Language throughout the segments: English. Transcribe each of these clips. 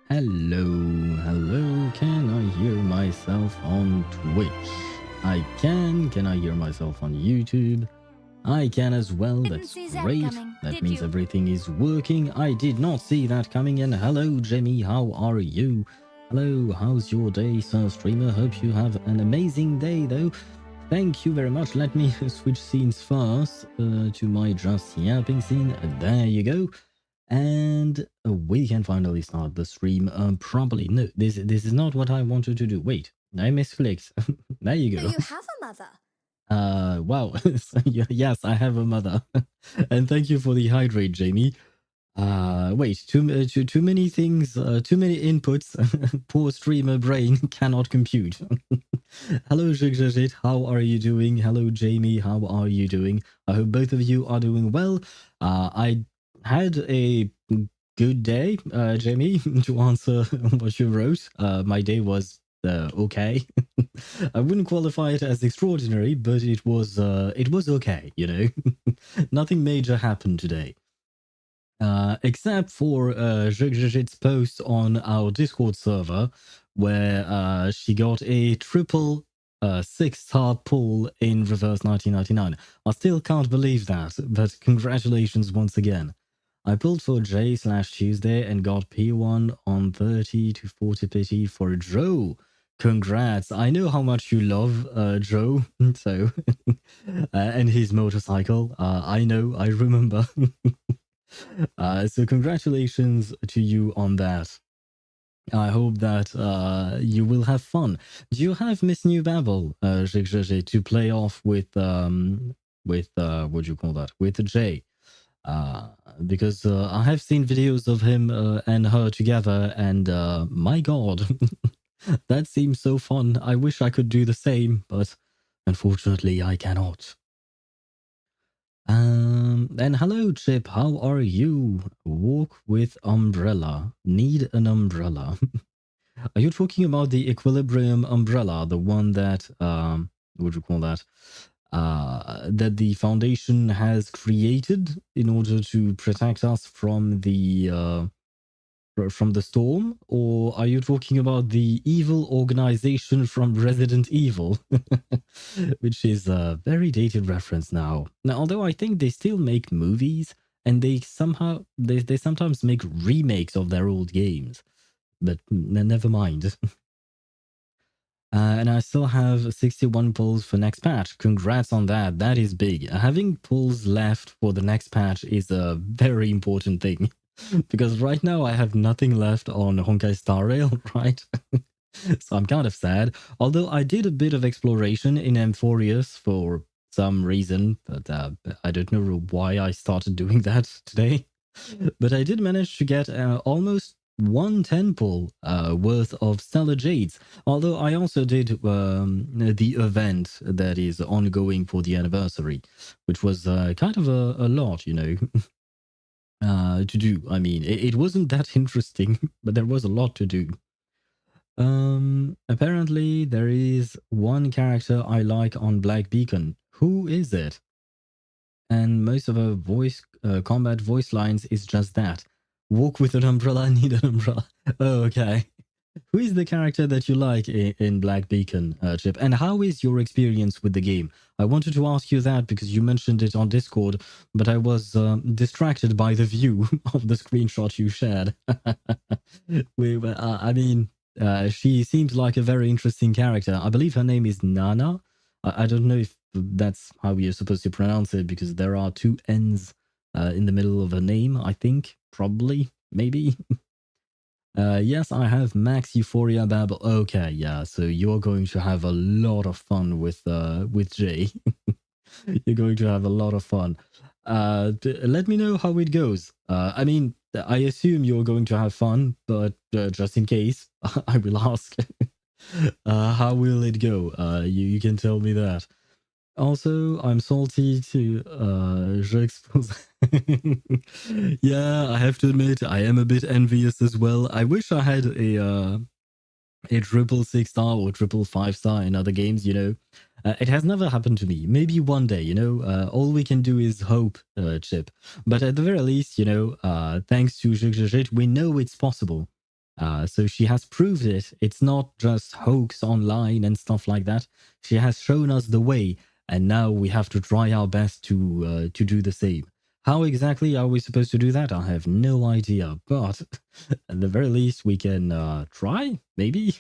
Hello, hello, can I hear myself on Twitch? I can. Can I hear myself on YouTube? I can as well. That's great. That means everything is working. I did not see that coming in. Hello, Jimmy. How are you? Hello, how's your day, Sir Streamer? Hope you have an amazing day, though. Thank you very much. Let me switch scenes first to my just yapping scene. There you go. And we can finally start the stream properly. No, this is not what I wanted to do. Wait, I misclicked. There you go. Do you have a mother? Wow. Yes, I have a mother. And thank you for the hydrate, Jamie. Wait, too many things, too many inputs. Poor streamer brain cannot compute. Hello, Jigjajit. How are you doing? Hello, Jamie. How are you doing? I hope both of you are doing well. I had a good day, Jamie, to answer what you wrote. My day was okay. I wouldn't qualify it as extraordinary, but it was okay, you know. Nothing major happened today. Except for Jig's post on our Discord server, where she got a triple 6-star pull in reverse 1999. I still can't believe that, but congratulations once again. I pulled for J/Tuesday and got P1 on 30 to 40 pity for Joe. Congrats. I know how much you love Joe, so and his motorcycle. I know, I remember. So congratulations to you on that. I hope that you will have fun. Do you have Miss New Babel, to play off with what do you call that? With Jay? Uh, because I have seen videos of him and her together, and my God, that seems so fun. I wish I could do the same, but unfortunately, I cannot. And hello, Chip. How are you? Walk with umbrella. Need an umbrella. Are you talking about the equilibrium umbrella, the one that what do you call that? That the foundation has created in order to protect us from the storm, or are you talking about the evil organization from Resident Evil, which is a very dated reference now? Now, although I think they still make movies, and they sometimes make remakes of their old games, but never mind. And I still have 61 pulls for next patch. Congrats on that. That is big. Having pulls left for the next patch is a very important thing. Because right now I have nothing left on Honkai Star Rail, right? So I'm kind of sad. Although I did a bit of exploration in Amphoreus for some reason, but I don't know why I started doing that today. But I did manage to get almost one temple worth of Stellar Jades. Although I also did the event that is ongoing for the anniversary, which was kind of a lot, you know, to do. I mean, it wasn't that interesting, but there was a lot to do. Apparently there is one character I like on Black Beacon. Who is it? And most of her voice combat voice lines is just that. Walk with an umbrella, need an umbrella. Oh, okay. Who is the character that you like in Black Beacon, Chip? And how is your experience with the game? I wanted to ask you that because you mentioned it on Discord, but I was distracted by the view of the screenshot you shared. I mean, she seems like a very interesting character. I believe her name is Nana. I don't know if that's how you're supposed to pronounce it because there are two N's in the middle of a name, I think. Probably, maybe. Yes, I have Max Euphoria Babel. Okay, yeah, so you're going to have a lot of fun with Jay. You're going to have a lot of fun. Let me know how it goes. I mean, I assume you're going to have fun, but just in case, I will ask. How will it go? You can tell me that. Also, I'm salty to je expose. Yeah, I have to admit, I am a bit envious as well. I wish I had a triple 6-star or triple 5-star in other games, you know. It has never happened to me. Maybe one day, you know. All we can do is hope, Chip. But at the very least, you know, thanks to Jigjajit, we know it's possible. So she has proved it. It's not just hoax online and stuff like that. She has shown us the way, and now we have to try our best to do the same. How exactly are we supposed to do that? I have no idea, but at the very least, we can try, maybe.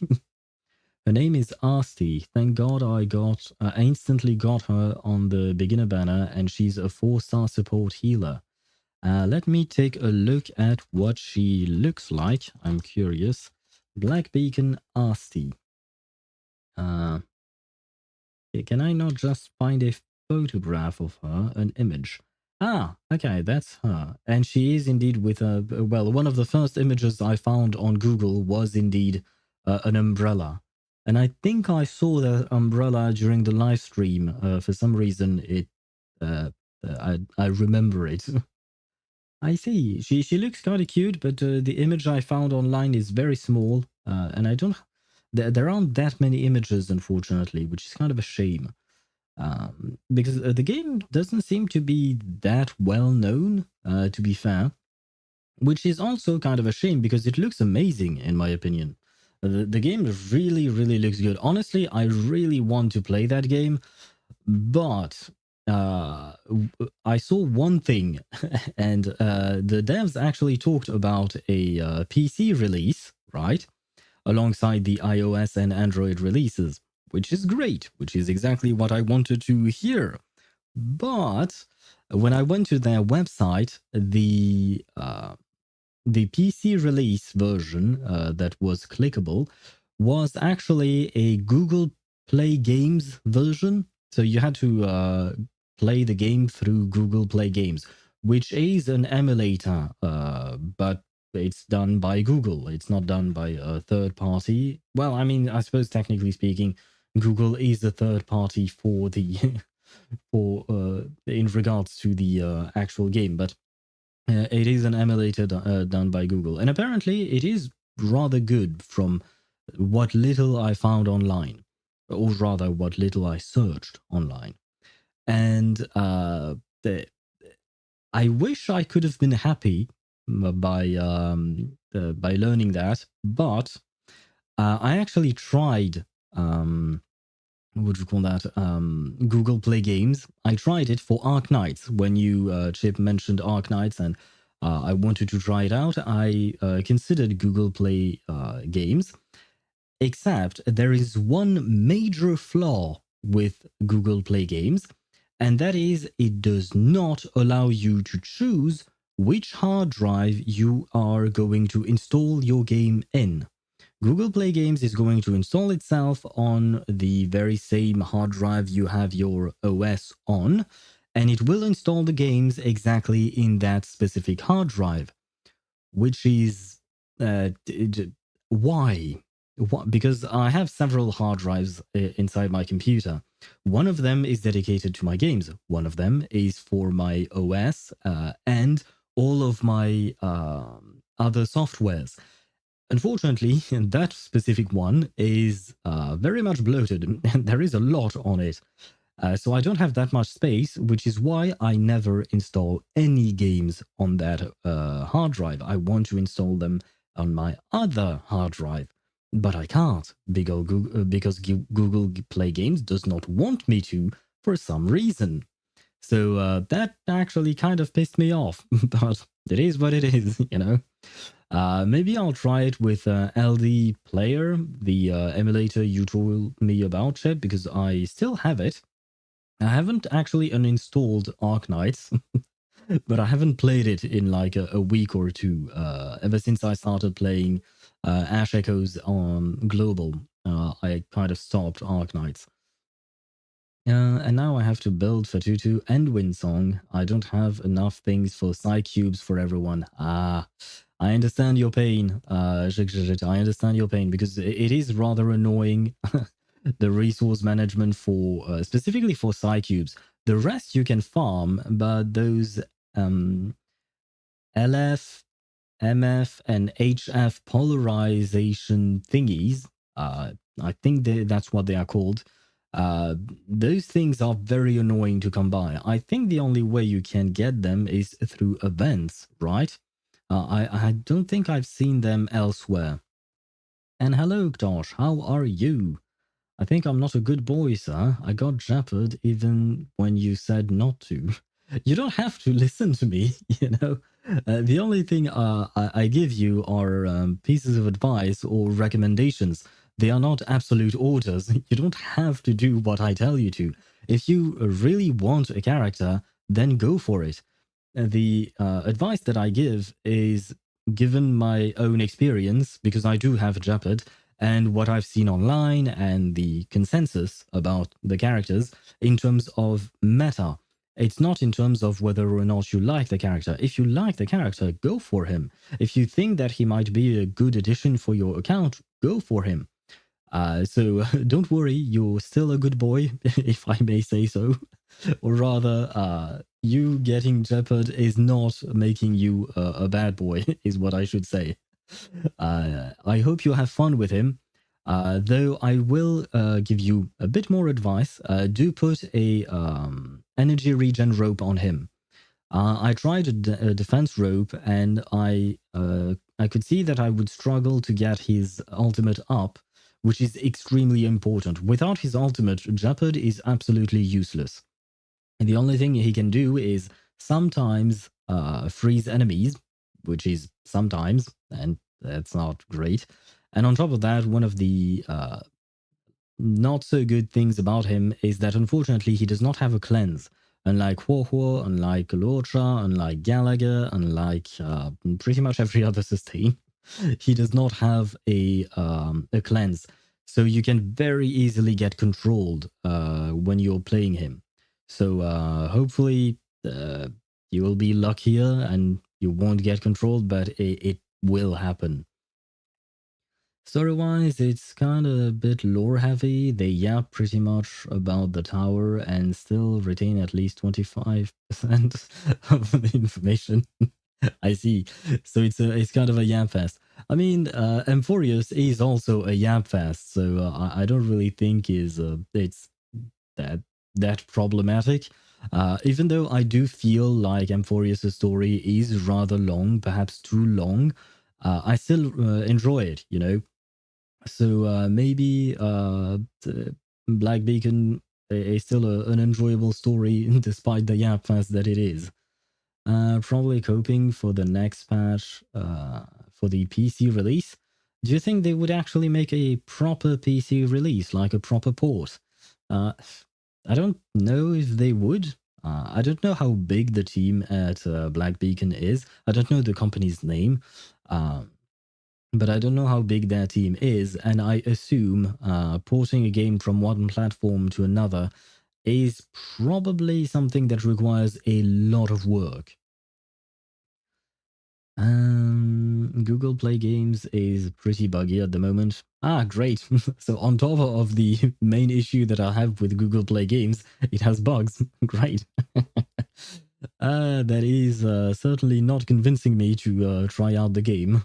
Her name is Asti. Thank God I instantly got her on the beginner banner, and she's a 4-star support healer. Let me take a look at what she looks like. I'm curious. Black Beacon Asti. Can I not just find a photograph of her, an image? Ah, okay, that's her. And she is indeed with a, well, one of the first images I found on Google was indeed an umbrella. And I think I saw the umbrella during the live stream. For some reason, I remember it. I see. She looks kind of cute, but the image I found online is very small, and I don't. There aren't that many images, unfortunately, which is kind of a shame. Because the game doesn't seem to be that well known, to be fair. which is also kind of a shame because it looks amazing in my opinion. The game really, really looks good. Honestly, I really want to play that game, but I saw one thing, and the devs actually talked about a PC release, right, alongside the iOS and Android releases, which is great, which is exactly what I wanted to hear. But when I went to their website, the PC release version that was clickable was actually a Google Play Games version. So you had to play the game through Google Play Games, which is an emulator, but it's done by Google. It's not done by a third party. Well, I mean, I suppose technically speaking, Google is a third party for the for in regards to the actual game, but it is an emulator done by Google, and apparently it is rather good from what little I found online, or rather, what little I searched online. And I wish I could have been happy by learning that, but I actually tried. What would you call that? Google Play Games. I tried it for Ark Knights when you, Chip, mentioned Ark Knights, and I wanted to try it out. I considered Google Play Games, except there is one major flaw with Google Play Games, and that is it does not allow you to choose which hard drive you are going to install your game in. Google Play Games is going to install itself on the very same hard drive you have your OS on, and it will install the games exactly in that specific hard drive, which is why? Because I have several hard drives inside my computer. One of them is dedicated to my games. One of them is for my OS and all of my other softwares. Unfortunately, that specific one is very much bloated, and there is a lot on it. So I don't have that much space, which is why I never install any games on that hard drive. I want to install them on my other hard drive, but I can't because Google Play Games does not want me to for some reason. So that actually kind of pissed me off, but it is what it is, you know? Maybe I'll try it with LD Player, the emulator you told me about, Chip, because I still have it. I haven't actually uninstalled Ark Knights, but I haven't played it in like a week or two. Ever since I started playing Ash Echoes on Global, I kind of stopped Ark Knights. And now I have to build Fatutu and Windsong. I don't have enough things for Psycubes for everyone. Ah, I understand your pain. I understand your pain because it is rather annoying. The resource management for specifically for Psycubes. The rest you can farm, but those LF, MF, and HF polarization thingies, I think that's what they are called. Those things are very annoying to come by. I think the only way you can get them is through events, right? I don't think I've seen them elsewhere. And hello, Tosh, how are you? I think I'm not a good boy, sir. I got jappered even when you said not to. You don't have to listen to me, you know? The only thing I give you are pieces of advice or recommendations. They are not absolute orders. You don't have to do what I tell you to. If you really want a character, then go for it. The advice that I give is given my own experience, because I do have Japad, and what I've seen online and the consensus about the characters in terms of meta. It's not in terms of whether or not you like the character. If you like the character, go for him. If you think that he might be a good addition for your account, go for him. So don't worry, you're still a good boy, if I may say so. Or rather, you getting Jeopard is not making you a bad boy, is what I should say. I hope you have fun with him. Though I will give you a bit more advice. Do put a energy regen rope on him. I tried a defense rope, and I could see that I would struggle to get his ultimate up, which is extremely important. Without his ultimate, Jeopard is absolutely useless. And the only thing he can do is sometimes freeze enemies, which is sometimes, and that's not great. And on top of that, one of the not so good things about him is that unfortunately he does not have a cleanse. Unlike Huohuo, unlike Luocha, unlike Gallagher, unlike pretty much every other sustain, he does not have a cleanse. So you can very easily get controlled when you're playing him. So hopefully you will be luckier and you won't get controlled, but it will happen. Story-wise, it's kind of a bit lore-heavy. They yap pretty much about the tower and still retain at least 25% of the information. I see. So it's kind of a yap fest. I mean, Amphoreus is also a yap fest, so I don't really think it's that problematic. Even though I do feel like Amphoreus' story is rather long, perhaps too long, I still enjoy it, you know? So maybe Black Beacon is still an enjoyable story despite the yap fest that it is. Probably coping for the next patch for the PC release. Do you think they would actually make a proper PC release, like a proper port? I don't know if they would. I don't know how big the team at Black Beacon is. I don't know the company's name. But I don't know how big their team is, and I assume porting a game from one platform to another is probably something that requires a lot of work. Google Play Games is pretty buggy at the moment. Ah, great. So on top of the main issue that I have with Google Play Games, it has bugs. Great. That is certainly not convincing me to try out the game.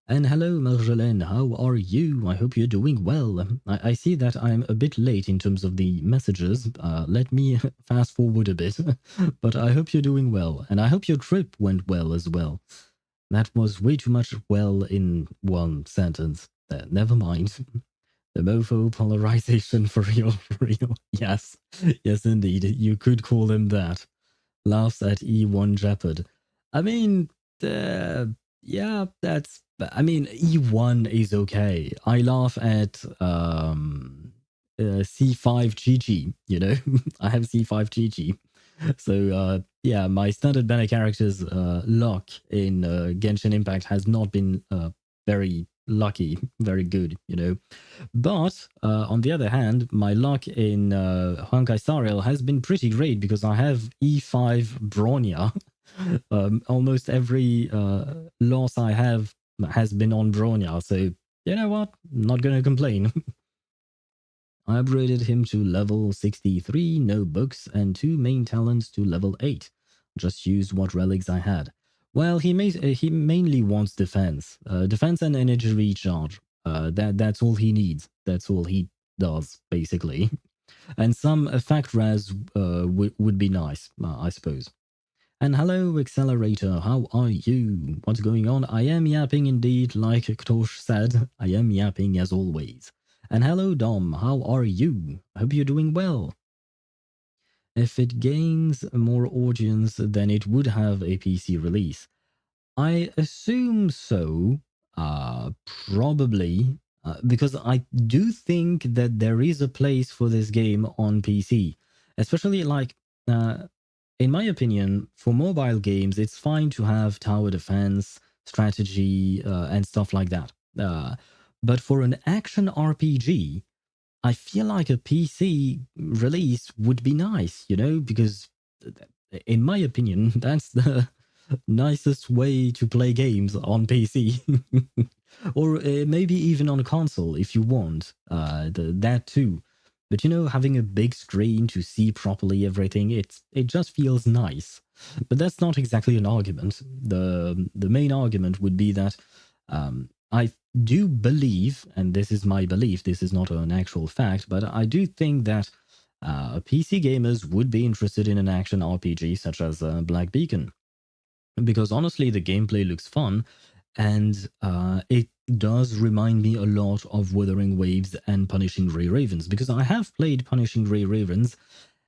And hello, Marjolaine, how are you? I hope you're doing well. I see that I'm a bit late in terms of the messages. Let me fast forward a bit. But I hope you're doing well, and I hope your trip went well as well. That was way too much well in one sentence. Never mind. The mofo polarization for real, for real. Yes, yes indeed, you could call him that. Laughs at E1 Jeopard. I mean, yeah, that's. I mean, E1 is okay. I laugh at C5 GG. You know, I have C5 GG. So yeah, my standard banner character's luck in Genshin Impact has not been very lucky, very good. You know, but on the other hand, my luck in Honkai Star Rail has been pretty great because I have E5 Bronya. Almost every loss I have has been on Bronya, so you know what? Not gonna complain. I upgraded him to level 63, no books, and 2 main talents to level 8. Just used what relics I had. Well, he mainly wants defense. Defense and energy recharge. That's all he needs. That's all he does, basically. And some effect res would be nice, I suppose. And hello, Accelerator, how are you? What's going on? I am yapping indeed, like Ktosh said. I am yapping as always. And hello, Dom, how are you? I hope you're doing well. If it gains more audience, then it would have a PC release. I assume so, probably, because I do think that there is a place for this game on PC, especially like, in my opinion, for mobile games, it's fine to have tower defense, strategy, and stuff like that. But for an action RPG, I feel like a PC release would be nice, you know, because in my opinion, that's the nicest way to play games on PC. Or maybe even on a console if you want, that too. But you know, having a big screen to see properly everything, it just feels nice. But that's not exactly an argument. The main argument would be that I do believe, and this is my belief, this is not an actual fact, but I do think that PC gamers would be interested in an action RPG such as Black Beacon, because honestly, the gameplay looks fun, and it does remind me a lot of Wuthering Waves and Punishing Grey Ravens, because I have played Punishing Grey Ravens,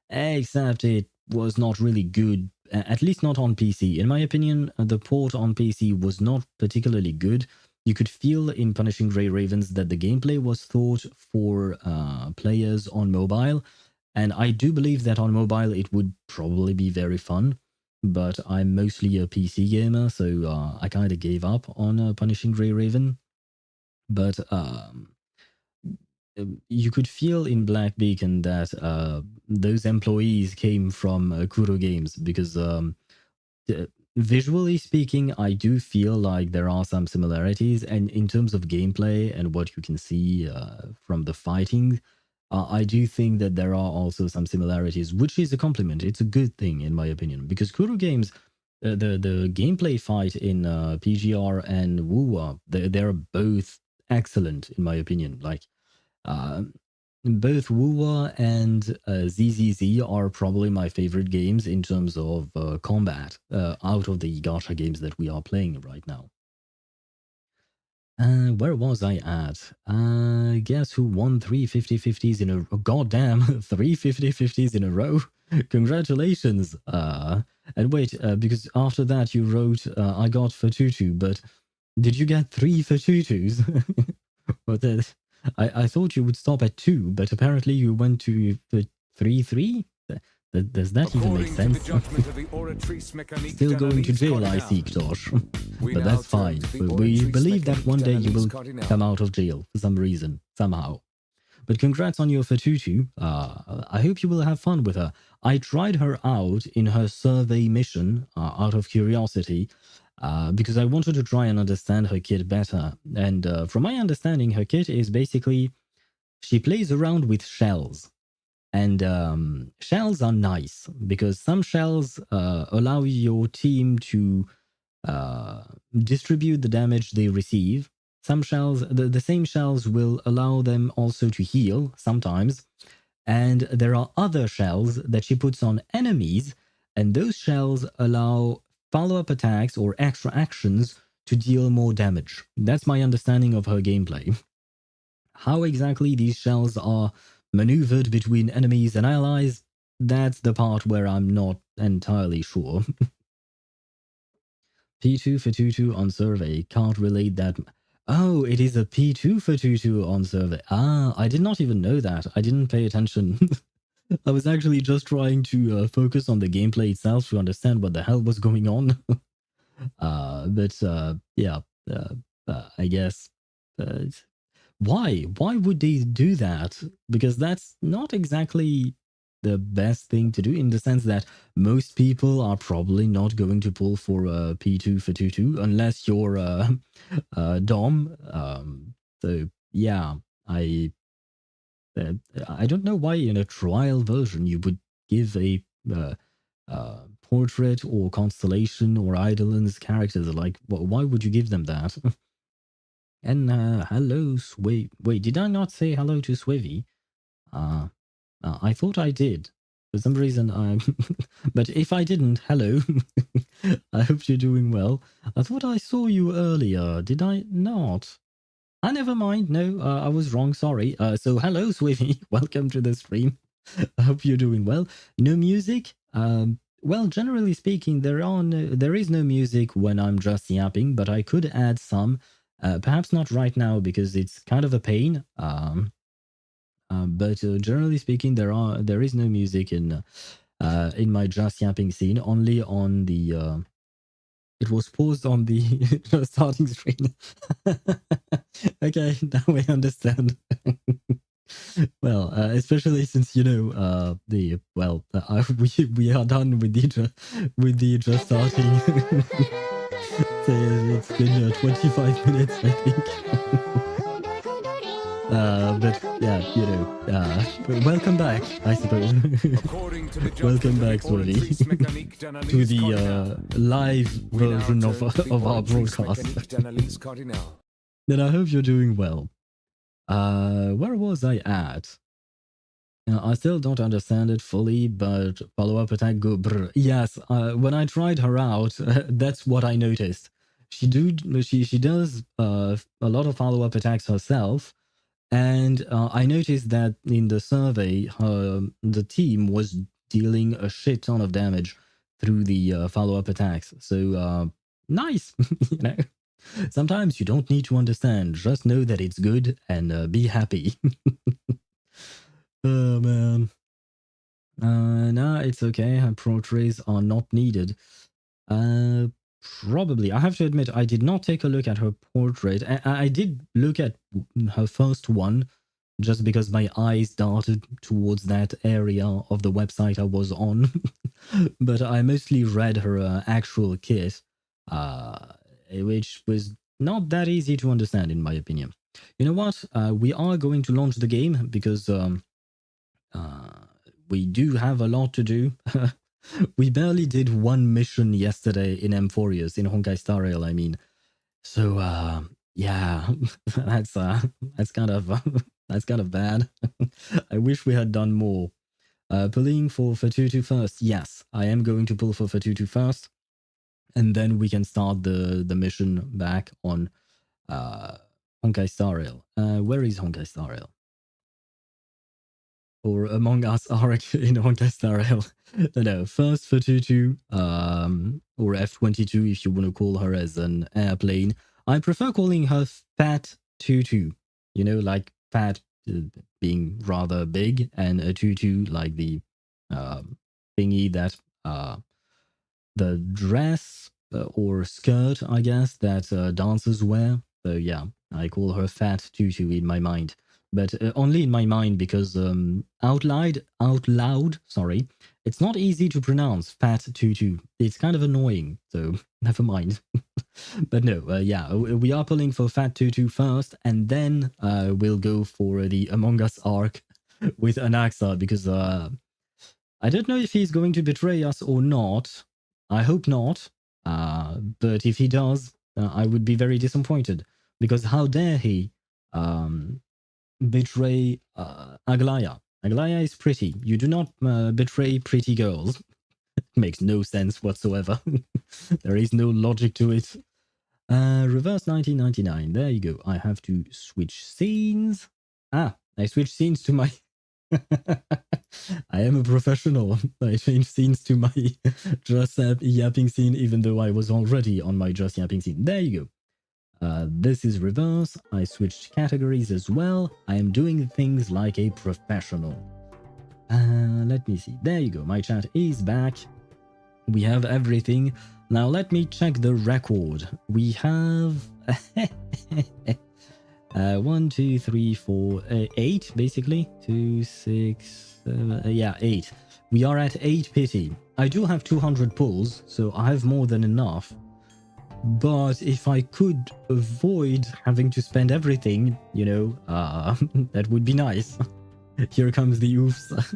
except it was not really good, at least not on PC. In my opinion, the port on PC was not particularly good. You could feel in Punishing Grey Ravens that the gameplay was thought for players on mobile, and I do believe that on mobile it would probably be very fun, but I'm mostly a PC gamer, so I kind of gave up on Punishing Grey Raven. But you could feel in Black Beacon that those employees came from Kuro Games, because visually speaking, I do feel like there are some similarities, and in terms of gameplay and what you can see from the fighting, I do think that there are also some similarities, which is a compliment. It's a good thing, in my opinion, because Kuro Games, the gameplay fight in PGR and WUWA, they're both excellent, in my opinion. Like, both WUWA and ZZZ are probably my favorite games in terms of combat out of the gacha games that we are playing right now. Where was I at? Guess who won 3 50-50s in a row? Goddamn, 3 50-50s in a row? Congratulations. And wait, because after that you wrote, I got Fatutu, but did you get 3 Fatutus? But I thought you would stop at 2, but apparently you went to 3-3? Does that even make sense? Still going to jail, I see, Josh. But that's fine. We believe that one day you will come out of jail for some reason, somehow. But congrats on your Fatutu. I hope you will have fun with her. I tried her out in her survey mission out of curiosity, because I wanted to try and understand her kit better. And from my understanding, her kit is basically, she plays around with shells. And shells are nice, because some shells allow your team to distribute the damage they receive. Some shells, the same shells will allow them also to heal sometimes. And there are other shells that she puts on enemies, and those shells allow follow-up attacks or extra actions to deal more damage. That's my understanding of her gameplay. How exactly these shells are maneuvered between enemies and allies, that's the part where I'm not entirely sure. P2 Fatutu on survey, can't relate that. Oh, it is a P2 Fatutu on survey. Ah, I did not even know that. I didn't pay attention. I was actually just trying to focus on the gameplay itself to understand what the hell was going on. Yeah, I guess. Why? Why would they do that? Because that's not exactly the best thing to do, in the sense that most people are probably not going to pull for a P2 Fatutu unless you're Dom. So yeah, I don't know why in a trial version you would give a portrait or constellation or Eidolon's characters. Like, why would you give them that? And hello, Sway. Wait, did I not say hello to Swivy? I thought I did. For some reason, I'm. But if I didn't, hello. I hope you're doing well. I thought I saw you earlier. Did I not? Never mind. No, I was wrong. Sorry. So hello, Swivy. Welcome to the stream. I hope you're doing well. No music? Well, generally speaking, there is no music when I'm just yapping, but I could add some. Perhaps not right now because it's kind of a pain. But generally speaking, there is no music in my just yapping scene. Only on the it was paused on the starting screen. Okay, now I understand. Well, especially since we are done with the just starting. So it's been 25 minutes, I think. But yeah, welcome back, I suppose. Welcome back, Swirly, to the live version of our broadcast. Then I hope you're doing well. Where was I at? I still don't understand it fully, but follow-up attack go brr. Yes, when I tried her out, that's what I noticed. She does a lot of follow-up attacks herself, and I noticed that in the survey, the team was dealing a shit ton of damage through the follow-up attacks. So nice, you know. Sometimes you don't need to understand; just know that it's good and be happy. Oh man. No, it's okay. Her portraits are not needed. Probably. I have to admit, I did not take a look at her portrait. I did look at her first one, just because my eyes darted towards that area of the website I was on. But I mostly read her actual kit, which was not that easy to understand, in my opinion. You know what? We are going to launch the game because we do have a lot to do. We barely did one mission yesterday in Amphoreus, in Honkai Star Rail, I mean. So yeah, that's kind of that's kind of bad. I wish we had done more. Pulling for Fatutu first. Yes, I am going to pull for Fatutu first, and then we can start the mission back on Honkai Star Rail. Where is Honkai Star Rail? Or Among Us arc in Honkai Star Rail. No, first Fatutu, or F-22 if you want to call her as an airplane. I prefer calling her Fat Tutu. You know, like fat being rather big, and a tutu like the thingy that the dress or skirt, I guess, that dancers wear. So yeah, I call her Fat Tutu in my mind. But only in my mind because out loud, sorry, it's not easy to pronounce Fat Tutu. It's kind of annoying, so never mind. But no, yeah, we are pulling for Fat Tutu first, and then we'll go for the Among Us arc with Anaxa, because I don't know if he's going to betray us or not. I hope not. But if he does, I would be very disappointed, because how dare he betray Aglaya. Aglaya is pretty. You do not betray pretty girls. It makes no sense whatsoever. There is no logic to it. Reverse 1999. There you go. I have to switch scenes. I switched scenes to my... I am a professional. I changed scenes to my just yapping scene, even though I was already on my just yapping scene. There you go. This is reverse. I switched categories as well. I am doing things like a professional. Let me see. There you go. My chat is back. We have everything. Now let me check the record. We have 1, 2, 3, 4, 8 basically. 2, 6, 7, yeah, 8. We are at 8 pity. I do have 200 pulls, so I have more than enough. But if I could avoid having to spend everything, you know, that would be nice. Here comes the oofs.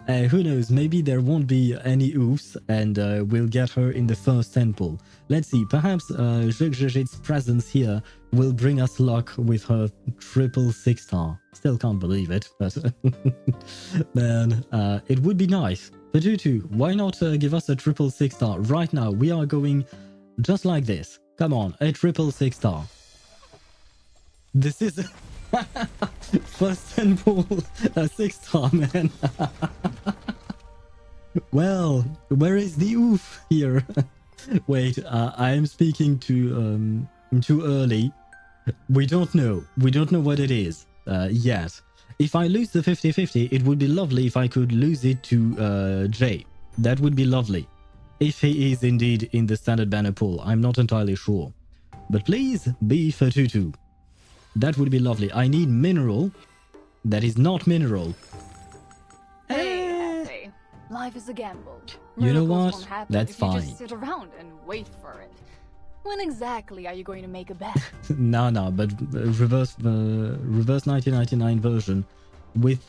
Who knows, maybe there won't be any oofs, and we'll get her in the first 10 pull. Let's see, perhaps Jig's presence here will bring us luck with her triple 6-star. Still can't believe it, but man, it would be nice. Fatutu, why not give us a triple 6-star right now? We are going... just like this. Come on, a triple 6-star. This is first 10 pull, a 6-star, man. Well, where is the oof here? Wait, I am speaking too early. We don't know. We don't know what it is yet. If I lose the 50-50, it would be lovely if I could lose it to Jay. That would be lovely. If he is indeed in the standard banner pool, I'm not entirely sure. But please be Fatutu. That would be lovely. I need mineral. That is not mineral. Hey, life is a gamble. You know what? That's fine. You just sit around and wait for it. When exactly are you going to make a bet? No, but reverse 1999 version with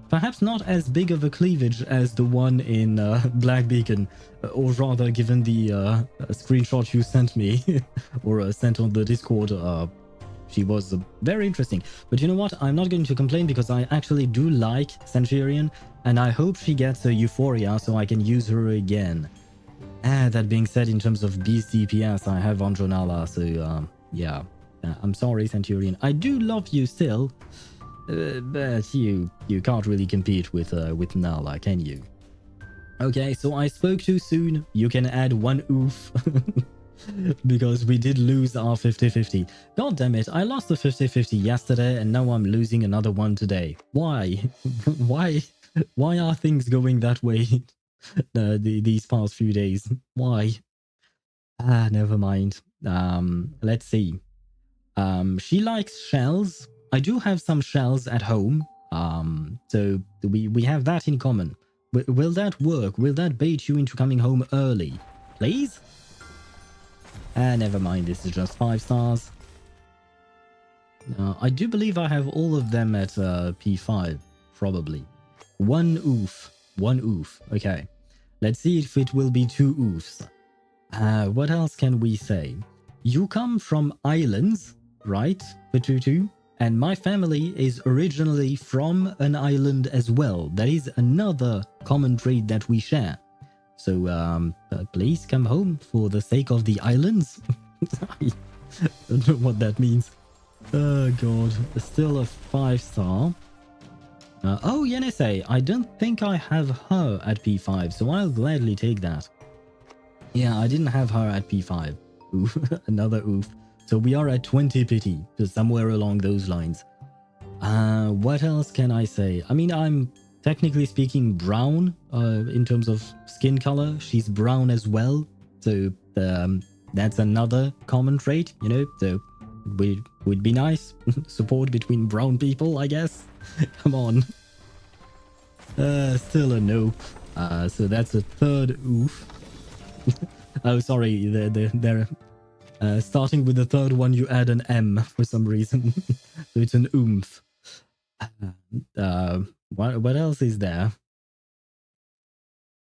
perhaps not as big of a cleavage as the one in Black Beacon, or rather, given the screenshot you sent me or sent on the Discord, She was very interesting. But you know what? I'm not going to complain because I actually do like Centurion, and I hope she gets a Euphoria so I can use her again. That being said, in terms of beast DPS, I have Andronala, so yeah. I'm sorry, Centurion. I do love you still, but you can't really compete with Nala, can you? Okay, so I spoke too soon. You can add one oof. Because we did lose our 50-50. God damn it, I lost the 50-50 yesterday and now I'm losing another one today. Why? Why are things going that way these past few days? Why? Never mind. Let's see. She likes shells. I do have some shells at home. So we have that in common. Will that work? Will that bait you into coming home early? Please? Never mind, this is just 5 stars. I do believe I have all of them at P5, probably. One oof. Okay. Let's see if it will be 2 oofs. What else can we say? You come from islands, right, Fatutu? And my family is originally from an island as well. That is another common trait that we share. So, please come home for the sake of the islands. I don't know what that means. Oh god, still a 5-star. Oh, Yenese, I don't think I have her at P5, so I'll gladly take that. Yeah, I didn't have her at P5. Oof, another oof. So we are at 20 pity, just somewhere along those lines. What else can I say? I mean, I'm technically speaking brown in terms of skin color. She's brown as well. So that's another common trait, you know? So would be nice. Support between brown people, I guess. Come on. Still a nope. So that's a 3rd oof. Oh, sorry. They're starting with the 3rd one, you add an M for some reason. So it's an oomph. What else is there?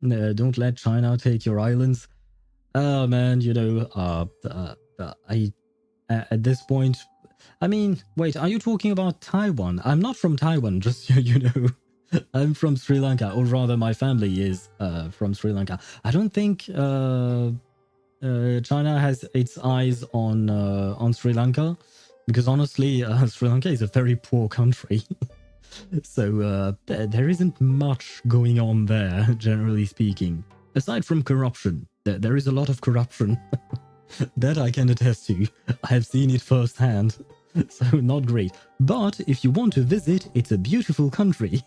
Don't let China take your islands. Oh man, you know, at this point, I mean, wait, are you talking about Taiwan? I'm not from Taiwan, just so you know. I'm from Sri Lanka, or rather my family is from Sri Lanka. I don't think China has its eyes on Sri Lanka, because honestly, Sri Lanka is a very poor country. So there isn't much going on there, generally speaking. Aside from corruption, there is a lot of corruption. That I can attest to. I have seen it firsthand. So not great. But if you want to visit, it's a beautiful country.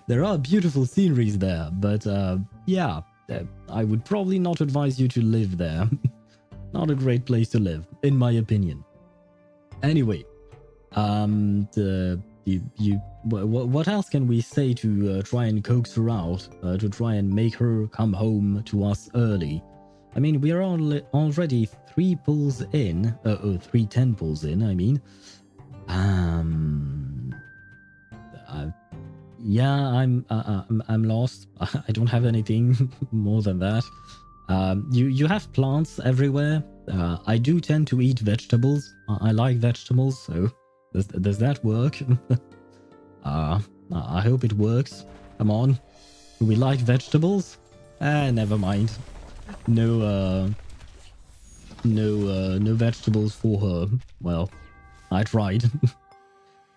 There are beautiful sceneries there, but yeah, I would probably not advise you to live there. Not a great place to live, in my opinion. Anyway, what else can we say to try and coax her out, to try and make her come home to us early? I mean, we are already 3 pulls in, 3 10 pulls in, I mean. Yeah, I'm lost. I don't have anything more than that. You have plants everywhere. I do tend to eat vegetables. I like vegetables, so does that work? I hope it works. Come on. Do we like vegetables? Never mind. No vegetables for her. Well, I tried.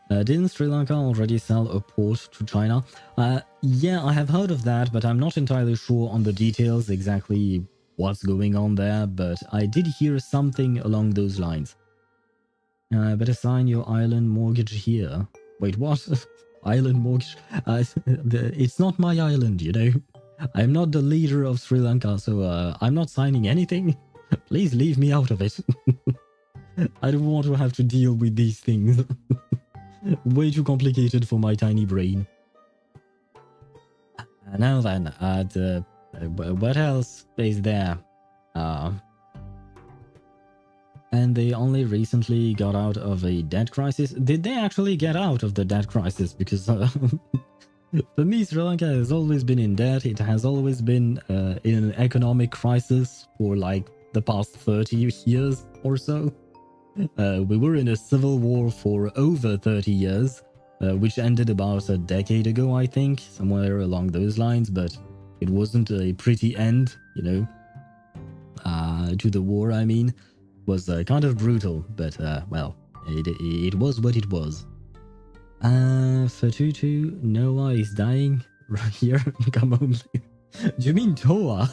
Didn't Sri Lanka already sell a port to China? Yeah, I have heard of that, but I'm not entirely sure on the details exactly what's going on there, but I did hear something along those lines. Better sign your island mortgage here. Wait, what? Island mortgage? It's not my island, you know? I'm not the leader of Sri Lanka, so I'm not signing anything. Please leave me out of it. I don't want to have to deal with these things. Way too complicated for my tiny brain. Now then, what else is there? And they only recently got out of a debt crisis. Did they actually get out of the debt crisis? Because for me, Sri Lanka has always been in debt. It has always been in an economic crisis for like the past 30 years or so. We were in a civil war for over 30 years, which ended about a decade ago, I think, somewhere along those lines, but it wasn't a pretty end, you know, to the war, I mean. It was kind of brutal, but, well, it was what it was. Fatutu, Noah is dying right here. Come home. Do you mean Toa?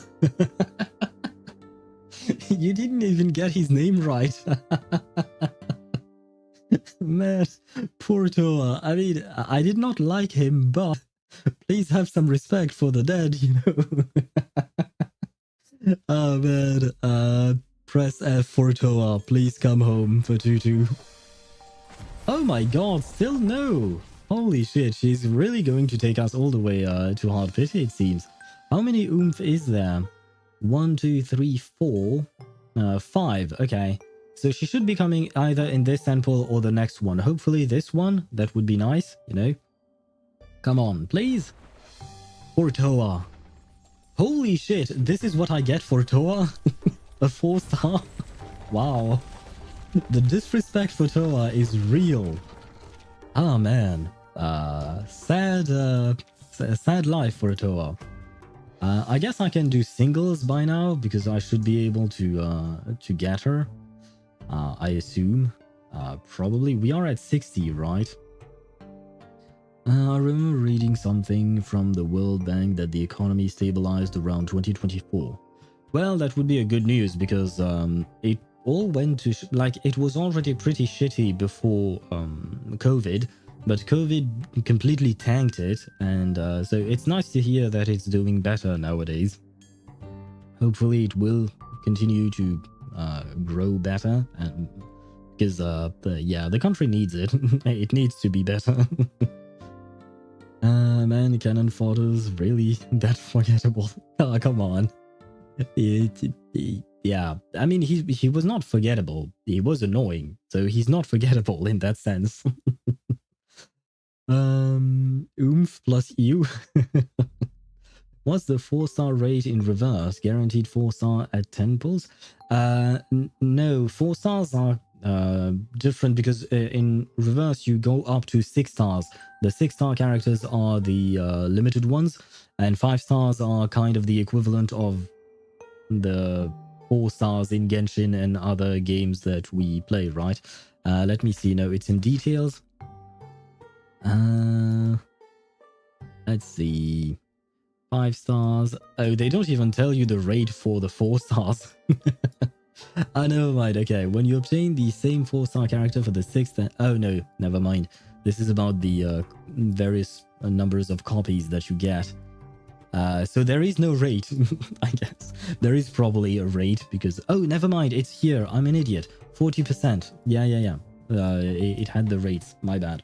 You didn't even get his name right. Man, poor Toa. I mean, I did not like him, but please have some respect for the dead, you know. Oh man, press F for Toa. Please come home, Fatutu. Oh my god, still no. Holy shit, she's really going to take us all the way to Hard 50, it seems. How many oomph is there? 1, 2, 3, 4, 5. Okay, so she should be coming either in this sample or the next one. Hopefully this one. That would be nice, you know. Come on, please. For Toa. Holy shit, this is what I get for Toa? A 4-star? Wow. The disrespect for Toa is real. Ah man. Sad life for Toa. I guess I can do singles by now because I should be able to get her. I assume. Probably. We are at 60, right? I remember reading something from the World Bank that the economy stabilized around 2024. Well, that would be a good news because it all went to like it was already pretty shitty before COVID, but COVID completely tanked it, and so it's nice to hear that it's doing better nowadays. Hopefully it will continue to grow better, and because yeah, the country needs it. It needs to be better. Man, cannon fodder's really that forgettable. Oh, come on. Yeah, I mean, he was not forgettable. He was annoying, so he's not forgettable in that sense. Oomph plus you. What's the 4-star rate in reverse? Guaranteed 4-star at temples? No, 4 stars are different because in reverse you go up to 6 stars. The 6-star characters are the limited ones, and 5 stars are kind of the equivalent of the 4 stars in Genshin and other games that we play, right? Let me see. No, it's in details. Let's see. 5 stars. Oh, they don't even tell you the rate for the 4 stars. Oh, never mind. Okay, when you obtain the same 4-star character for the 6th... Oh, no, never mind. This is about the various numbers of copies that you get. So there is no rate, I guess. There is probably a rate because... Oh, never mind. It's here. I'm an idiot. 40%. Yeah. It had the rates. My bad.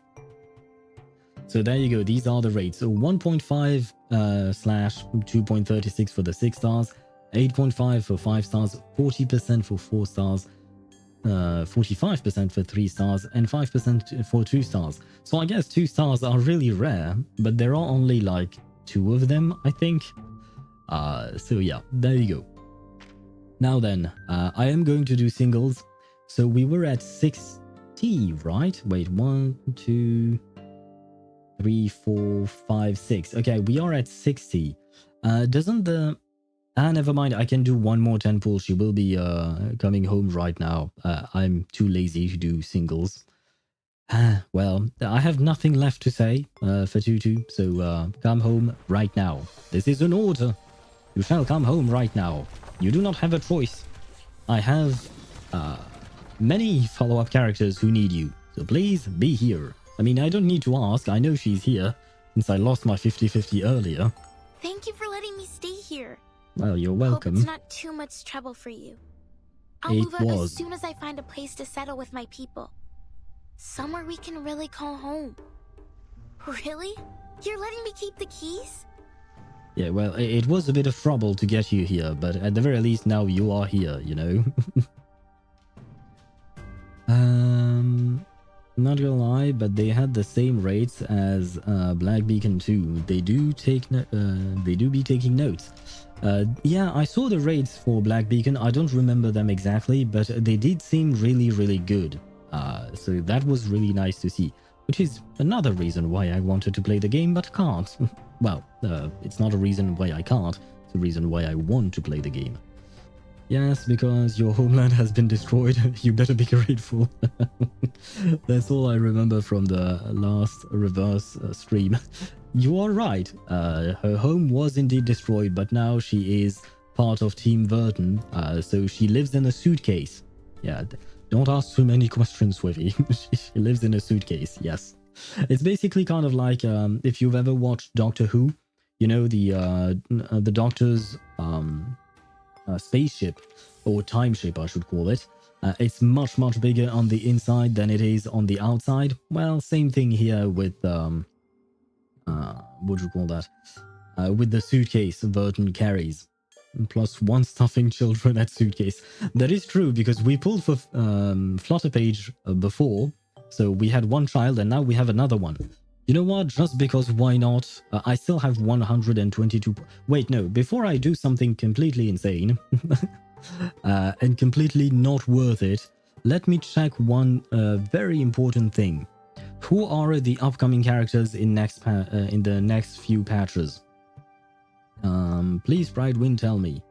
So there you go. These are the rates. So 1.5 slash 2.36 for the 6 stars, 8.5 for 5 stars, 40% for 4 stars, 45% for 3 stars, and 5% for 2 stars. So I guess 2 stars are really rare, but there are only like 2 of them, I think. So yeah, there you go. Now then, I am going to do singles. So we were at 60, right? Wait, 1, 2, 3, 4, 5, 6. Okay, we are at 60. Doesn't the... never mind. I can do one more 10 pull. She will be coming home right now. I'm too lazy to do singles. Well, I have nothing left to say, Fatutu, so come home right now. This is an order. You shall come home right now. You do not have a choice. I have many follow-up characters who need you, so please be here. I mean, I don't need to ask. I know she's here, since I lost my 50-50 earlier. Thank you for letting me stay here. Well, you're welcome. Hope it's not too much trouble for you. I'll move out as soon as I find a place to settle with my people. Somewhere we can really call home. Really? You're letting me keep the keys? Yeah, well, it was a bit of trouble to get you here, but at the very least now you are here, you know? Not gonna lie, but they had the same rates as Black Beacon 2. They do be taking notes. Yeah, I saw the raids for Black Beacon. I don't remember them exactly, but they did seem really, really good. So that was really nice to see, which is another reason why I wanted to play the game, but can't. Well, it's not a reason why I can't. It's a reason why I want to play the game. Yes, because your homeland has been destroyed. You better be grateful. That's all I remember from the last reverse stream. You are right. Her home was indeed destroyed, but now she is part of Team Verton. So she lives in a suitcase. Yeah, don't ask too many questions, Swiffy. She lives in a suitcase, yes. It's basically kind of like if you've ever watched Doctor Who, you know, the Doctor's spaceship, or time ship I should call it. It's much, much bigger on the inside than it is on the outside. Well, same thing here with what do you call that? With the suitcase Verton carries. Plus one stuffing children at suitcase. That is true, because we pulled for Flutterpage before, so we had one child and now we have another one. You know what? Just because why not? I still have 122... Wait, no. Before I do something completely insane and completely not worth it, let me check one very important thing. Who are the upcoming characters in the next few patches? Please, Brightwind, tell me.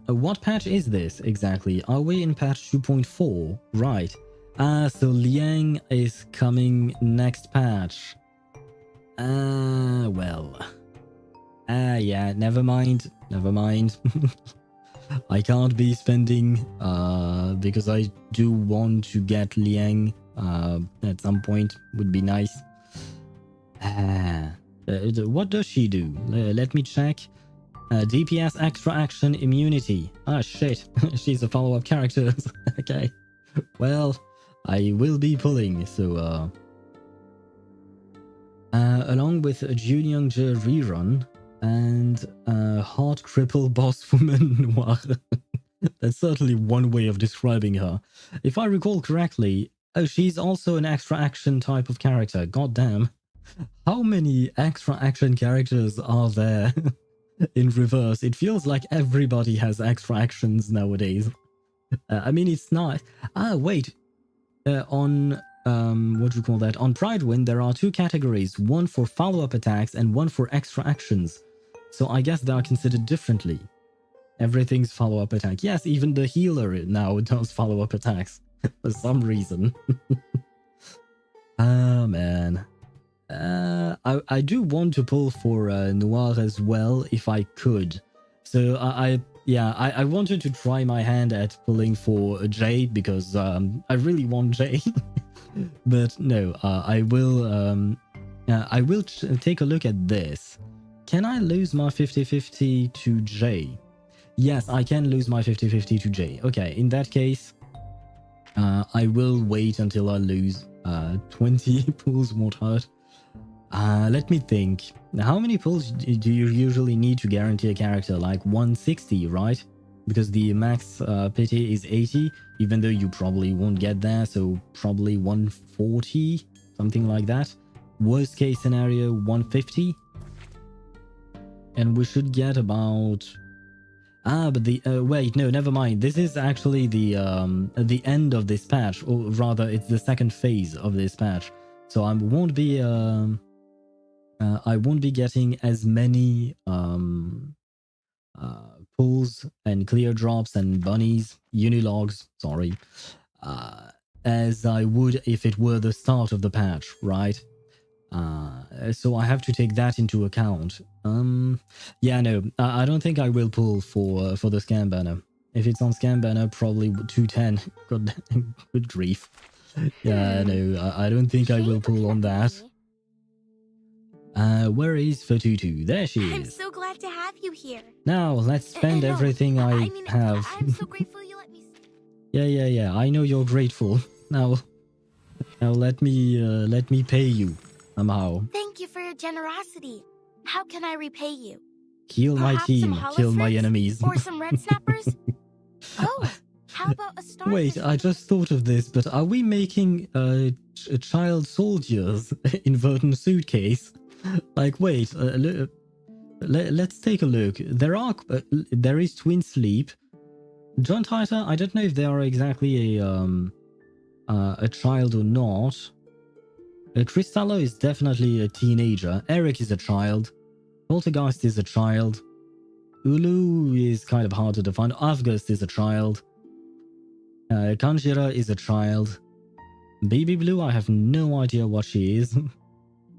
What patch is this exactly? Are we in patch 2.4? Right. So Liang is coming next patch. Well. Yeah, never mind. Never mind. I can't be spending, because I do want to get Liang, at some point. Would be nice. What does she do? Let me check. DPS extra action immunity. Ah, shit. She's a follow-up character. Okay. Well, I will be pulling, so along with a Junyangja rerun and Heart Cripple Boss Woman Noir. That's certainly one way of describing her. If I recall correctly, oh, she's also an extra action type of character. God damn. How many extra action characters are there in reverse? It feels like everybody has extra actions nowadays. I mean, it's not... Ah, wait. On what do you call that? On Pridewind, there are two categories, one for follow-up attacks and one for extra actions. So I guess they are considered differently. Everything's follow-up attack. Yes, even the healer now does follow-up attacks for some reason. Ah, man. I do want to pull for Noir as well if I could. So I wanted to try my hand at pulling for Jay because I really want Jay. But no, I will take a look at this. Can I lose my 50-50 to Jay? Yes, I can lose my 50-50 to Jay. Okay, in that case, I will wait until I lose 20 pulls won't hurt. Let me think. How many pulls do you usually need to guarantee a character? Like 160, right? Because the max pity is 80, even though you probably won't get there, so probably 140, something like that. Worst case scenario, 150. And we should get about... but the... wait, no, never mind. This is actually the end of this patch, or rather, it's the second phase of this patch. So I won't be getting as many pulls and clear drops and bunnies, unilogs, sorry, as I would if it were the start of the patch, right? So I have to take that into account. Yeah, no, I don't think I will pull for the scan banner. If it's on scan banner, probably 210. Good grief. Yeah, no, I don't think I will pull on that. Where is Fatutu? There she is. I'm so glad to have you here. Now, let's spend everything I have. I'm so grateful you let me... Yeah, I know you're grateful. Now let me pay you somehow. Thank you for your generosity. How can I repay you? Kill my team, kill my enemies. Or some red snappers? Oh, how about a starfish? Wait, I just thought of this, but are we making child soldiers in Verton's suitcase? Like, wait, let's take a look. There is Twin Sleep. John Titer, I don't know if they are exactly a child or not. Cristallo is definitely a teenager. Eric is a child. Poltergeist is a child. Ulu is kind of hard to define. Avgust is a child. Kanjira is a child. Baby Blue, I have no idea what she is.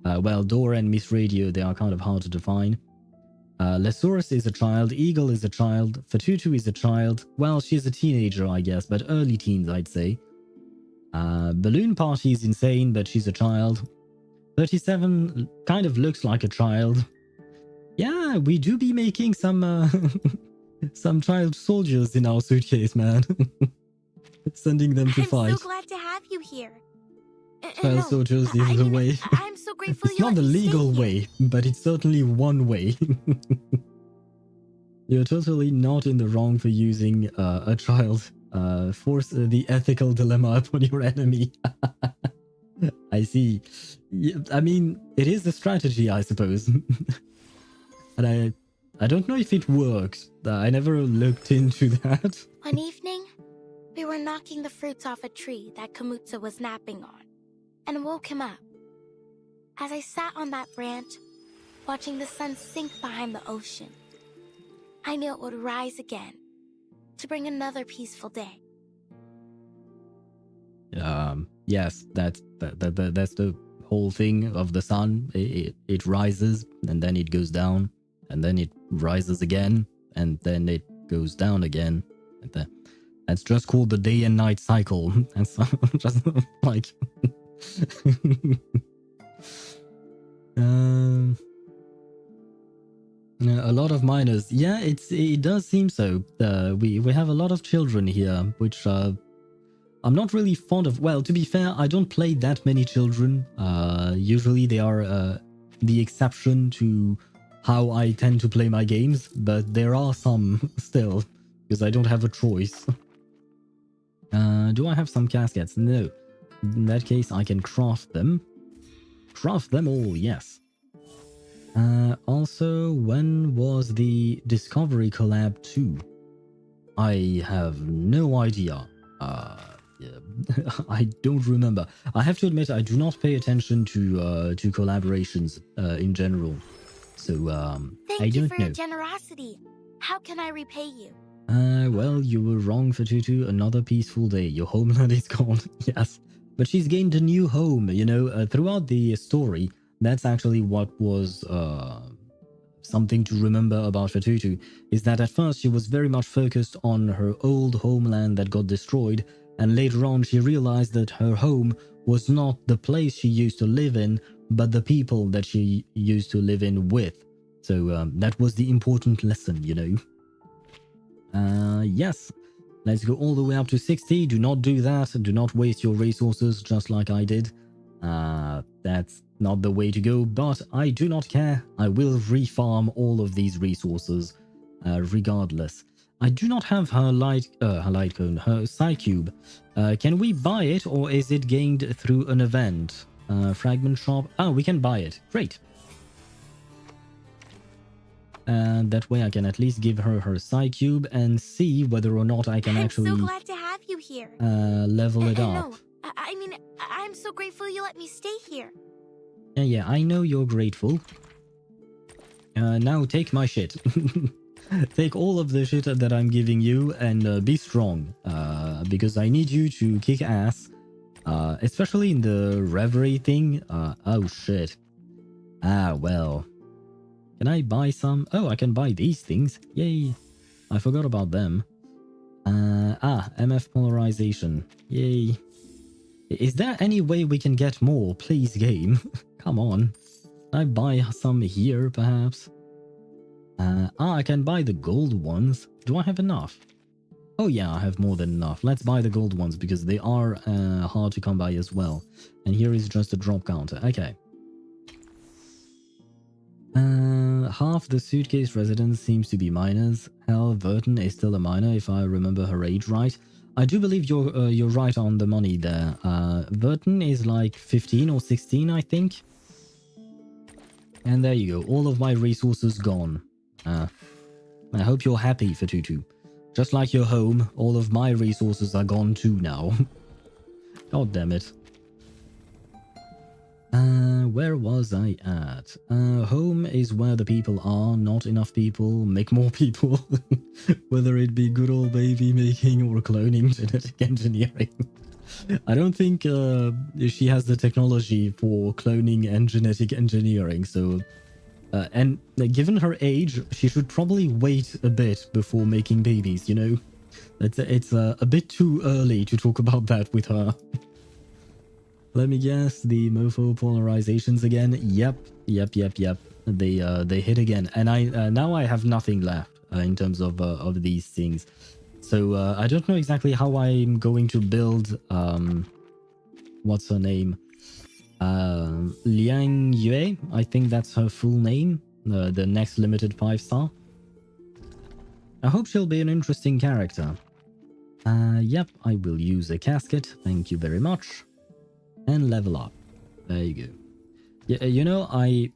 Well, Dora and Miss Radio, they are kind of hard to define. Lesaurus is a child. Eagle is a child. Fatutu is a child. Well, she's a teenager, I guess, but early teens, I'd say. Balloon Party is insane, but she's a child. 37 kind of looks like a child. Yeah, we do be making some some child soldiers in our suitcase, man. Sending them to fight. I'm so glad to have you here. Child soldiers is the way. I'm so grateful It's not the legal way, but it's certainly one way. You're totally not in the wrong for using a child. Force the ethical dilemma upon your enemy. I see. I mean, it is a strategy, I suppose. And I don't know if it works. I never looked into that. One evening, we were knocking the fruits off a tree that Kamutsa was napping on, and woke him up. As I sat on that branch, watching the sun sink behind the ocean, I knew it would rise again, to bring another peaceful day. Yes, that's the whole thing of the sun. It rises, and then it goes down, and then it rises again, and then it goes down again. That's just called the day and night cycle. That's just like... a lot of minors. Yeah, it does seem so. We have a lot of children here, which I'm not really fond of. Well, to be fair, I don't play that many children. Usually they are the exception to how I tend to play my games, but there are some still, because I don't have a choice. Do I have some caskets? No. In that case, I can craft them. Craft them all, yes. Also, when was the Discovery collab 2? I have no idea. Yeah, I don't remember. I have to admit, I do not pay attention to collaborations in general. So, I don't know. Thank you for your generosity. How can I repay you? Well, you were wrong, Fatutu. Another peaceful day. Your homeland is gone. Yes. But she's gained a new home, you know, throughout the story. That's actually what was something to remember about Fatutu, is that at first she was very much focused on her old homeland that got destroyed, and later on she realized that her home was not the place she used to live in, but the people that she used to live in with. So that was the important lesson, you know. Yes. Let's go all the way up to 60. Do not do that. Do not waste your resources just like I did. That's not the way to go, but I do not care. I will refarm all of these resources regardless. I do not have her light cone, her Psy Cube. Can we buy it, or is it gained through an event? Fragment shop. Oh, we can buy it. Great. And that way I can at least give her her Psy Cube and see whether or not I can actually... I'm so glad to have you here. Level it up. No, I mean, I'm so grateful you let me stay here. Yeah, I know you're grateful. Now take my shit. Take all of the shit that I'm giving you and be strong. Because I need you to kick ass. Especially in the Reverie thing. Oh shit. Ah, well... Can I buy some? Oh, I can buy these things. Yay. I forgot about them. MF polarization. Yay. Is there any way we can get more? Please, game. Come on. Can I buy some here, perhaps? I can buy the gold ones. Do I have enough? Oh yeah, I have more than enough. Let's buy the gold ones because they are hard to come by as well. And here is just a drop counter. Okay. Half the suitcase residents seems to be minors. Hell, Verton is still a minor if I remember her age right. I do believe you're right on the money there. Verton is like 15 or 16, I think. And there you go. All of my resources gone. I hope you're happy, Fatutu. Just like your home, all of my resources are gone too now. God damn it. Where was I at? Home is where the people are. Not enough people. Make more people. Whether it be good old baby making or cloning, genetic engineering. I don't think she has the technology for cloning and genetic engineering, so... and given her age, she should probably wait a bit before making babies, you know? It's a bit too early to talk about that with her. Let me guess, the mofo polarizations again. Yep. They hit again, and I now I have nothing left in terms of these things. So I don't know exactly how I'm going to build. What's her name? Liang Yue. I think that's her full name. The next limited 5-star. I hope she'll be an interesting character. Yep, I will use a casket. Thank you very much. And level up. There you go. Yeah, you know, I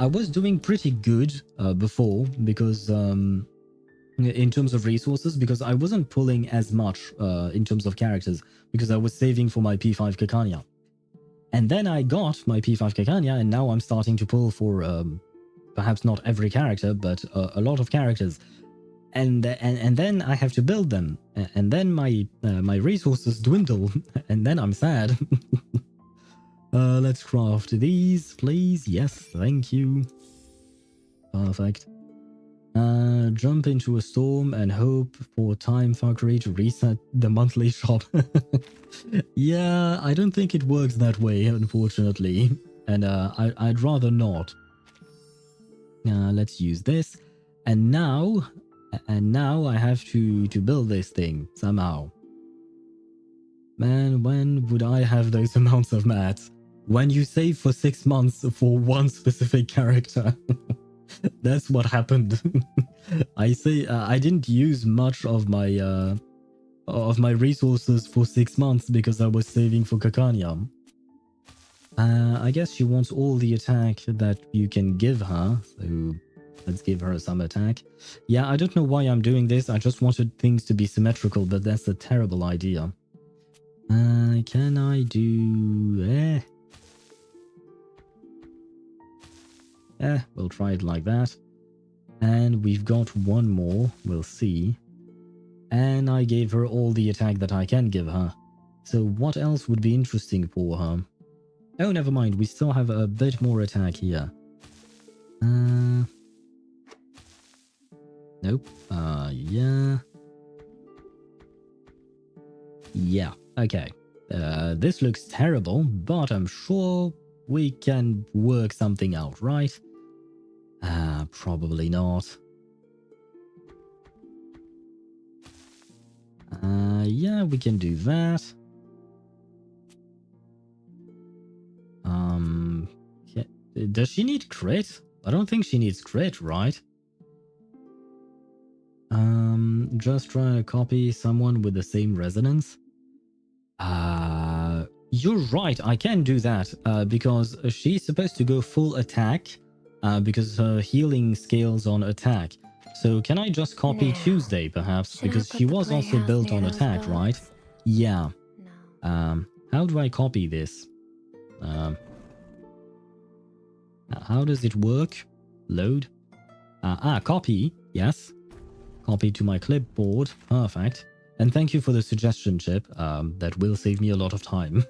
was doing pretty good before because in terms of resources, because I wasn't pulling as much in terms of characters because I was saving for my P5 Kekania. And then I got my P5 Kekania, and now I'm starting to pull for perhaps not every character, but a lot of characters. And then I have to build them, and then my resources dwindle, and then I'm sad. Let's craft these, please. Yes, thank you. Perfect. Jump into a storm and hope for time fuckery to reset the monthly shop. Yeah, I don't think it works that way, unfortunately, and I'd rather not. Let's use this, and now I have to build this thing somehow. Man, when would I have those amounts of mats? When you save for 6 months for one specific character. That's what happened. I say I didn't use much of my resources for 6 months because I was saving for Kekania. I guess she wants all the attack that you can give her, so let's give her some attack. Yeah, I don't know why I'm doing this. I just wanted things to be symmetrical, but that's a terrible idea. Can I do... we'll try it like that. And we've got one more, we'll see. And I gave her all the attack that I can give her. So what else would be interesting for her? Oh, never mind, we still have a bit more attack here. Nope. Yeah. Yeah, okay. This looks terrible, but I'm sure we can work something out, right? Probably not. Yeah, we can do that. Does she need crit? I don't think she needs crit, right? Just trying to copy someone with the same resonance. You're right, I can do that, because she's supposed to go full attack, because her healing scales on attack. So can I just copy Tuesday, perhaps? Because she was also built on attack, right? Yeah. How do I copy this? How does it work? Load. Copy. Yes. Copy to my clipboard. Perfect. And thank you for the suggestion, Chip. That will save me a lot of time.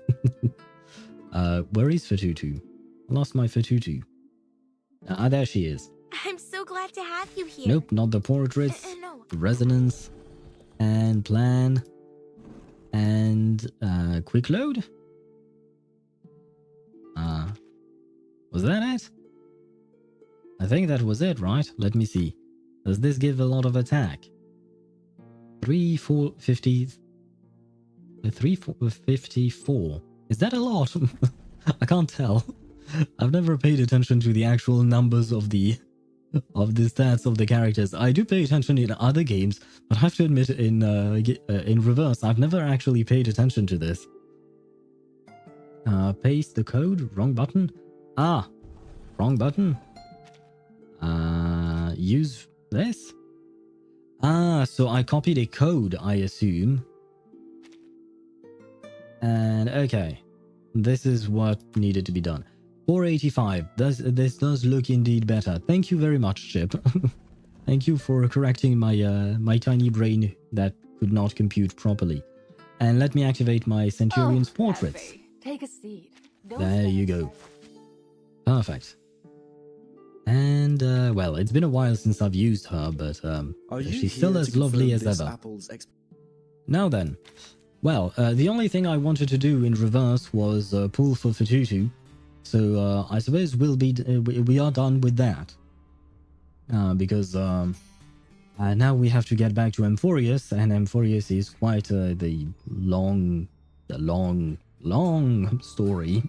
Where is Fatutu? I lost my Fatutu. There she is. I'm so glad to have you here. Nope, not the portraits. No. Resonance. And plan. And quick load. Was that it? I think that was it, right? Let me see. Does this give a lot of attack? 354. Is that a lot? I can't tell. I've never paid attention to the actual numbers of the stats of the characters. I do pay attention in other games, but I have to admit in reverse, I've never actually paid attention to this. Paste the code. Wrong button. Wrong button. use this? Ah, so I copied a code, I assume. And okay, this is what needed to be done. 485. This does look indeed better. Thank you very much, Chip. Thank you for correcting my my tiny brain that could not compute properly. And let me activate my Centurion's portraits. Effie, take a seat. There you go. Perfect. And well, it's been a while since I've used her, but she's still as lovely as ever. Now then, well, the only thing I wanted to do in reverse was pull for Fatutu, so I suppose we are done with that. Because now we have to get back to Amphoreus, and Amphoreus is quite the long story.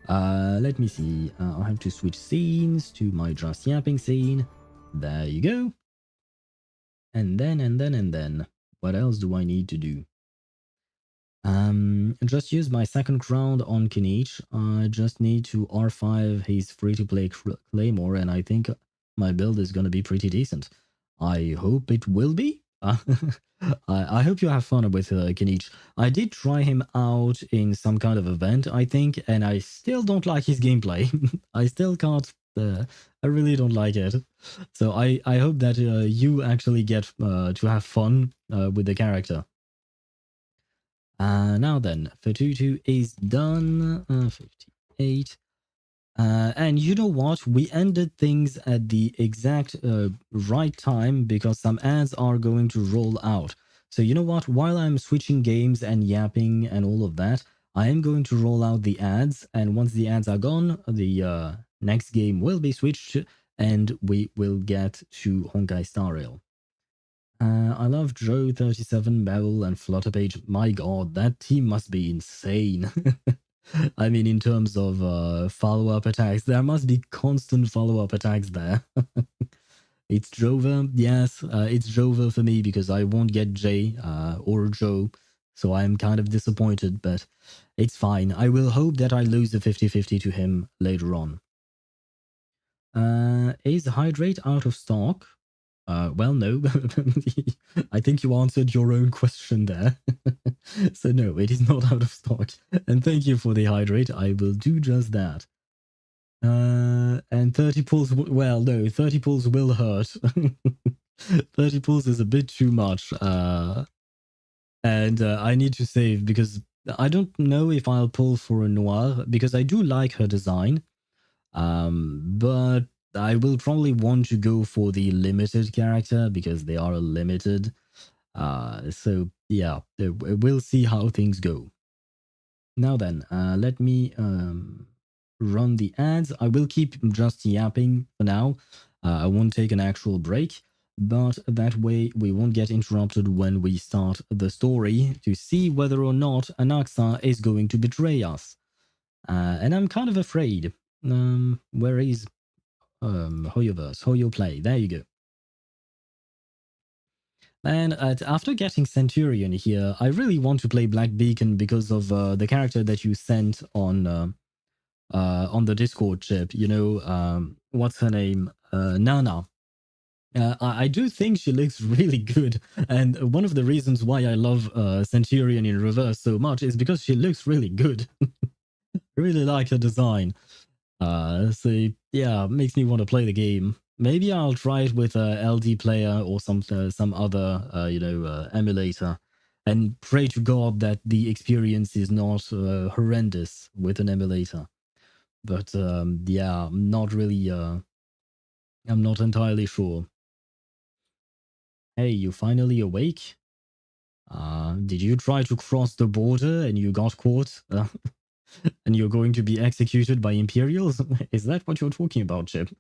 Let me see. I'll have to switch scenes to my just yapping scene. There you go. And then, what else do I need to do? Just use my second crown on Kinich. I just need to R5 his free-to-play Claymore, and I think my build is going to be pretty decent. I hope it will be. I hope you have fun with Kinich. I did try him out in some kind of event, I think, and I still don't like his gameplay. I still can't. I really don't like it. So I hope that you actually get to have fun with the character. Now then, Fatutu is done. 58. And you know what? We ended things at the exact right time because some ads are going to roll out. So you know what? While I'm switching games and yapping and all of that, I am going to roll out the ads. And once the ads are gone, the next game will be switched and we will get to Honkai Star Rail. I love Joe 37, Bevel, and Flutterpage. My god, that team must be insane. I mean, in terms of follow-up attacks, there must be constant follow-up attacks there. It's Jover. Yes, it's Jover for me because I won't get Jay or Joe, so I'm kind of disappointed, but it's fine. I will hope that I lose the 50-50 to him later on. Is Hydrate out of stock? Well, no. I think you answered your own question there. So no, it is not out of stock. And thank you for the hydrate. I will do just that. And 30 pulls, well, no, 30 pulls will hurt. 30 pulls is a bit too much. And I need to save because I don't know if I'll pull for a Noir because I do like her design. But I will probably want to go for the limited character because they are limited. So yeah, we'll see how things go. Now then, let me run the ads. I will keep just yapping for now. I won't take an actual break, but that way we won't get interrupted when we start the story to see whether or not Anaxa is going to betray us. And I'm kind of afraid. Where is HoYoverse, HoYoPlay? There you go. And after getting Centurion here, I really want to play Black Beacon because of the character that you sent on the Discord chip. You know, what's her name? Nana. I do think she looks really good, and one of the reasons why I love Centurion in reverse so much is because she looks really good. I really like her design. So yeah, makes me want to play the game. Maybe I'll try it with a LD player or some other emulator, and pray to God that the experience is not horrendous with an emulator. But yeah, I'm not really. I'm not entirely sure. Hey, you finally awake? Did you try to cross the border and you got caught? And you're going to be executed by Imperials? Is that what you're talking about, Chip?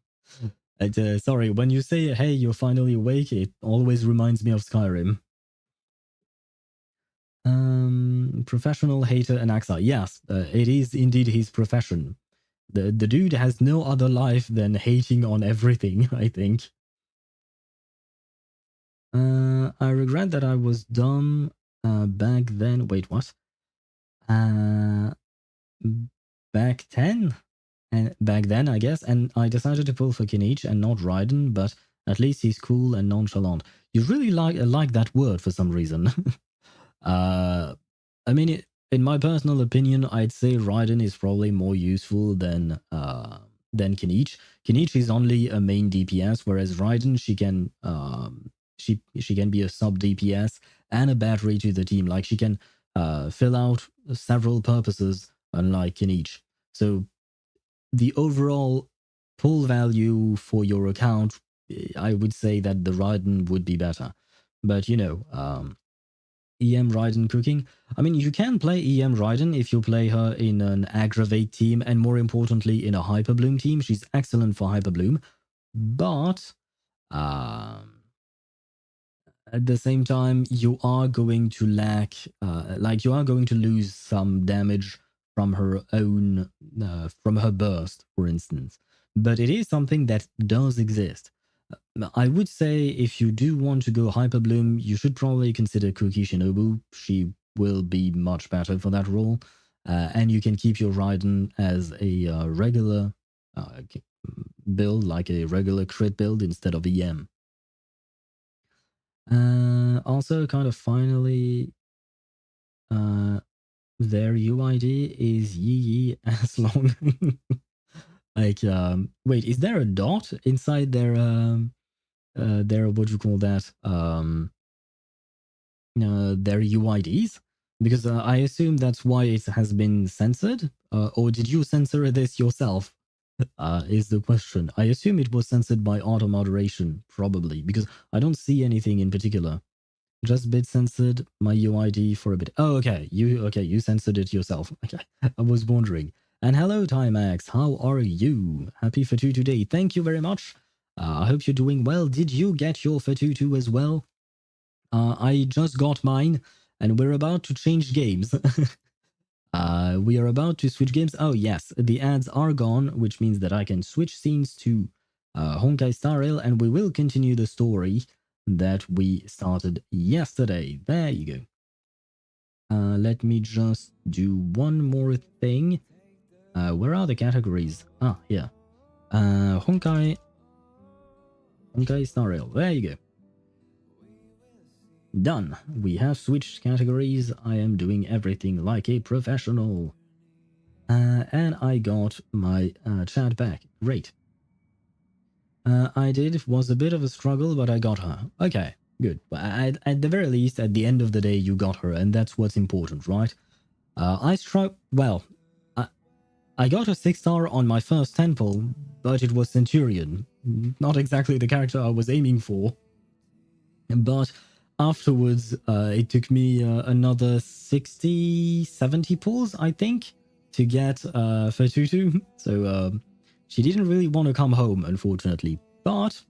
And, sorry, when you say, hey, you're finally awake, it always reminds me of Skyrim. Professional hater Anaxa. Yes, it is indeed his profession. The dude has no other life than hating on everything, I think. I regret that I was dumb back then. Wait, what? Back 10? and back then, I guess, and I decided to pull for Kinich and not Raiden, but at least he's cool and nonchalant. You really like that word for some reason. I mean, in my personal opinion, I'd say Raiden is probably more useful than Kinich. Kinich is only a main DPS, whereas Raiden, she can be a sub DPS and a battery to the team. Like she can fill out several purposes, unlike Kinich. So the overall pull value for your account, I would say that the Raiden would be better. But you know, EM Raiden cooking. I mean, you can play EM Raiden if you play her in an Aggravate team, and more importantly, in a Hyperbloom team. She's excellent for Hyperbloom, but at the same time, you are going to lack, you are going to lose some damage from her own, from her burst, for instance. But it is something that does exist. I would say if you do want to go Hyperbloom, you should probably consider Kuki Shinobu. She will be much better for that role. And you can keep your Raiden as a regular build, like a regular crit build instead of EM. Also, kind of finally, their UID is Yi as long. Like, wait, is there a dot inside their what do you call that? Their UIDs? Because I assume that's why it has been censored. Or did you censor this yourself? Is the question. I assume it was censored by auto moderation, probably, because I don't see anything in particular. Just bit censored my UID for a bit. Oh, okay. You censored it yourself. Okay, I was wondering. And hello, Timax. How are you? Happy Fatutu Day. Thank you very much. I hope you're doing well. Did you get your Fatutu as well? I just got mine, and we're about to change games. We are about to switch games. Oh, yes, the ads are gone, which means that I can switch scenes to Honkai Star Rail, and we will continue the story that we started yesterday. There you go. Let me just do one more thing. Where are the categories? Ah, yeah. Honkai Star Rail. There you go. Done. We have switched categories. I am doing everything like a professional. And I got my chat back. Great. I did. It was a bit of a struggle, but I got her. Okay, good. At the very least, at the end of the day, you got her, and that's what's important, right? I got a 6-star on my first temple, but it was Centurion. Not exactly the character I was aiming for. But afterwards, it took me another 60, 70 pulls, I think, to get Fatutu. So she didn't really want to come home, unfortunately. But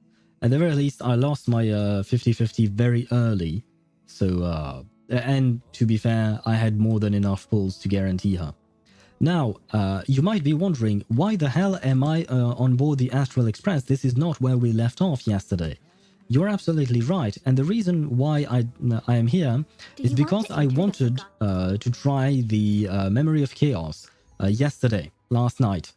at the very least, I lost my 50-50 very early. So, and to be fair, I had more than enough pulls to guarantee her. Now, you might be wondering, why the hell am I on board the Astral Express? This is not where we left off yesterday. You're absolutely right, and the reason why I am here is because I wanted to try the Memory of Chaos last night.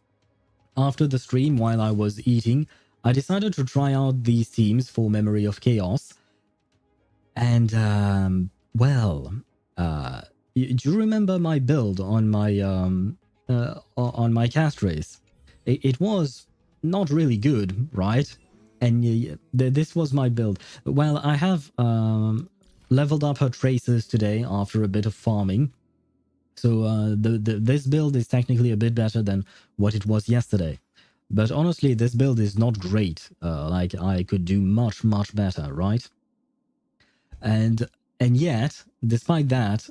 After the stream, while I was eating, I decided to try out these themes for Memory of Chaos. And, do you remember my build on my Castorice? It was not really good, right? And this was my build. Well, I have leveled up her traces today after a bit of farming. So this build is technically a bit better than what it was yesterday. But honestly, this build is not great. Like, I could do much, much better, right? And yet, despite that,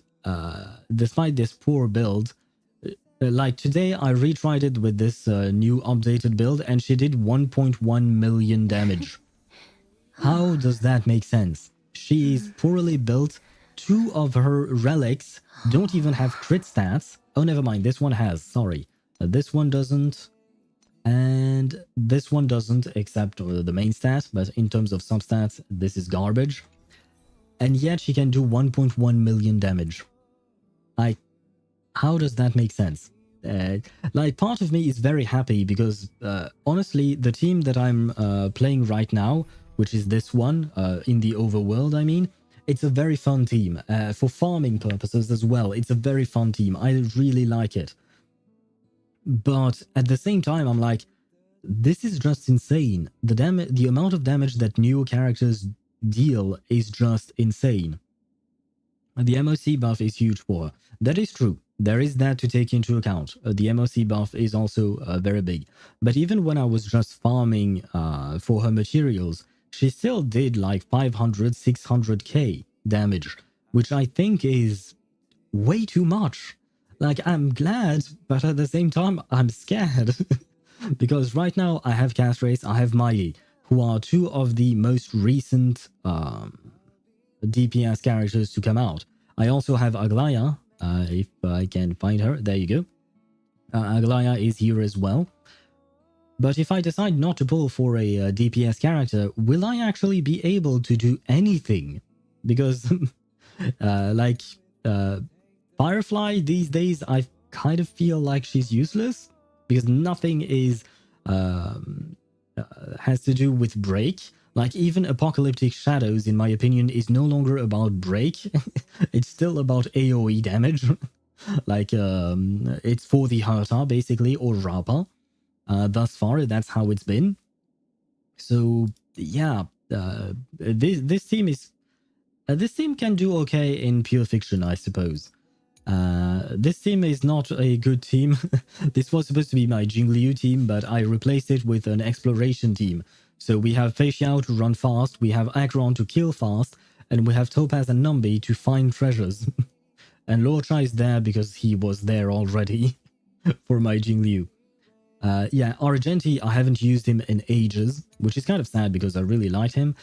despite this poor build, like today I retried it with this new updated build and she did 1.1 million damage. How does that make sense? She is poorly built. 2 of her relics don't even have crit stats. Oh, never mind. This one has. Sorry. This one doesn't. And this one doesn't, except the main stat. But in terms of substats, this is garbage. And yet she can do 1.1 million damage. How does that make sense? like part of me is very happy because honestly, the team that I'm playing right now, which is this one in the overworld, I mean, it's a very fun team for farming purposes as well. It's a very fun team. I really like it. But at the same time, I'm like, this is just insane. The amount of damage that new characters deal is just insane. The MOC buff is huge for her. That is true. There is that to take into account. The MOC buff is also very big. But even when I was just farming for her materials, she still did like 500, 600k damage, which I think is way too much. Like, I'm glad, but at the same time, I'm scared. Because right now, I have Castorice, I have Mighty, who are two of the most recent DPS characters to come out. I also have Aglaya, if I can find her. There you go. Aglaya is here as well. But if I decide not to pull for a DPS character, will I actually be able to do anything? Because, Firefly these days, I kind of feel like she's useless. Because nothing is has to do with break. Like, even Apocalyptic Shadows, in my opinion, is no longer about break. It's still about AoE damage. Like, it's for the Herta, basically, or Rapa. Thus far, that's how it's been. So, yeah, this team is... this team can do okay in pure fiction, I suppose. This team is not a good team. This was supposed to be my Jingliu team, but I replaced it with an exploration team. So we have Fei Xiao to run fast, we have Acheron to kill fast, and we have Topaz and Numbi to find treasures. And Lorcha is there because he was there already for my Jingliu. Yeah, Argenti, I haven't used him in ages, which is kind of sad because I really like him.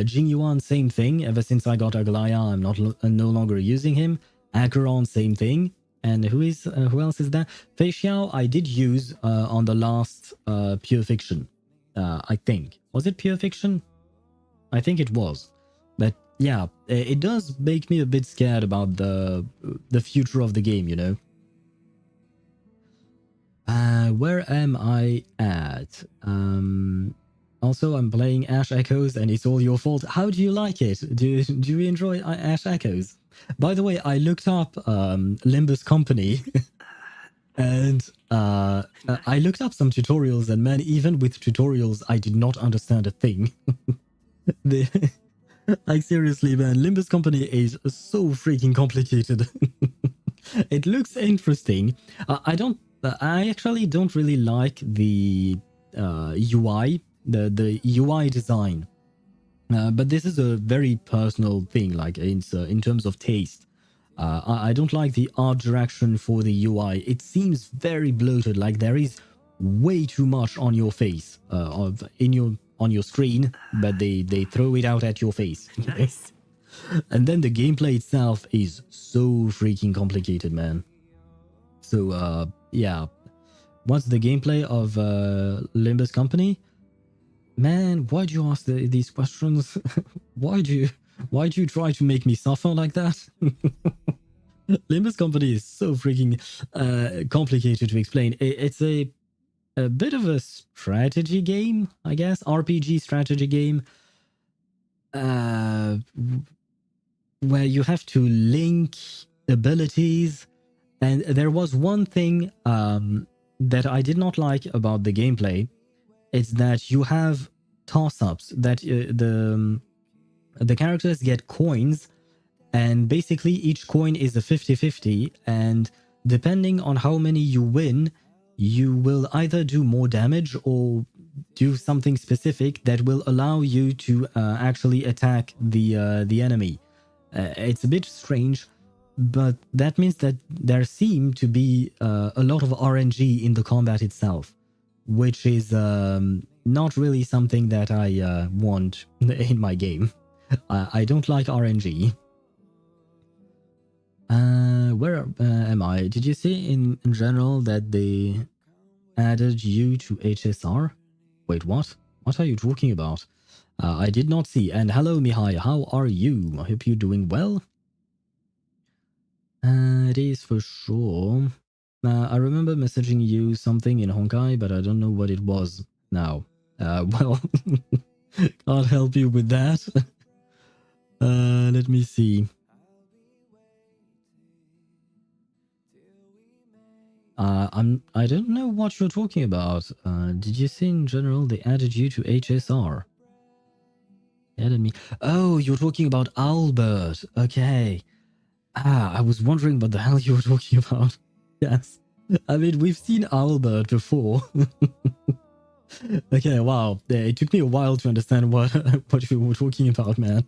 Jing Yuan, same thing. Ever since I got Aglaya, I'm no longer using him. Acheron, same thing. And who else is there? Fei Xiao, I did use on the last Pure Fiction. I think. Was it Pure Fiction? I think it was. But yeah, it does make me a bit scared about the future of the game, you know? Where am I at? Also, I'm playing Ash Echoes and it's all your fault. How do you like it? Do you enjoy Ash Echoes? By the way, I looked up Limbus Company and I looked up some tutorials, and man, even with tutorials, I did not understand a thing. Like, seriously, man, Limbus Company is so freaking complicated. It looks interesting. I actually don't really like the UI, the UI design. But this is a very personal thing, like in terms of taste. I don't like the art direction for the UI. It seems very bloated, like there is way too much on your face, on your screen, but they throw it out at your face. Nice. And then the gameplay itself is so freaking complicated, man. So yeah, what's the gameplay of Limbus Company? Man, why do you ask these questions? Why do you try to make me suffer like that? Limbus Company is so freaking complicated to explain. It's a bit of a strategy game, I guess, RPG strategy game, where you have to link abilities. And there was one thing that I did not like about the gameplay. It's that you have toss-ups, that the characters get coins, and basically each coin is a 50-50, and depending on how many you win, you will either do more damage or do something specific that will allow you to actually attack the enemy. It's a bit strange, but that means that there seem to be a lot of RNG in the combat itself, which is not really something that I want in my game. I don't like RNG. Where am I? Did you see in general that they added you to HSR? Wait, what? What are you talking about? I did not see. And hello, Mihai, how are you? I hope you're doing well. It is for sure. I remember messaging you something in Honkai, but I don't know what it was now. Well, can't help you with that. Let me see. I don't know what you're talking about. Did you say in general they added you to HSR? Added me. Oh, you're talking about Albert. Okay. I was wondering what the hell you were talking about. Yes. I mean, we've seen Albert before. Okay, wow. It took me a while to understand what you were talking about, man.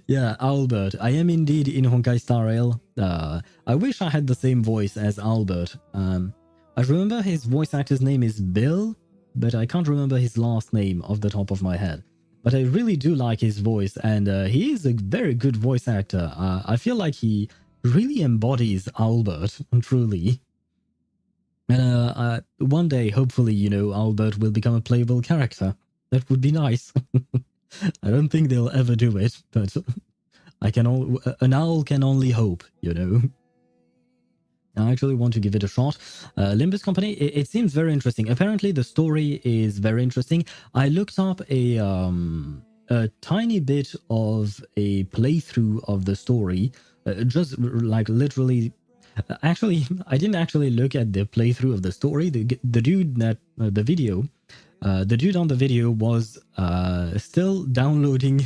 Yeah, Albert. I am indeed in Honkai Star Rail. I wish I had the same voice as Albert. I remember his voice actor's name is Bill, but I can't remember his last name off the top of my head. But I really do like his voice, and he is a very good voice actor. I feel like he really embodies Albert, truly. And one day, hopefully, you know, Albert will become a playable character. That would be nice. I don't think they'll ever do it, but an owl can only hope, you know. I actually want to give it a shot. Limbus Company, it seems very interesting. Apparently, the story is very interesting. I looked up a tiny bit of a playthrough of the story, just like literally. Actually, I didn't actually look at the playthrough of the story. The dude that the video. The dude on the video was still downloading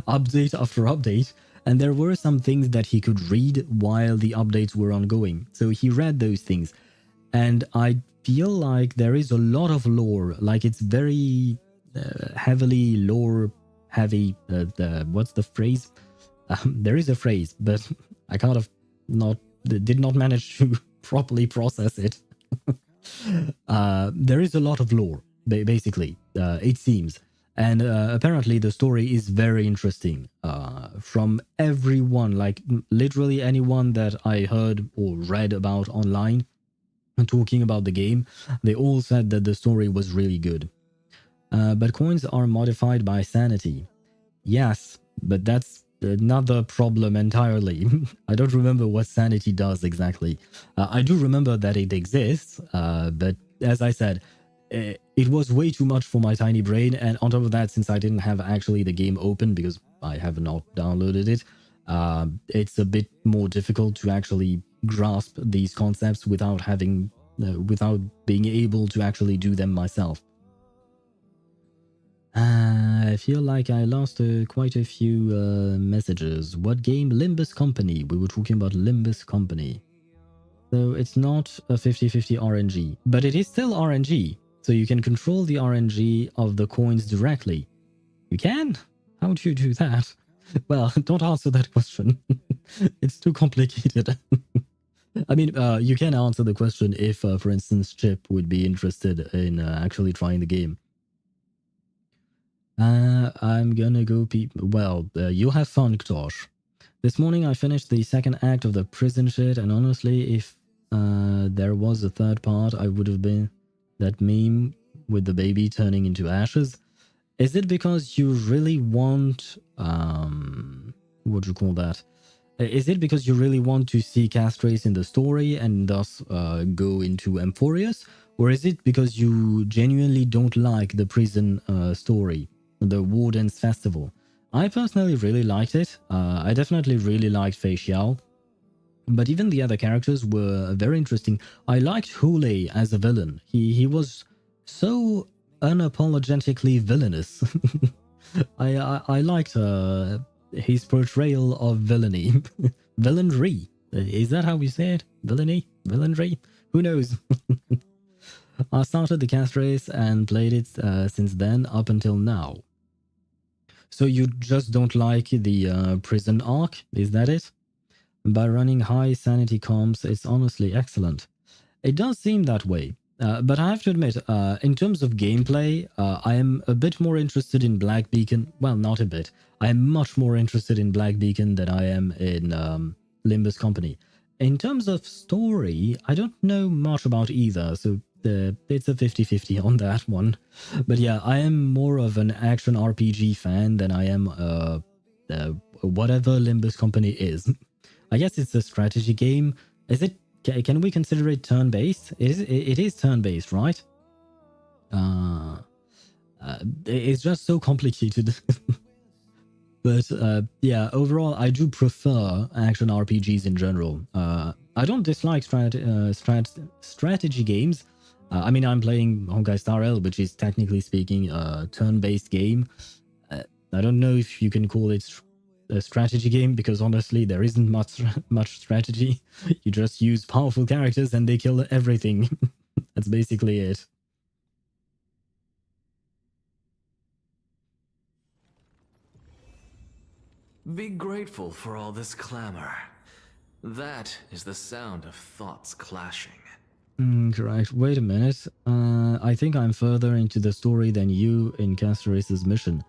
update after update, and there were some things that he could read while the updates were ongoing. So he read those things, and I feel like there is a lot of lore. Like it's very heavily lore heavy. What's the phrase? There is a phrase, but I kind of did not manage to properly process it. There is a lot of lore. Basically, it seems. And apparently the story is very interesting from everyone, like literally anyone that I heard or read about online talking about the game. They all said that the story was really good. But coins are modified by sanity. Yes, but that's another problem entirely. I don't remember what sanity does exactly. I do remember that it exists, but as I said, it was way too much for my tiny brain, and on top of that, since I didn't have actually the game open because I have not downloaded it, it's a bit more difficult to actually grasp these concepts without being able to actually do them myself. I feel like I lost quite a few messages. What game? Limbus Company. We were talking about Limbus Company. So it's not a 50-50 RNG, but it is still RNG. So you can control the RNG of the coins directly. You can? How do you do that? Well, don't answer that question. It's too complicated. I mean, you can answer the question if, for instance, Chip would be interested in actually trying the game. I'm gonna go well, you have fun, Ktosh. This morning I finished the second act of the prison shit, and honestly, if there was a third part, I would have been that meme with the baby turning into ashes. Is it because you really want, what do you call that? Is it because you really want to see Castorice in the story and thus go into Amphoreus? Or is it because you genuinely don't like the prison story? The Warden's Festival. I personally really liked it. I definitely really liked Fei Xiao. But even the other characters were very interesting. I liked Hule as a villain. He was so unapologetically villainous. I liked his portrayal of villainy. Villainry. Is that how we say it? Villainy? Villainry? Who knows? I started the cast race and played it since then up until now. So you just don't like the prison arc? Is that it? By running high sanity comps, it's honestly excellent. It does seem that way. But I have to admit, in terms of gameplay, I am a bit more interested in Black Beacon. Well, not a bit. I am much more interested in Black Beacon than I am in Limbus Company. In terms of story, I don't know much about either, so it's a 50-50 on that one. But yeah, I am more of an action RPG fan than I am whatever Limbus Company is. I guess it's a strategy game. Is it can we consider it turn-based? It is turn-based, right? It's just so complicated. But yeah, overall, I do prefer action RPGs in general. I don't dislike strategy games. I mean, I'm playing Honkai Star Rail, which is technically speaking a turn-based game. I don't know if you can call it a strategy game, because honestly, there isn't much strategy. You just use powerful characters and they kill everything. That's basically it. Be grateful for all this clamor. That is the sound of thoughts clashing. Correct. Wait a minute. I think I'm further into the story than you in Castorice's mission.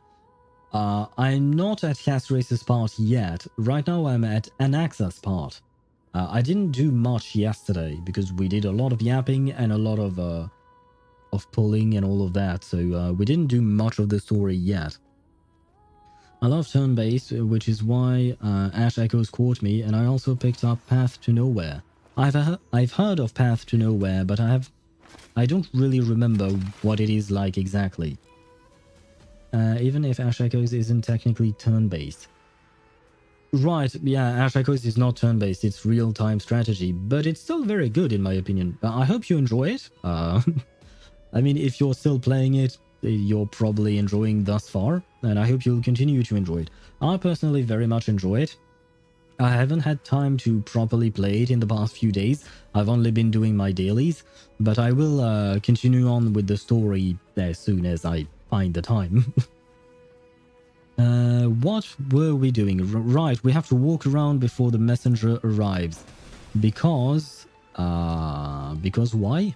I'm not at Castorice's part yet. Right now I'm at Anaxa's part. I didn't do much yesterday because we did a lot of yapping and a lot of pulling and all of that. So we didn't do much of the story yet. I love turn-based, which is why Ash Echoes caught me, and I also picked up Path to Nowhere. I've heard of Path to Nowhere, but I don't really remember what it is like exactly. Even if Ash Echoes isn't technically turn-based. Right, yeah, Ash Echoes is not turn-based, it's real-time strategy, but it's still very good in my opinion. I hope you enjoy it. I mean, if you're still playing it, you're probably enjoying thus far, and I hope you'll continue to enjoy it. I personally very much enjoy it. I haven't had time to properly play it in the past few days. I've only been doing my dailies, but I will continue on with the story as soon as I find the time. What were we doing? Right, we have to walk around before the messenger arrives. Because why?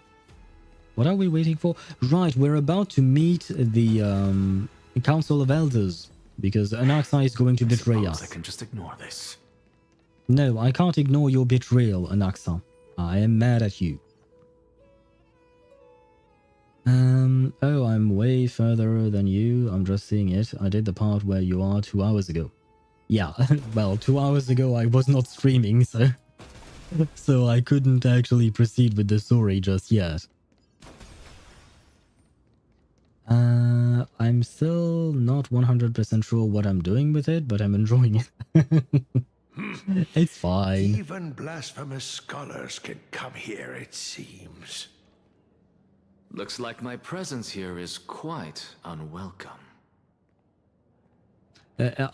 What are we waiting for? Right, we're about to meet the Council of Elders, because Anaxa is going to betray us. I can just ignore this. No, I can't ignore your betrayal, Anaxa. I am mad at you. Oh, I'm way further than you. I'm just seeing it. I did the part where you are 2 hours ago. Yeah, well, 2 hours ago I was not streaming, so... so I couldn't actually proceed with the story just yet. I'm still not 100% sure what I'm doing with it, but I'm enjoying it. It's fine. Even blasphemous scholars can come here, it seems. Looks like my presence here is quite unwelcome.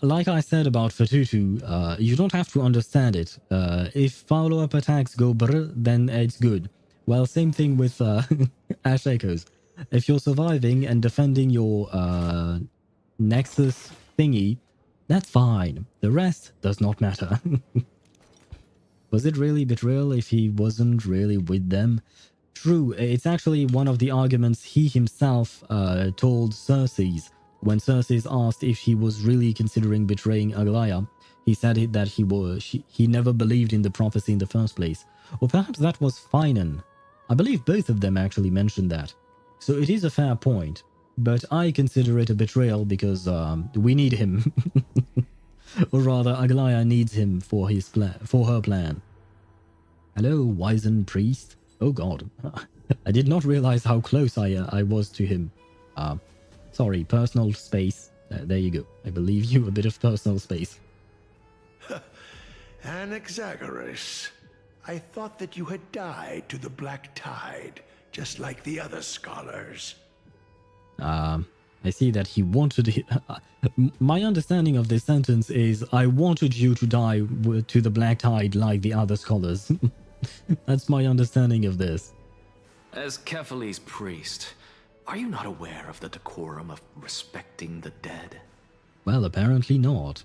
Like I said about Fatutu, you don't have to understand it. If follow-up attacks go brr, then it's good. Well, same thing with Ash Echoes. If you're surviving and defending your Nexus thingy, that's fine. The rest does not matter. Was it really betrayal if he wasn't really with them? True, it's actually one of the arguments he himself told Cersei's. When Cersei's asked if he was really considering betraying Aglaya, he said that he never believed in the prophecy in the first place. Or perhaps that was Finan. I believe both of them actually mentioned that. So it is a fair point, but I consider it a betrayal because we need him. Or rather, Aglaya needs him for her plan. Hello, wizened priest. Oh god, I did not realize how close I was to him. Sorry, personal space. There you go. I believe you a bit of personal space. Anaxagoras, I thought that you had died to the Black Tide, just like the other scholars. I see that he wanted it. My understanding of this sentence is, I wanted you to die to the Black Tide like the other scholars. That's my understanding of this. As Kefali's priest, are you not aware of the decorum of respecting the dead? Well, apparently not.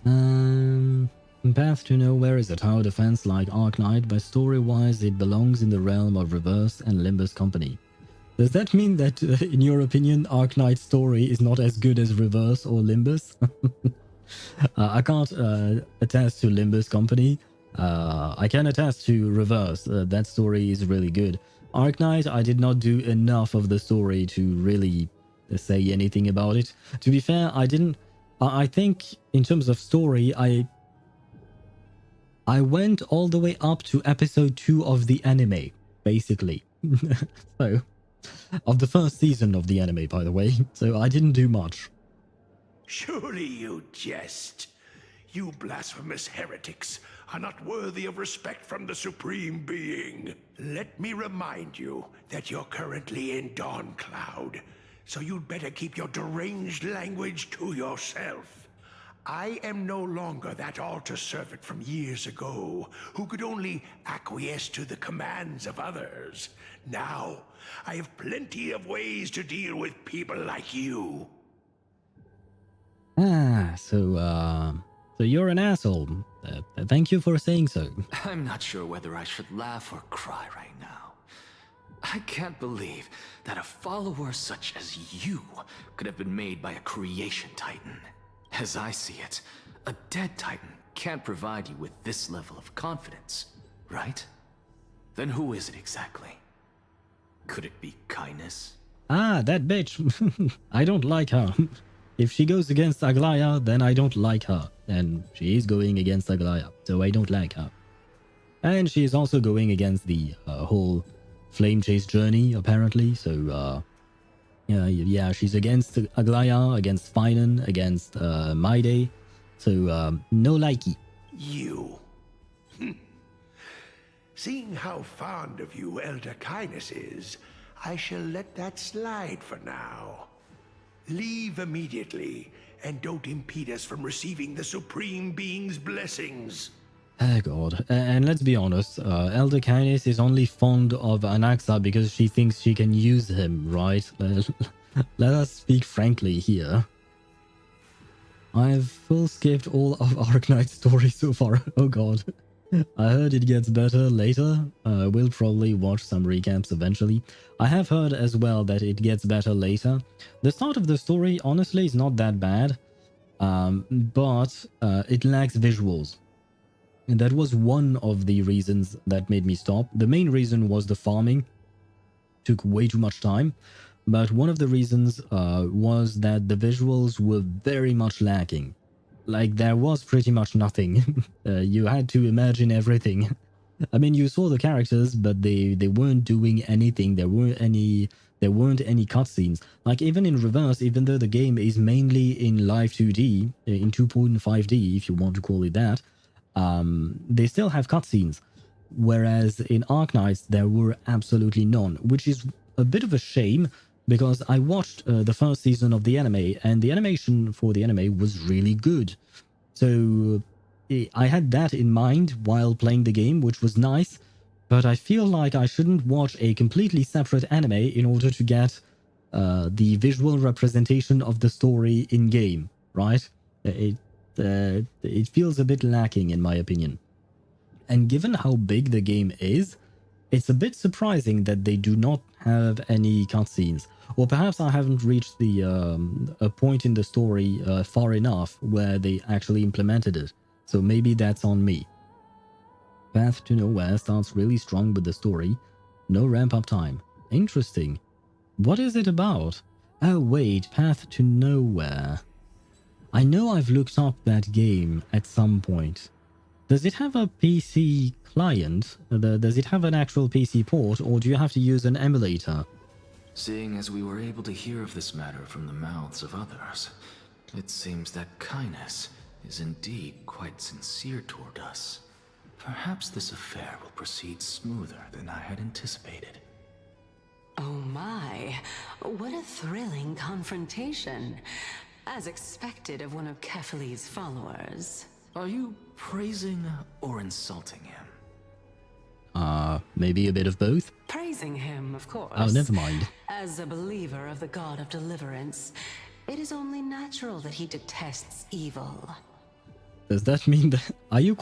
Path to Nowhere is a tower defense like Arknight, but story-wise it belongs in the realm of Reverse and Limbus Company. Does that mean that, in your opinion, Arknight's story is not as good as Reverse or Limbus? I can't attest to Limbus Company. I can attest to Reverse. That story is really good. Arknight, I did not do enough of the story to really say anything about it. To be fair, I didn't... I think, in terms of story, I went all the way up to episode 2 of the anime, basically. So, of the first season of the anime, by the way. So I didn't do much. Surely you jest. You blasphemous heretics are not worthy of respect from the Supreme Being. Let me remind you that you're currently in Dawn Cloud, so you'd better keep your deranged language to yourself. I am no longer that altar servant from years ago, who could only acquiesce to the commands of others. Now, I have plenty of ways to deal with people like you. So you're an asshole. Thank you for saying so. I'm not sure whether I should laugh or cry right now. I can't believe that a follower such as you could have been made by a creation titan. As I see it, a dead titan can't provide you with this level of confidence, right? Then who is it exactly? Could it be kindness? Ah, that bitch. I don't like her. If she goes against Aglaya, then I don't like her. And she is going against Aglaya, so I don't like her. And she is also going against the whole flame chase journey, apparently. So, yeah, she's against Aglaya, against Finan, against Maide. So, no likey. You. Seeing how fond of you Elder Kindness is, I shall let that slide for now. Leave immediately, and don't impede us from receiving the Supreme Being's blessings. Oh god. And let's be honest, Elder Kindness is only fond of Anaxa because she thinks she can use him, right? Let us speak frankly here. I've full skipped all of Arknight's story so far. Oh god. I heard it gets better later. We'll probably watch some recaps eventually. I have heard as well that it gets better later. The start of the story, honestly, is not that bad. But it lacks visuals. And that was one of the reasons that made me stop. The main reason was the farming. Took way too much time. But one of the reasons was that the visuals were very much lacking. Like, there was pretty much nothing. You had to imagine everything. I mean, you saw the characters, but they weren't doing anything. There weren't any cutscenes. Like, even in reverse, even though the game is mainly in live 2D, in 2.5D, if you want to call it that, they still have cutscenes. Whereas in Arknights, there were absolutely none, which is a bit of a shame, because I watched the first season of the anime, and the animation for the anime was really good. So I had that in mind while playing the game, which was nice, but I feel like I shouldn't watch a completely separate anime in order to get the visual representation of the story in-game, right? It feels a bit lacking, in my opinion. And given how big the game is, it's a bit surprising that they do not have any cutscenes. Or perhaps I haven't reached the a point in the story far enough where they actually implemented it. So maybe that's on me. Path to Nowhere starts really strong with the story. No ramp-up time. Interesting. What is it about? Oh wait, Path to Nowhere. I know I've looked up that game at some point. Does it have a PC client? Does it have an actual PC port, or do you have to use an emulator? Seeing as we were able to hear of this matter from the mouths of others, it seems that kindness is indeed quite sincere toward us. Perhaps this affair will proceed smoother than I had anticipated. Oh my, what a thrilling confrontation. As expected of one of Kefali's followers. Are you praising or insulting him? Maybe a bit of both? Praising him, of course. Oh, never mind. As a believer of the god of deliverance, it is only natural that he detests evil. Does that mean that... Are you...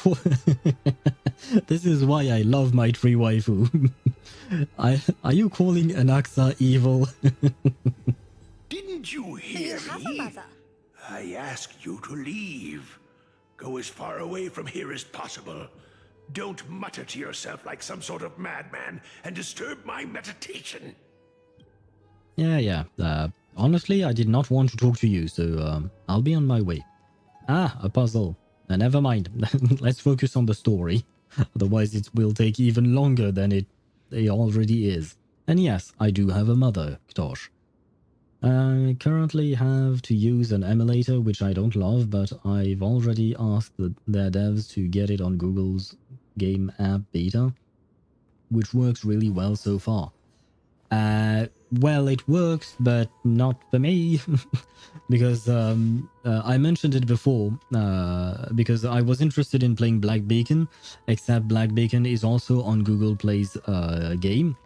This is why I love my tree waifu. Are you calling Anaxa evil? Didn't you hear me? I asked you to leave. Go as far away from here as possible. Don't mutter to yourself like some sort of madman and disturb my meditation. Yeah. Honestly, I did not want to talk to you, so I'll be on my way. Ah, a puzzle. Never mind. Let's focus on the story. Otherwise, it will take even longer than it already is. And yes, I do have a mother, Ktosh. I currently have to use an emulator, which I don't love, but I've already asked their devs to get it on Google's game app beta, which works really well so far. Well, it works, but not for me, because I mentioned it before, because I was interested in playing Black Beacon, except Black Beacon is also on Google Play's game.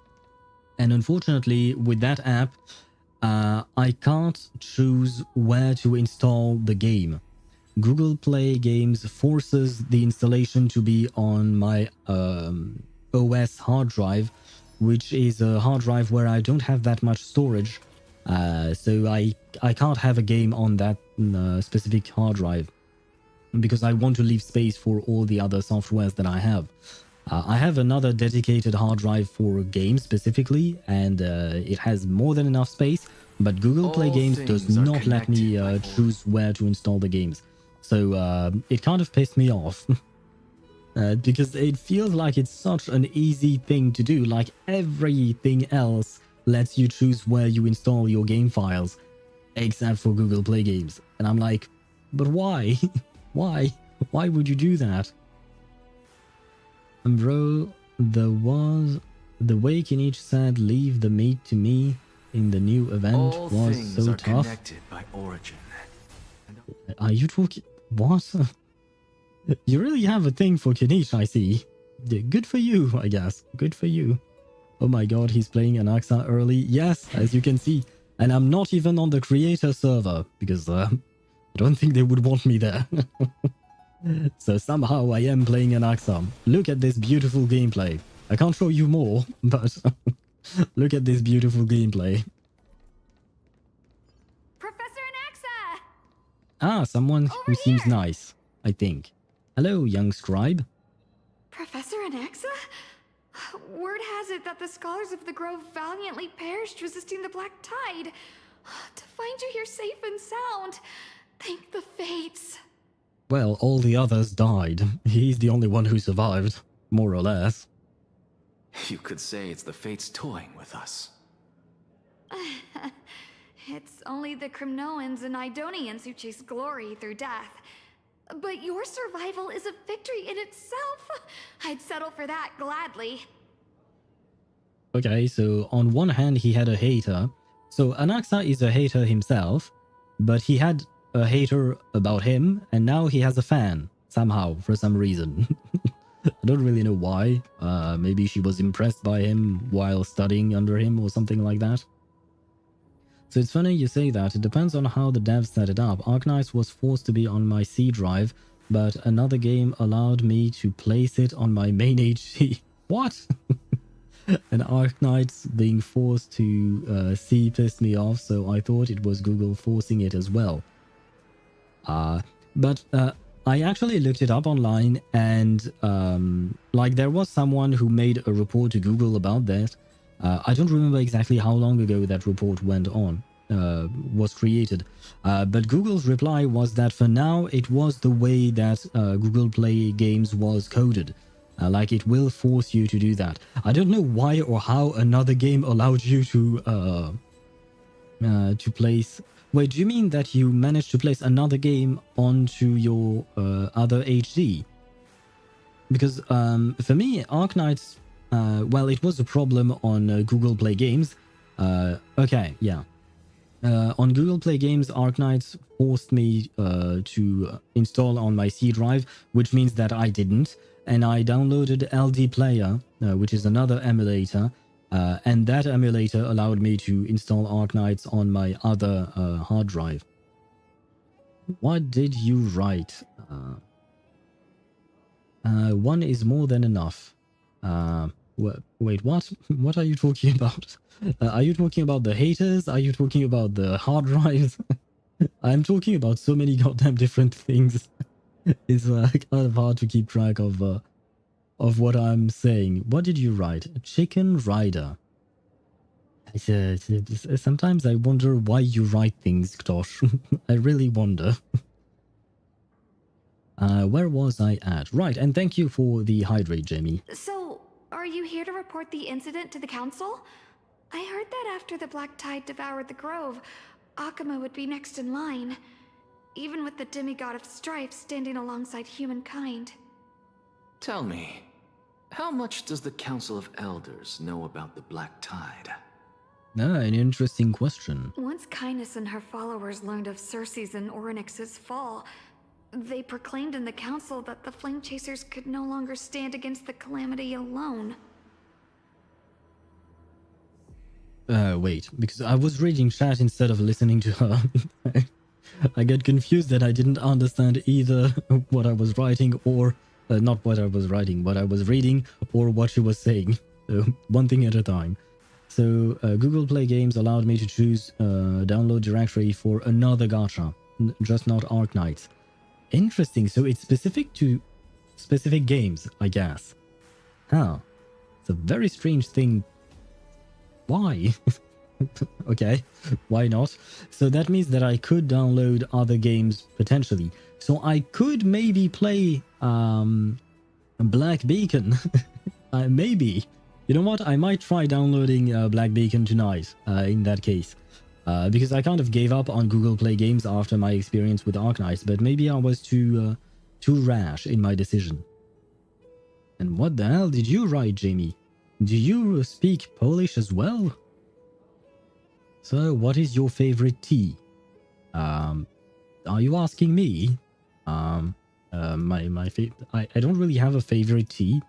And unfortunately, with that app, I can't choose where to install the game. Google Play Games forces the installation to be on my OS hard drive, which is a hard drive where I don't have that much storage, so I can't have a game on that specific hard drive, because I want to leave space for all the other softwares that I have. I have another dedicated hard drive for games specifically, and it has more than enough space, but Google Play Games does not let me choose where to install the games. So it kind of pissed me off. Because it feels like it's such an easy thing to do, like everything else lets you choose where you install your game files, except for Google Play Games. And I'm like, but why? Why? Why would you do that? And bro, the way Kinich said, leave the meat to me in the new event All was things so are tough. Connected by origin. Are you talking? What? You really have a thing for Kinich, I see. Yeah, good for you, I guess. Good for you. Oh my god, he's playing Anaxa early. Yes, as you can see. And I'm not even on the creator server, because I don't think they would want me there. So somehow I am playing Anaxa. Look at this beautiful gameplay. I can't show you more, but look at this beautiful gameplay. Professor Anaxa! Ah, someone Over who seems here. nice, I think. Hello, young scribe. Professor Anaxa? Word has it that the scholars of the Grove valiantly perished resisting the Black Tide. To find you here safe and sound, thank the fates. Well, all the others died. He's the only one who survived, more or less. You could say it's the fates toying with us. It's only the Crimnoans and Idonians who chase glory through death. But your survival is a victory in itself. I'd settle for that gladly. Okay, so on one hand he had a hater. So Anaxa is a hater himself, but he had a hater about him, and now he has a fan, somehow, for some reason. I don't really know why. Maybe she was impressed by him while studying under him or something like that. So it's funny you say that. It depends on how the devs set it up. Arknights was forced to be on my C drive, but another game allowed me to place it on my main HC. What? And Arknights being forced to C pissed me off, so I thought it was Google forcing it as well. But I actually looked it up online, and like there was someone who made a report to Google about that. I don't remember exactly how long ago that report was created, but Google's reply was that for now it was the way that Google Play Games was coded. Like it will force you to do that. I don't know why or how another game allowed you to place. Wait, do you mean that you managed to place another game onto your other HD? Because for me, Arknights, well, it was a problem on Google Play Games. Okay, yeah. On Google Play Games, Arknights forced me to install on my C drive, which means that I didn't. And I downloaded LD Player, which is another emulator. And that emulator allowed me to install Arknights on my other hard drive. What did you write? One is more than enough. Wait, what? What are you talking about? Are you talking about the haters? Are you talking about the hard drives? I'm talking about so many goddamn different things. It's kind of hard to keep track of what I'm saying. What did you write? Chicken Rider. Sometimes I wonder why you write things, Ktosh. I really wonder. Where was I at? Right, and thank you for the hydrate, Jamie. So, are you here to report the incident to the council? I heard that after the Black Tide devoured the grove, Akuma would be next in line, even with the demigod of strife standing alongside humankind. Tell me, how much does the Council of Elders know about the Black Tide? An interesting question. Once Kindness and her followers learned of Circe's and Orynyx's fall, they proclaimed in the council that the Flame Chasers could no longer stand against the calamity alone. Wait, because I was reading chat instead of listening to her. I get confused that I didn't understand either what I was writing or not what I was writing, what I was reading or what she was saying. So one thing at a time. So Google Play Games allowed me to choose download directory for another gacha, just not Arknights. Interesting. So it's specific to specific games, I guess. Huh. It's a very strange thing. Why? Okay, why not? So that means that I could download other games potentially. So I could maybe play Black Beacon. Maybe. You know what? I might try downloading Black Beacon tonight in that case. Because I kind of gave up on Google Play Games after my experience with Arknights, but maybe I was too rash in my decision. And what the hell did you write, Jamie? Do you speak Polish as well? So, what is your favorite tea? Are you asking me? I don't really have a favorite tea.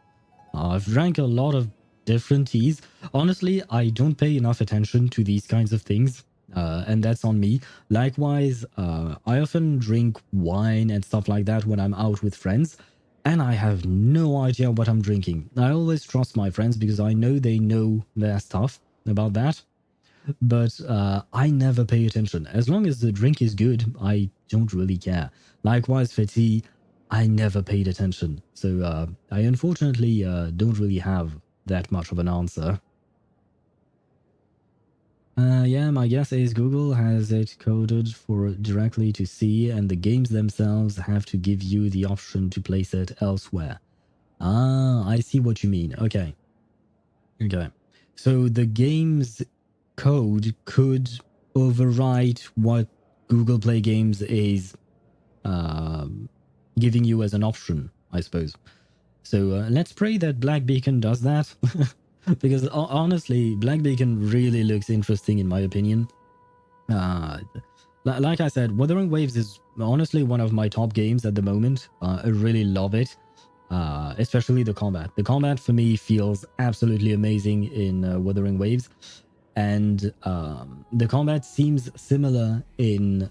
I've drank a lot of different teas. Honestly, I don't pay enough attention to these kinds of things. And that's on me. Likewise, I often drink wine and stuff like that when I'm out with friends, and I have no idea what I'm drinking. I always trust my friends because I know they know their stuff about that, but I never pay attention. As long as the drink is good, I don't really care. Likewise for tea, I never paid attention. So I unfortunately don't really have that much of an answer. Yeah, my guess is Google has it coded for directly to C, and the games themselves have to give you the option to place it elsewhere. Ah, I see what you mean. Okay. Okay. So the game's code could overwrite what Google Play Games is giving you as an option, I suppose. So let's pray that Black Beacon does that. Because honestly, Black Beacon really looks interesting in my opinion. Like I said, Wuthering Waves is honestly one of my top games at the moment. I really love it, especially the combat. The combat for me feels absolutely amazing in Wuthering Waves. And the combat seems similar in,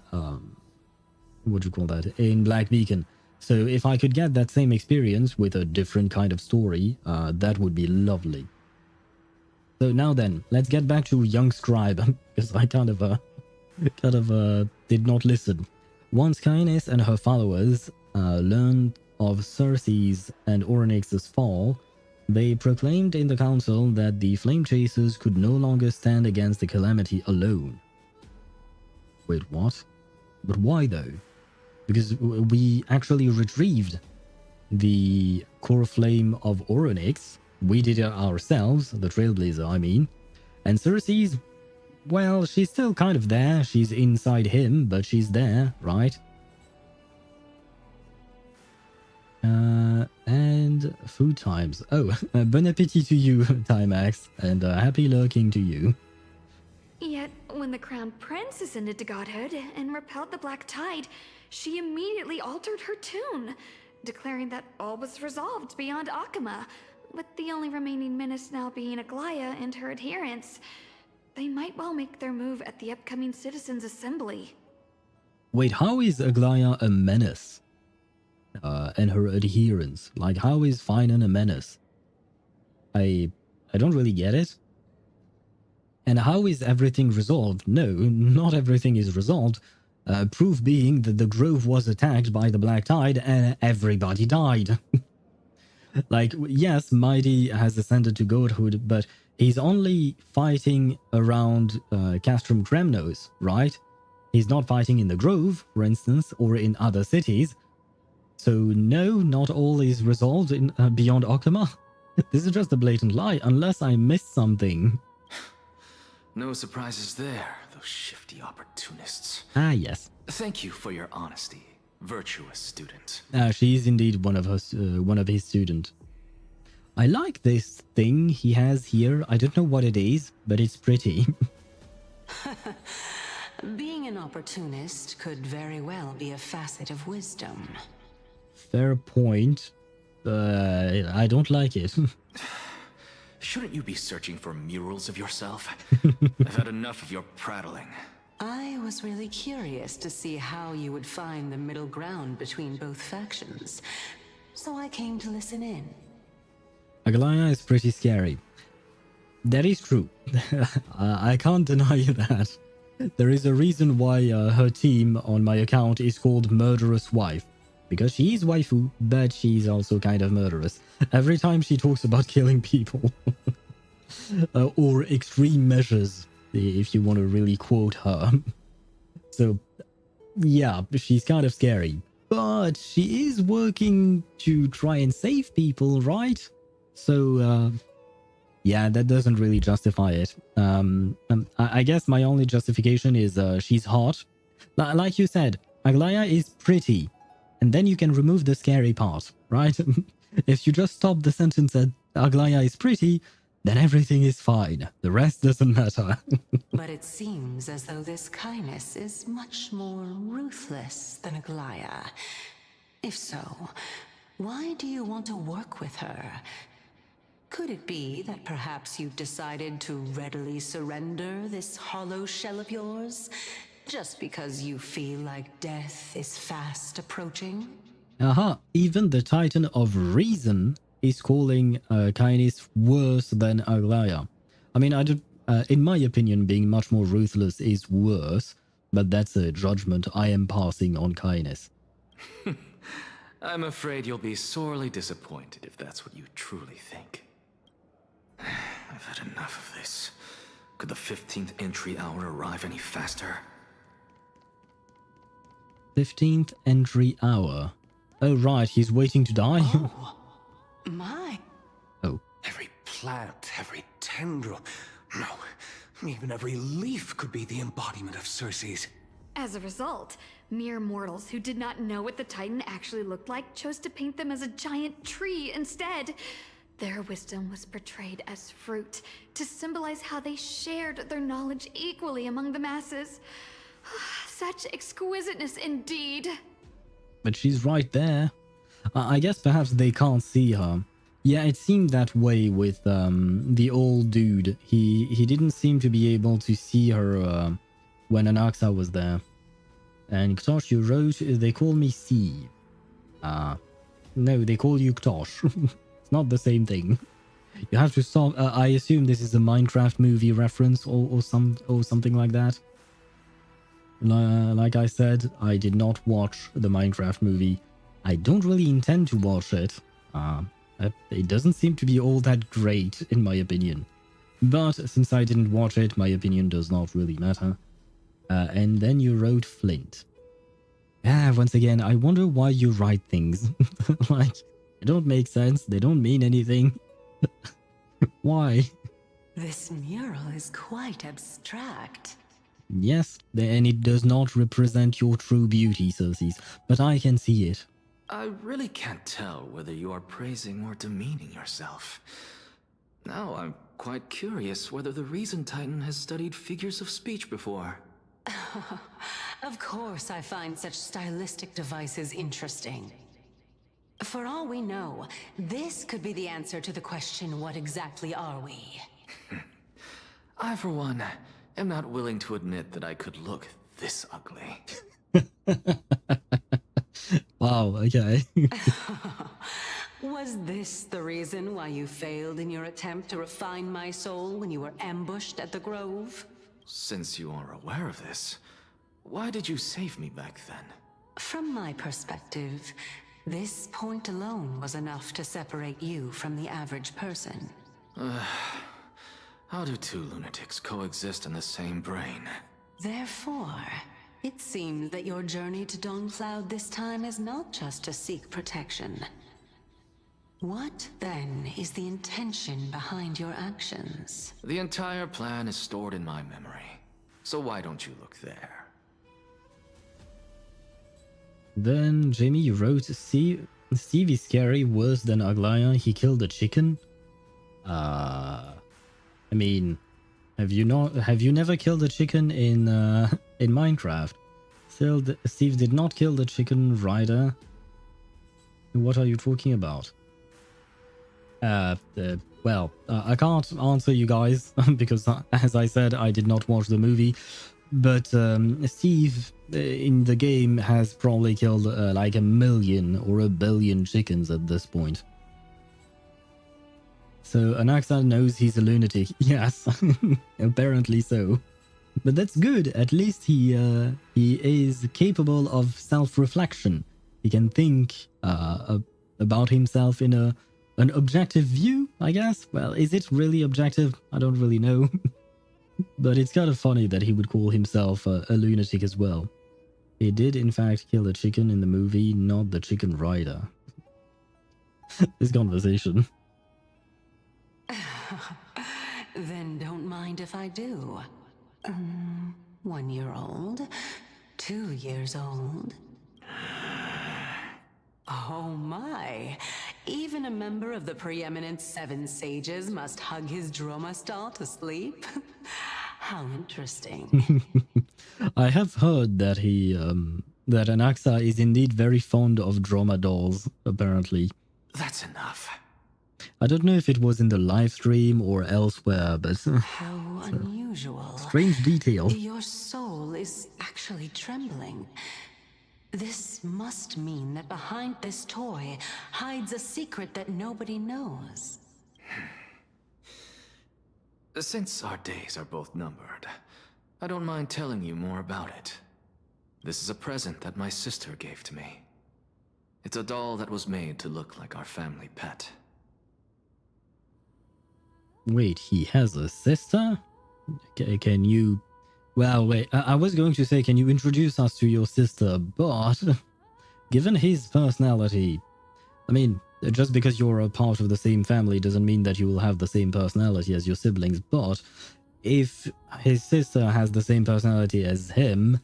what do you call that? In Black Beacon. So if I could get that same experience with a different kind of story, that would be lovely. So now then, let's get back to young Scribe, because I kind of did not listen. Once Kindness and her followers learned of Circe's and Orynyx's fall, they proclaimed in the council that the Flame Chasers could no longer stand against the calamity alone. Wait, what? But why though? Because we actually retrieved the core flame of Orynyx. We did it ourselves, the Trailblazer, I mean. And Circe's, well, she's still kind of there. She's inside him, but she's there, right? And food times. Oh, bon appetit to you, Timax, and happy lurking to you. Yet, when the Crown Prince ascended to godhood and repelled the Black Tide, she immediately altered her tune, declaring that all was resolved beyond Akuma, with the only remaining menace now being Aglaya and her adherents. They might well make their move at the upcoming Citizens' Assembly. Wait, how is Aglaya a menace? And her adherents? Like, how is Finan a menace? I don't really get it. And how is everything resolved? No, not everything is resolved. Proof being that the grove was attacked by the Black Tide and everybody died. Like, yes, Mighty has ascended to godhood, but he's only fighting around Castrum Kremnos, right? He's not fighting in the Grove, for instance, or in other cities. So no, not all is resolved in beyond Okama. This is just a blatant lie, unless I missed something. No surprises there, those shifty opportunists. Ah, yes. Thank you for your honesty, virtuous student. She is indeed one of his students. I like this thing he has here. I don't know what it is, but it's pretty. Being an opportunist could very well be a facet of wisdom. Fair point. I don't like it. Shouldn't you be searching for murals of yourself? I've had enough of your prattling. I was really curious to see how you would find the middle ground between both factions, so I came to listen in. Aglaya is pretty scary. That is true. I can't deny that. There is a reason why her team on my account is called Murderous Wife. Because she is waifu, but she's also kind of murderous. Every time she talks about killing people. Or extreme measures, if you want to really quote her. So, yeah, she's kind of scary. But she is working to try and save people, right? So, yeah, that doesn't really justify it. I guess my only justification is she's hot. Like you said, Aglaya is pretty. And then you can remove the scary part, right? If you just stop the sentence at Aglaya is pretty, then everything is fine. The rest doesn't matter. But it seems as though this kindness is much more ruthless than Aglaya. If so, why do you want to work with her? Could it be that perhaps you've decided to readily surrender this hollow shell of yours? Just because you feel like death is fast approaching? Aha, even the Titan of Reason is calling Kainis worse than Aglaya. I mean, in my opinion, being much more ruthless is worse, but that's a judgment I am passing on Kainis. I'm afraid you'll be sorely disappointed if that's what you truly think. I've had enough of this. Could the 15th entry hour arrive any faster? 15th entry hour. Oh, right, he's waiting to die. Oh, my. Oh. Every plant, every tendril, no, even every leaf could be the embodiment of Circe's. As a result, mere mortals who did not know what the Titan actually looked like chose to paint them as a giant tree instead. Their wisdom was portrayed as fruit, to symbolize how they shared their knowledge equally among the masses. Such exquisiteness indeed. But she's right there. I guess perhaps they can't see her. Yeah, it seemed that way with the old dude. He didn't seem to be able to see her when Anaxa was there. And Ktosh, you wrote, they call me C. No, they call you Ktosh. It's not the same thing. You have to stop. I assume this is a Minecraft movie reference or something like that. Like I said, I did not watch the Minecraft movie. I don't really intend to watch it. It doesn't seem to be all that great, in my opinion. But since I didn't watch it, my opinion does not really matter. And then you wrote Flint. Once again, I wonder why you write things. Like, they don't make sense, they don't mean anything. Why? This mural is quite abstract. Yes, and it does not represent your true beauty, Circe, but I can see it. I really can't tell whether you are praising or demeaning yourself. Now I'm quite curious whether the Reason Titan has studied figures of speech before. Of course I find such stylistic devices interesting. For all we know, this could be the answer to the question, what exactly are we? I, for one, am not willing to admit that I could look this ugly. Wow, okay. Was this the reason why you failed in your attempt to refine my soul when you were ambushed at the Grove? Since you are aware of this, why did you save me back then? From my perspective, this point alone was enough to separate you from the average person. How do two lunatics coexist in the same brain? Therefore, It seems that your journey to Dawn-Cloud this time is not just to seek protection. What, then, is the intention behind your actions? The entire plan is stored in my memory. So why don't you look there? Then Jamie wrote, Steve is scary, worse than Aglaya. He killed a chicken. I mean, have you never killed a chicken in Minecraft? Still, Steve did not kill the chicken rider. What are you talking about? Well, I can't answer you guys because, as I said, I did not watch the movie. But Steve in the game has probably killed like 1 million or 1 billion chickens at this point. So Anaxa knows he's a lunatic. Yes, apparently so. But that's good. At least he is capable of self-reflection. He can think about himself in an objective view, I guess. Well, is it really objective? I don't really know. But it's kind of funny that he would call himself a lunatic as well. He did, in fact, kill a chicken in the movie, not the chicken rider. This conversation. Then don't mind if I do. 1 year old? 2 years old? Oh my! Even a member of the preeminent 7 sages must hug his droma stall to sleep? How interesting. I have heard that that Anaxa is indeed very fond of droma dolls, apparently. That's enough. I don't know if it was in the live stream or elsewhere, but... How unusual. Strange detail. Your soul is actually trembling. This must mean that behind this toy hides a secret that nobody knows. Since our days are both numbered, I don't mind telling you more about it. This is a present that my sister gave to me. It's a doll that was made to look like our family pet. Wait, he has a sister? Can you... Well, wait, I was going to say, can you introduce us to your sister, but... Given his personality... I mean, just because you're a part of the same family doesn't mean that you will have the same personality as your siblings, but... If his sister has the same personality as him...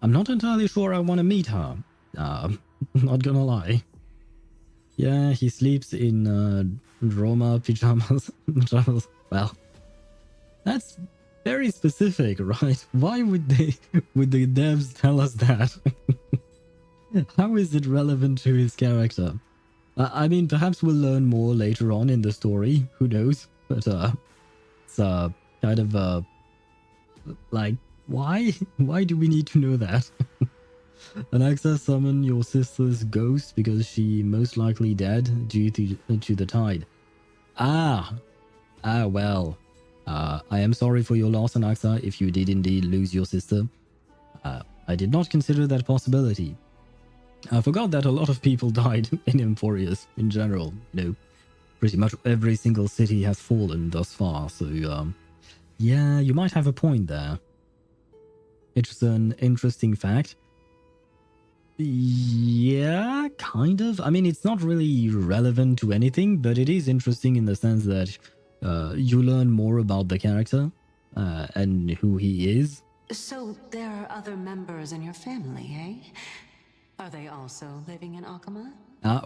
I'm not entirely sure I want to meet her. Not gonna lie. Yeah, he sleeps in droma pajamas. Well, that's very specific, right? Why would the devs tell us that? How is it relevant to his character? I mean, perhaps we'll learn more later on in the story. Who knows? But it's kind of like, why? Why do we need to know that? Anaxa summon your sister's ghost because she most likely dead due to the tide. Well. I am sorry for your loss, Anaxa, if you did indeed lose your sister. I did not consider that possibility. I forgot that a lot of people died in Amphoreus in general. You know, pretty much every single city has fallen thus far, so yeah, you might have a point there. It's an interesting fact. Yeah, kind of. I mean, it's not really relevant to anything, but it is interesting in the sense that you learn more about the character and who he is. So there are other members in your family, eh? Are they also living in Akama?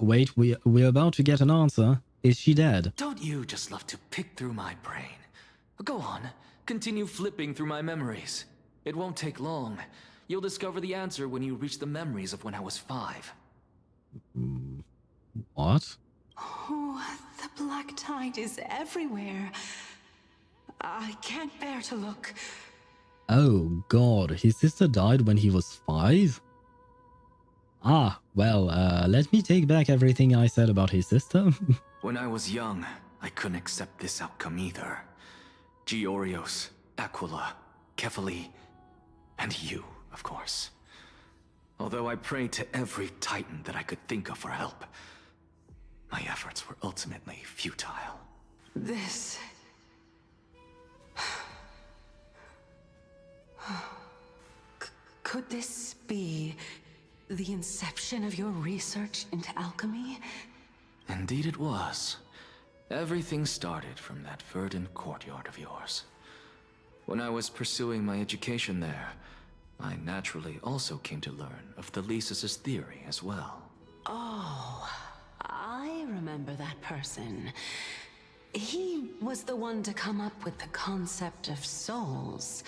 Wait, we're about to get an answer. Is she dead? Don't you just love to pick through my brain? Go on, continue flipping through my memories. It won't take long. You'll discover the answer when you reach the memories of when I was 5. What? Oh, the black tide is everywhere. I can't bear to look. Oh god, his sister died when he was 5? Well, let me take back everything I said about his sister. When I was young, I couldn't accept this outcome either. Georios, Aquila, Kefali, and you, of course. Although I prayed to every titan that I could think of for help, my efforts were ultimately futile. This... Could this be the inception of your research into alchemy? Indeed it was. Everything started from that verdant courtyard of yours. When I was pursuing my education there, I naturally also came to learn of the Thesis' theory as well. Oh, I remember that person. He was the one to come up with the concept of souls,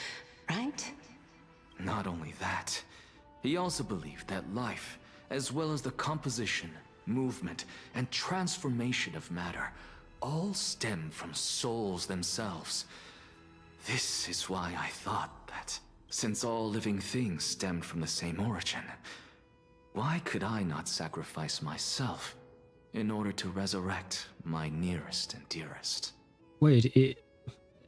right? Not only that, he also believed that life, as well as the composition, movement, and transformation of matter, all stem from souls themselves. This is why I thought that, since all living things stemmed from the same origin, why could I not sacrifice myself in order to resurrect my nearest and dearest? Wait,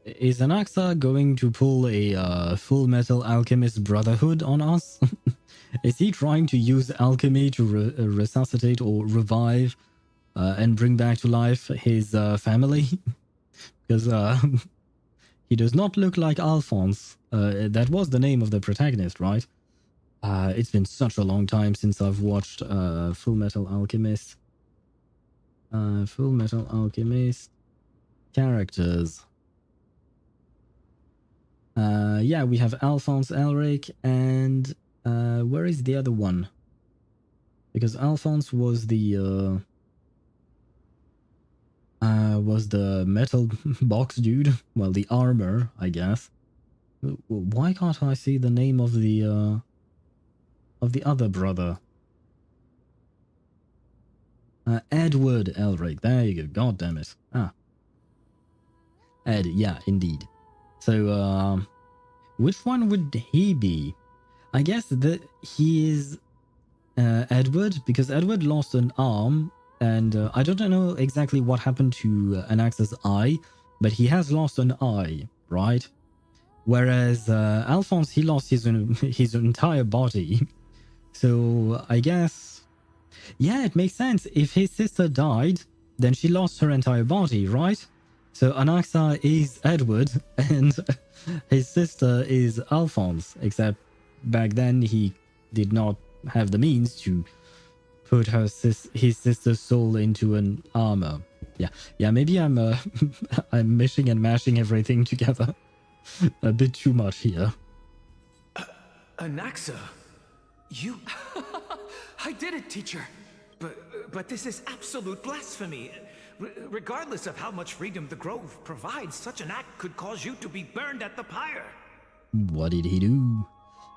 is Anaxa going to pull a Full Metal Alchemist Brotherhood on us? Is he trying to use alchemy to resuscitate or revive and bring back to life his family? Because he does not look like Alphonse. That was the name of the protagonist, right? It's been such a long time since I've watched Full Metal Alchemist. Full Metal Alchemist characters. Yeah, we have Alphonse Elric and where is the other one? Because Alphonse was the metal box dude. Well, the armor, I guess. Why can't I see the name of the other brother? Edward Elric. There you go. God damn it. Ah. Ed, yeah, indeed. So, which one would he be? I guess that he is Edward, because Edward lost an arm, and I don't know exactly what happened to Anaxa's eye, but he has lost an eye, right? Whereas Alphonse, he lost his entire body. So I guess, yeah, it makes sense. If his sister died, then she lost her entire body, right? So Anaxa is Edward, and his sister is Alphonse, except back then he did not have the means to put his sister's soul into an armor. Yeah, maybe I'm I'm mishing and mashing everything together a bit too much here. Anaxa, you... I did it, teacher. But this is absolute blasphemy. Regardless of how much freedom the Grove provides, such an act could cause you to be burned at the pyre. What did he do?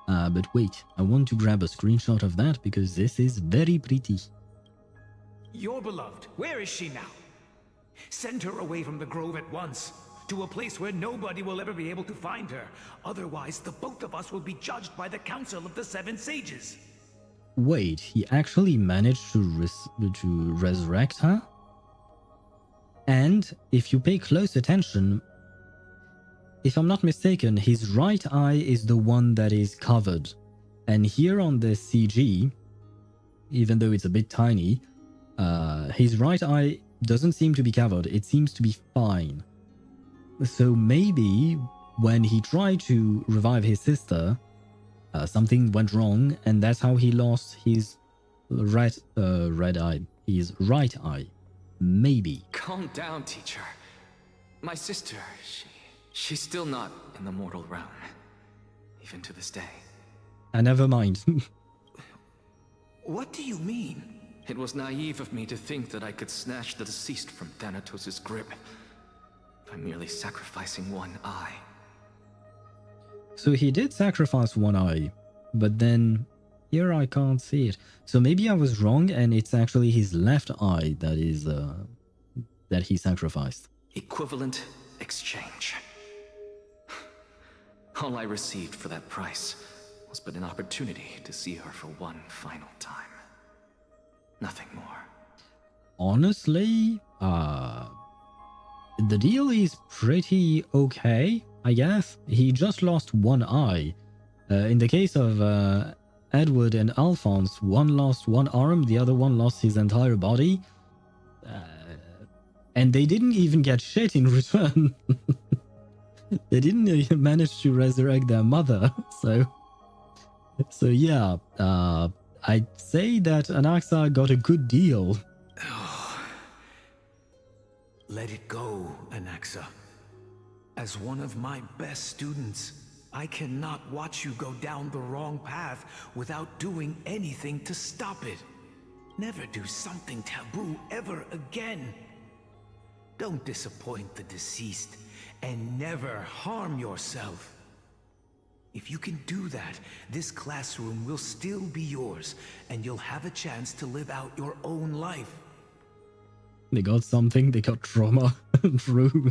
But wait, I want to grab a screenshot of that because this is very pretty. Your beloved, where is she now? Send her away from the Grove at once, to a place where nobody will ever be able to find her. Otherwise, the both of us will be judged by the Council of the Seven Sages. Wait, he actually managed to resurrect her? And if you pay close attention, if I'm not mistaken, his right eye is the one that is covered. And here on the CG, even though it's a bit tiny, his right eye doesn't seem to be covered. It seems to be fine. So maybe when he tried to revive his sister, something went wrong, and that's how he lost his right eye. His right eye. Maybe. Calm down, teacher. My sister, she's still not in the mortal realm. Even to this day. Never mind. What do you mean? It was naive of me to think that I could snatch the deceased from Thanatos' grip by merely sacrificing one eye. So he did sacrifice one eye, but then here I can't see it. So maybe I was wrong, and it's actually his left eye that is that he sacrificed. Equivalent exchange. All I received for that price was but an opportunity to see her for one final time. Nothing more. Honestly, the deal is pretty okay, I guess. He just lost one eye. In the case of Edward and Alphonse, one lost one arm, the other one lost his entire body. And they didn't even get shit in return. They didn't even manage to resurrect their mother, so... So yeah, I'd say that Anaxa got a good deal. Let it go, Anaxa. As one of my best students, I cannot watch you go down the wrong path without doing anything to stop it. Never do something taboo ever again. Don't disappoint the deceased, and never harm yourself. If you can do that, this classroom will still be yours, and you'll have a chance to live out your own life. They got something, they got trauma. True.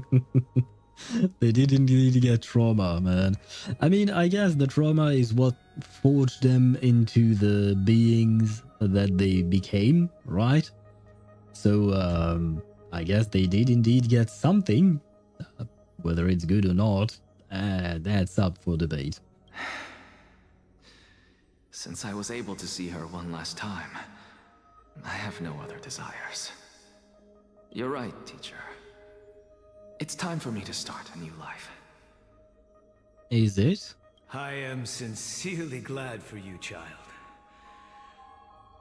They did indeed get trauma, man. I mean, I guess the trauma is what forged them into the beings that they became, right? So, I guess they did indeed get something. Whether it's good or not, that's up for debate. Since I was able to see her one last time, I have no other desires. You're right, teacher. It's time for me to start a new life. Is it? I am sincerely glad for you, child.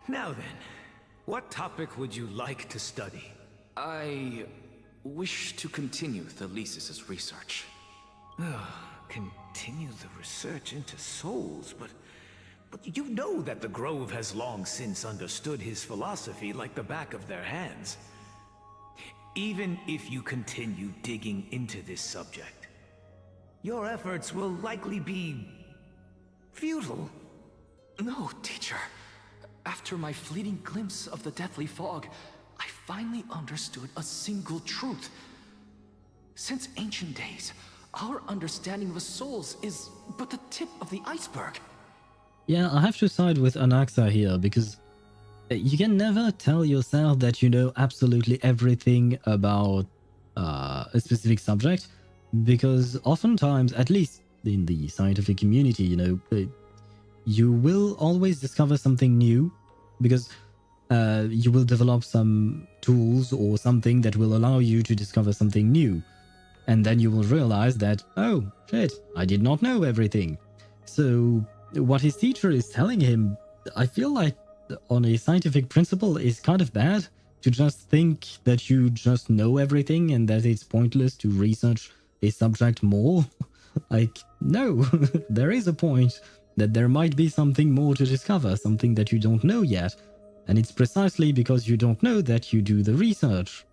Now then, what topic would you like to study? I wish to continue Thalesis' research. Continue the research into souls, but you know that the Grove has long since understood his philosophy like the back of their hands. Even if you continue digging into this subject, your efforts will likely be futile. No, teacher. After my fleeting glimpse of the deathly fog, I finally understood a single truth. Since ancient days, our understanding of the souls is but the tip of the iceberg. Yeah, I have to side with Anaxa here, because you can never tell yourself that you know absolutely everything about a specific subject, because oftentimes, at least in the scientific community, you know, you will always discover something new, because you will develop some tools or something that will allow you to discover something new. And then you will realize that, oh, shit, I did not know everything. So what his teacher is telling him, I feel like on a scientific principle is kind of bad, to just think that you just know everything and that it's pointless to research a subject more. Like, no, there is a point that there might be something more to discover, something that you don't know yet. And it's precisely because you don't know that you do the research.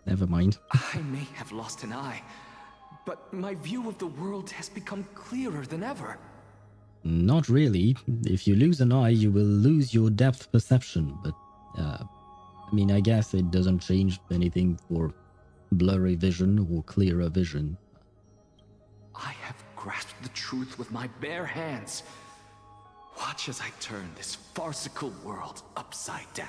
Never mind. I may have lost an eye, but my view of the world has become clearer than ever. Not really. If you lose an eye, you will lose your depth perception, but I mean, I guess it doesn't change anything for blurry vision or clearer vision. I have grasped the truth with my bare hands. Watch as I turn this farcical world upside down.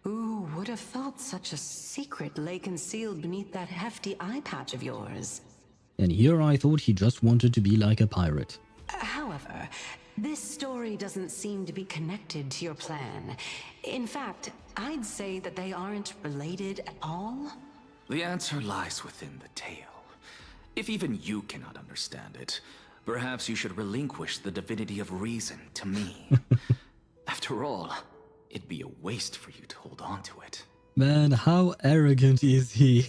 Who would have thought such a secret lay concealed beneath that hefty eye patch of yours? And here I thought he just wanted to be like a pirate. However, this story doesn't seem to be connected to your plan. In fact, I'd say that they aren't related at all. The answer lies within the tale. If even you cannot understand it, perhaps you should relinquish the divinity of reason to me. After all, it'd be a waste for you to hold on to it. Man, how arrogant is he?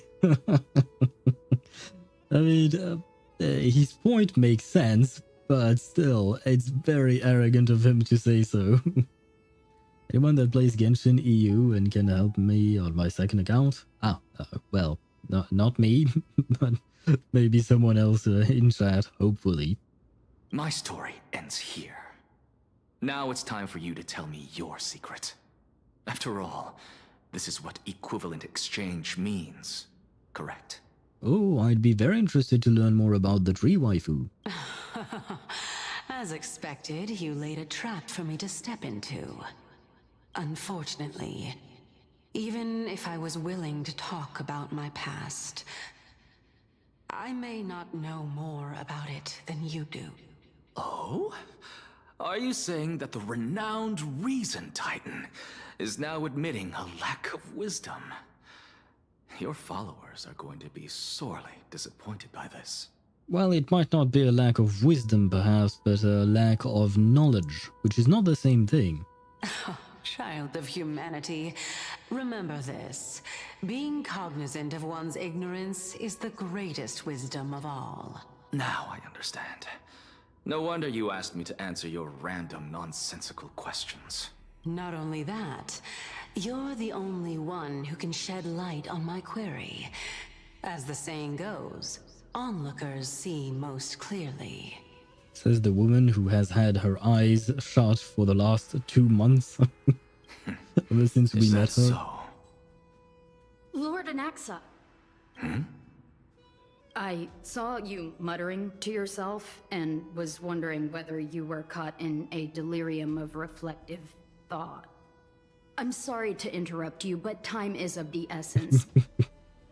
I mean, his point makes sense, but still, it's very arrogant of him to say so. Anyone that plays Genshin EU and can help me on my second account? Well, not me, but maybe someone else in chat, hopefully. My story ends here. Now it's time for you to tell me your secret. After all, this is what equivalent exchange means, correct? Oh, I'd be very interested to learn more about the tree waifu. As expected, you laid a trap for me to step into. Unfortunately, even if I was willing to talk about my past, I may not know more about it than you do. Oh? Are you saying that the renowned Reason Titan is now admitting a lack of wisdom? Your followers are going to be sorely disappointed by this. Well, it might not be a lack of wisdom, perhaps, but a lack of knowledge, which is not the same thing. Child of humanity, remember this. Being cognizant of one's ignorance is the greatest wisdom of all. Now I understand. No wonder you asked me to answer your random, nonsensical questions. Not only that, you're the only one who can shed light on my query. As the saying goes, onlookers see most clearly. Says the woman who has had her eyes shut for the last 2 months. Ever since we met her. So? Lord Anaxa. I saw you muttering to yourself and was wondering whether you were caught in a delirium of reflective thought. I'm sorry to interrupt you, but time is of the essence.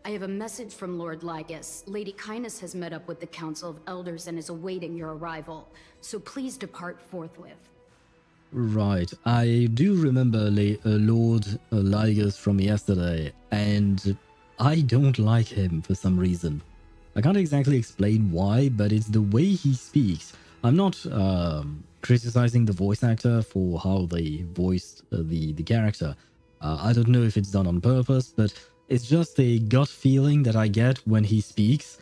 I have a message from Lord Lygus. Lady Kindness has met up with the Council of Elders and is awaiting your arrival, so please depart forthwith. Right, I do remember Lord Lygus from yesterday, and I don't like him for some reason. I can't exactly explain why, but it's the way he speaks. I'm not criticizing the voice actor for how they voiced the character. I don't know if it's done on purpose, but it's just a gut feeling that I get when he speaks.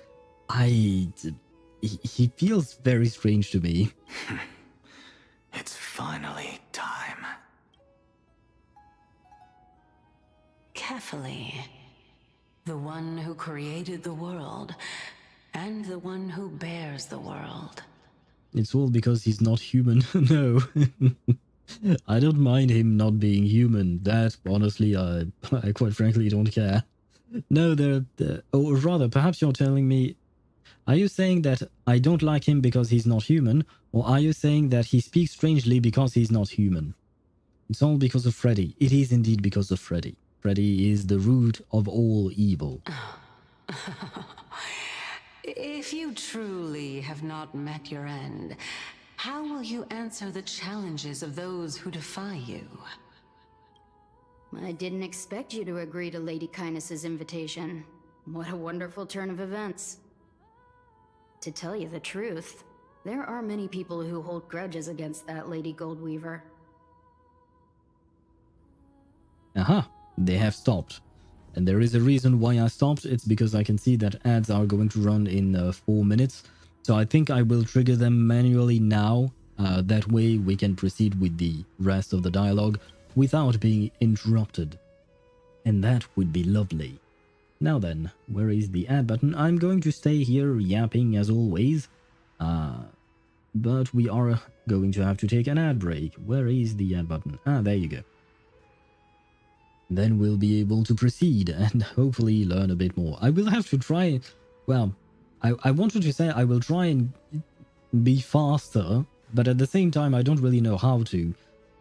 He feels very strange to me. It's finally time. Carefully. The one who created the world, and the one who bears the world. It's all because he's not human. No. I don't mind him not being human. That, honestly, I quite frankly don't care. No, or rather, perhaps you're telling me... Are you saying that I don't like him because he's not human? Or are you saying that he speaks strangely because he's not human? It's all because of Freddy. It is indeed because of Freddy. Freddy is the root of all evil. If you truly have not met your end, how will you answer the challenges of those who defy you? I didn't expect you to agree to Lady Kindness's invitation. What a wonderful turn of events. To tell you the truth, there are many people who hold grudges against that Lady Goldweaver. Aha, they have stopped. And there is a reason why I stopped. It's because I can see that ads are going to run in 4 minutes. So I think I will trigger them manually now. That way we can proceed with the rest of the dialogue without being interrupted. And that would be lovely. Now then, where is the ad button? I'm going to stay here yapping as always. But we are going to have to take an ad break. Where is the ad button? Ah, there you go. Then we'll be able to proceed and hopefully learn a bit more. I will have to try... Well, I wanted to say I will try and be faster, but at the same time I don't really know how to.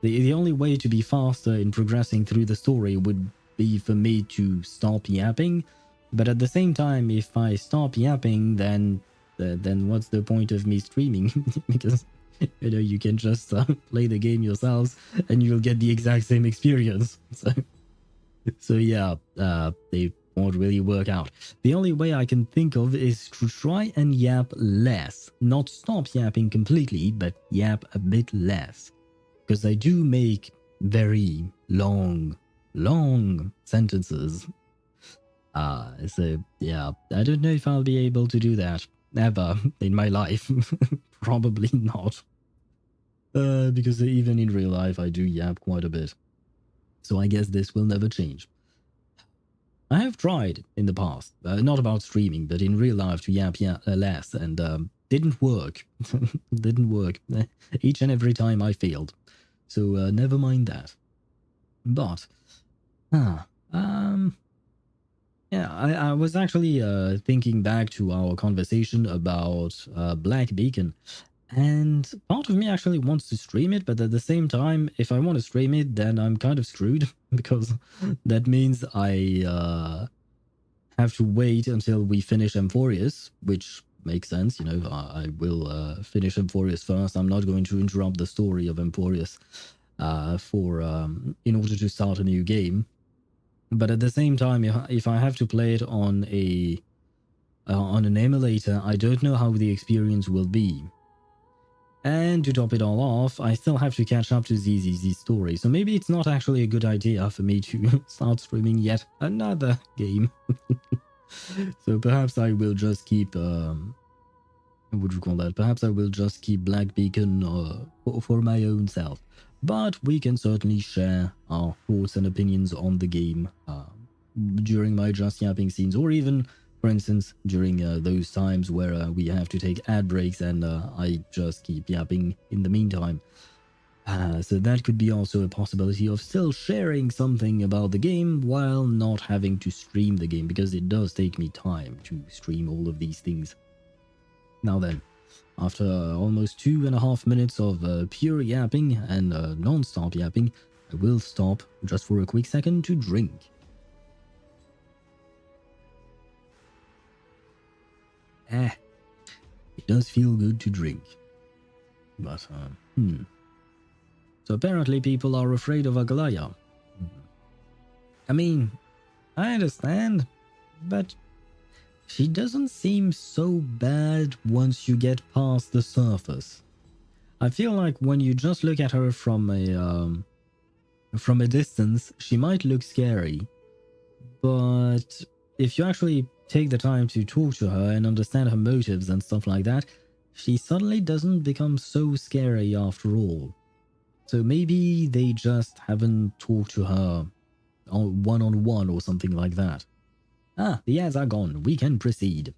The only way to be faster in progressing through the story would be for me to stop yapping, but at the same time if I stop yapping then what's the point of me streaming? Because you know you can just play the game yourselves and you'll get the exact same experience. So yeah, they won't really work out. The only way I can think of is to try and yap less. Not stop yapping completely, but yap a bit less. Because I do make very long sentences. So yeah, I don't know if I'll be able to do that ever in my life. Probably not. Because even in real life I do yap quite a bit. So I guess this will never change. I have tried in the past, not about streaming, but in real life to yap less, and didn't work. Didn't work. Each and every time I failed. So never mind that. But, yeah, I was actually thinking back to our conversation about Black Beacon. And part of me actually wants to stream it, but at the same time, if I want to stream it, then I'm kind of screwed, because that means I have to wait until we finish Amphoreus, which makes sense, you know, I will finish Amphoreus first. I'm not going to interrupt the story of Amphoreus in order to start a new game. But at the same time, if I have to play it on a on an emulator, I don't know how the experience will be. And to top it all off, I still have to catch up to ZZZ's story, so maybe it's not actually a good idea for me to start streaming yet another game. So perhaps I will just keep, what would you call that? Perhaps I will just keep Black Beacon for my own self. But we can certainly share our thoughts and opinions on the game during my just yapping scenes, or even, for instance, during those times where we have to take ad breaks and I just keep yapping in the meantime. So that could be also a possibility of still sharing something about the game while not having to stream the game, because it does take me time to stream all of these things. Now then, after almost 2.5 minutes of pure yapping and non-stop yapping, I will stop just for a quick second to drink. It does feel good to drink. But, So apparently people are afraid of Agalaya. I mean, I understand, but she doesn't seem so bad once you get past the surface. I feel like when you just look at her from a distance, she might look scary. But if you actually take the time to talk to her and understand her motives and stuff like that, she suddenly doesn't become so scary after all. So maybe they just haven't talked to her one-on-one or something like that. Ah, the ads are gone. We can proceed.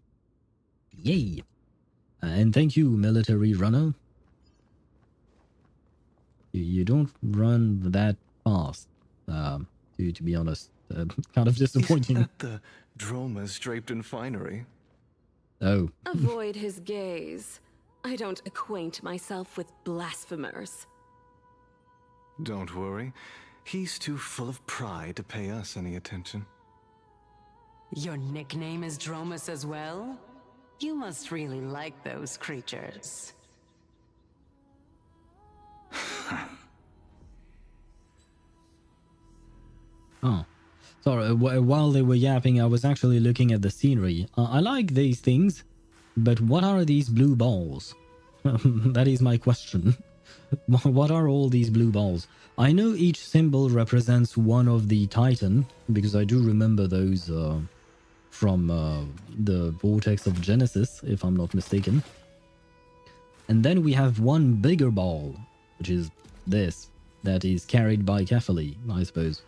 Yay! And thank you, military runner. You don't run that fast, to be honest. Kind of disappointing. Isn't that the dromas draped in finery? Oh. Avoid his gaze. I don't acquaint myself with blasphemers. Don't worry. He's too full of pride to pay us any attention. Your nickname is Dromus as well? You must really like those creatures. Oh. Sorry, while they were yapping, I was actually looking at the scenery. I like these things, but what are these blue balls? That is my question. What are all these blue balls? I know each symbol represents one of the Titan, because I do remember those from the Vortex of Genesis, if I'm not mistaken. And then we have one bigger ball, which is this, that is carried by Kefali, I suppose.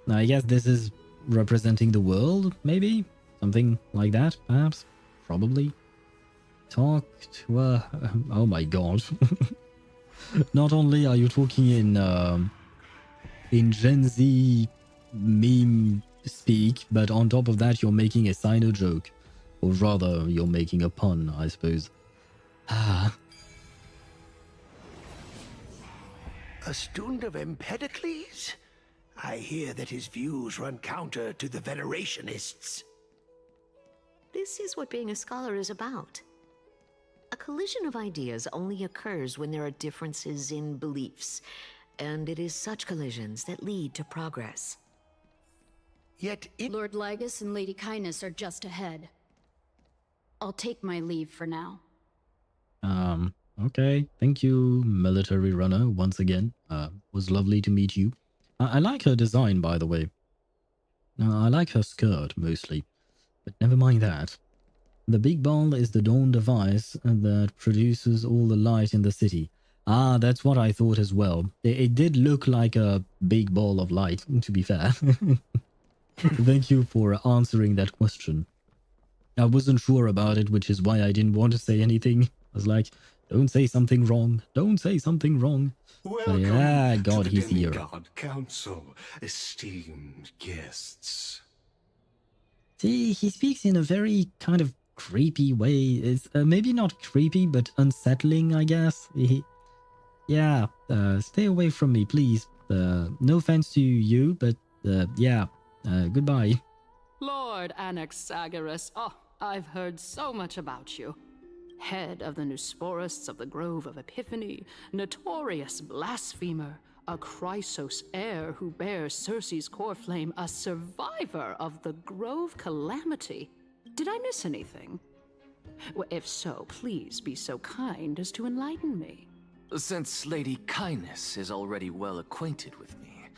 Now, I guess this is representing the world, maybe? Something like that, perhaps? Probably. Talk to a... Oh my god. Not only are you talking in Gen Z meme speak, but on top of that you're making a Sino joke. Or rather, you're making a pun, I suppose. A student of Empedocles? I hear that his views run counter to the Venerationists. This is what being a scholar is about. A collision of ideas only occurs when there are differences in beliefs, and it is such collisions that lead to progress. Yet Lord Lygus and Lady Kindness are just ahead. I'll take my leave for now. Okay. Thank you, military runner, once again. Was lovely to meet you. I like her design, by the way. I like her skirt, mostly. But never mind that. The big ball is the dawn device that produces all the light in the city. Ah, that's what I thought as well. It did look like a big ball of light, to be fair. Thank you for answering that question. I wasn't sure about it, which is why I didn't want to say anything. I was like, don't say something wrong. Don't say something wrong. Welcome yeah, God, to the he's here. Demigod Council, esteemed guests. See, he speaks in a very kind of creepy way. It's maybe not creepy, but unsettling, I guess. Yeah, stay away from me, please. No offense to you, but yeah, goodbye. Lord Anaxagoras, oh, I've heard so much about you. Head of the Nusporists of the Grove of Epiphany, notorious blasphemer, a Chrysos heir who bears Circe's core flame, a survivor of the Grove Calamity. Did I miss anything? Well, if so, please be so kind as to enlighten me. Since Lady Kindness is already well acquainted with me,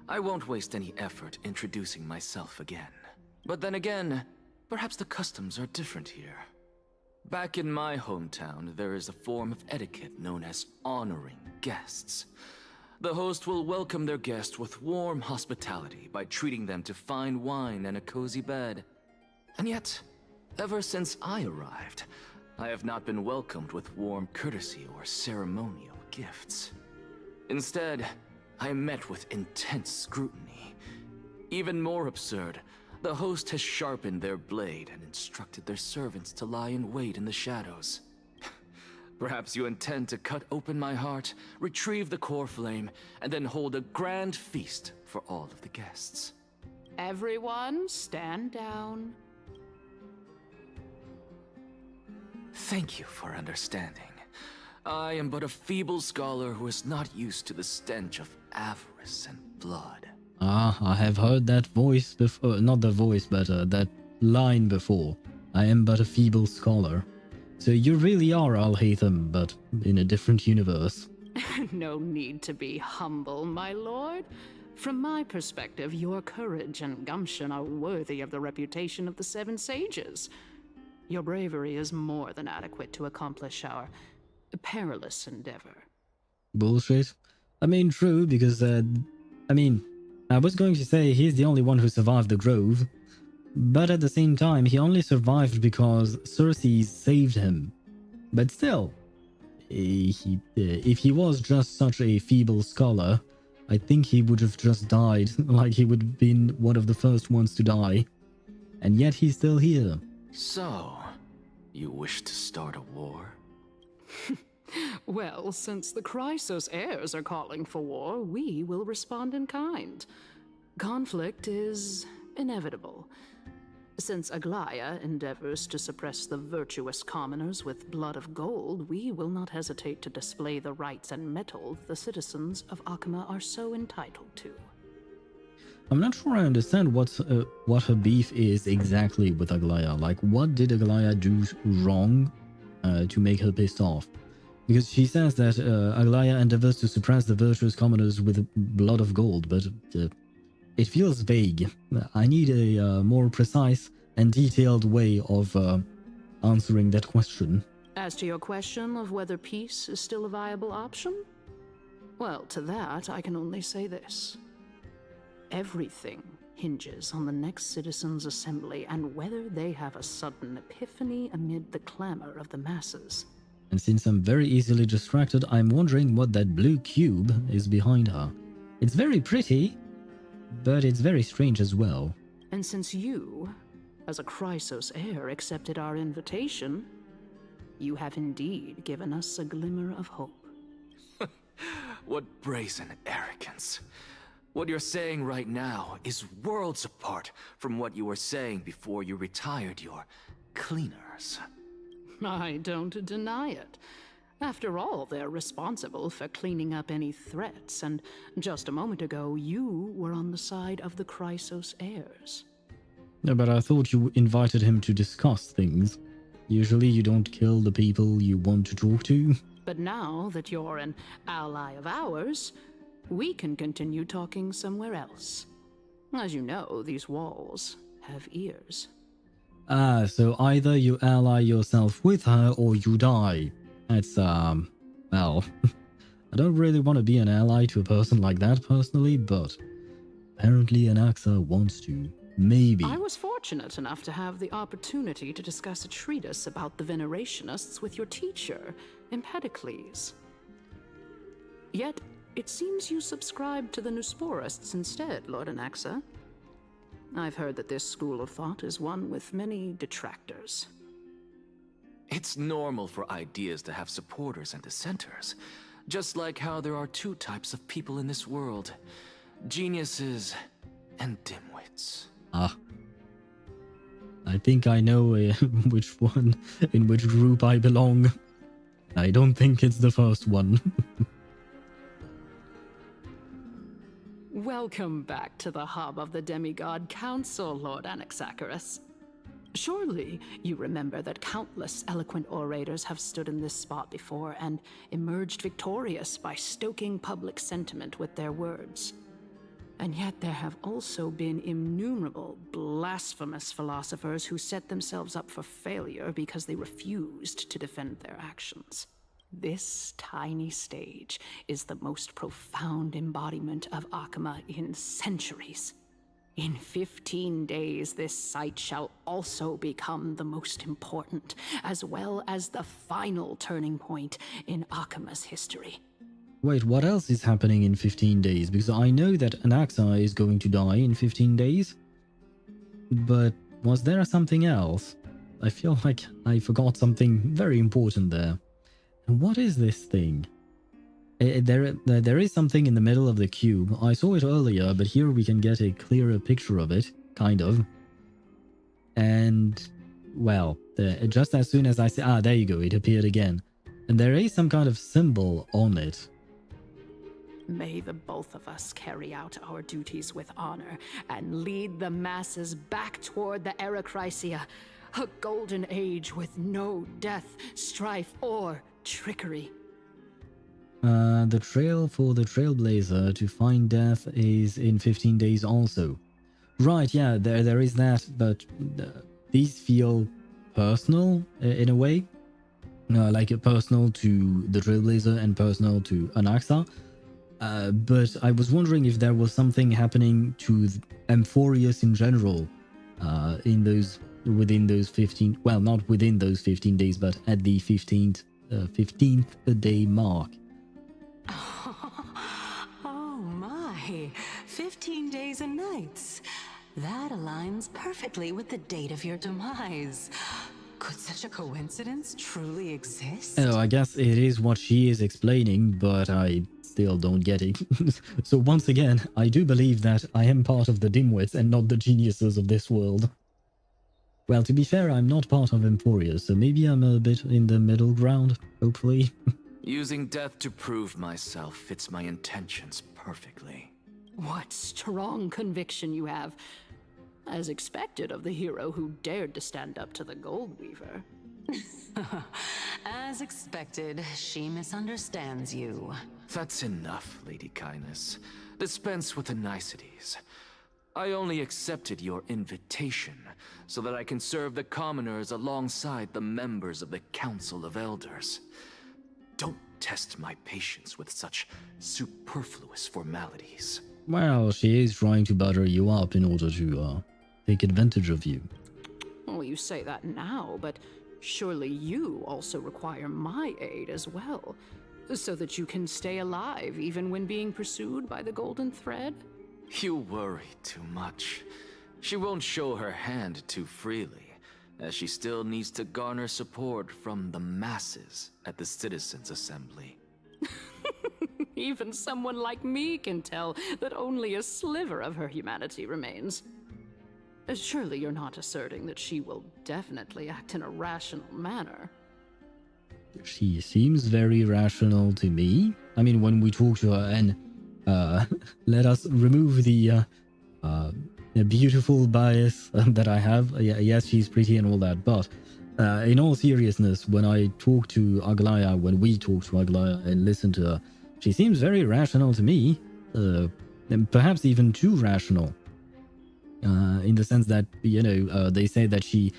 I won't waste any effort introducing myself again. But then again, perhaps the customs are different here. Back in my hometown, there is a form of etiquette known as honoring guests. The host will welcome their guest with warm hospitality by treating them to fine wine and a cozy bed. And yet, ever since I arrived, I have not been welcomed with warm courtesy or ceremonial gifts. Instead, I am met with intense scrutiny. Even more absurd, the host has sharpened their blade and instructed their servants to lie in wait in the shadows. Perhaps you intend to cut open my heart, retrieve the core flame, and then hold a grand feast for all of the guests. Everyone, stand down. Thank you for understanding. I am but a feeble scholar who is not used to the stench of avarice and blood. Ah, I have heard that voice before. Not the voice, but that line before. I am but a feeble scholar. So you really are Al-Haytham, but in a different universe. No need to be humble, my lord. From my perspective, your courage and gumption are worthy of the reputation of the Seven Sages. Your bravery is more than adequate to accomplish our perilous endeavor. Bullshit. I mean, true, because, I was going to say he's the only one who survived the Grove, but at the same time, he only survived because Circe saved him. But still, if he was just such a feeble scholar, I think he would have just died, like he would have been one of the first ones to die. And yet he's still here. So, you wish to start a war? Well, since the Chrysos heirs are calling for war, we will respond in kind. Conflict is inevitable. Since Aglaya endeavors to suppress the virtuous commoners with blood of gold, we will not hesitate to display the rights and mettle the citizens of Akama are so entitled to. I'm not sure I understand what her beef is exactly with Aglaya. Like, what did Aglaya do wrong to make her pissed off? Because she says that Aglaya endeavors to suppress the virtuous commoners with blood of gold, but it feels vague. I need a more precise and detailed way of answering that question. As to your question of whether peace is still a viable option? Well, to that, I can only say this. Everything hinges on the next citizens' assembly and whether they have a sudden epiphany amid the clamor of the masses. And since I'm very easily distracted, I'm wondering what that blue cube is behind her. It's very pretty, but it's very strange as well. And since you, as a Chrysos heir, accepted our invitation, you have indeed given us a glimmer of hope. What brazen arrogance. What you're saying right now is worlds apart from what you were saying before you retired your cleaners. I don't deny it. After all, they're responsible for cleaning up any threats, and just a moment ago, you were on the side of the Chrysos heirs. No, but I thought you invited him to discuss things. Usually you don't kill the people you want to talk to. But now that you're an ally of ours, we can continue talking somewhere else. As you know, these walls have ears. Ah, so either you ally yourself with her or you die. That's, well, I don't really want to be an ally to a person like that personally, but apparently Anaxa wants to. Maybe. I was fortunate enough to have the opportunity to discuss a treatise about the Venerationists with your teacher, Empedocles. Yet, it seems you subscribe to the Nusporists instead, Lord Anaxa. I've heard that this school of thought is one with many detractors. It's normal for ideas to have supporters and dissenters, just like how there are two types of people in this world, geniuses and dimwits. Ah. I think I know which one, in which group I belong. I don't think it's the first one. Welcome back to the hub of the Demigod Council, Lord Anaxagoras. Surely you remember that countless eloquent orators have stood in this spot before and emerged victorious by stoking public sentiment with their words. And yet there have also been innumerable blasphemous philosophers who set themselves up for failure because they refused to defend their actions. This tiny stage is the most profound embodiment of Akama in centuries. In 15 days, this site shall also become the most important, as well as the final turning point in Akama's history. Wait, what else is happening in 15 days? Because I know that Anaxa is going to die in 15 days. But was there something else? I feel like I forgot something very important there. And what is this thing? There is something in the middle of the cube. I saw it earlier, but here we can get a clearer picture of it, kind of. And, well, just as soon as I say, there you go, it appeared again. And there is some kind of symbol on it. May the both of us carry out our duties with honor and lead the masses back toward the Erechrysia, a golden age with no death, strife, or trickery. The trail for the Trailblazer to find death is in 15 days also. Right, yeah, there is that, but these feel personal in a way. Like personal to the Trailblazer and personal to Anaxa. But I was wondering if there was something happening to Amphoreus in general within those 15, well, not within those 15 days, but at the 15th day mark. Oh my, 15 days and nights. That aligns perfectly with the date of your demise. Could such a coincidence truly exist? Oh, I guess it is what she is explaining, but I still don't get it. So once again, I do believe that I am part of the dimwits and not the geniuses of this world. Well, to be fair, I'm not part of Amphoreus, so maybe I'm a bit in the middle ground, hopefully. Using death to prove myself fits my intentions perfectly. What strong conviction you have. As expected of the hero who dared to stand up to the Gold Weaver. As expected, she misunderstands you. That's enough, Lady Kindness. Dispense with the niceties. I only accepted your invitation so that I can serve the commoners alongside the members of the Council of Elders. Don't test my patience with such superfluous formalities. Well, she is trying to butter you up in order to take advantage of you. Well, you say that now, but surely you also require my aid as well, so that you can stay alive even when being pursued by the Golden Thread? You worry too much. She won't show her hand too freely, as she still needs to garner support from the masses at the Citizens' Assembly. Even someone like me can tell that only a sliver of her humanity remains. Surely you're not asserting that she will definitely act in a rational manner. She seems very rational to me. I mean, when we talk to her, and let us remove the beautiful bias that I have. Yes, she's pretty and all that, but in all seriousness, when we talk to Aglaya and listen to her, she seems very rational to me, and perhaps even too rational. In the sense that, they say that she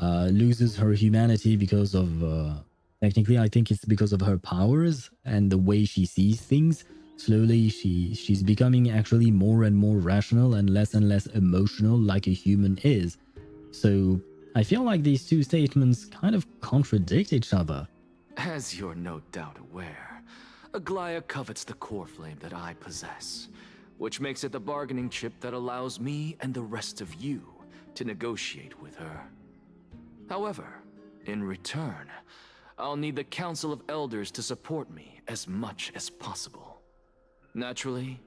loses her humanity because of, technically I think it's because of her powers and the way she sees things. Slowly she's becoming actually more and more rational and less emotional like a human is. So I feel like these two statements kind of contradict each other. As you're no doubt aware, Aglaya covets the core flame that I possess, which makes it the bargaining chip that allows me and the rest of you to negotiate with her. However, in return, I'll need the Council of Elders to support me as much as possible. Naturally,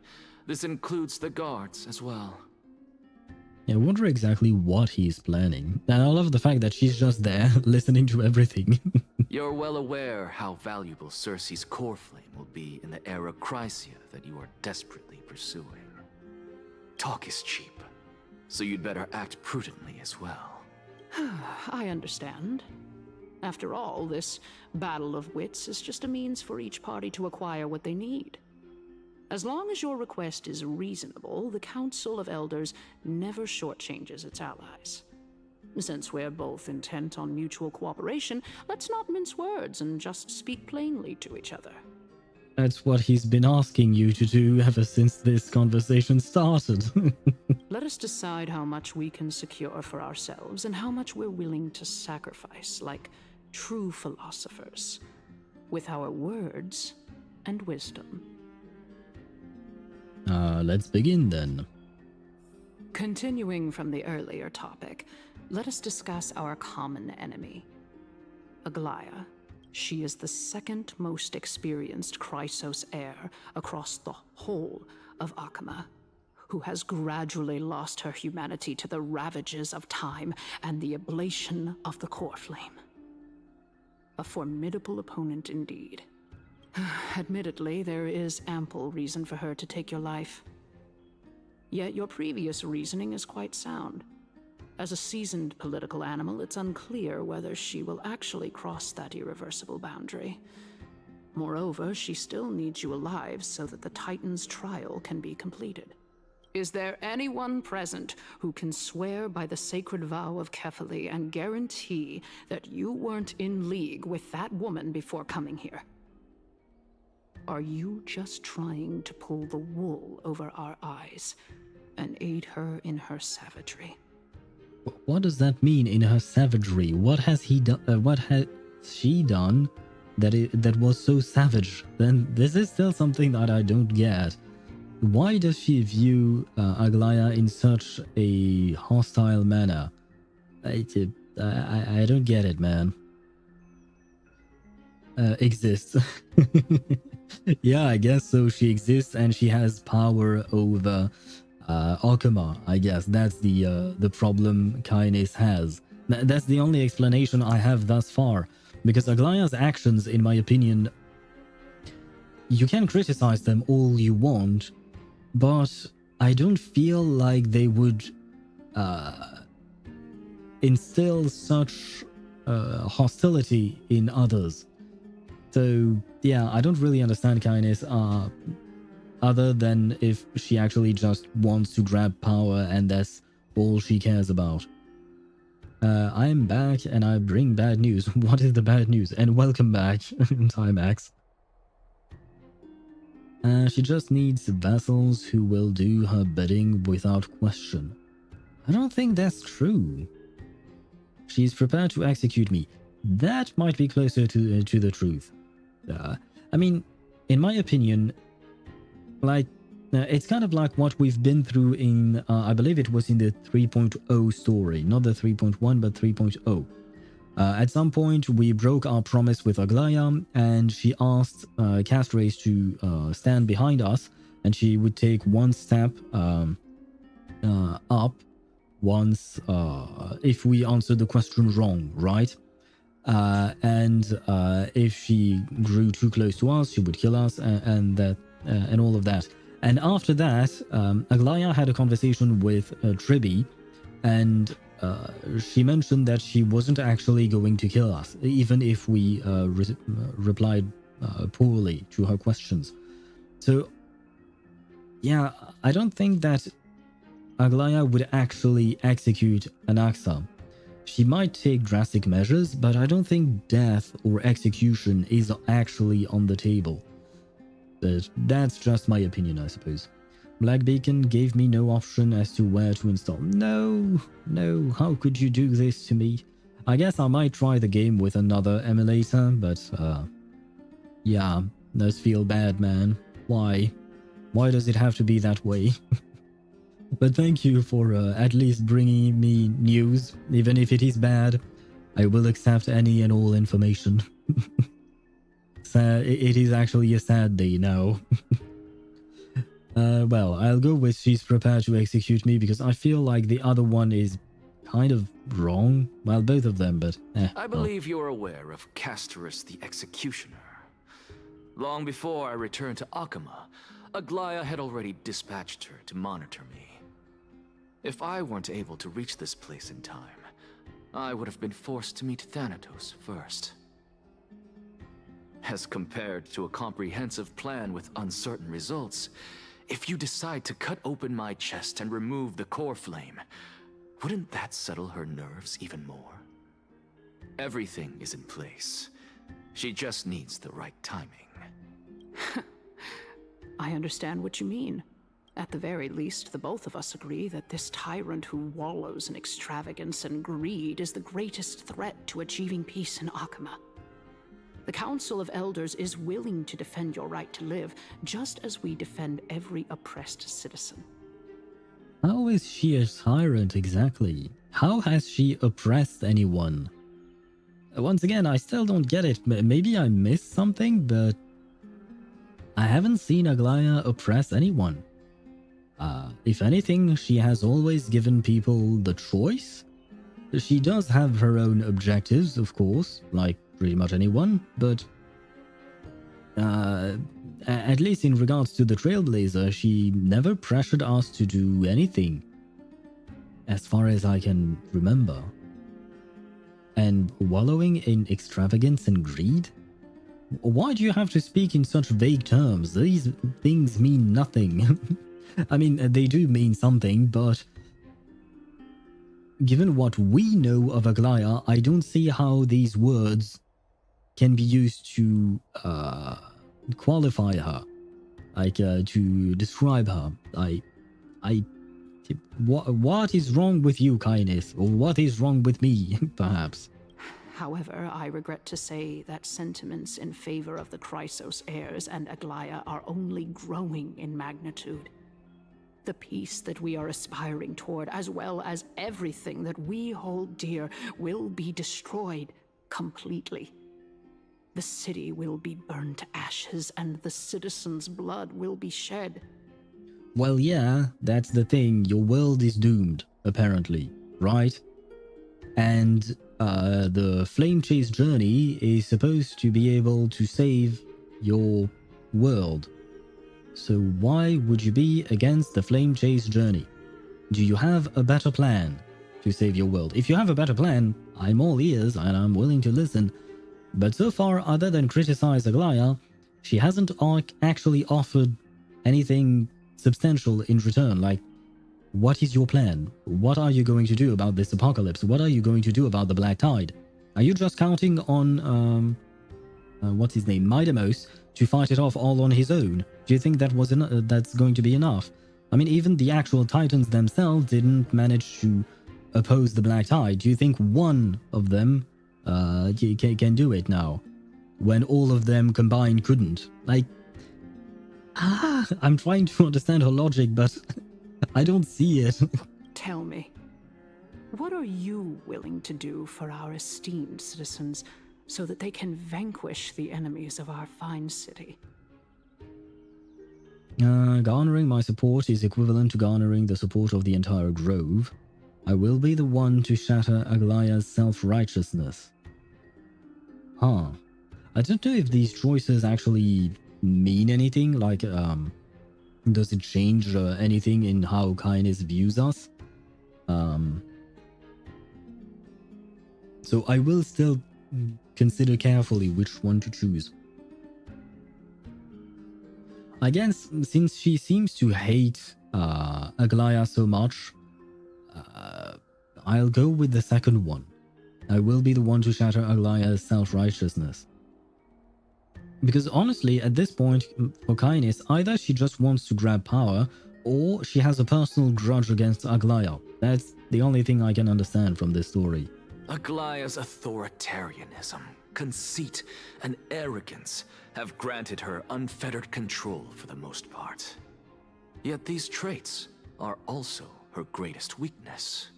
this includes the guards as well. I wonder exactly what he's planning. And I love the fact that she's just there, listening to everything. You're well aware how valuable Circe's core flame will be in the Erechrysia that you are desperately pursuing. Talk is cheap, so you'd better act prudently as well. I understand. After all, this battle of wits is just a means for each party to acquire what they need. As long as your request is reasonable, the Council of Elders never shortchanges its allies. Since we're both intent on mutual cooperation, let's not mince words and just speak plainly to each other. That's what he's been asking you to do ever since this conversation started. Let us decide how much we can secure for ourselves and how much we're willing to sacrifice, like true philosophers, with our words and wisdom. Let's begin then. Continuing from the earlier topic, let us discuss our common enemy, Aglaia. She is the second most experienced Chrysos heir across the whole of Akama, who has gradually lost her humanity to the ravages of time and the ablation of the core flame. A formidable opponent indeed. Admittedly, there is ample reason for her to take your life. Yet your previous reasoning is quite sound. As a seasoned political animal, it's unclear whether she will actually cross that irreversible boundary. Moreover, she still needs you alive so that the Titan's trial can be completed. Is there anyone present who can swear by the sacred vow of Kefali and guarantee that you weren't in league with that woman before coming here? Are you just trying to pull the wool over our eyes and aid her in her savagery? What does that mean, in her savagery? What has he done? What has she done that was so savage? Then this is still something that I don't get. Why does she view Aglaia in such a hostile manner? I don't get it, man. Exists. Yeah, I guess so. She exists and she has power over Akama. I guess that's the problem Kainis has. That's the only explanation I have thus far. Because Aglaia's actions, in my opinion, you can criticize them all you want, but I don't feel like they would instill such hostility in others. So yeah, I don't really understand Kainis other than if she actually just wants to grab power and that's all she cares about. I'm back and I bring bad news. What is the bad news? And welcome back, Timax. She just needs vassals who will do her bidding without question. I don't think that's true. She's prepared to execute me. That might be closer to the truth. I mean, in my opinion, like, it's kind of like what we've been through in, I believe it was in the 3.0 story, not the 3.1, but 3.0. At some point, we broke our promise with Aglaia, and she asked Castorice to stand behind us, and she would take one step up once if we answered the question wrong, right? And if she grew too close to us, she would kill us, and all of that. And after that, Aglaia had a conversation with Tribi, and she mentioned that she wasn't actually going to kill us, even if we replied poorly to her questions. So, yeah, I don't think that Aglaia would actually execute Anaxa. She might take drastic measures, but I don't think death or execution is actually on the table. But that's just my opinion, I suppose. Black Beacon gave me no option as to where to install. No, how could you do this to me? I guess I might try the game with another emulator, but yeah, does feel bad, man. Why? Why does it have to be that way? But thank you for at least bringing me news. Even if it is bad, I will accept any and all information. It is actually a sad day now. Well, I'll go with she's prepared to execute me because I feel like the other one is kind of wrong. Well, both of them, but I believe you're aware of Castorice the Executioner. Long before I returned to Akama, Aglaia had already dispatched her to monitor me. If I weren't able to reach this place in time, I would have been forced to meet Thanatos first. As compared to a comprehensive plan with uncertain results, if you decide to cut open my chest and remove the core flame, wouldn't that settle her nerves even more? Everything is in place. She just needs the right timing. I understand what you mean. At the very least, the both of us agree that this tyrant who wallows in extravagance and greed is the greatest threat to achieving peace in Akama. The Council of Elders is willing to defend your right to live, just as we defend every oppressed citizen. How is she a tyrant exactly? How has she oppressed anyone? Once again, I still don't get it. Maybe I missed something, but I haven't seen Aglaya oppress anyone. If anything, she has always given people the choice. She does have her own objectives, of course, like pretty much anyone, but at least in regards to the Trailblazer, she never pressured us to do anything, as far as I can remember. And wallowing in extravagance and greed? Why do you have to speak in such vague terms? These things mean nothing. I mean, they do mean something, but given what we know of Aglaya, I don't see how these words can be used to qualify her, like to describe her. What is wrong with you, Kindness? Or what is wrong with me, perhaps? However, I regret to say that sentiments in favor of the Chrysos heirs and Aglaya are only growing in magnitude. The peace that we are aspiring toward, as well as everything that we hold dear, will be destroyed completely. The city will be burned to ashes, and the citizens' blood will be shed. Well, yeah, that's the thing. Your world is doomed, apparently, right? And the Flame Chase journey is supposed to be able to save your world. So why would you be against the Flame Chase journey? Do you have a better plan to save your world? If you have a better plan, I'm all ears and I'm willing to listen. But so far, other than criticize Aglaya, she hasn't actually offered anything substantial in return. Like, what is your plan? What are you going to do about this apocalypse? What are you going to do about the Black Tide? Are you just counting on, what's his name, Midamos, to fight it off all on his own? Do you think that's going to be enough? I mean, even the actual Titans themselves didn't manage to oppose the Black Tide. Do you think one of them can do it now, when all of them combined couldn't? Like, I'm trying to understand her logic, but I don't see it. Tell me, what are you willing to do for our esteemed citizens so that they can vanquish the enemies of our fine city? Garnering my support is equivalent to garnering the support of the entire Grove. I will be the one to shatter Aglaya's self-righteousness. Huh. I don't know if these choices actually mean anything, like, does it change anything in how Kindness views us? So I will still consider carefully which one to choose. I guess since she seems to hate Aglaya so much, I'll go with the second one. I will be the one to shatter Aglaya's self-righteousness. Because honestly, at this point, for Kindness, either she just wants to grab power, or she has a personal grudge against Aglaya. That's the only thing I can understand from this story. Aglaya's authoritarianism, conceit, and arrogance have granted her unfettered control for the most part. Yet these traits are also her greatest weakness.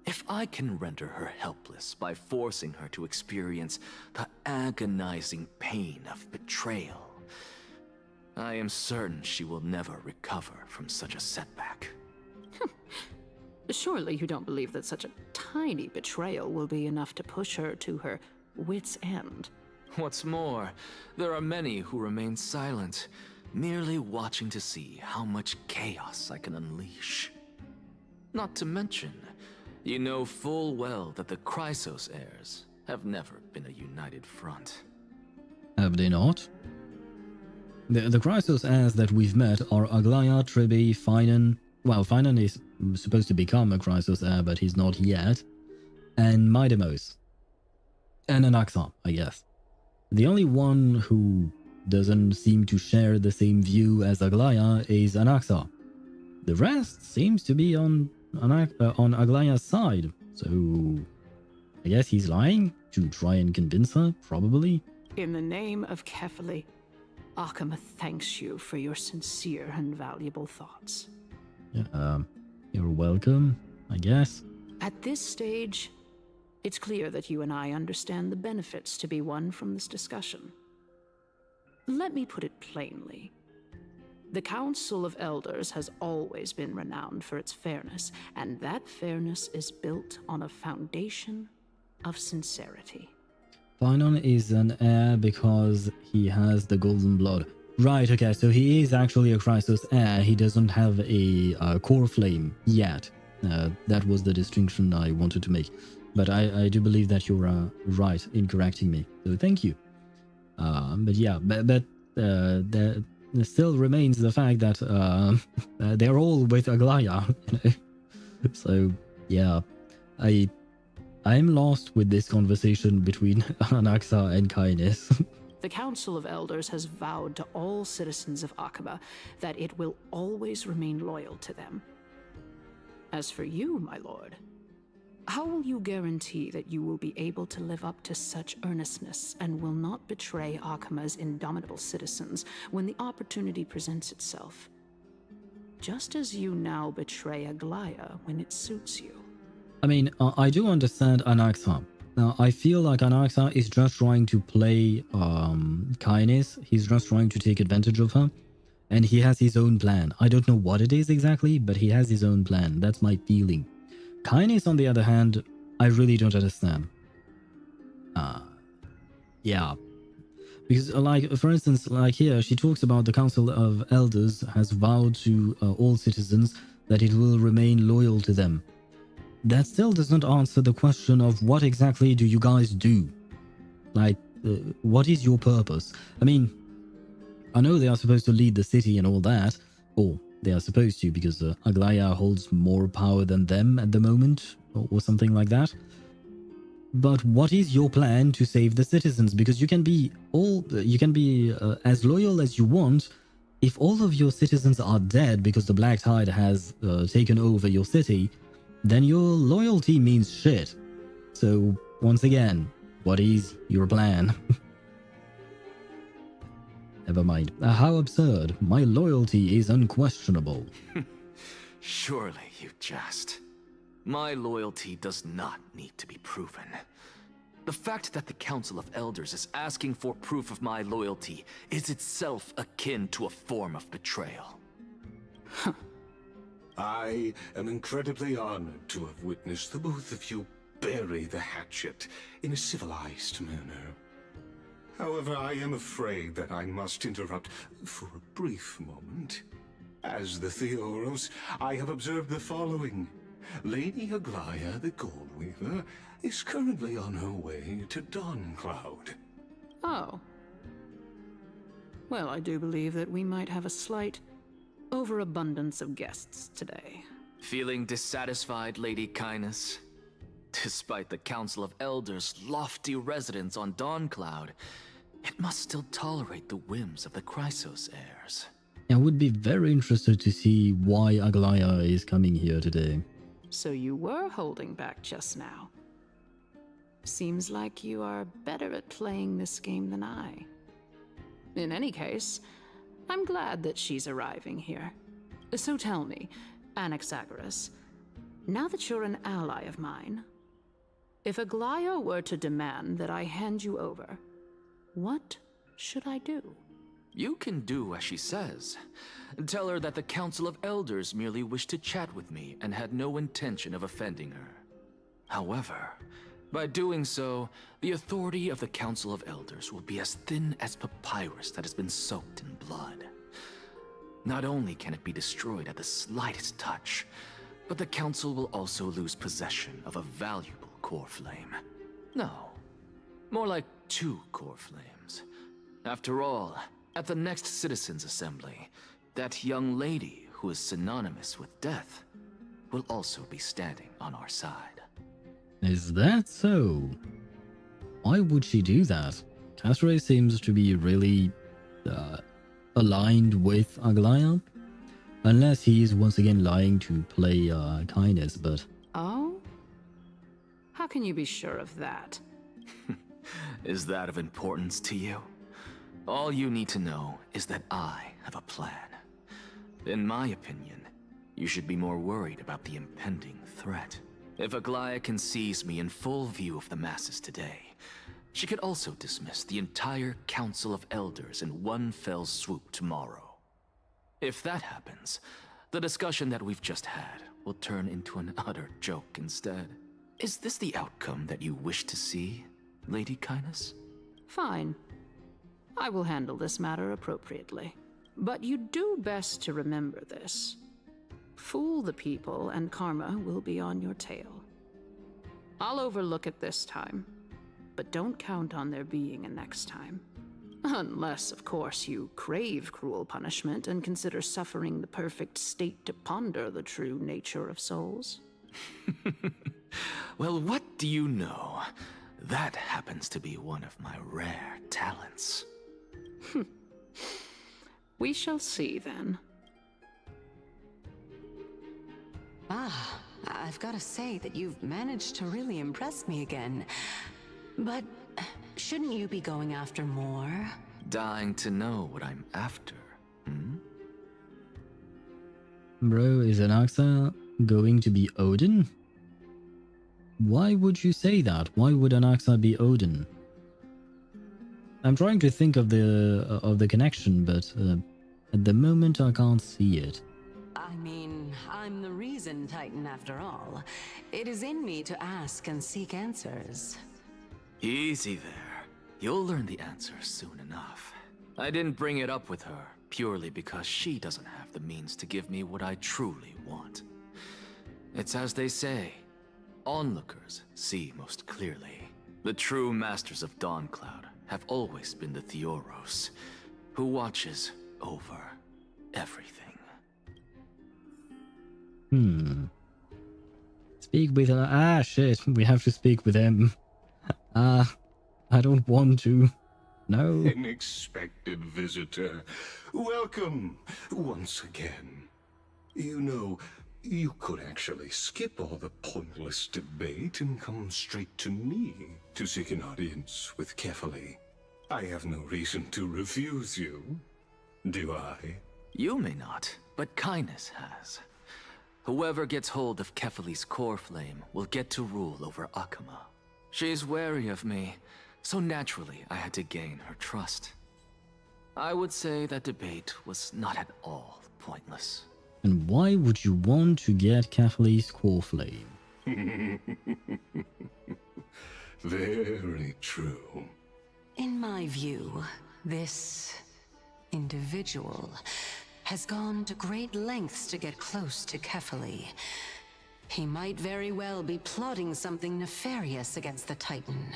If I can render her helpless by forcing her to experience the agonizing pain of betrayal, I am certain she will never recover from such a setback. Surely you don't believe that such a tiny betrayal will be enough to push her to her wit's end. What's more, there are many who remain silent, merely watching to see how much chaos I can unleash. Not to mention, You know full well that the Chrysos heirs have never been a united front. Have they not? The Chrysos heirs that we've met are Aglaya, Tribi, Finan. Well, Finan is supposed to become a Chrysos heir, but he's not yet. And Maidemos. And Anaxa, I guess. The only one who doesn't seem to share the same view as Aglaya is Anaxa. The rest seems to be on Aglaya's side, so I guess he's lying to try and convince her, probably. In the name of Kefali, Akama thanks you for your sincere and valuable thoughts. You're welcome, I guess. At this stage, it's clear that you and I understand the benefits to be won from this discussion. Let me put it plainly. The Council of Elders has always been renowned for its fairness, and that fairness is built on a foundation of sincerity. Finan is an heir because he has the golden blood. Right, okay, so he is actually a Chrysos heir. He doesn't have a core flame yet. That was the distinction I wanted to make. But I do believe that you're right in correcting me. So thank you. But yeah, but there still remains the fact that they're all with Aglaya. You know? So yeah, I'm lost with this conversation between Anaxa and Kindness. The Council of Elders has vowed to all citizens of Akaba that it will always remain loyal to them. As for you, my lord, how will you guarantee that you will be able to live up to such earnestness and will not betray Akama's indomitable citizens when the opportunity presents itself? Just as you now betray Aglaya when it suits you. I mean, I do understand Anaxa. Now, I feel like Anaxa is just trying to play Kindness. He's just trying to take advantage of her. And he has his own plan. I don't know what it is exactly, but he has his own plan. That's my feeling. Kindness, on the other hand, I really don't understand. Yeah. Because, like, for instance, like here, she talks about the Council of Elders has vowed to all citizens that it will remain loyal to them. That still does not answer the question of what exactly do you guys do? Like, what is your purpose? I mean, I know they are supposed to lead the city and all that, or they are supposed to because Aglaya holds more power than them at the moment, or something like that. But what is your plan to save the citizens? Because you can be as loyal as you want. If all of your citizens are dead because the Black Tide has taken over your city, then your loyalty means shit. So, once again, what is your plan? Never mind. How absurd. My loyalty is unquestionable. Surely you jest. My loyalty does not need to be proven. The fact that the Council of Elders is asking for proof of my loyalty is itself akin to a form of betrayal. I am incredibly honored to have witnessed the both of you bury the hatchet in a civilized manner. However, I am afraid that I must interrupt for a brief moment. As the Theoros, I have observed the following. Lady Aglaya, the Goldweaver, is currently on her way to Dawncloud. Oh. Well, I do believe that we might have a slight overabundance of guests today. Feeling dissatisfied, Lady Kindness? Despite the Council of Elders' lofty residence on Dawncloud, it must still tolerate the whims of the Chrysos heirs. I would be very interested to see why Aglaya is coming here today. So you were holding back just now. Seems like you are better at playing this game than I. In any case, I'm glad that she's arriving here. So tell me, Anaxagoras, now that you're an ally of mine, if Aglaya were to demand that I hand you over, what should I do? You can do as she says. Tell her that the Council of Elders merely wished to chat with me and had no intention of offending her. However, by doing so, the authority of the Council of Elders will be as thin as papyrus that has been soaked in blood. Not only can it be destroyed at the slightest touch, But the Council will also lose possession of a valuable core flame. No, more like 2 core flames. After all, at the next Citizens' Assembly, that young lady who is synonymous with death will also be standing on our side. Is that so? Why would she do that? Castorice seems to be really aligned with Aglaya. Unless he is once again lying to play kindness, but... Oh? How can you be sure of that? Is that of importance to you? All you need to know is that I have a plan. In my opinion, you should be more worried about the impending threat. If Aglaya can seize me in full view of the masses today, she could also dismiss the entire Council of Elders in one fell swoop tomorrow. If that happens, the discussion that we've just had will turn into an utter joke instead. Is this the outcome that you wish to see, Lady Kindness? Fine. I will handle this matter appropriately. But you do best to remember this. Fool the people and karma will be on your tail. I'll overlook it this time, but don't count on there being a next time. Unless, of course, you crave cruel punishment and consider suffering the perfect state to ponder the true nature of souls. Well, what do you know? That happens to be one of my rare talents. We shall see, then. Ah, I've got to say that you've managed to really impress me again. But shouldn't you be going after more? Dying to know what I'm after, hmm? Bro, is Anaxa going to be Odin? Why would you say that? Why would Anaxa be Odin? I'm trying to think of the connection, but at the moment I can't see it. I mean, I'm the reason Titan after all. It is in me to ask and seek answers. Easy there. You'll learn the answer soon enough. I didn't bring it up with her purely because she doesn't have the means to give me what I truly want. It's as they say, onlookers see most clearly. The true masters of Dawncloud have always been the Theoros, who watches over everything. Speak with shit, we have to speak with him. I don't want to. No. Unexpected visitor. Welcome once again. You know, you could actually skip all the pointless debate and come straight to me to seek an audience with Kefali. I have no reason to refuse you, do I? You may not, but Kindness has. Whoever gets hold of Kefali's core flame will get to rule over Akama. She's wary of me, so naturally I had to gain her trust. I would say that debate was not at all pointless. And why would you want to get Kefali's core flame? Very true. In my view, this individual has gone to great lengths to get close to Kefali. He might very well be plotting something nefarious against the Titan.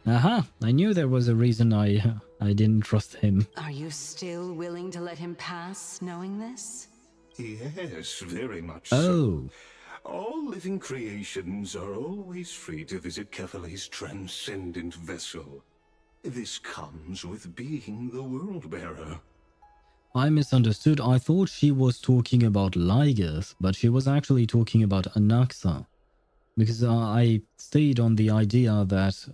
Aha, I knew there was a reason I didn't trust him. Are you still willing to let him pass, knowing this? Yes, very much so. All living creations are always free to visit Kefali's transcendent vessel. This comes with being the World-Bearer. I misunderstood. I thought she was talking about Ligas, but she was actually talking about Anaxa. Because I stayed on the idea that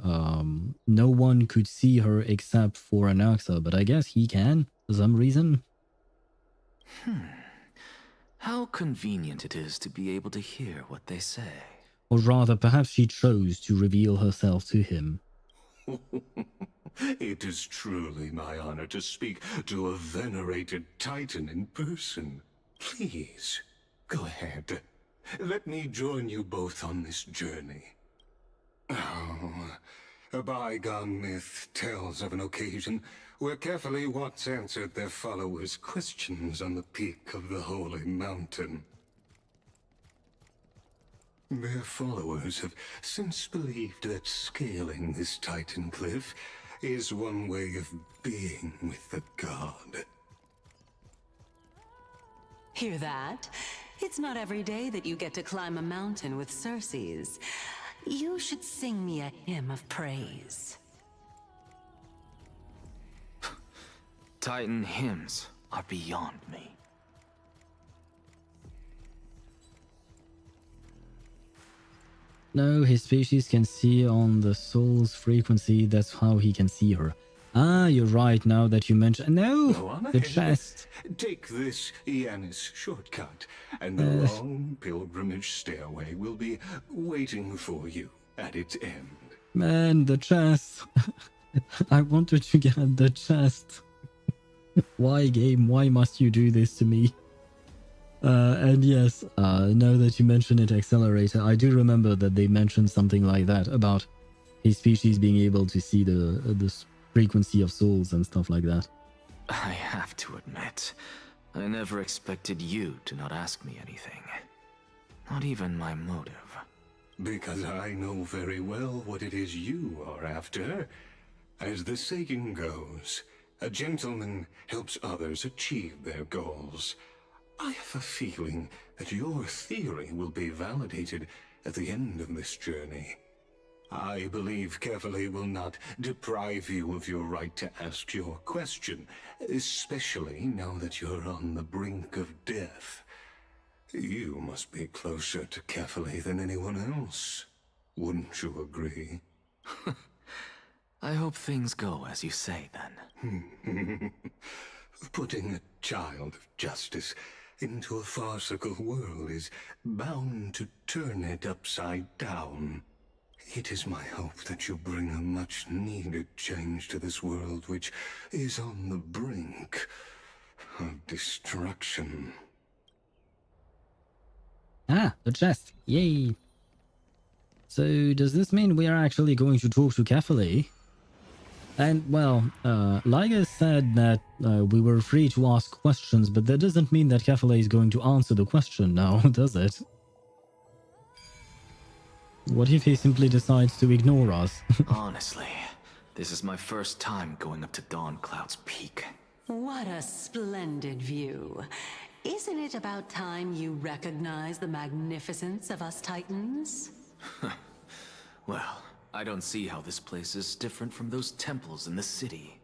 no one could see her except for Anaxa, but I guess he can, for some reason. How convenient it is to be able to hear what they say. Or rather, perhaps she chose to reveal herself to him. It is truly my honor to speak to a venerated Titan in person. Please, go ahead. Let me join you both on this journey. Oh, a bygone myth tells of an occasion where Kefali once answered their followers' questions on the peak of the Holy Mountain. Their followers have since believed that scaling this Titan cliff is one way of being with the god. Hear that? It's not every day that you get to climb a mountain with Circes. You should sing me a hymn of praise. Titan hymns are beyond me. No, his species can see on the soul's frequency. That's how he can see her. Ah, you're right now that you mention. No, Go on the ahead. chest. Take this Yanis shortcut, and the long pilgrimage stairway will be waiting for you at its end. Man, the chest. I wanted to get the chest. Why, game? Why must you do this to me? And yes, now that you mention it, Accelerator, I do remember that they mentioned something like that about his species being able to see the frequency of souls and stuff like that. I have to admit, I never expected you to not ask me anything. Not even my motive. Because I know very well what it is you are after. As the saying goes, a gentleman helps others achieve their goals. I have a feeling that your theory will be validated at the end of this journey. I believe Kefali will not deprive you of your right to ask your question, especially now that you're on the brink of death. You must be closer to Kefali than anyone else. Wouldn't you agree? I hope things go as you say, then. Putting a child of justice into a farcical world is bound to turn it upside down. It is my hope that you bring a much-needed change to this world, which is on the brink of destruction. Ah, the chest. Yay. So, does this mean we are actually going to talk to Kefali? And, well, Liga said that we were free to ask questions, but that doesn't mean that Kefali is going to answer the question now, does it? What if he simply decides to ignore us? Honestly, this is my first time going up to Dawn Cloud's peak. What a splendid view. Isn't it about time you recognize the magnificence of us Titans? Well, I don't see how this place is different from those temples in the city.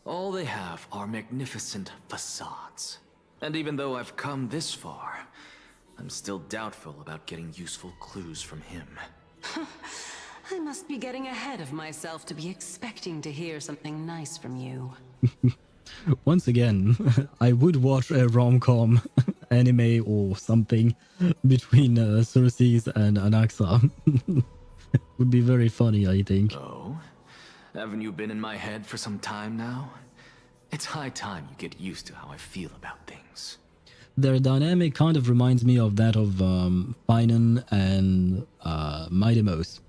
All they have are magnificent facades. And even though I've come this far, I'm still doubtful about getting useful clues from him. I must be getting ahead of myself to be expecting to hear something nice from you. Once again, I would watch a rom-com anime or something between Circes and Anaxa. Would be very funny, I think. Oh? Haven't you been in my head for some time now? It's high time you get used to how I feel about things. Their dynamic kind of reminds me of that of Finan and Midemos.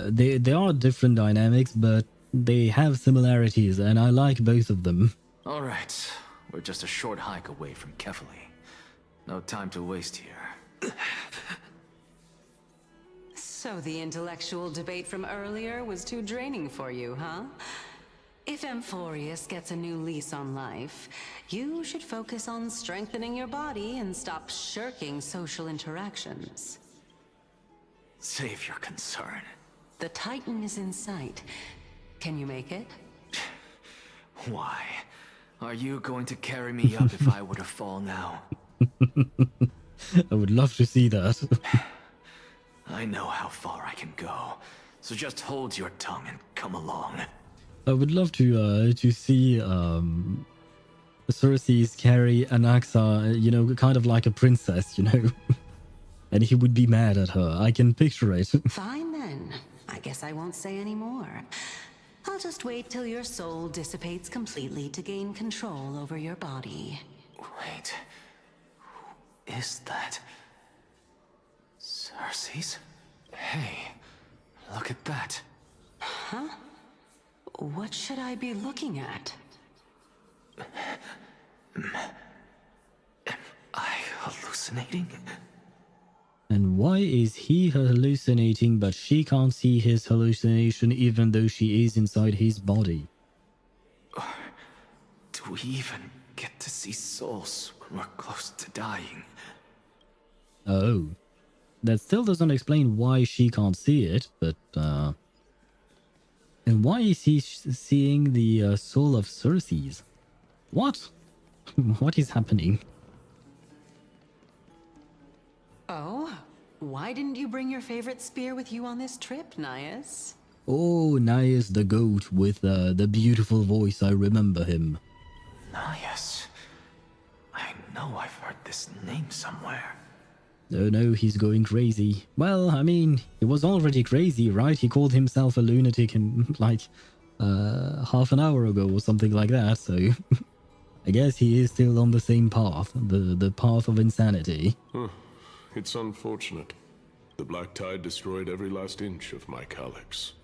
They are different dynamics, but they have similarities, and I like both of them. Alright, we're just a short hike away from Kefali. No time to waste here. So the intellectual debate from earlier was too draining for you, huh? If Amphoreus gets a new lease on life, you should focus on strengthening your body and stop shirking social interactions. Save your concern. The Titan is in sight. Can you make it? Why? Are you going to carry me up if I were to fall now? I would love to see that. I know how far I can go, so just hold your tongue and come along. I would love to see Circes carry Anaxa, you know, kind of like a princess, you know. And he would be mad at her. I can picture it. Fine then. I guess I won't say any more. I'll just wait till your soul dissipates completely to gain control over your body. Wait. Who is that? Circes? Hey, look at that. Huh? What should I be looking at? Am I hallucinating? And why is he hallucinating but she can't see his hallucination even though she is inside his body? Do we even get to see souls when we're close to dying? Oh. That still doesn't explain why she can't see it, but and why is he seeing the soul of Circes? What? What is happening? Oh, why didn't you bring your favorite spear with you on this trip, Nias? Oh, Nias the goat with the beautiful voice, I remember him. Nias. I know I've heard this name somewhere. Oh no, he's going crazy. Well, I mean, he was already crazy, right? He called himself a lunatic in, like, half an hour ago or something like that, so... I guess he is still on the same path, the path of insanity. Huh. It's unfortunate. The black tide destroyed every last inch of my calyx.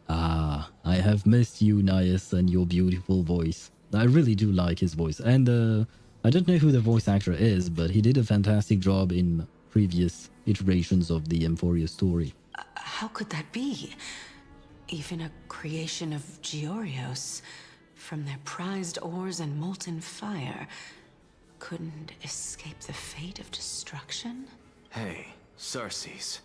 Ah, I have missed you, Nias, and your beautiful voice. I really do like his voice, and I don't know who the voice actor is, but he did a fantastic job in previous iterations of the Amphoreus story. How could that be? Even a creation of Georios, from their prized ores and molten fire, couldn't escape the fate of destruction? Hey, Circes.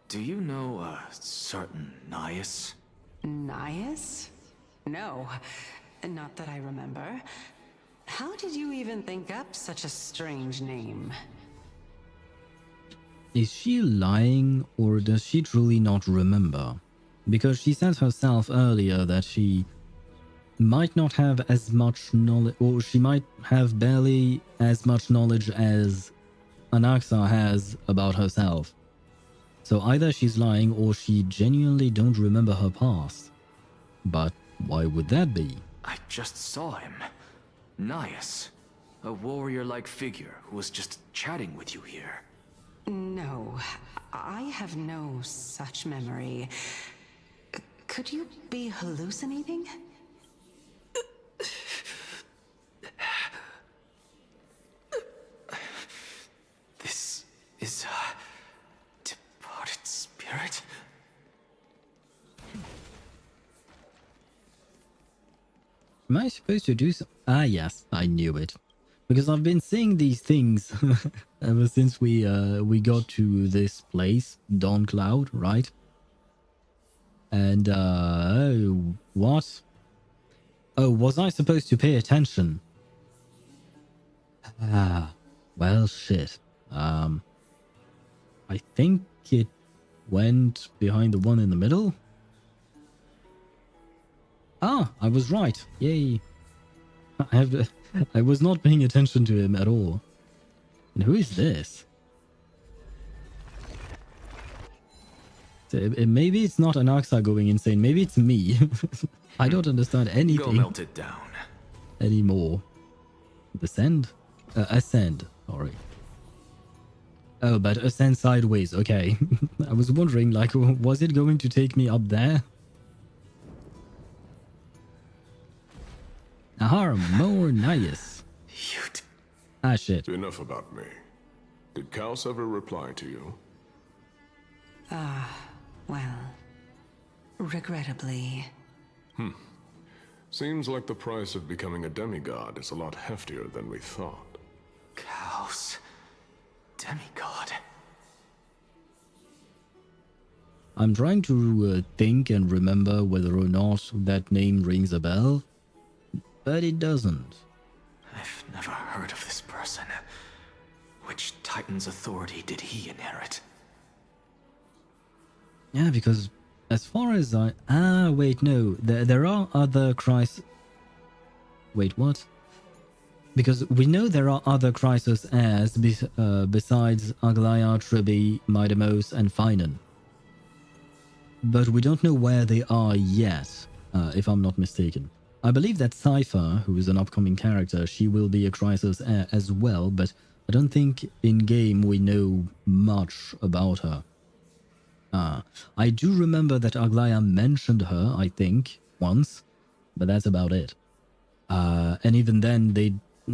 Do you know a certain Nias? Nias? No, not that I remember. How did you even think up such a strange name? Is she lying, or does she truly not remember? Because she said herself earlier that she might not have as much knowledge, or she might have barely as much knowledge as Anaxa has about herself. So either she's lying or she genuinely don't remember her past. But why would that be? I just saw him. Nias. A warrior-like figure who was just chatting with you here. No, I have no such memory. Could you be hallucinating? This is a departed spirit? Am I supposed to do so? Ah, yes, I knew it. Because I've been seeing these things ever since we got to this place, Dawn Cloud, right? And, oh, what? Oh, was I supposed to pay attention? Ah, well, shit. I think it went behind the one in the middle? Ah, I was right. Yay. I was not paying attention to him at all. And who is this? Maybe it's not Anaxa going insane. Maybe it's me. I don't understand anything. Go melt it down. Anymore. Descend? Ascend. Sorry. Oh, but ascend sideways. Okay. I was wondering, like, was it going to take me up there? Aha, more Nias. Ah, shit. Enough about me. Did Kaos ever reply to you? Well, regrettably. Seems like the price of becoming a demigod is a lot heftier than we thought. Kaos. Demigod. I'm trying to think and remember whether or not that name rings a bell, but it doesn't. I've never heard of this person. Which Titan's authority did he inherit? Yeah, because as far as I... Ah, wait, no. There are other Christ... Wait, what? Because we know there are other Chrysos heirs besides Aglaya, Tribi, Midamos, and Finan. But we don't know where they are yet, if I'm not mistaken. I believe that Cypher, who is an upcoming character, she will be a Chrysos heir as well, but I don't think in-game we know much about her. I do remember that Aglaya mentioned her, I think, once, but that's about it. And even then,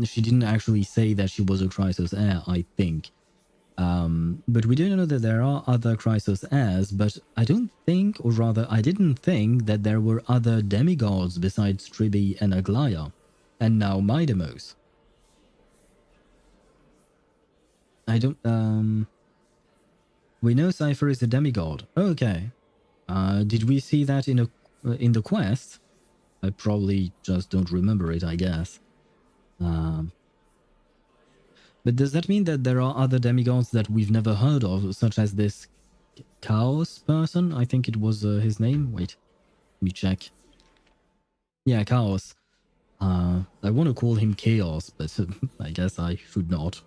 she didn't actually say that she was a Chrysos heir, I think. But we do know that there are other Chrysos heirs, but I don't think, or rather I didn't think that there were other demigods besides Tribi and Aglaya, and now Midemos. I don't, we know Cypher is a demigod. Okay. Did we see that in the quest? I probably just don't remember it, I guess. But does that mean that there are other demigods that we've never heard of, such as this Chaos person? I think it was his name. Wait, let me check. Yeah, Chaos. I want to call him Chaos, but I guess I should not.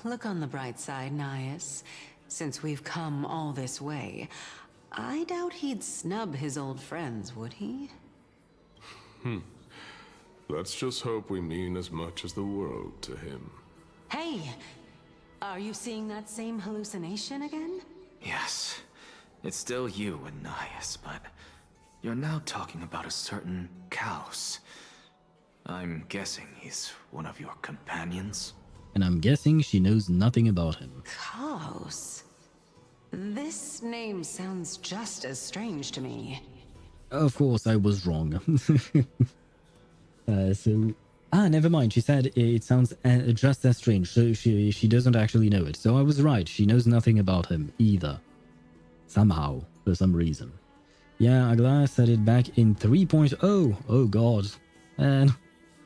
Look on the bright side, Nias. Since we've come all this way, I doubt he'd snub his old friends, would he? Let's just hope we mean as much as the world to him. Hey! Are you seeing that same hallucination again? Yes. It's still you and Nias, but you're now talking about a certain Chaos. I'm guessing he's one of your companions? And I'm guessing she knows nothing about him. Chaos? This name sounds just as strange to me. Of course, I was wrong. Never mind. She said it sounds just as strange, so she doesn't actually know it. So I was right. She knows nothing about him either. Somehow, for some reason. Yeah, Aglaya said it back in 3.0. Oh god. And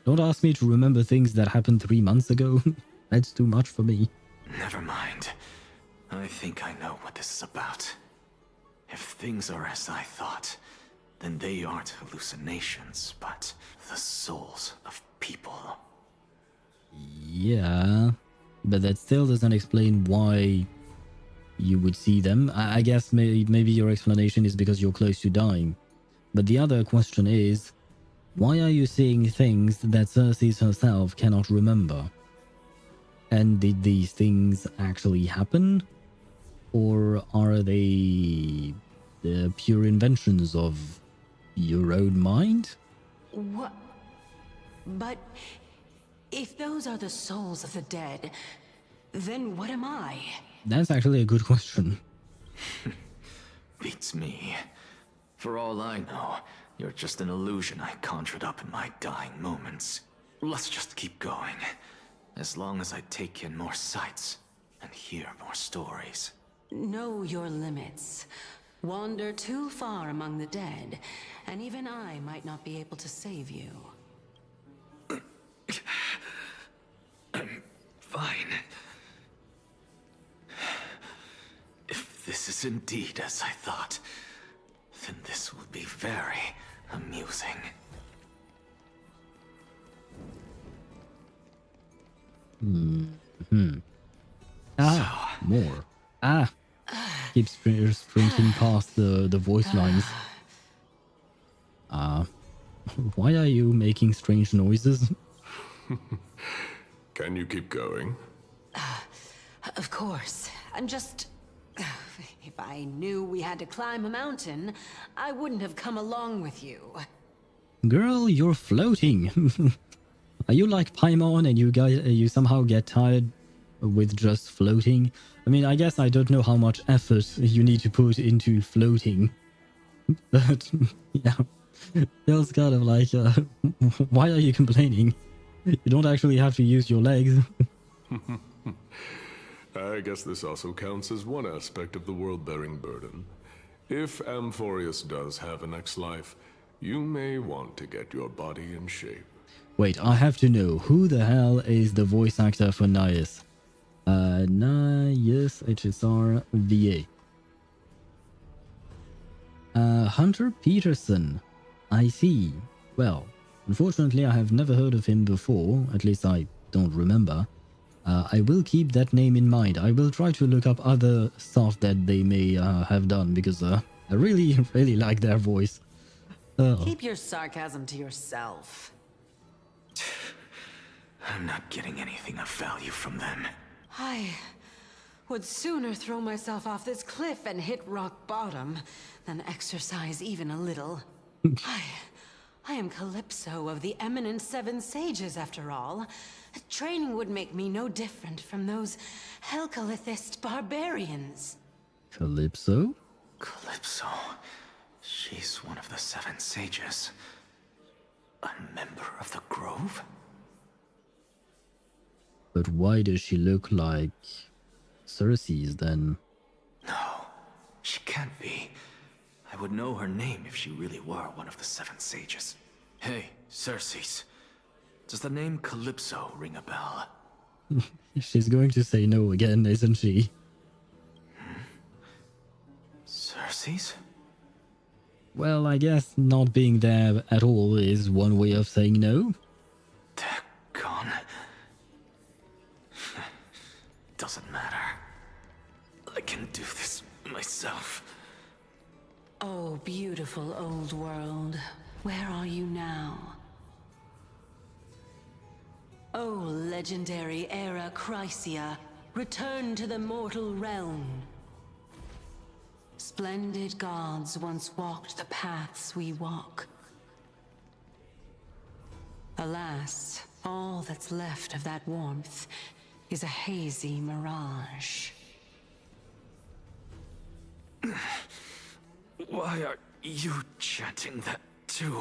don't ask me to remember things that happened 3 months ago. That's too much for me. Never mind. I think I know what this is about. If things are as I thought, then they aren't hallucinations, but the souls of people. Yeah, but that still doesn't explain why you would see them. I guess maybe your explanation is because you're close to dying. But the other question is, why are you seeing things that Cersei herself cannot remember? And did these things actually happen? Or are they the pure inventions of your own mind? What? But if those are the souls of the dead, then what am I? That's actually a good question. Beats me. For all I know, you're just an illusion I conjured up in my dying moments. Let's just keep going. As long as I take in more sights and hear more stories. Know your limits. Wander too far among the dead, and even I might not be able to save you. I'm fine. If this is indeed as I thought, then this will be very amusing. More. Keeps sprinting past the voice lines. Why are you making strange noises? Can you keep going? Of course. I'm just... If I knew we had to climb a mountain, I wouldn't have come along with you. Girl, you're floating. Are you like Paimon and you somehow get tired with just floating? I mean, I guess I don't know how much effort you need to put into floating. But, yeah. Feels kind of like, why are you complaining? You don't actually have to use your legs. I guess this also counts as one aspect of the world-bearing burden. If Amphoreus does have a next life, you may want to get your body in shape. Wait, I have to know, who the hell is the voice actor for Nias? Nias HSR VA. Hunter Peterson. I see. Well, unfortunately I have never heard of him before, at least I don't remember. I will keep that name in mind. I will try to look up other stuff that they may have done, because I really, really like their voice. Keep your sarcasm to yourself. I'm not getting anything of value from them. I would sooner throw myself off this cliff and hit rock bottom than exercise even a little. I am Calypso of the eminent Seven Sages, after all. Training would make me no different from those Helcalithist barbarians. Calypso? Calypso. She's one of the Seven Sages. A member of the Grove? But why does she look like Cersei's then? No, she can't be. I would know her name if she really were one of the Seven Sages. Hey, Cersei's. Does the name Calypso ring a bell? She's going to say no again, isn't she? Cersei's? Well, I guess not being there at all is one way of saying no. They're gone. Doesn't matter. I can do this myself. Oh, beautiful old world. Where are you now? Oh, legendary era Chrysia, return to the mortal realm. Splendid gods once walked the paths we walk. Alas, all that's left of that warmth is a hazy mirage. Why are you chanting that too?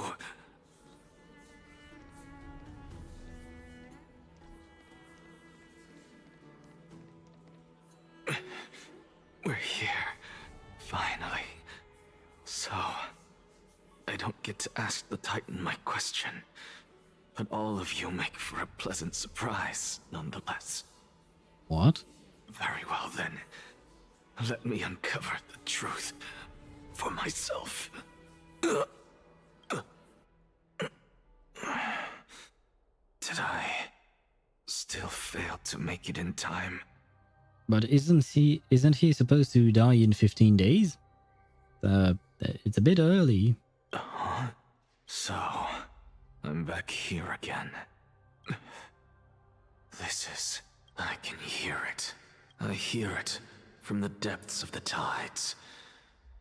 We're here, finally. So, I don't get to ask the Titan my question, but all of you make for a pleasant surprise, nonetheless. What? Very well then. Let me uncover the truth for myself. Did I still fail to make it in time? But isn't he supposed to die in 15 days? It's a bit early. So, I'm back here again. I can hear it. I hear it from the depths of the tides,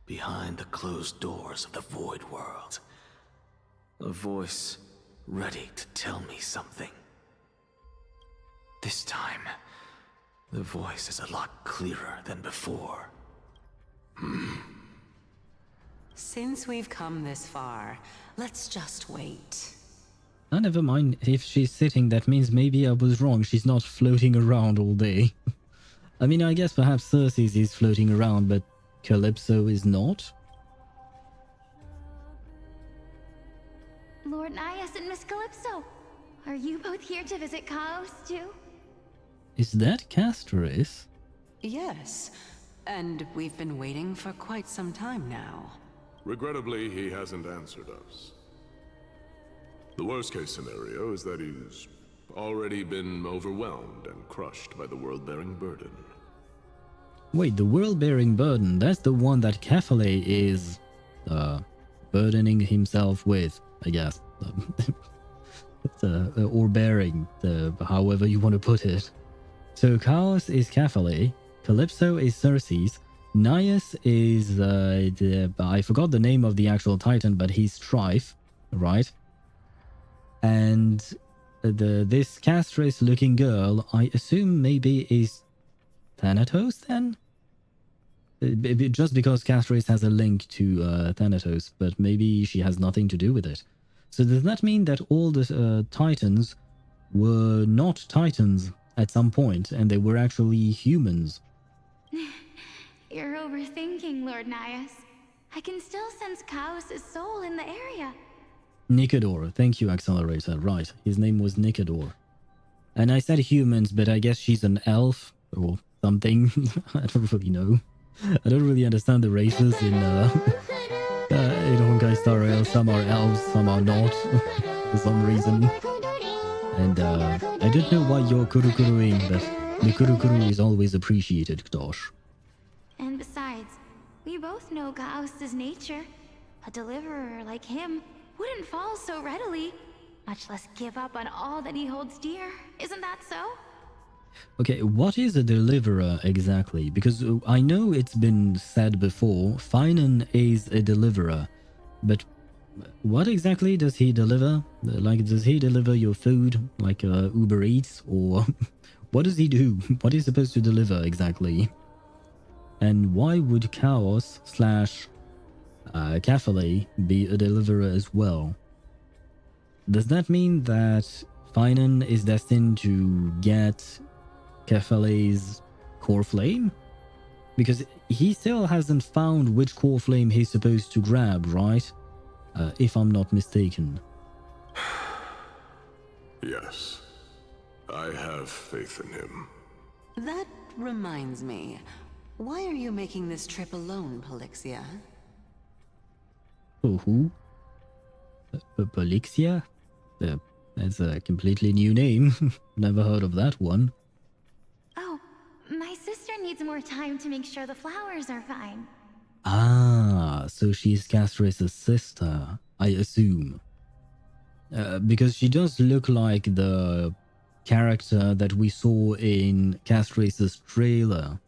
behind the closed doors of the void world. A voice ready to tell me something. This time, the voice is a lot clearer than before. Since we've come this far, let's just wait. Never mind. If she's sitting, that means maybe I was wrong. She's not floating around all day. I mean, I guess perhaps Cersei's is floating around, but Calypso is not? Lord Nias and Miss Calypso, are you both here to visit Chaos too? Is that Castorice? Yes, and we've been waiting for quite some time now. Regrettably, he hasn't answered us. The worst-case scenario is that he's already been overwhelmed and crushed by the world-bearing burden. Wait, the world-bearing burden, that's the one that Kefale is burdening himself with, I guess. Or bearing, however you want to put it. So Chaos is Kefale, Calypso is Cersei's, Nias is, I forgot the name of the actual Titan, but he's Strife, right? And this Castorice-looking girl, I assume maybe is Thanatos then? Just because Castorice has a link to Thanatos, but maybe she has nothing to do with it. So does that mean that all the Titans were not Titans at some point, and they were actually humans? You're overthinking, Lord Nias. I can still sense Chaos' soul in the area. Nicodor, thank you, Accelerator. Right, his name was Nicodor. And I said humans, but I guess she's an elf or something. I don't really know. I don't really understand the races in Honkai Star Rail. Some are elves, some are not, for some reason. And I don't know why you're kurukuruing, but the kurukuru is always appreciated, Ktosh. And besides, we both know Chaos' nature. A deliverer like him wouldn't fall so readily, much less give up on all that he holds dear. Isn't that so? Okay, what is a deliverer exactly? Because I know it's been said before, Finan is a deliverer, but what exactly does he deliver? Like, does he deliver your food like Uber Eats, or what does he do? What is he supposed to deliver exactly? And why would Chaos slash Cathale be a deliverer as well? Does that mean that Finan is destined to get Cathale's core flame? Because he still hasn't found which core flame he's supposed to grab, right? If I'm not mistaken. Yes. I have faith in him. That reminds me. Why are you making this trip alone, Polixia? Oh, who? Polixia? That's a completely new name. Never heard of that one. Oh, my sister needs more time to make sure the flowers are fine. Ah, so she's Castorice's sister, I assume. Because she does look like the character that we saw in Castorice's trailer.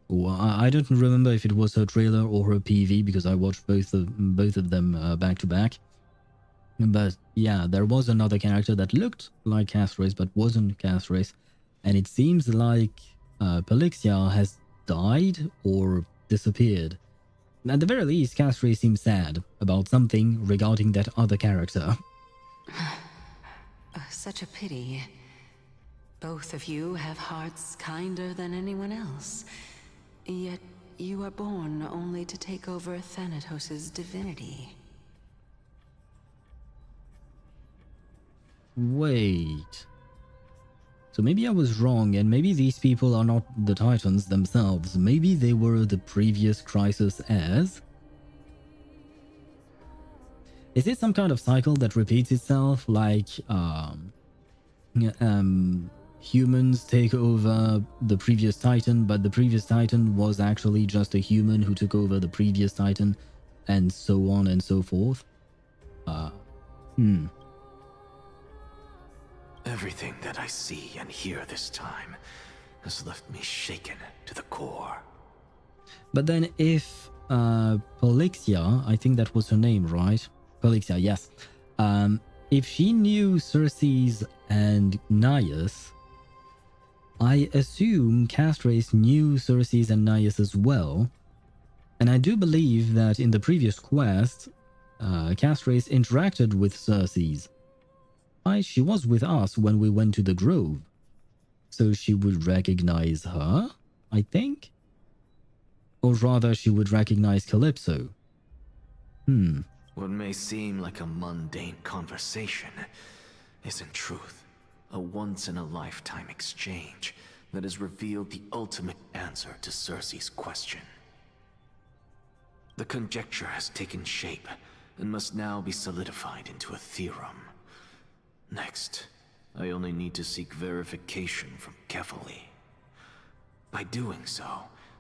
Or I don't remember if it was her trailer or her PV, because I watched both of them back to back. But yeah, there was another character that looked like Castorice but wasn't Castorice, and it seems like Polixia has died or disappeared. At the very least, Castorice seems sad about something regarding that other character. Such a pity. Both of you have hearts kinder than anyone else. Yet you are born only to take over Thanatos' divinity. Wait. So maybe I was wrong, and maybe these people are not the Titans themselves. Maybe they were the previous Crisis heirs? Is it some kind of cycle that repeats itself, like humans take over the previous Titan, but the previous Titan was actually just a human who took over the previous Titan, and so on and so forth? Everything that I see and hear this time has left me shaken to the core. But then if Polixia, I think that was her name, right? Polixia, yes. If she knew Circes and Naias, I assume Castorice knew Circes and Naias as well. And I do believe that in the previous quest, Castorice interacted with Circes. She was with us when we went to the Grove. So she would recognize her, I think? Or rather, she would recognize Calypso. What may seem like a mundane conversation is in truth a once-in-a-lifetime exchange that has revealed the ultimate answer to Circe's question. The conjecture has taken shape and must now be solidified into a theorem. Next, I only need to seek verification from Kefali. By doing so,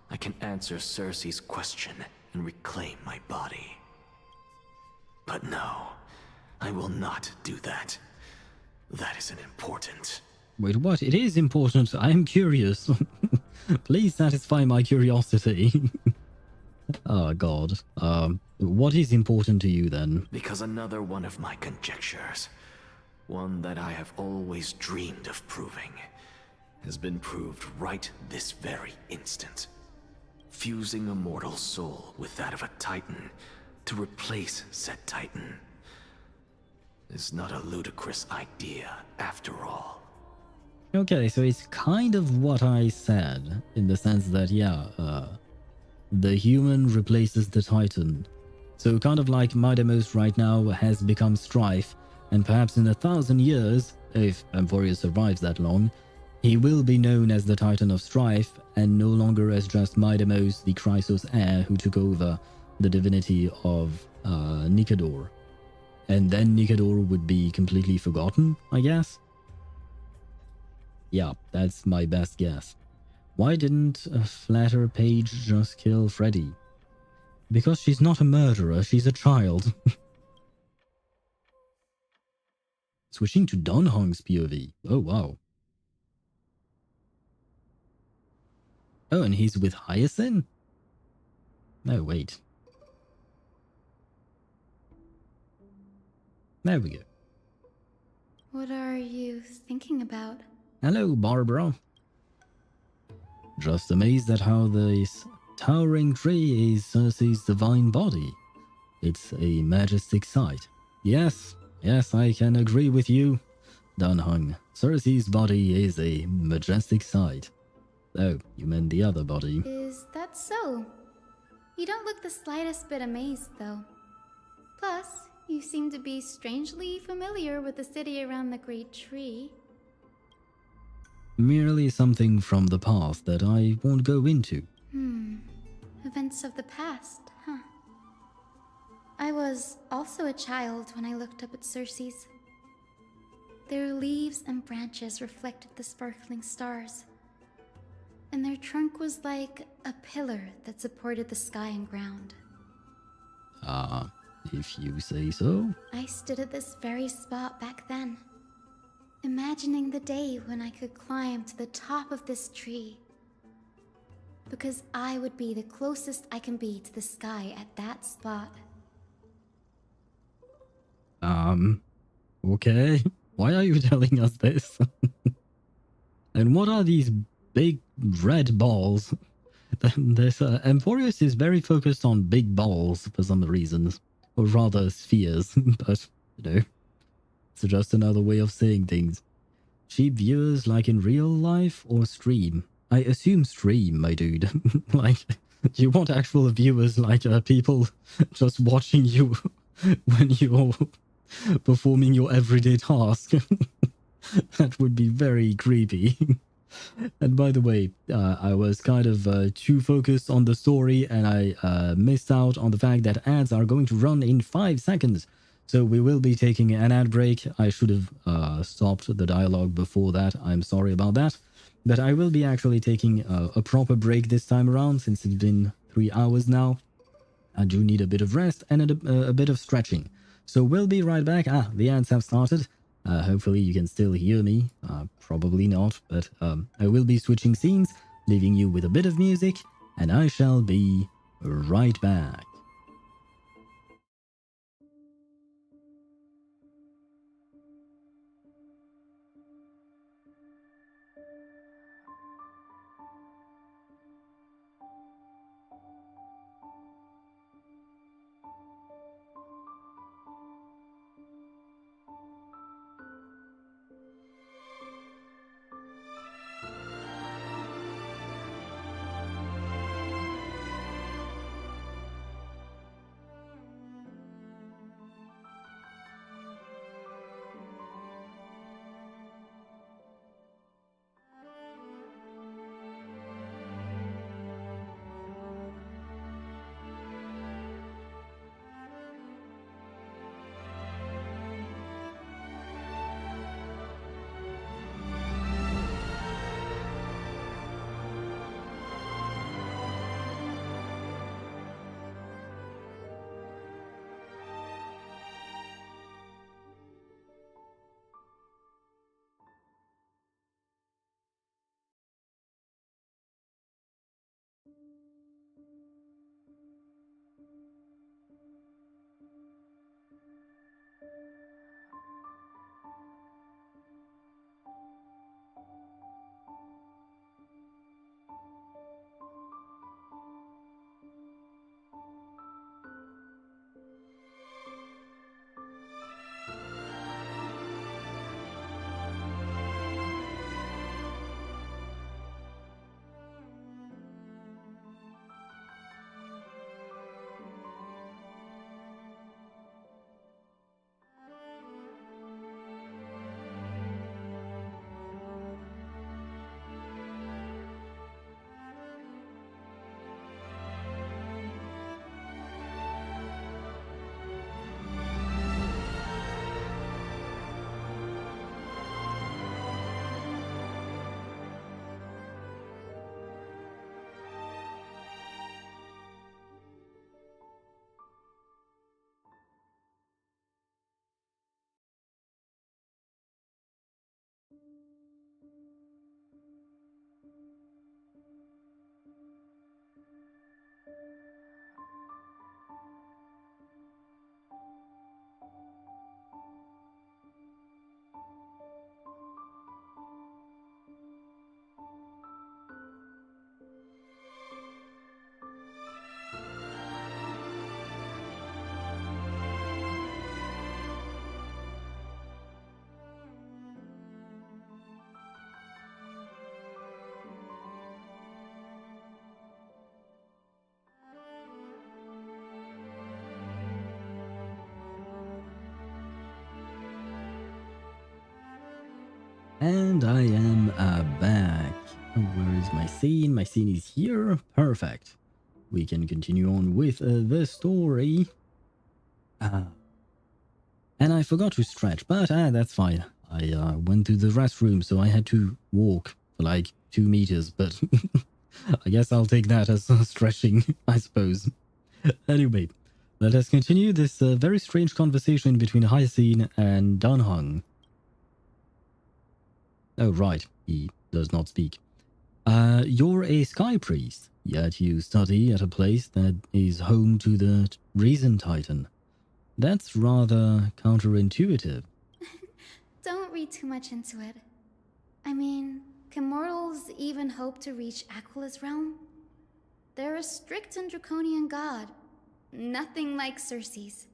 I can answer Circe's question and reclaim my body. But no, I will not do that. That isn't important. Wait, what? It is important. I am curious. Please satisfy my curiosity. Oh, God. What is important to you, then? Because another one of my conjectures, one that I have always dreamed of proving, has been proved right this very instant. Fusing a mortal soul with that of a Titan to replace said Titan is not a ludicrous idea after all. Okay, so it's kind of what I said, in the sense that, yeah, the human replaces the Titan. So kind of like Mightymost right now has become Strife, and perhaps in 1,000 years, if Amphoreus survives that long, he will be known as the Titan of Strife, and no longer as just Mightymost, the Chrysos heir who took over the divinity of Nikador. And then Nikador would be completely forgotten, I guess? Yeah, that's my best guess. Why didn't Flatter Page just kill Freddy? Because she's not a murderer, she's a child. Switching to Don Hong's POV. Oh, wow. Oh, and he's with Hyacinth? No, wait. There we go. What are you thinking about? Hello, Barbara. Just amazed at how this towering tree is Cersei's divine body. It's a majestic sight. Yes, I can agree with you, Dunhung. Cersei's body is a majestic sight. Oh, you meant the other body. Is that so? You don't look the slightest bit amazed, though. Plus, you seem to be strangely familiar with the city around the Great Tree. Merely something from the past that I won't go into. Events of the past, huh? I was also a child when I looked up at Cersei's. Their leaves and branches reflected the sparkling stars, and their trunk was like a pillar that supported the sky and ground. If you say so. I stood at this very spot back then, imagining the day when I could climb to the top of this tree, because I would be the closest I can be to the sky at that spot. Okay. Why are you telling us this? And what are these big red balls? This Amphoreus is very focused on big balls for some reasons. Or rather spheres, but, you know, it's just another way of saying things. Cheap viewers like in real life or stream? I assume stream, my dude. Like, do you want actual viewers like people just watching you when you're performing your everyday task? That would be very creepy. And by the way, I was kind of too focused on the story and I missed out on the fact that ads are going to run in 5 seconds. So we will be taking an ad break. I should have stopped the dialogue before that. I'm sorry about that. But I will be actually taking a proper break this time around since it's been 3 hours now. I do need a bit of rest and a bit of stretching. So we'll be right back. The ads have started. Hopefully you can still hear me. Probably not, but I will be switching scenes, leaving you with a bit of music, and I shall be right back. And I am back. Where is my scene? My scene is here. Perfect. We can continue on with the story. And I forgot to stretch, but that's fine. I went to the restroom, so I had to walk for like 2 meters, but I guess I'll take that as stretching, I suppose. Anyway, let us continue this very strange conversation between Hyacinth and Dunhung. Oh, right. He does not speak. You're a sky priest, yet you study at a place that is home to the Reason Titan. That's rather counterintuitive. Don't read too much into it. I mean, can mortals even hope to reach Aquila's realm? They're a strict and draconian god. Nothing like Circe's.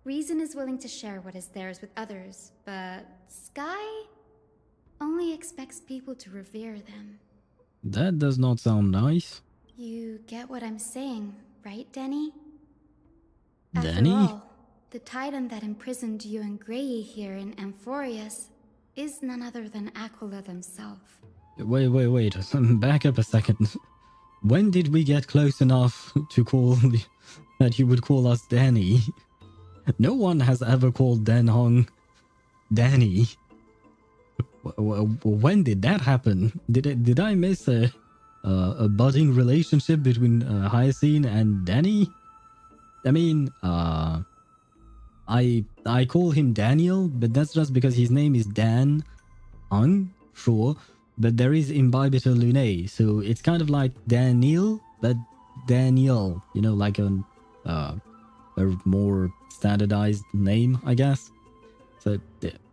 Reason is willing to share what is theirs with others, but Sky only expects people to revere them. That does not sound nice. You get what I'm saying, right, Danny? Danny? After all, the titan that imprisoned you and Grey here in Amphoreus is none other than Aquila themselves. Wait. Back up a second. When did we get close enough to call that you would call us Danny? No one has ever called Dunhung Danny. When did that happen? Did I miss a budding relationship between Hyacinth and Danny? I mean, I call him Daniel, but that's just because his name is Dan Hung, sure. But there is Imbibitor Lunae, so it's kind of like Daniel, but Daniel. You know, like a more standardized name, I guess. So,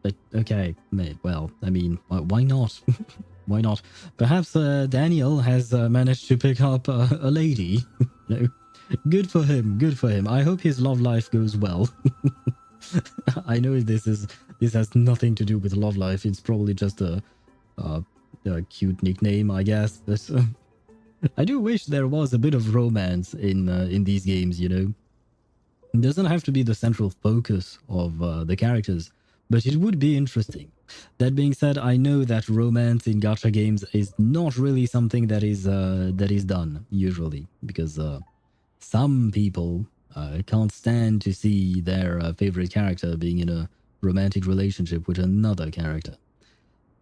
but okay, well, I mean, why not? Why not? Perhaps Daniel has managed to pick up a lady. No, good for him. Good for him. I hope his love life goes well. I know this has nothing to do with love life. It's probably just a cute nickname, I guess. But I do wish there was a bit of romance in these games. You know, it doesn't have to be the central focus of the characters, but it would be interesting. That being said, I know that romance in gacha games is not really something that is done usually, because some people can't stand to see their favorite character being in a romantic relationship with another character.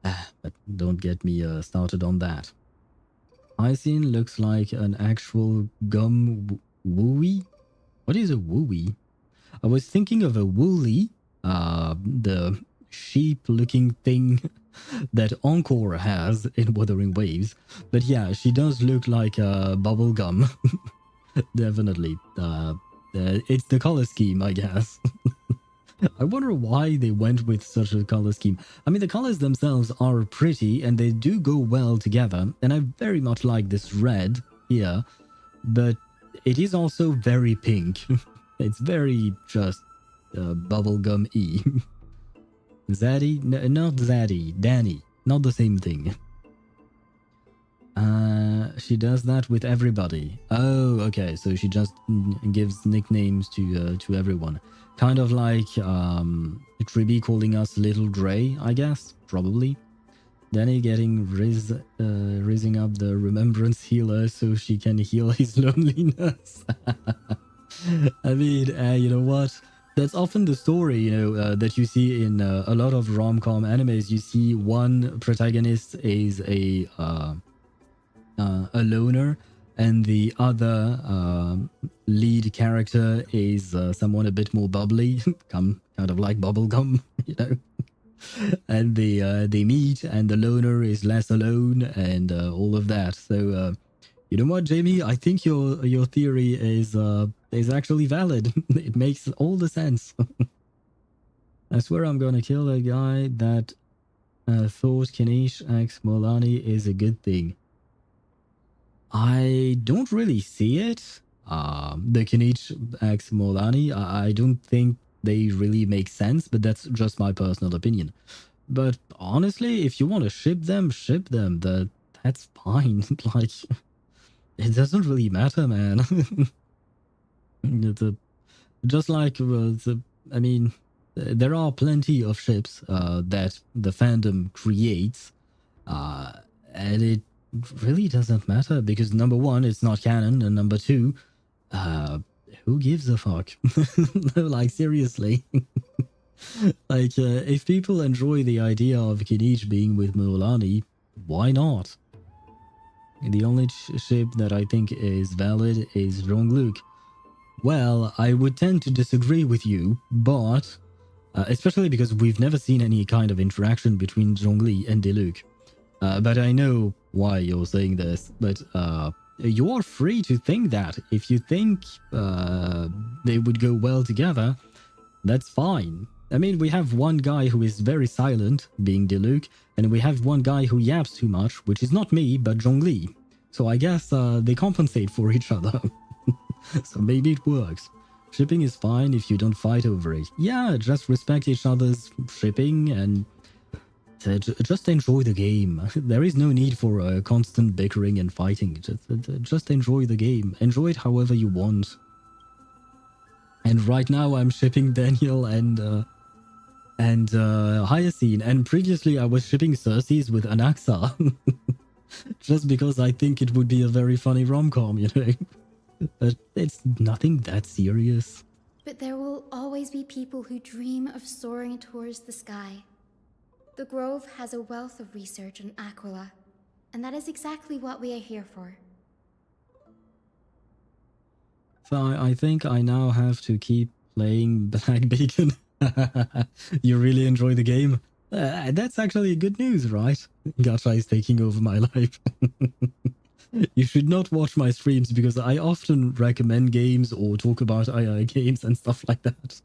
But don't get me started on that. Hyacinth looks like an actual gum wooey. What is a wooey? I was thinking of a woolly, the sheep-looking thing that Encore has in Wuthering Waves. But yeah, she does look like bubble gum. Definitely. It's the color scheme, I guess. I wonder why they went with such a color scheme. I mean, the colors themselves are pretty and they do go well together. And I very much like this red here. But it is also very pink. It's very just bubblegum-y. Zaddy? No, not Zaddy. Danny. Not the same thing. She does that with everybody. Oh, okay. So she just gives nicknames to everyone. Kind of like Triby calling us Little Dre, I guess. Probably. Danny getting raising up the remembrance healer so she can heal his loneliness. I mean, you know what? That's often the story, you know, that you see in a lot of rom-com animes. You see one protagonist is a loner, and the other lead character is someone a bit more bubbly, kind of like bubblegum, you know. And they meet, and the loner is less alone, and all of that. So, you know what, Jamie? I think your theory is actually valid. It makes all the sense. I swear I'm gonna kill a guy that thought Kanish x Molani is a good thing. I don't really see it. The Kanish x Molani, I don't think they really make sense, but that's just my personal opinion. But honestly, if you want to ship them, that's fine. Like, it doesn't really matter, man. Just like, I mean, there are plenty of ships that the fandom creates, and it really doesn't matter because number one, it's not canon, and number two, who gives a fuck? Like, seriously. Like, if people enjoy the idea of Kinich being with Mulan, why not? The only ship that I think is valid is Zhongluc. Well, I would tend to disagree with you, but especially because we've never seen any kind of interaction between Zhongli and Diluc. But I know why you're saying this, but you are free to think that. If you think they would go well together, that's fine. I mean, we have one guy who is very silent, being Diluc, and we have one guy who yaps too much, which is not me, but Zhongli. So I guess they compensate for each other. So maybe it works. Shipping is fine if you don't fight over it. Yeah, just respect each other's shipping and just enjoy the game. There is no need for constant bickering and fighting. Just enjoy the game. Enjoy it however you want. And right now I'm shipping Daniel and Hyacine, and previously I was shipping Cersei's with Anaxa. Just because I think it would be a very funny rom-com, you know? But it's nothing that serious. But there will always be people who dream of soaring towards the sky. The Grove has a wealth of research on Aquila, and that is exactly what we are here for. So I think I now have to keep playing Black Beacon. You really enjoy the game? That's actually good news, right? Gacha is taking over my life. You should not watch my streams because I often recommend games or talk about AI games and stuff like that.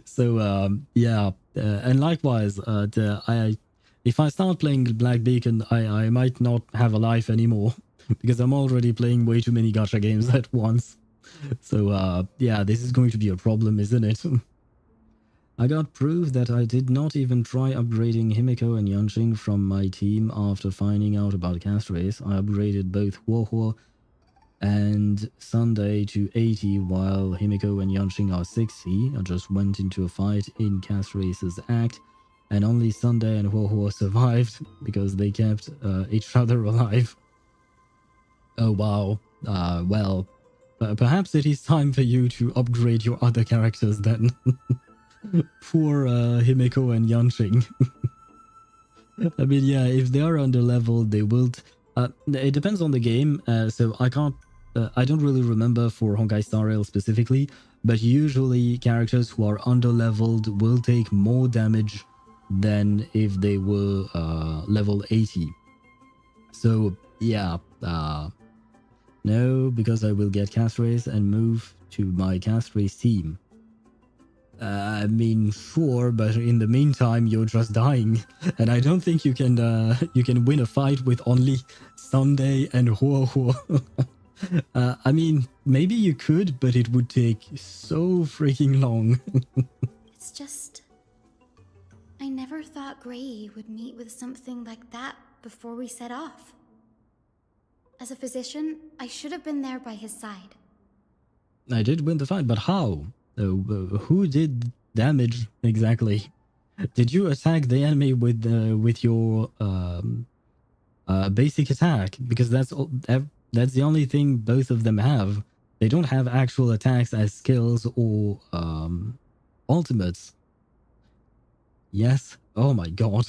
So yeah, and likewise, if I start playing Black Beacon, I might not have a life anymore because I'm already playing way too many gacha games at once. So yeah, this is going to be a problem, isn't it? I got proof that I did not even try upgrading Himiko and Yanqing from my team after finding out about Castorice. I upgraded both Huohuo and Sunday to 80 while Himiko and Yanqing are 60. I just went into a fight in Castorice's act and only Sunday and Huohuo survived because they kept each other alive. Oh wow. Well, perhaps it is time for you to upgrade your other characters then. Poor Himiko and Yanqing. I mean, yeah, if they are underleveled, they will... it depends on the game, so I can't... I don't really remember for Honkai Star Rail specifically, but usually characters who are underleveled will take more damage than if they were level 80. So, yeah, no, because I will get Castorice and move to my Castorice team. I mean, sure, but in the meantime, you're just dying, and I don't think you can win a fight with only Sunday and Huohuo. I mean, maybe you could, but it would take so freaking long. It's just... I never thought Gray would meet with something like that before we set off. As a physician, I should have been there by his side. I did win the fight, but how? Who did damage exactly? Did you attack the enemy with your basic attack? Because that's the only thing both of them have. They don't have actual attacks as skills or ultimates. Yes? Oh my god.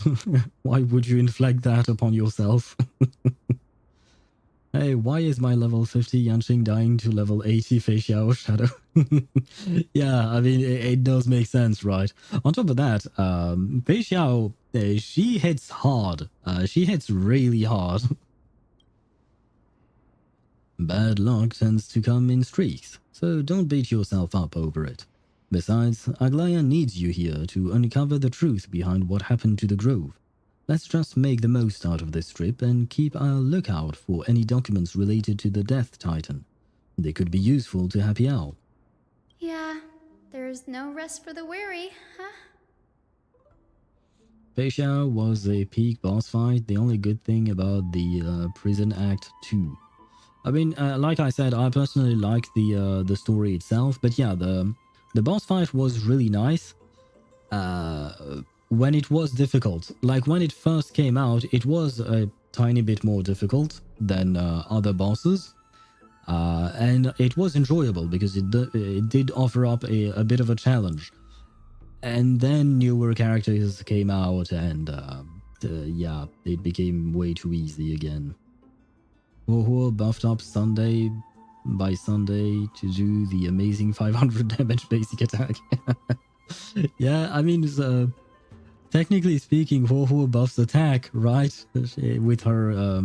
Why would you inflict that upon yourself? Hey, why is my level 50 Yanqing dying to level 80 Fei Xiao Shadow? Yeah, I mean, it does make sense, right? On top of that, Fei Xiao, she hits hard. She hits really hard. Bad luck tends to come in streaks, so don't beat yourself up over it. Besides, Aglaya needs you here to uncover the truth behind what happened to the Grove. Let's just make the most out of this trip and keep a lookout for any documents related to the Death Titan. They could be useful to Happy Owl. Yeah, there's no rest for the weary, huh? Fei Xiao was a peak boss fight, the only good thing about the Prison Act 2. I mean, like I said, I personally like the story itself, but yeah, the boss fight was really nice. When it was difficult, like when it first came out, it was a tiny bit more difficult than other bosses, and it was enjoyable because it did offer up a bit of a challenge. And then newer characters came out, and yeah, it became way too easy again. HoYoverse buffed up Sunday by Sunday to do the amazing 500 damage basic attack. Yeah, I mean, technically speaking, HoYoverse buffs attack, right? With her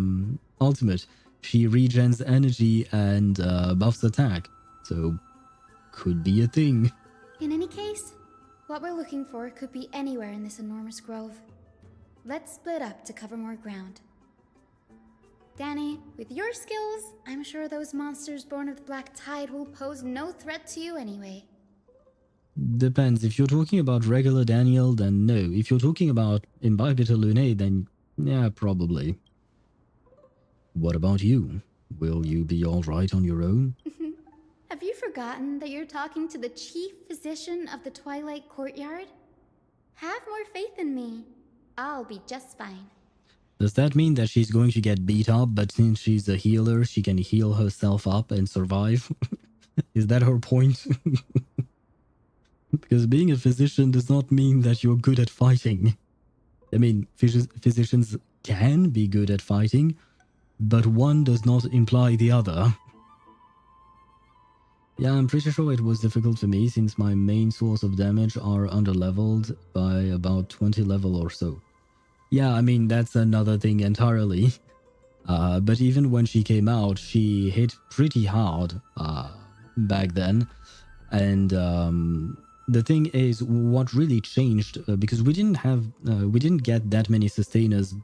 ultimate, she regens energy and buffs attack, so could be a thing. In any case, what we're looking for could be anywhere in this enormous grove. Let's split up to cover more ground. Danny, with your skills, I'm sure those monsters born of the Black Tide will pose no threat to you anyway. Depends. If you're talking about regular Daniel, then no. If you're talking about Imbibitor Lunae, then yeah, probably. What about you? Will you be alright on your own? Have you forgotten that you're talking to the chief physician of the Twilight Courtyard? Have more faith in me. I'll be just fine. Does that mean that she's going to get beat up, but since she's a healer, she can heal herself up and survive? Is that her point? Because being a physician does not mean that you're good at fighting. I mean, physicians can be good at fighting, but one does not imply the other. Yeah, I'm pretty sure it was difficult for me since my main source of damage are underleveled by about 20 level or so. Yeah, I mean, that's another thing entirely. But even when she came out, she hit pretty hard back then. And the thing is, what really changed, because we didn't get that many sustainers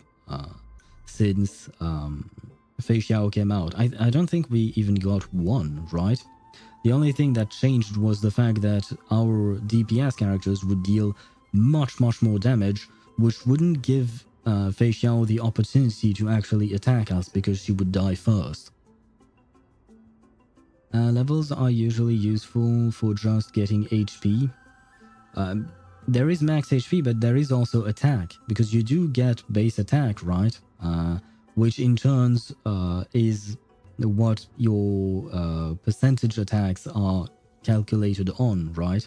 since Fei Xiao came out. I don't think we even got one, right? The only thing that changed was the fact that our DPS characters would deal much more damage, which wouldn't give Fei Xiao the opportunity to actually attack us because she would die first. Levels are usually useful for just getting HP. There is max HP, but there is also attack, because you do get base attack, right? Which in turns is what your percentage attacks are calculated on, right?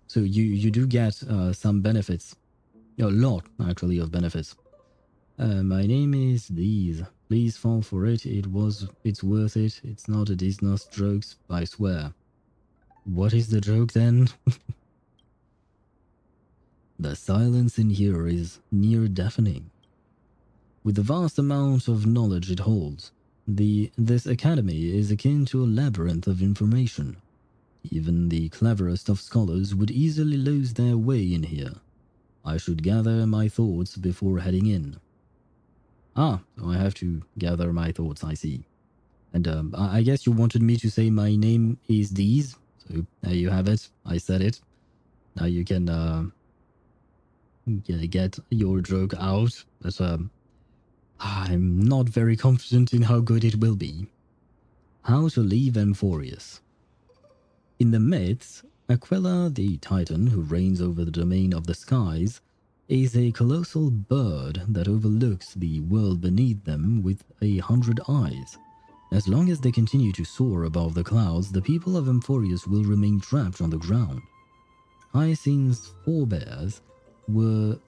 So you do get some benefits. A lot, actually, of benefits. My name is These. Please fall for it. It's worth it. It's not a Disney jokes, I swear. What is the joke then? The silence in here is near deafening. With the vast amount of knowledge it holds, this academy is akin to a labyrinth of information. Even the cleverest of scholars would easily lose their way in here. I should gather my thoughts before heading in. Ah, so I have to gather my thoughts, I see. And I guess you wanted me to say my name is These, so there you have it. I said it. Now you can get your joke out, but I'm not very confident in how good it will be. How to leave Amphoreus. In the myths, Aquila, the titan who reigns over the domain of the skies, is a colossal bird that overlooks the world beneath them with 100 eyes. As long as they continue to soar above the clouds, the people of Amphoreus will remain trapped on the ground. Hyacinth's forebears were...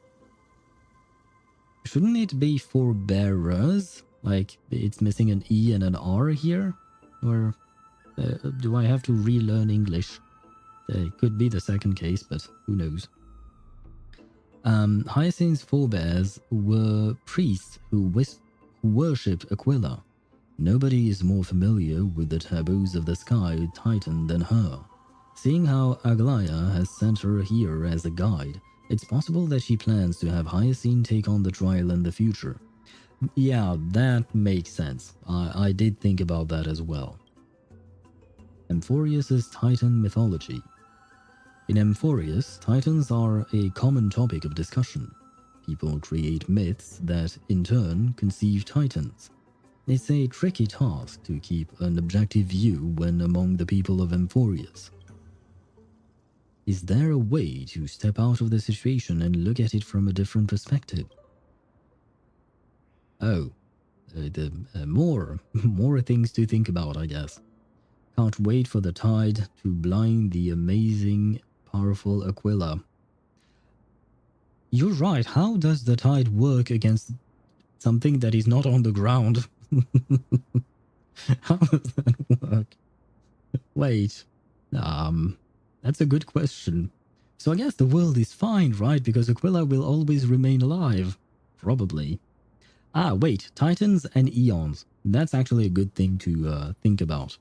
Shouldn't it be forebearers? Like, it's missing an E and an R here? Or do I have to relearn English? It could be the second case, but who knows. Hyacinth's forebears were priests who worshipped Aquila. Nobody is more familiar with the taboos of the sky titan than her. Seeing how Aglaya has sent her here as a guide, it's possible that she plans to have Hyacinth take on the trial in the future. Yeah, that makes sense. I did think about that as well. Amphoreus' Titan mythology. In Amphoreus, Titans are a common topic of discussion. People create myths that, in turn, conceive Titans. It's a tricky task to keep an objective view when among the people of Amphoreus. Is there a way to step out of the situation and look at it from a different perspective? Oh, more things to think about, I guess. Can't wait for the tide to blind the amazing, powerful Aquila. You're right, how does the tide work against something that is not on the ground? How does that work? Wait, that's a good question. So I guess the world is fine, right? Because Aquila will always remain alive. Probably. Ah, wait, Titans and Eons. That's actually a good thing to think about.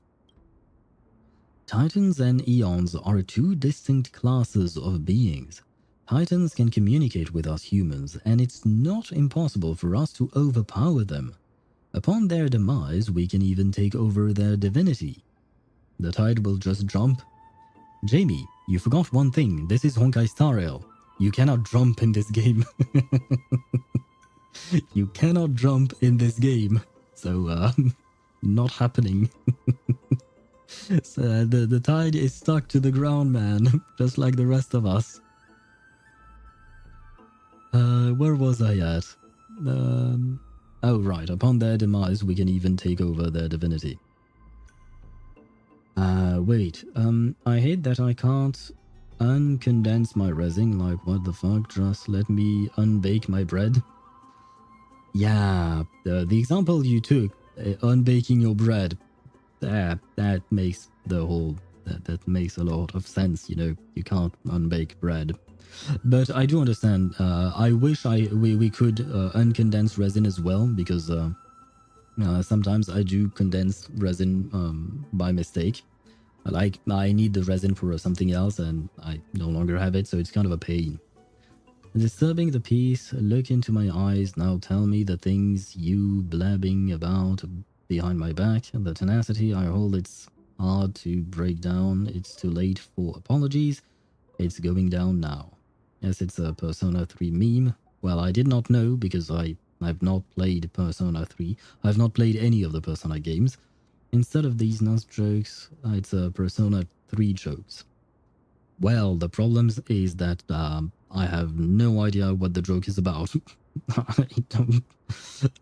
Titans and Eons are two distinct classes of beings. Titans can communicate with us humans, and it's not impossible for us to overpower them. Upon their demise, we can even take over their divinity. The tide will just jump. Jamie, you forgot one thing. This is Honkai Star Rail. You cannot jump in this game. You cannot jump in this game. So, not happening. So, the tide is stuck to the ground, man. Just like the rest of us. Where was I at? Oh, right. Upon their demise, we can even take over their divinity. Wait. I hate that I can't uncondense my resin. Like, what the fuck? Just let me unbake my bread. Yeah, the example you took, unbaking your bread, that makes the whole, that makes a lot of sense, you know, you can't unbake bread. But I do understand, I wish we could uncondense resin as well, because sometimes I do condense resin by mistake. Like, I need the resin for something else and I no longer have it, so it's kind of a pain. Disturbing the peace, look into my eyes, now tell me the things you blabbing about behind my back. The tenacity I hold, it's hard to break down. It's too late for apologies. It's going down now. Yes, it's a Persona 3 meme. Well, I did not know because I've not played Persona 3. I've not played any of the Persona games. Instead of these nuts jokes, it's a Persona 3 jokes. Well, the problem is that I have no idea what the joke is about.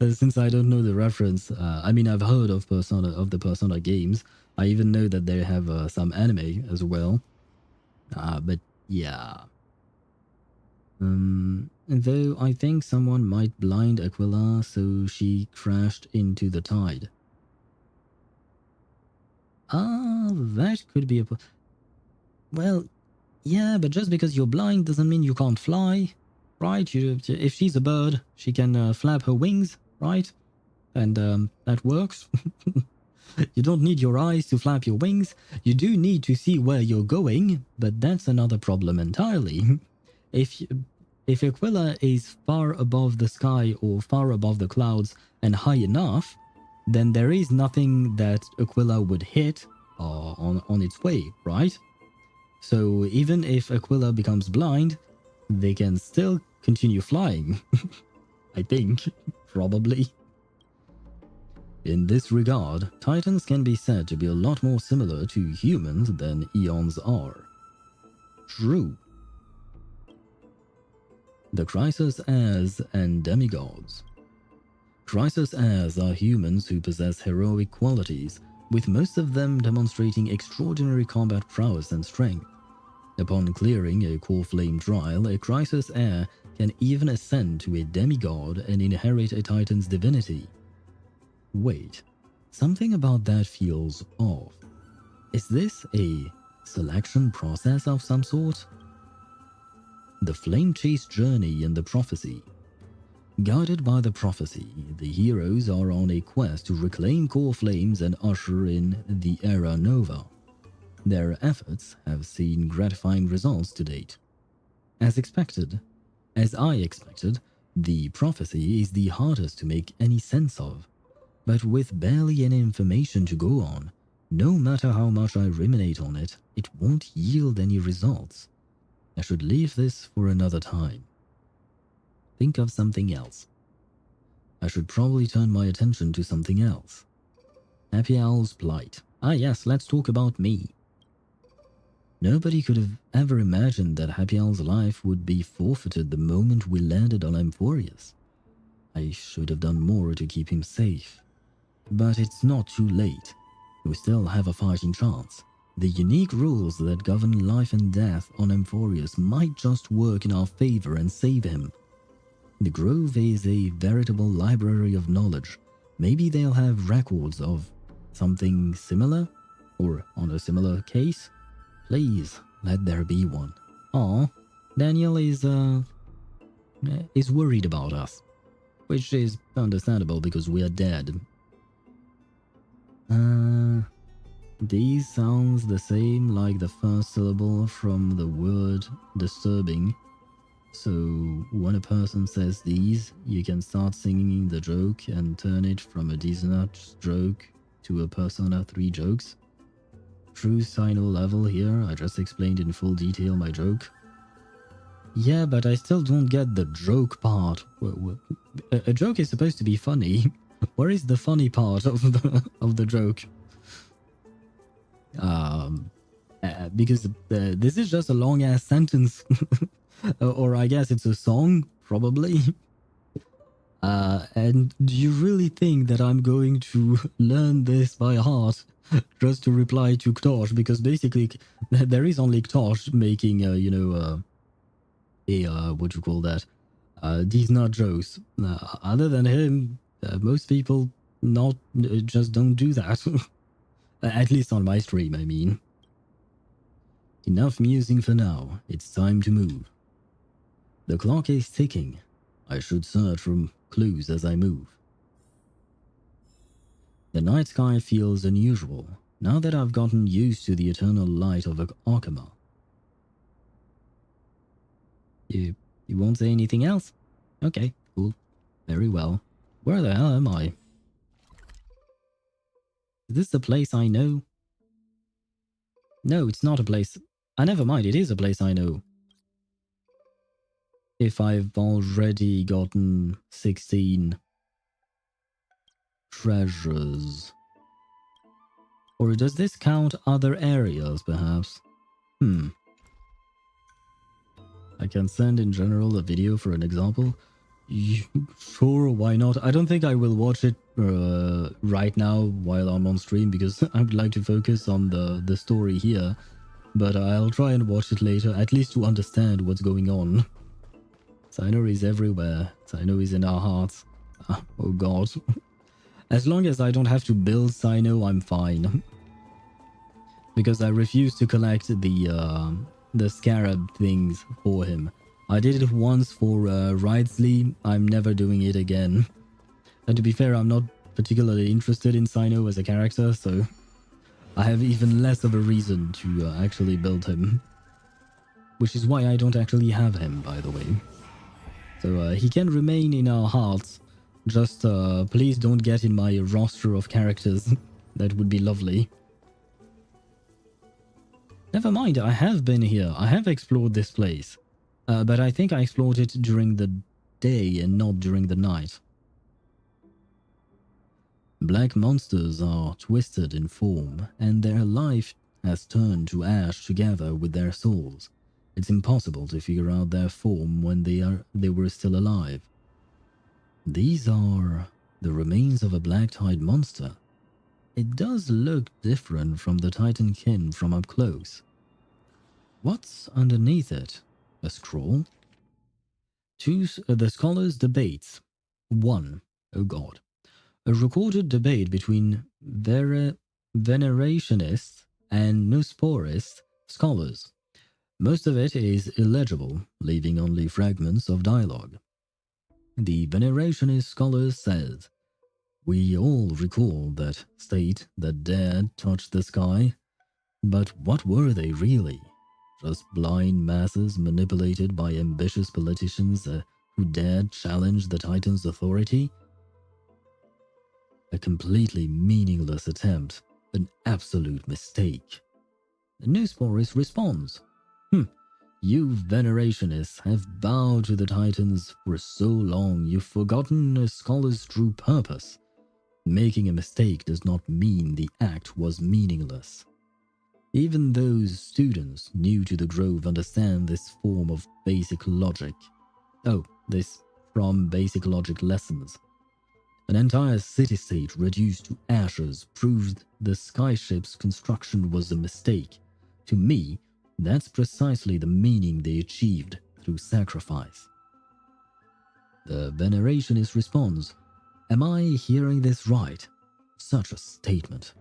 Since I don't know the reference. I mean, I've heard of the Persona games. I even know that they have some anime as well. But yeah. Though I think someone might blind Aquila, so she crashed into the tide. Ah, that could be a... Well, yeah, but just because you're blind doesn't mean you can't fly, right? If she's a bird, she can flap her wings, right? And that works. You don't need your eyes to flap your wings. You do need to see where you're going, but that's another problem entirely. If Aquila is far above the sky or far above the clouds and high enough, then there is nothing that Aquila would hit on its way, right? So even if Aquila becomes blind, they can still continue flying. I think, probably. In this regard, Titans can be said to be a lot more similar to humans than Eons are. True. The Chrysos Heirs and Demigods. Chrysos Heirs are humans who possess heroic qualities, with most of them demonstrating extraordinary combat prowess and strength. Upon clearing a core flame trial, a Chrysos Heir can even ascend to a demigod and inherit a Titan's divinity. Wait, something about that feels off. Is this a selection process of some sort? The Flame Chase journey in the prophecy. Guided by the prophecy, the heroes are on a quest to reclaim core flames and usher in the Era Nova. Their efforts have seen gratifying results to date. As I expected, the prophecy is the hardest to make any sense of. But with barely any information to go on, no matter how much I ruminate on it, it won't yield any results. I should leave this for another time. Think of something else. I should probably turn my attention to something else. Happy Owl's plight. Ah yes, let's talk about me. Nobody could have ever imagined that Happy Owl's life would be forfeited the moment we landed on Amphoreus. I should have done more to keep him safe. But it's not too late. We still have a fighting chance. The unique rules that govern life and death on Amphoreus might just work in our favor and save him. The Grove is a veritable library of knowledge. Maybe they'll have records of something similar? Or on a similar case? Please, let there be one. Aw, Daniel is worried about us. Which is understandable because we are dead. These sounds the same like the first syllable from the word disturbing. So when a person says these, you can start singing the joke and turn it from a Disney joke to a Persona 3 jokes. True Sino level here, I just explained in full detail my joke. Yeah, but I still don't get the joke part. A joke is supposed to be funny. Where is the funny part of the joke? Because this is just a long ass sentence, or I guess it's a song, probably. And do you really think that I'm going to learn this by heart just to reply to Ktosh? Because basically, there is only Ktosh making, what you call that? These not jokes. Other than him, most people just don't do that. At least on my stream, I mean. Enough musing for now. It's time to move. The clock is ticking. I should search for clues as I move. The night sky feels unusual, now that I've gotten used to the eternal light of Akama. You won't say anything else? Okay, cool. Very well. Where the hell am I? Is this the place I know? No, it's not a place. Never mind, it is a place I know. If I've already gotten 16 treasures. Or does this count other areas, perhaps? I can send in general a video for an example. Sure, why not? I don't think I will watch it right now while I'm on stream because I would like to focus on the story here. But I'll try and watch it later, at least to understand what's going on. Sino is everywhere. Sino is in our hearts. Oh god. As long as I don't have to build Sino, I'm fine. Because I refuse to collect the scarab things for him. I did it once for Ridesley. I'm never doing it again. And to be fair, I'm not particularly interested in Sino as a character, so I have even less of a reason to actually build him. Which is why I don't actually have him, by the way. So he can remain in our hearts. Just please don't get in my roster of characters. That would be lovely. Never mind, I have been here. I have explored this place. But I think I explored it during the day and not during the night. Black monsters are twisted in form, and their life has turned to ash together with their souls. It's impossible to figure out their form when they were still alive. These are the remains of a black-tide monster. It does look different from the Titan kin from up close. What's underneath it? A scroll? The scholars' debates. 1. Oh god. A recorded debate between venerationists and nusporist scholars. Most of it is illegible, leaving only fragments of dialogue. The venerationist scholar says, "We all recall that state that dared touch the sky. But what were they really? Just blind masses manipulated by ambitious politicians who dared challenge the Titan's authority? A completely meaningless attempt, an absolute mistake. Newsporus responds, You Venerationists have bowed to the Titans for so long you've forgotten a scholar's true purpose. Making a mistake does not mean the act was meaningless. Even those students new to the Grove understand this form of basic logic. Oh, this from basic logic lessons. An entire city-state reduced to ashes proved the skyship's construction was a mistake. To me, that's precisely the meaning they achieved through sacrifice. The Venerationist responds, Am I hearing this right? Such a statement.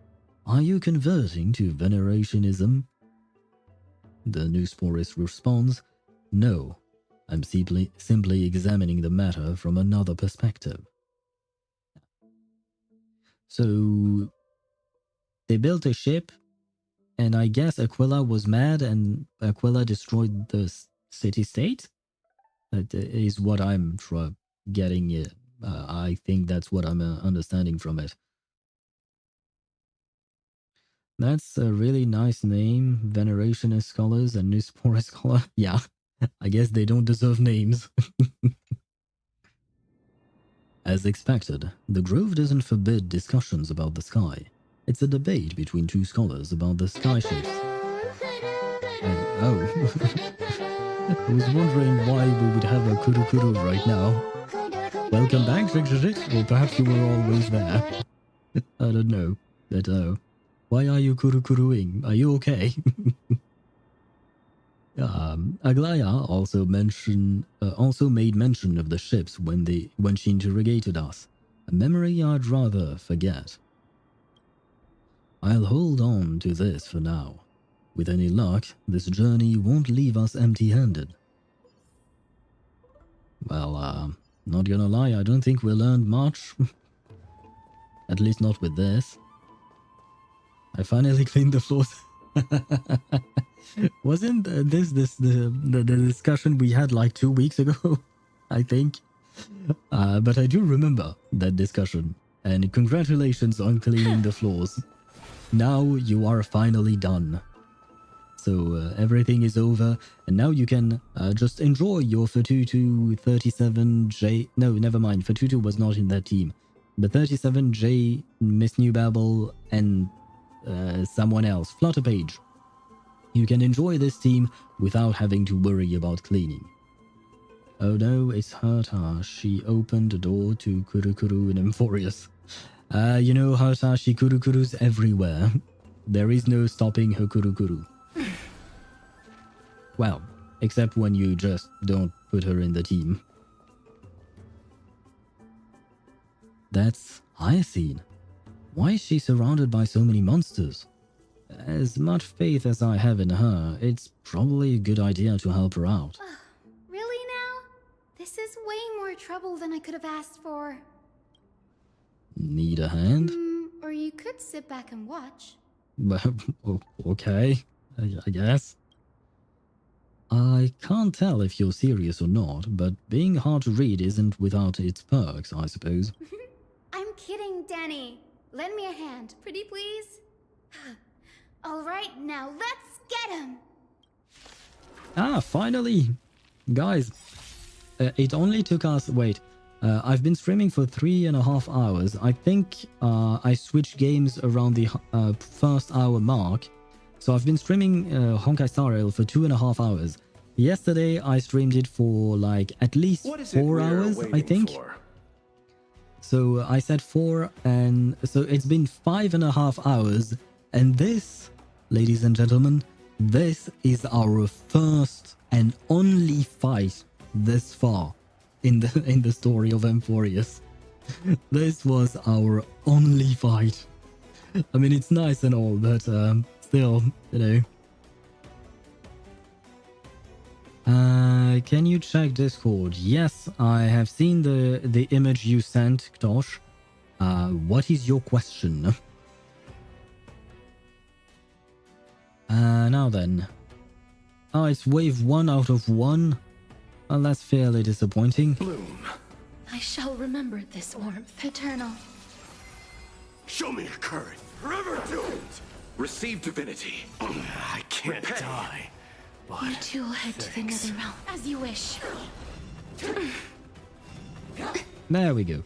Are you converting to Venerationism? The Newsporus responds, No, I'm simply examining the matter from another perspective. So, they built a ship, and I guess Aquila was mad and Aquila destroyed the city-state? That is what I'm getting it. I think that's what I'm understanding from it. That's a really nice name, Venerationist Scholars and Newsporus Scholar. Yeah, I guess they don't deserve names. As expected, the Grove doesn't forbid discussions about the sky. It's a debate between two scholars about the sky ships. Oh. I was wondering why we would have a kuru-kuru right now. Welcome back, Shik, or perhaps you were always there. I don't know. But, why are you kuru-kuruing? Are you okay? Aglaya also made mention of the ships when she interrogated us. A memory I'd rather forget. I'll hold on to this for now. With any luck, this journey won't leave us empty-handed. Well, not gonna lie, I don't think we learned much. At least not with this. I finally cleaned the floors. Wasn't this the discussion we had like 2 weeks ago? I think. But I do remember that discussion. And congratulations on cleaning the floors. Now you are finally done. So everything is over, and now you can just enjoy your Fatutu 37J. No, never mind. Fatutu was not in that team. The 37J, Miss New Babel, and someone else, Flutterpage. You can enjoy this team without having to worry about cleaning. Oh no, it's Herta. She opened the door to Kurukuru and Amphoreus. You know, Herta, she Kurukurus everywhere. There is no stopping her Kurukuru. Well, except when you just don't put her in the team. That's Hyacine. Why is she surrounded by so many monsters? As much faith as I have in her, it's probably a good idea to help her out. Really now? This is way more trouble than I could have asked for. Need a hand? Or you could sit back and watch. Well, okay, I guess. I can't tell if you're serious or not, but being hard to read isn't without its perks, I suppose. I'm kidding, Danny. Lend me a hand, pretty please? Alright, now let's get him! Ah, finally! Guys, it only took us... Wait, I've been streaming for 3.5 hours. I think I switched games around the first hour mark. So I've been streaming Honkai Star Rail for 2.5 hours. Yesterday I streamed it for like at least 4 hours, I think. So I said 4, and so it's been 5.5 hours. And this, ladies and gentlemen, this is our first and only fight this far in the story of Amphoreus. This was our only fight. I mean, it's nice and all, but still, you know. Can you check Discord? Yes, I have seen the image you sent, Ktosh. What is your question? Now then. Oh, it's wave 1 out of 1? Well, that's fairly disappointing. Bloom. I shall remember this warmth. Eternal. Show me your courage. Forever doomed. Receive divinity. I can't die. But You two will head to the nether realm, as you wish. There we go.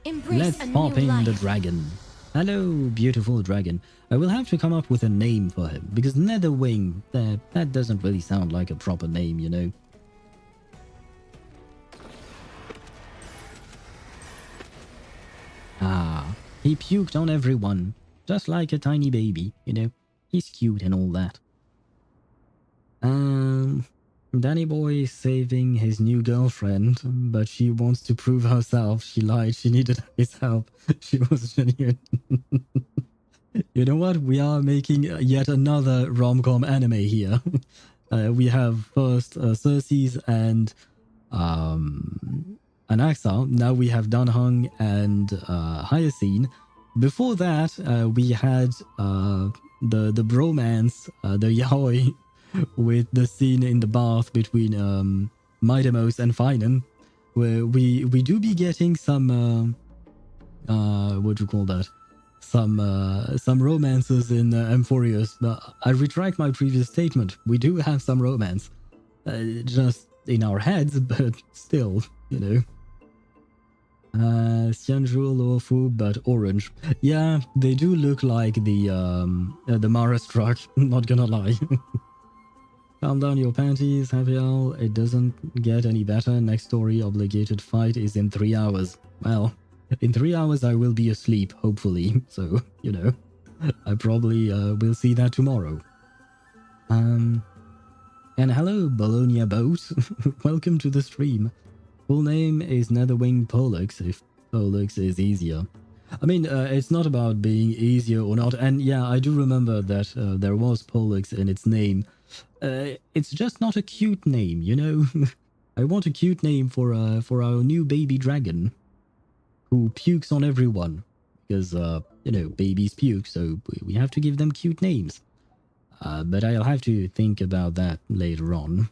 Embrace Let's a pop new in the life. dragon. Hello, beautiful dragon. I will have to come up with a name for him, because Netherwing, that doesn't really sound like a proper name, you know. Ah, he puked on everyone, just like a tiny baby, you know. He's cute and all that. Danny Boy is saving his new girlfriend, but she wants to prove herself. She lied, she needed his help. She was genuine. You know what? We are making yet another rom-com anime here. We have first Cersei's and Anaxa. Now we have Danhong and Hyacinth. Before that, we had the bromance, the yaoi, with the scene in the bath between Maidemos and Finan, where we do be getting some what do you call that? Some romances in Amphoreus. But I retract my previous statement. We do have some romance, just in our heads, but still, you know. Xianzhu, Luofu, but orange. Yeah, they do look like the Mara truck. Not gonna lie. Calm down your panties, Haviel. It doesn't get any better. Next story obligated fight is in 3 hours. Well, in 3 hours I will be asleep, hopefully. So, you know, I probably will see that tomorrow. And hello, Bologna Boat. Welcome to the stream. Full name is Netherwing Pollux, if Pollux is easier. I mean, it's not about being easier or not. And yeah, I do remember that there was Pollux in its name. It's just not a cute name, you know? I want a cute name for our new baby dragon, who pukes on everyone. Because, you know, babies puke, so we have to give them cute names. But I'll have to think about that later on.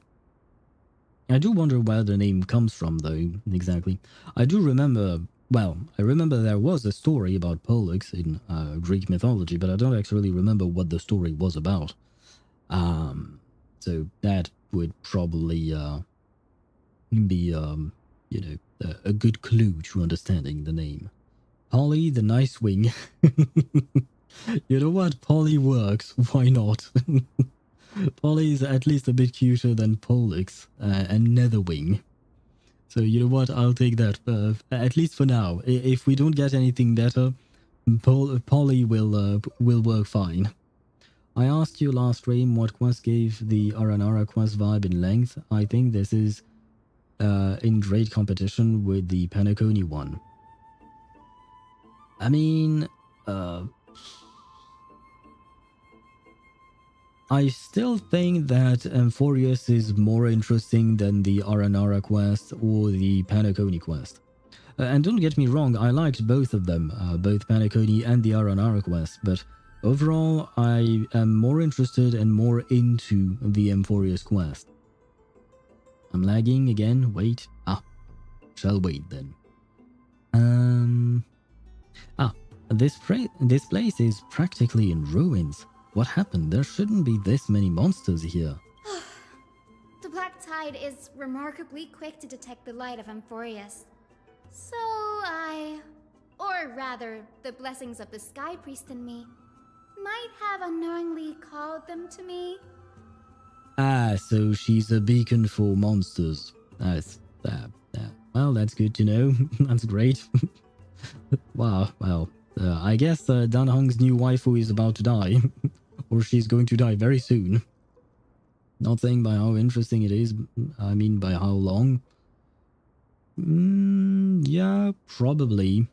I do wonder where the name comes from, though, exactly. I do remember, well, I remember there was a story about Pollux in Greek mythology, but I don't actually remember what the story was about. So that would probably be, you know, a good clue to understanding the name. Polly the Nice Wing. You know what? Polly works. Why not? Polly is at least a bit cuter than Pollux and Netherwing. So you know what? I'll take that, at least for now. If we don't get anything better, Polly will work fine. I asked you last stream what quest gave the Aranara quest vibe in length. I think this is in great competition with the Penacony one. I mean, I still think that Amphoreus is more interesting than the Aranara quest or the Penacony quest. And don't get me wrong, I liked both of them, both Penacony and the Aranara quest, but overall I am more interested and more into the Amphoreus quest. I'm lagging again, wait, shall wait then. This place is practically in ruins. What happened? There shouldn't be this many monsters here. The black tide is remarkably quick to detect the light of Amphoreus. So or rather, the blessings of the Sky Priest in me, might have unknowingly called them to me. So she's a beacon for monsters. Well, that's good to know. That's great. Wow, well, I guess Danhong's new waifu is about to die. Or she's going to die very soon. Not saying by how interesting it is, I mean by how long. Yeah, probably.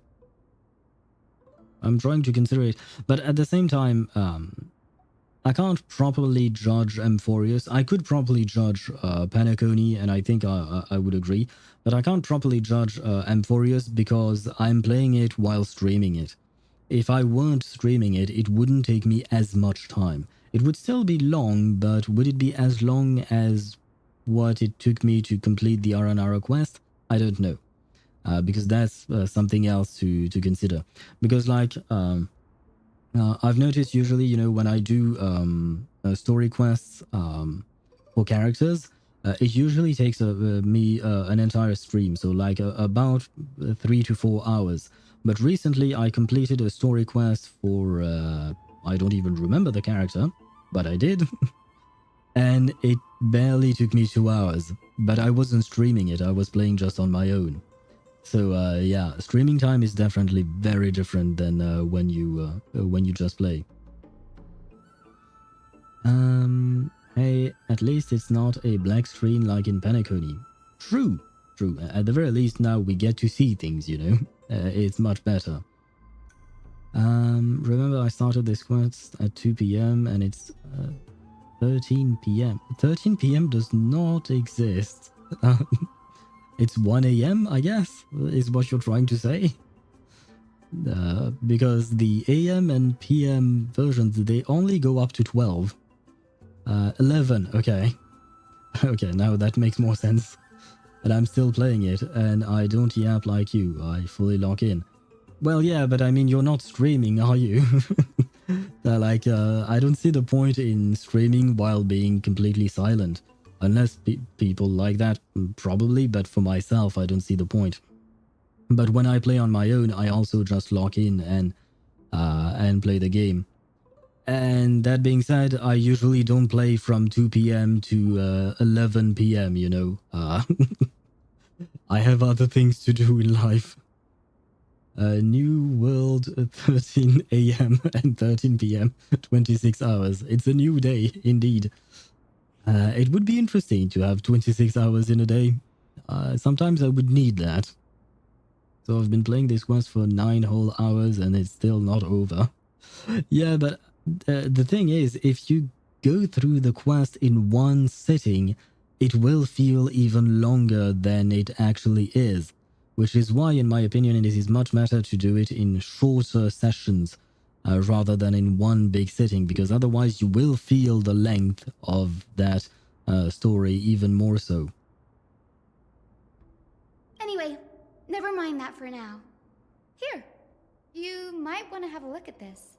I'm trying to consider it, but at the same time, I can't properly judge Amphoreus. I could properly judge Penacony, and I think I would agree, but I can't properly judge Amphoreus because I'm playing it while streaming it. If I weren't streaming it, it wouldn't take me as much time. It would still be long, but would it be as long as what it took me to complete the Aranara quest? I don't know. Because that's something else to consider. Because like I've noticed usually, you know, when I do story quests for characters, it usually takes me an entire stream, so like about 3 to 4 hours. But recently I completed a story quest for I don't even remember the character, but I did. And it barely took me 2 hours, but I wasn't streaming it, I was playing just on my own. So yeah, streaming time is definitely very different than when you just play. Hey, at least it's not a black screen like in Penacony. True. At the very least now we get to see things, you know. It's much better. Remember I started this quest at 2 p.m. and it's 13 p.m. 13 p.m. does not exist. It's 1 a.m. I guess, is what you're trying to say. Because the AM and PM versions, they only go up to 12. 11, okay. Okay, now that makes more sense. And I'm still playing it, and I don't yap like you. I fully lock in. Well, yeah, but I mean, you're not streaming, are you? I don't see the point in streaming while being completely silent. Unless people like that, probably, but for myself, I don't see the point. But when I play on my own, I also just lock in and play the game. And that being said, I usually don't play from 2 p.m. to 11 p.m., you know. I have other things to do in life. New World, 13 a.m. and 13 p.m., 26 hours. It's a new day, indeed. It would be interesting to have 26 hours in a day. Sometimes I would need that. So I've been playing this quest for 9 whole hours and it's still not over. Yeah, but the thing is, if you go through the quest in one sitting, it will feel even longer than it actually is. Which is why, in my opinion, it is much better to do it in shorter sessions rather than in one big sitting, because otherwise you will feel the length of that story even more so. Anyway, never mind that for now. Here, you might want to have a look at this.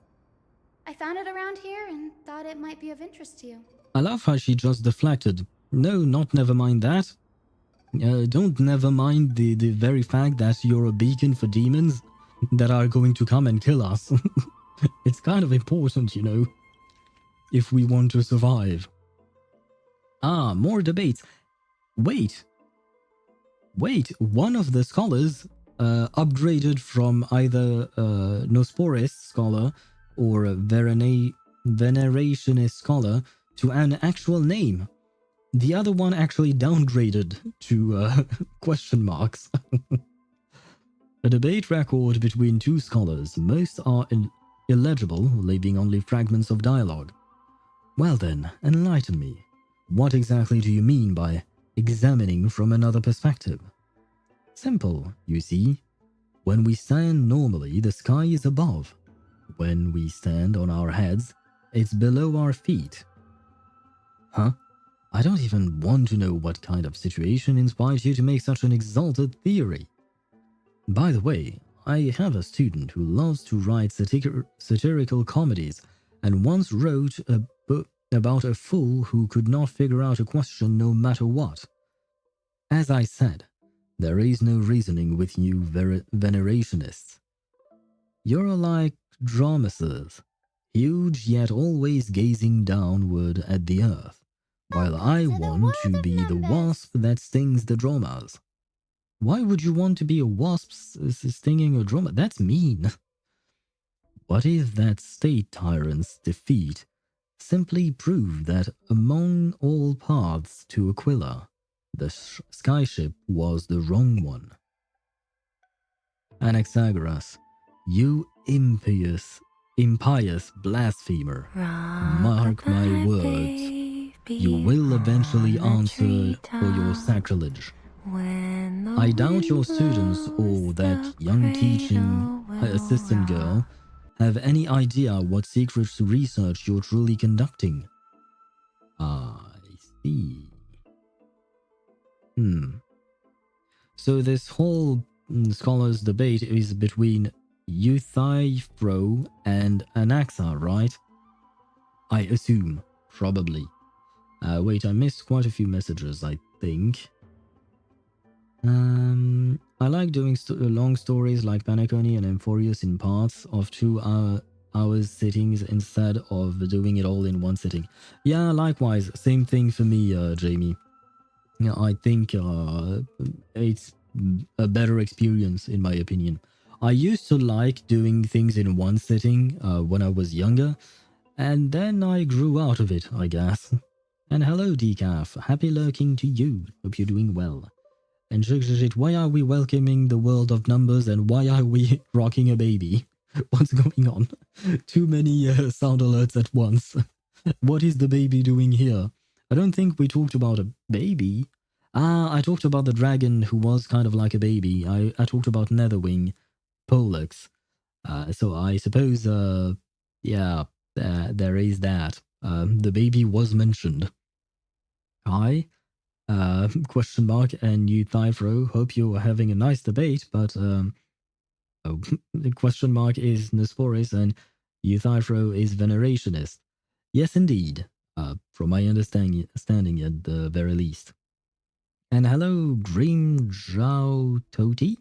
I found it around here and thought it might be of interest to you. I love how she just deflected. No, not never mind that. Don't never mind the very fact that you're a beacon for demons that are going to come and kill us. It's kind of important, you know, if we want to survive. Ah, more debates. Wait, one of the scholars upgraded from either Nosporis scholar or a Venerationist scholar to an actual name. The other one actually downgraded to question marks. A debate record between two scholars. Most are illegible, leaving only fragments of dialogue. Well then, enlighten me. What exactly do you mean by examining from another perspective? Simple, you see. When we stand normally, the sky is above. When we stand on our heads, it's below our feet. Huh? I don't even want to know what kind of situation inspired you to make such an exalted theory. By the way, I have a student who loves to write satirical comedies and once wrote a book about a fool who could not figure out a question no matter what. As I said, there is no reasoning with you venerationists. You're like dromedaries, huge yet always gazing downward at the earth, while I want to be the wasp that stings the dromas. Why would you want to be a wasp stinging a droma? That's mean. What if that state tyrant's defeat simply proved that among all paths to Aquila, the skyship was the wrong one? Anaxagoras, you impious blasphemer, mark my words, you will eventually answer for your sacrilege. I doubt your students or that young teaching assistant girl have any idea what secret research you're truly conducting. I see. So this whole scholars debate is between Euthyphro and Anaxa, right? I assume. Probably. Wait, I missed quite a few messages, I think. I like doing long stories like Panaconi and Amphoreus in parts of 2 hours sittings instead of doing it all in one sitting. Yeah, likewise. Same thing for me, Jamie. Yeah, I think it's a better experience in my opinion. I used to like doing things in one sitting when I was younger, and then I grew out of it, I guess. And hello, Decaf. Happy lurking to you. Hope you're doing well. And shit, why are we welcoming the world of numbers and why are we rocking a baby? What's going on? Too many sound alerts at once. What is the baby doing here? I don't think we talked about a baby. I talked about the dragon who was kind of like a baby. I talked about Netherwing, Pollux. So I suppose, yeah, there is that. The baby was mentioned. Hi? Question mark and Euthyphro. Hope you're having a nice debate, but the question mark is Nesporis and Euthyphro is Venerationist. Yes, indeed. From my understanding at the very least. And hello, Grim Zhao Toti.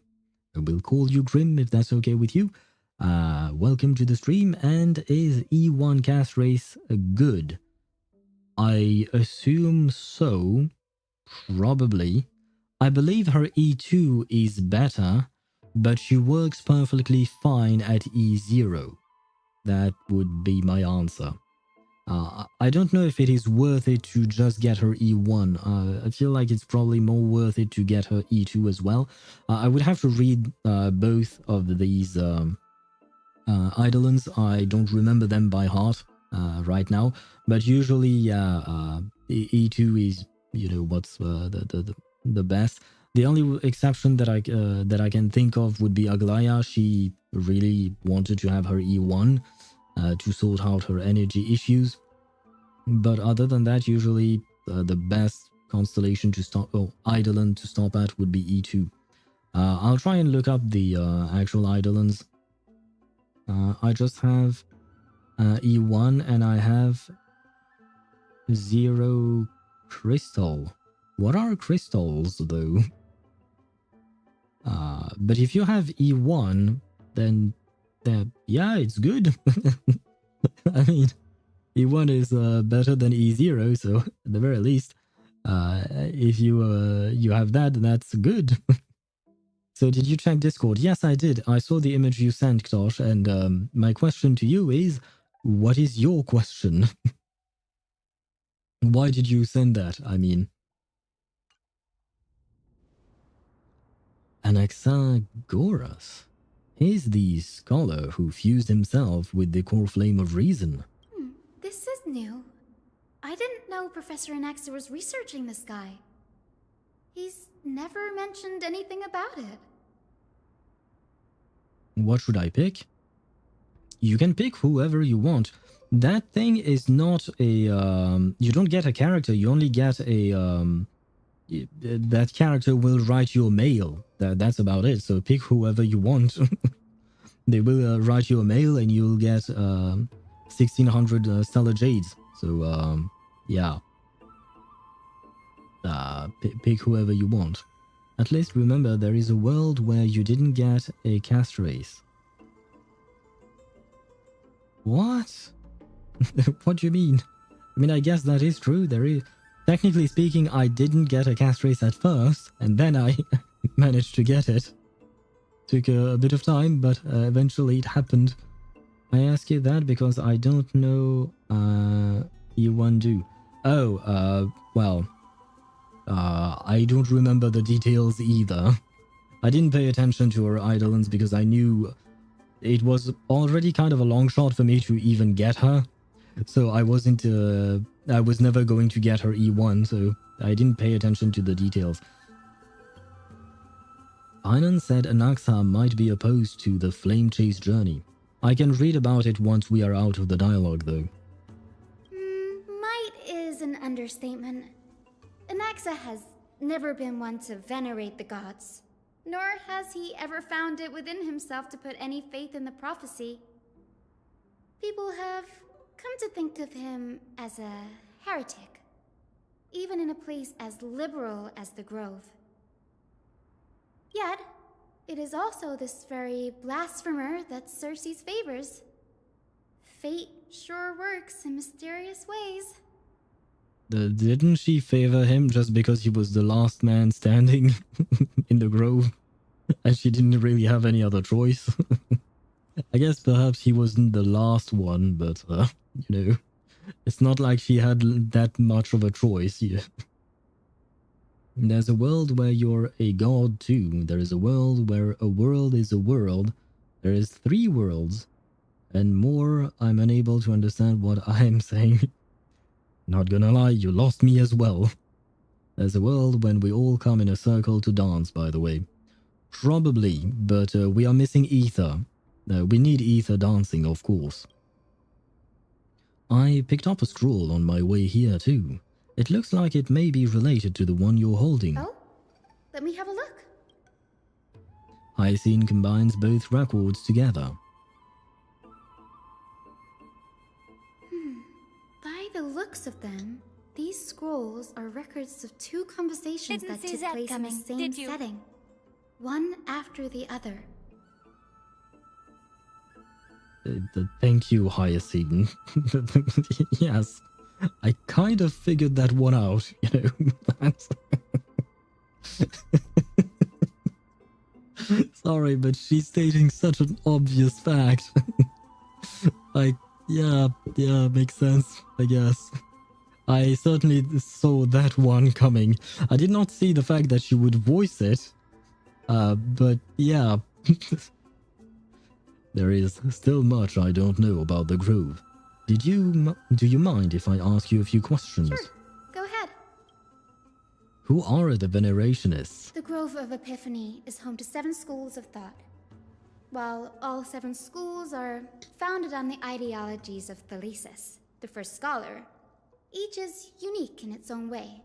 We'll call you Grim if that's okay with you. Welcome to the stream. And is E1 cast race good? I assume so. Probably. I believe her E2 is better, but she works perfectly fine at E0. That would be my answer. I don't know if it is worth it to just get her E1. I feel like it's probably more worth it to get her E2 as well. I would have to read both of these Eidolons. I don't remember them by heart right now, but usually, E2 is, you know, what's the best. The only exception that I can think of would be Aglaya. She really wanted to have her E1 to sort out her energy issues. But other than that, usually the best constellation to stop, Eidolon to stop at would be E2. I'll try and look up the actual Eidolons. I just have E1 and I have 0 crystal. What are crystals though? But if you have E1, then yeah, it's good. I mean, E1 is better than E0, so at the very least, if you have that, that's good. So did you check Discord? Yes, I did. I saw the image you sent, Ktosh, and my question to you is, what is your question? Why did you send that? I mean, Anaxagoras. He's the scholar who fused himself with the core flame of reason. This is new. I didn't know Professor Anaxa was researching this guy. He's never mentioned anything about it. What should I pick? You can pick whoever you want. That thing is not a... you don't get a character, you only get a... that character will write you a mail. That's about it, so pick whoever you want. They will write you a mail and you'll get 1600 Stellar Jades. So, yeah. Pick whoever you want. At least remember, there is a world where you didn't get a Castorice. What? What do you mean? I mean, I guess that is true. There is... Technically speaking, I didn't get a Castorice at first, and then I managed to get it. Took a bit of time, but eventually it happened. I ask you that because I don't know E1 do. Oh, well... I don't remember the details either. I didn't pay attention to her Eidolons because I knew it was already kind of a long shot for me to even get her. So I wasn't, I was never going to get her E1, so I didn't pay attention to the details. Einan said Anaxa might be opposed to the Flame Chase journey. I can read about it once we are out of the dialogue, though. Might is an understatement. Anaxa has never been one to venerate the gods, nor has he ever found it within himself to put any faith in the prophecy. People have come to think of him as a heretic, even in a place as liberal as the Grove. Yet, it is also this very Blasphemer that Circe's favors. Fate sure works in mysterious ways. Didn't she favor him just because he was the last man standing in the Grove? And she didn't really have any other choice? I guess perhaps he wasn't the last one, but, you know, it's not like she had that much of a choice here. There's a world where you're a god too. There is a world where a world is a world. There is 3 worlds. And more, I'm unable to understand what I'm saying. Not gonna lie, you lost me as well. There's a world when we all come in a circle to dance, by the way. Probably, but we are missing ether. We need ether dancing, of course. I picked up a scroll on my way here too. It looks like it may be related to the one you're holding. Oh? Let me have a look. Hycene combines both records together. By the looks of them, these scrolls are records of 2 conversations that took place in the same setting. One after the other. Thank you, Hycene. Yes. I kind of figured that one out, you know. Sorry, but she's stating such an obvious fact. Like, yeah, makes sense, I guess. I certainly saw that one coming. I did not see the fact that she would voice it. But yeah. There is still much I don't know about the Grove. Do you mind if I ask you a few questions? Sure, go ahead. Who are the Venerationists? The Grove of Epiphany is home to 7 schools of thought. While all 7 schools are founded on the ideologies of Thalesis, the first scholar, each is unique in its own way.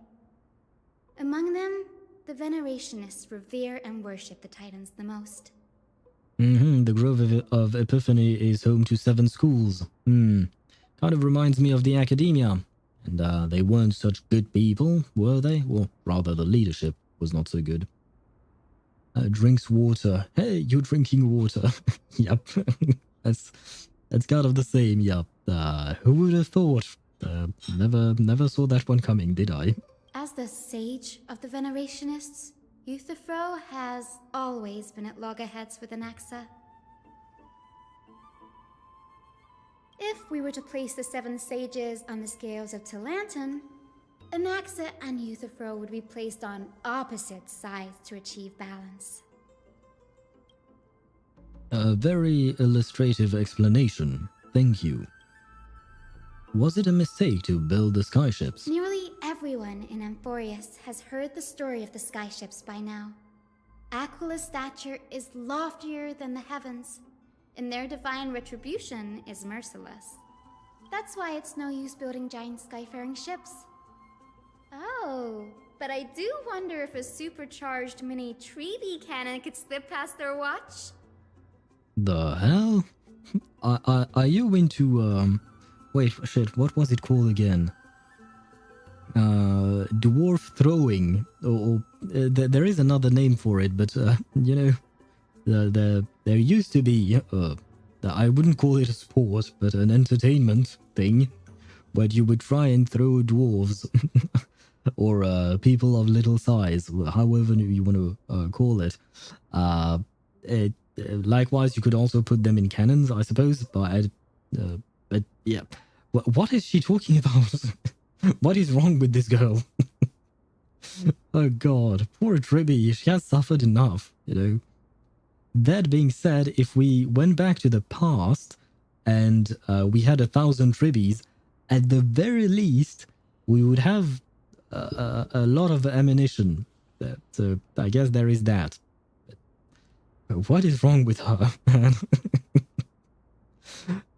Among them, the Venerationists revere and worship the Titans the most. The Grove of Epiphany is home to 7 schools. Kind of reminds me of the academia. And they weren't such good people, were they? Or rather, the leadership was not so good. Drinks water. Hey, you're drinking water. Yep. That's kind of the same, yep. Who would have thought? Never saw that one coming, did I? As the sage of the Venerationists, Euthyphro has always been at loggerheads with Anaxa. If we were to place the 7 sages on the scales of Talanton, Anaxa and Euthyphro would be placed on opposite sides to achieve balance. A very illustrative explanation. Thank you. Was it a mistake to build the skyships? Nearly everyone in Amphoreus has heard the story of the skyships by now. Aquila's stature is loftier than the heavens, and their divine retribution is merciless. That's why it's no use building giant skyfaring ships. Oh, but I do wonder if a supercharged mini Treeby cannon could slip past their watch. The hell? Are you into, wait, shit, what was it called again? Dwarf throwing, or there is another name for it, but, you know, there used to be, I wouldn't call it a sport, but an entertainment thing, where you would try and throw dwarves, or people of little size, however you want to call it. Likewise, you could also put them in cannons, I suppose, but yeah. What is she talking about? What is wrong with this girl? Oh god, poor Tribby, she has suffered enough, you know. That being said, if we went back to the past and we had 1,000 Tribbies, at the very least, we would have a lot of ammunition. So I guess there is that. What is wrong with her, man?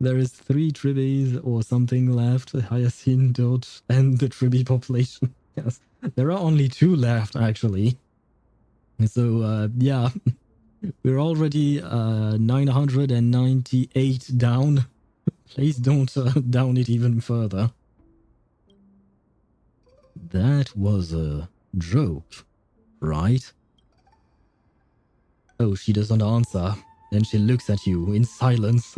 There is 3 tribbies or something left. Hyacinth dot and the tribby population. Yes, there are only 2 left actually. So yeah, we're already 998 down. Please don't down it even further. That was a joke, right? Oh, she doesn't answer. Then she looks at you in silence.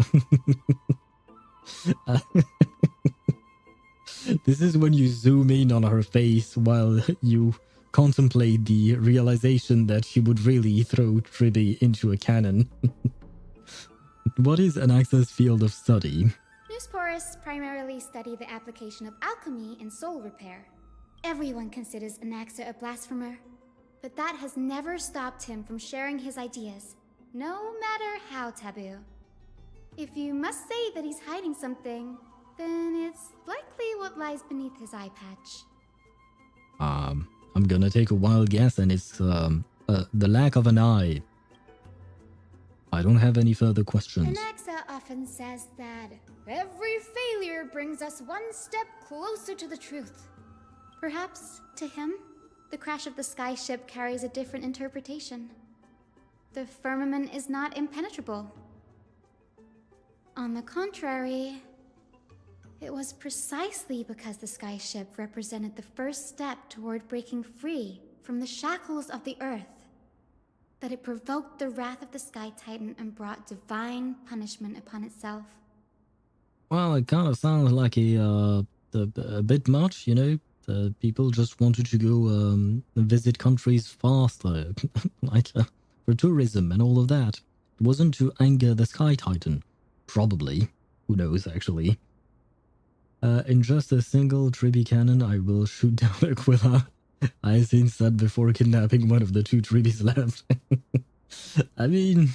This is when you zoom in on her face while you contemplate the realization that she would really throw Tribby into a cannon. What is Anaxa's field of study? Newsporists primarily study the application of alchemy in soul repair. Everyone considers Anaxa a blasphemer, but that has never stopped him from sharing his ideas, no matter how taboo. If you must say that he's hiding something, then it's likely what lies beneath his eye patch. I'm gonna take a wild guess, and it's the lack of an eye. I don't have any further questions. Anaxa often says that every failure brings us one step closer to the truth. Perhaps, to him, the crash of the skyship carries a different interpretation. The firmament is not impenetrable. On the contrary, it was precisely because the skyship represented the first step toward breaking free from the shackles of the earth that it provoked the wrath of the Sky Titan and brought divine punishment upon itself. Well, it kind of sounds like a bit much, you know? People just wanted to go visit countries faster, like for tourism and all of that. It wasn't to anger the Sky Titan. Probably. Who knows, actually. In just a single Tribby cannon, I will shoot down Aquila. I seen said before kidnapping one of the 2 Tribbies left. I mean,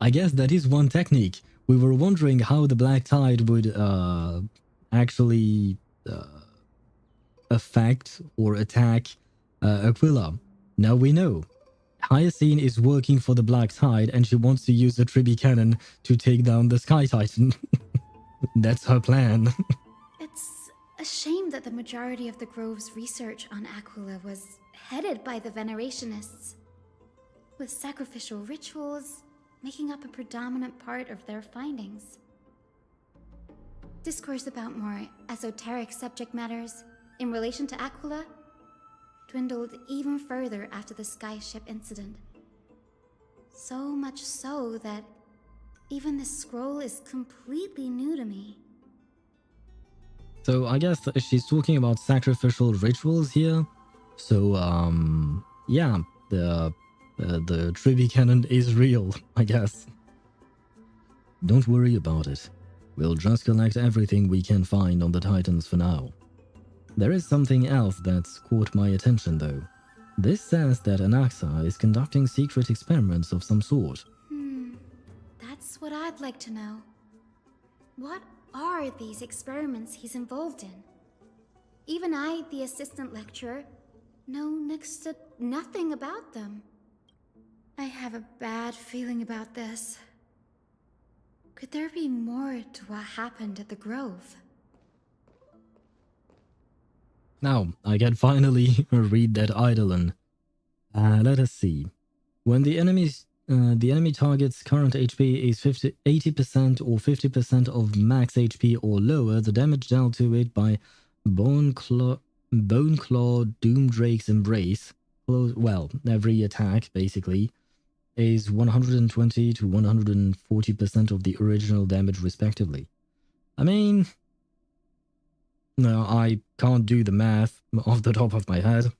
I guess that is one technique. We were wondering how the Black Tide would actually affect or attack Aquila. Now we know. Hyacinth is working for the Black Tide and she wants to use the Tribby cannon to take down the Sky Titan. That's her plan. It's a shame that the majority of the Grove's research on Aquila was headed by the Venerationists, with sacrificial rituals making up a predominant part of their findings. Discourse about more esoteric subject matters in relation to Aquila dwindled even further after the skyship incident. So much so that even this scroll is completely new to me. So I guess she's talking about sacrificial rituals here. So yeah, the Tribby cannon is real, I guess. Don't worry about it. We'll just collect everything we can find on the Titans for now. There is something else that's caught my attention though. This says that Anaxa is conducting secret experiments of some sort. That's what I'd like to know. What are these experiments he's involved in? Even I, the assistant lecturer, know next to nothing about them. I have a bad feeling about this. Could there be more to what happened at the Grove? Now, I can finally read that Eidolon. Let us see. When the enemy target's current HP is 80% or 50% of max HP or lower, the damage dealt to it by Bone Claw Doomdrake's Embrace, well, every attack, basically, is 120 to 140% of the original damage, respectively. I mean, no, I can't do the math off the top of my head.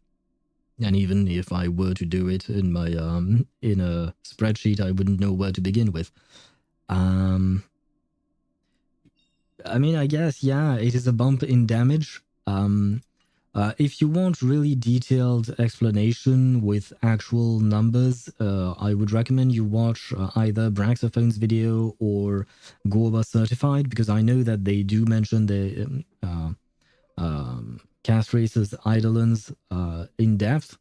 And even if I were to do it in my in a spreadsheet, I wouldn't know where to begin with. I mean, I guess, yeah, it is a bump in damage. If you want really detailed explanation with actual numbers, I would recommend you watch either Braxophone's video or Gorba Certified, because I know that they do mention the Castorice's Eidolons in depth.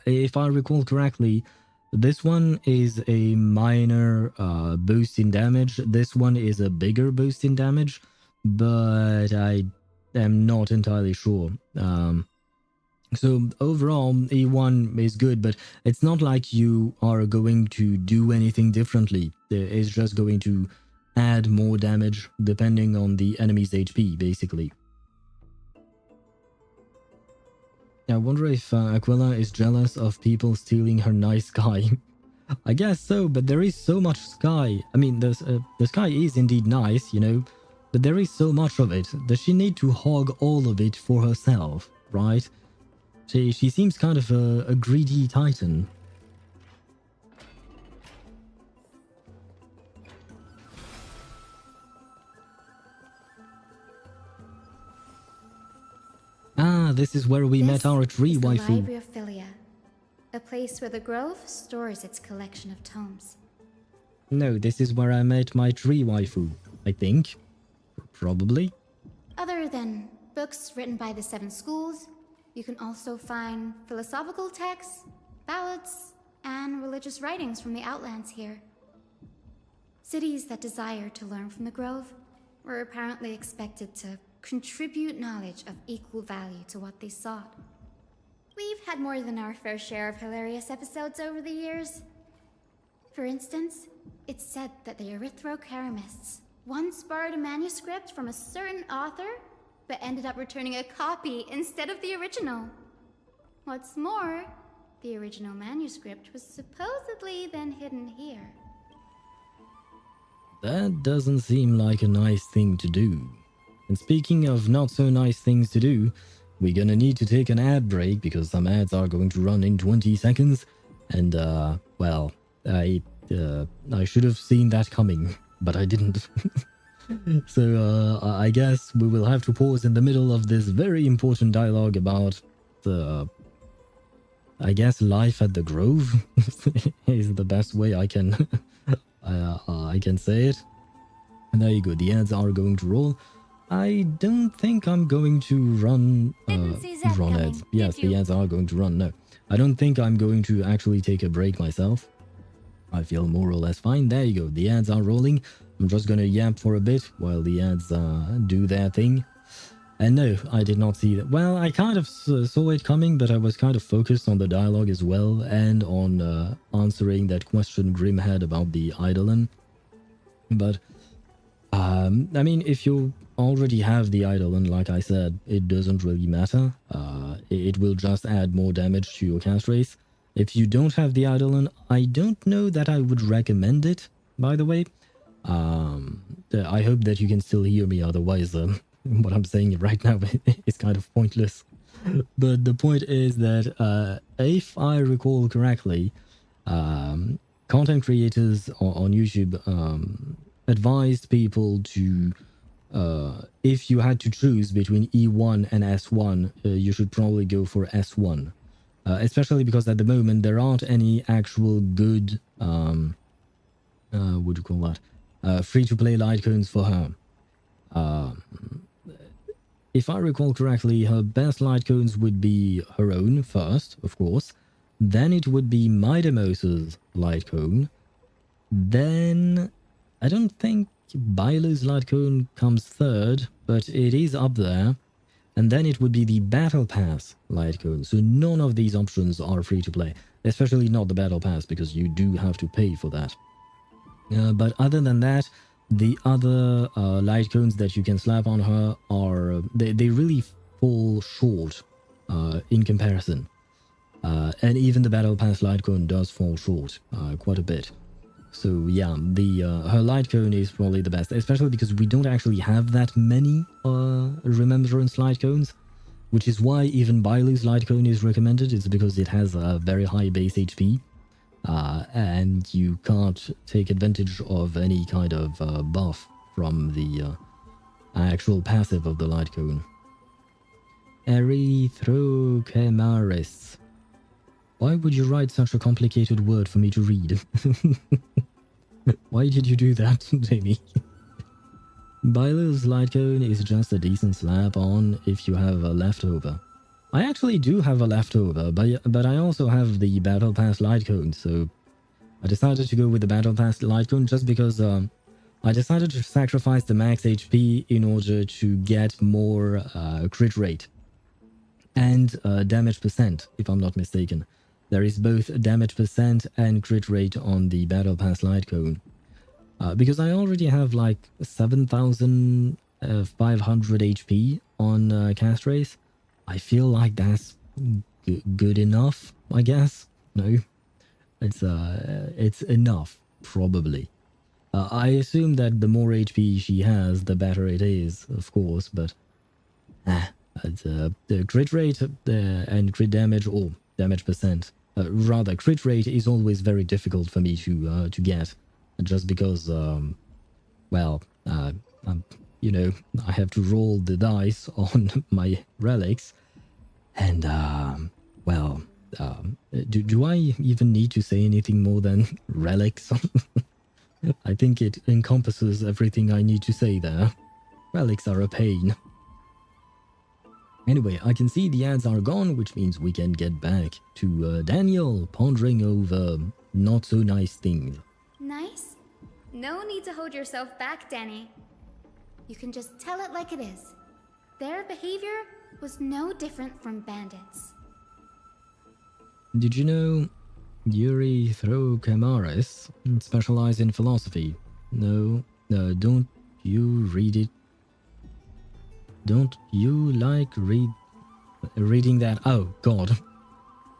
If I recall correctly, This one is a minor boost in damage. This one is a bigger boost in damage, but I am not entirely sure. So overall, E1 is good, but it's not like you are going to do anything differently. It's just going to add more damage depending on the enemy's HP, basically. I wonder if Aquila is jealous of people stealing her nice sky. I guess so, but there is so much sky. I mean, the sky is indeed nice, you know, but there is so much of it. Does she need to hog all of it for herself, right? She seems kind of a greedy titan. Ah, this is where we met our tree waifu. The Library of Philia, a place where the grove stores its collection of tomes. No, this is where I met my tree waifu, I think. Probably. Other than books written by the 7 schools, you can also find philosophical texts, ballads, and religious writings from the Outlands here. Cities that desire to learn from the Grove were apparently expected to contribute knowledge of equal value to what they sought. We've had more than our fair share of hilarious episodes over the years. For instance, it's said that the Erythrocheramists once borrowed a manuscript from a certain author, but ended up returning a copy instead of the original. What's more, the original manuscript was supposedly then hidden here. That doesn't seem like a nice thing to do. And speaking of not so nice things to do, we're gonna need to take an ad break because some ads are going to run in 20 seconds. And, well, I should have seen that coming, but I didn't. So, I guess we will have to pause in the middle of this very important dialogue about the, I guess, life at the Grove is the best way I can, I can say it. And there you go, the ads are going to roll. I don't think I'm going to run, run ads. Yes, the ads are going to run, no. I don't think I'm going to actually take a break myself. I feel more or less fine. There you go, the ads are rolling. I'm just gonna yap for a bit while the ads do their thing. And no, I did not see that. Well, I kind of saw it coming, but I was kind of focused on the dialogue as well and on answering that question Grim had about the Eidolon. But, I mean, if you already have the Eidolon, like I said, it doesn't really matter. It will just add more damage to your cast race. If you don't have the Eidolon, I don't know that I would recommend it, by the way. I hope that you can still hear me, otherwise what I'm saying right now is kind of pointless. But the point is that if I recall correctly, content creators on YouTube advised people to, if you had to choose between E1 and S1, you should probably go for S1. Especially because at the moment there aren't any actual good, what do you call that? Free-to-play light cones for her. If I recall correctly, her best light cones would be her own first, of course. Then it would be Midemosa's light cone. Then I don't think Bailu's light cone comes third, but it is up there. And then it would be the Battle Pass light cone. So none of these options are free-to-play, especially not the Battle Pass, because you do have to pay for that. But other than that, the other light cones that you can slap on her are... They really fall short in comparison. And even the Battle Pass light cone does fall short quite a bit. So yeah, her light cone is probably the best, especially because we don't actually have that many Remembrance light cones, which is why even Bailu's light cone is recommended. It's because it has a very high base HP. And you can't take advantage of any kind of buff from the actual passive of the light cone. Erythrocheramists. Why would you write such a complicated word for me to read? Why did you do that, Jamie? Bailu's light cone is just a decent slap on if you have a leftover. I actually do have a leftover, but I also have the Battle Pass light cone, so I decided to go with the Battle Pass Light Cone just because I decided to sacrifice the max HP in order to get more crit rate and damage percent, if I'm not mistaken. There is both damage percent and crit rate on the Battle Pass Light Cone. Because I already have like 7,500 HP on Castorice, I feel like that's good enough, I guess. No, it's enough, probably. I assume that the more HP she has, the better it is, of course, but the crit rate and crit damage, or damage percent, rather, crit rate is always very difficult for me to get, just because, well, you know, I have to roll the dice on my relics, and, well, do I even need to say anything more than relics? I think it encompasses everything I need to say there. Relics are a pain. Anyway, I can see the ads are gone, which means we can get back to Daniel pondering over not so nice things. Nice? No need to hold yourself back, Danny. You can just tell it like it is. Their behavior was no different from bandits. Did you know Papyrus specialize in philosophy? No, don't you read it? Don't you like reading that? Oh god,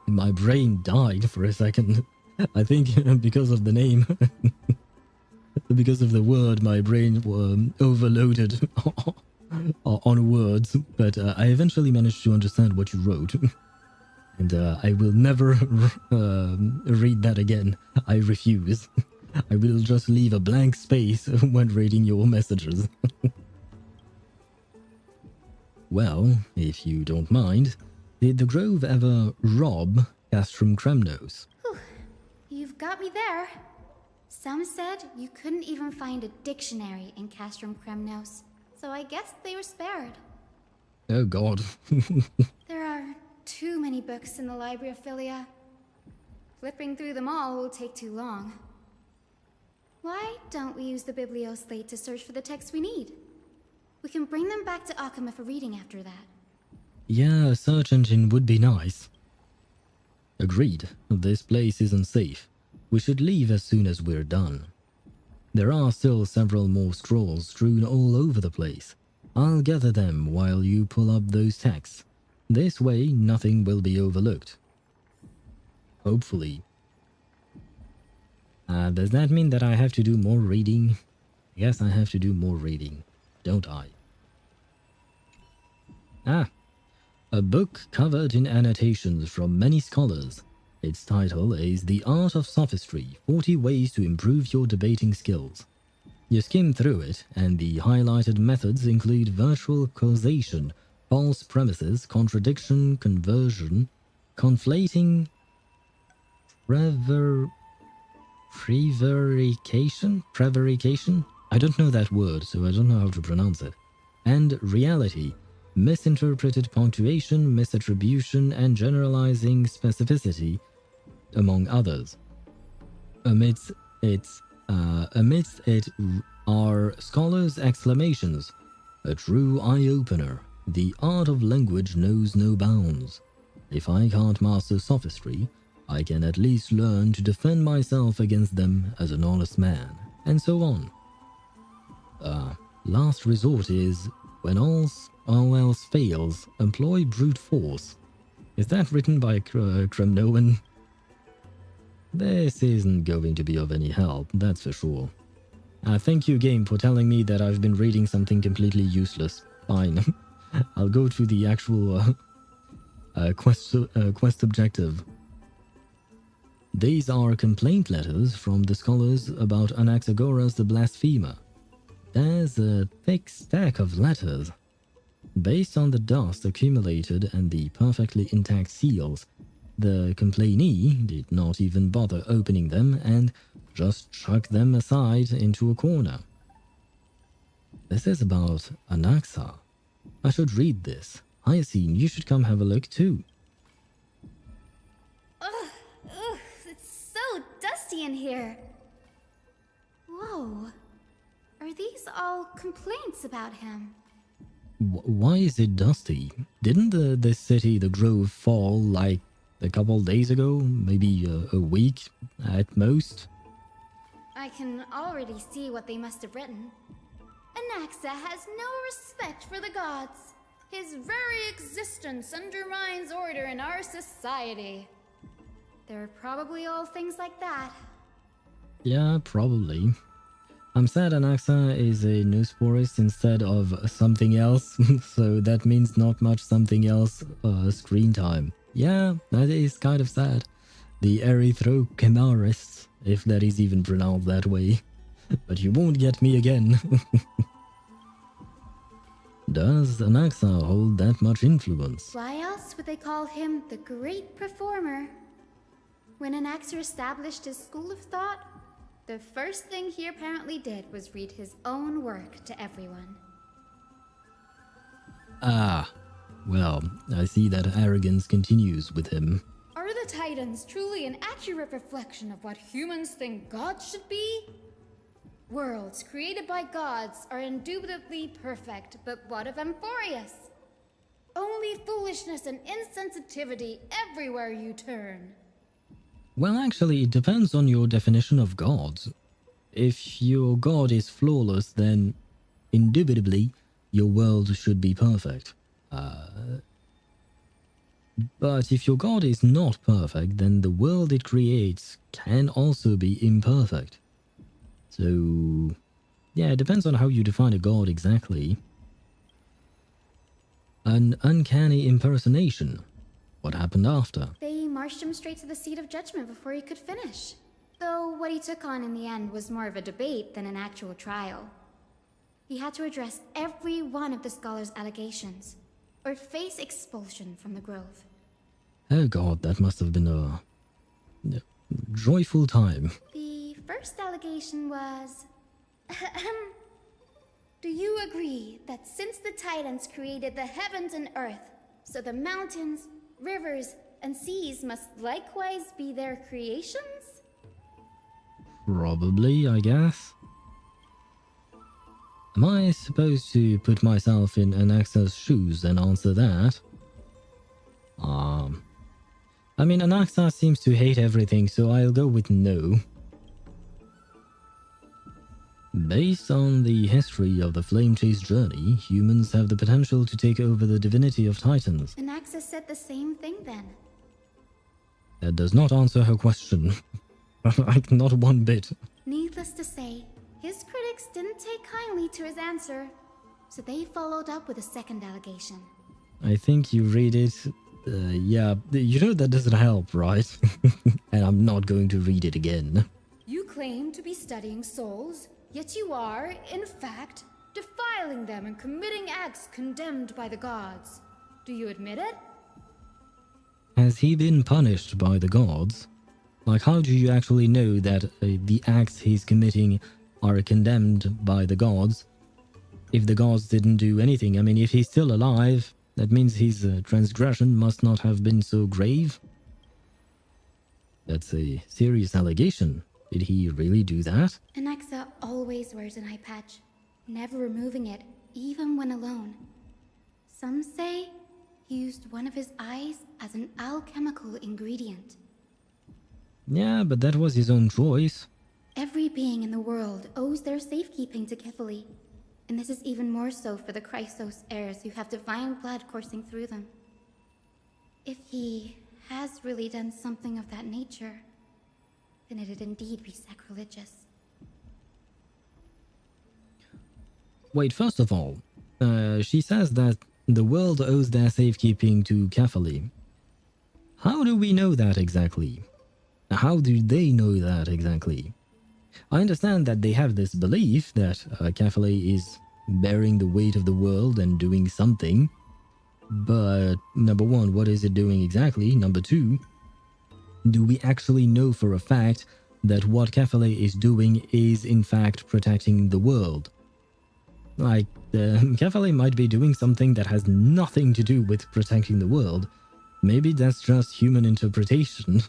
my brain died for a second. I think because of the name, because of the word, my brain overloaded on words, but I eventually managed to understand what you wrote. And I will never read that again. I refuse. I will just leave a blank space when reading your messages. Well, if you don't mind, did the Grove ever rob Castrum Kremnos? Whew. You've got me there. Some said you couldn't even find a dictionary in Castrum Kremnos, so I guess they were spared. Oh god. There are too many books in the Library of Philia. Flipping through them all will take too long. Why don't we use the Biblioslate to search for the texts we need? We can bring them back to Akama for reading after that. Yeah, a search engine would be nice. Agreed. This place isn't safe. We should leave as soon as we're done. There are still several more scrolls strewn all over the place. I'll gather them while you pull up those texts. This way, nothing will be overlooked. Hopefully. Does that mean that I have to do more reading? Yes, I have to do more reading, don't I? A book covered in annotations from many scholars. Its title is The Art of Sophistry, 40 Ways to Improve Your Debating Skills. You skim through it, and the highlighted methods include virtual causation, false premises, contradiction, conversion, conflating, prevarication? I don't know that word, so I don't know how to pronounce it. And reality, misinterpreted punctuation, misattribution, and generalizing specificity, among others. Amidst it are scholars' exclamations, a true eye-opener. The art of language knows no bounds. If I can't master sophistry, I can at least learn to defend myself against them as an honest man, and so on. Last resort is, when all else fails, employ brute force. Is that written by Kremnoan? This isn't going to be of any help, that's for sure. Thank you, game, for telling me that I've been reading something completely useless. Fine. I'll go to the actual quest objective. These are complaint letters from the scholars about Anaxa the Blasphemer. There's a thick stack of letters. Based on the dust accumulated and the perfectly intact seals, the complainee did not even bother opening them and just chucked them aside into a corner. This is about Anaxa. I should read this. Hyacine, you should come have a look too. Ugh, it's so dusty dusty in here. Whoa. Are these all complaints about him? Why is it dusty? Didn't the city, the grove, fall like a couple days ago? Maybe a week at most? I can already see what they must have written. Anaxa has no respect for the gods. His very existence undermines order in our society. They're probably all things like that. Yeah, probably. I'm sad Anaxa is a Neusporus instead of something else, so that means not much something else screen time. Yeah, that is kind of sad. The Erythrocamarists, if that is even pronounced that way. But you won't get me again. Does Anaxa hold that much influence? Why else would they call him the Great Performer? When Anaxa established his school of thought, the first thing he apparently did was read his own work to everyone. Ah, well, I see that arrogance continues with him. Are the Titans truly an accurate reflection of what humans think gods should be? Worlds created by gods are indubitably perfect, but what of Amphoreus? Only foolishness and insensitivity everywhere you turn. Well, actually, it depends on your definition of gods. If your god is flawless, then indubitably your world should be perfect. But if your god is not perfect, then the world it creates can also be imperfect. So, yeah, it depends on how you define a god exactly. An uncanny impersonation. What happened after? They marched him straight to the seat of judgment before he could finish. Though what he took on in the end was more of a debate than an actual trial. He had to address every one of the scholar's allegations, or face expulsion from the grove. Oh god, that must have been a joyful time. The first allegation was... Do you agree that since the Titans created the heavens and earth, so the mountains, rivers, and seas must likewise be their creations? Probably, I guess. Am I supposed to put myself in Anaxa's shoes and answer that? I mean, Anaxa seems to hate everything, so I'll go with no. Based on the history of the Flame Chase journey, humans have the potential to take over the divinity of Titans. Anaxa said the same thing then. That does not answer her question. Like, not one bit. Needless to say, his critics didn't take kindly to his answer, so they followed up with a second allegation. I think you read it. Yeah, you know that doesn't help, right? And I'm not going to read it again. You claim to be studying souls, yet you are, in fact, defiling them and committing acts condemned by the gods. Do you admit it? Has he been punished by the gods? Like, how do you actually know that the acts he's committing are condemned by the gods if the gods didn't do anything? I mean, if he's still alive, that means his transgression must not have been so grave. That's a serious allegation. Did he really do that? Anaxa always wears an eye patch, never removing it, even when alone. Some say he used one of his eyes as an alchemical ingredient. Yeah, but that was his own choice. Every being in the world owes their safekeeping to Kifili, and this is even more so for the Chrysos heirs who have divine blood coursing through them. If he has really done something of that nature, then it'd indeed be sacrilegious. Wait, first of all, she says that the world owes their safekeeping to Kefali. How do we know that exactly? How do they know that exactly? I understand that they have this belief that Kefali is bearing the weight of the world and doing something. But, number one, what is it doing exactly? Number two, do we actually know for a fact that what Kefali is doing is in fact protecting the world? Like, Kefali might be doing something that has nothing to do with protecting the world. Maybe that's just human interpretation.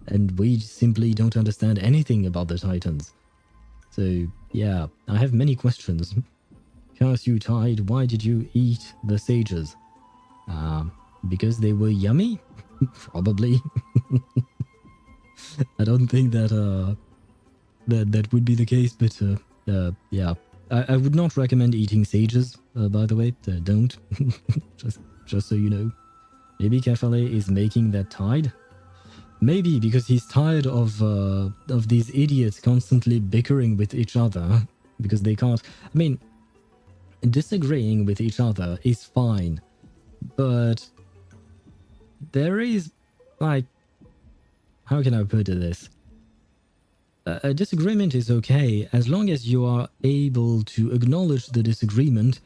and we simply don't understand anything about the Titans. So, yeah, I have many questions. Curse you, Tide, why did you eat the sages? Because they were yummy? Probably. I don't think that that would be the case, but yeah. I would not recommend eating sages, by the way. Don't. just so you know. Maybe Kefale is making that Tide? Maybe because he's tired of these idiots constantly bickering with each other because they can't. I mean, disagreeing with each other is fine, but there is, like, how can I put this? A disagreement is okay as long as you are able to acknowledge the disagreement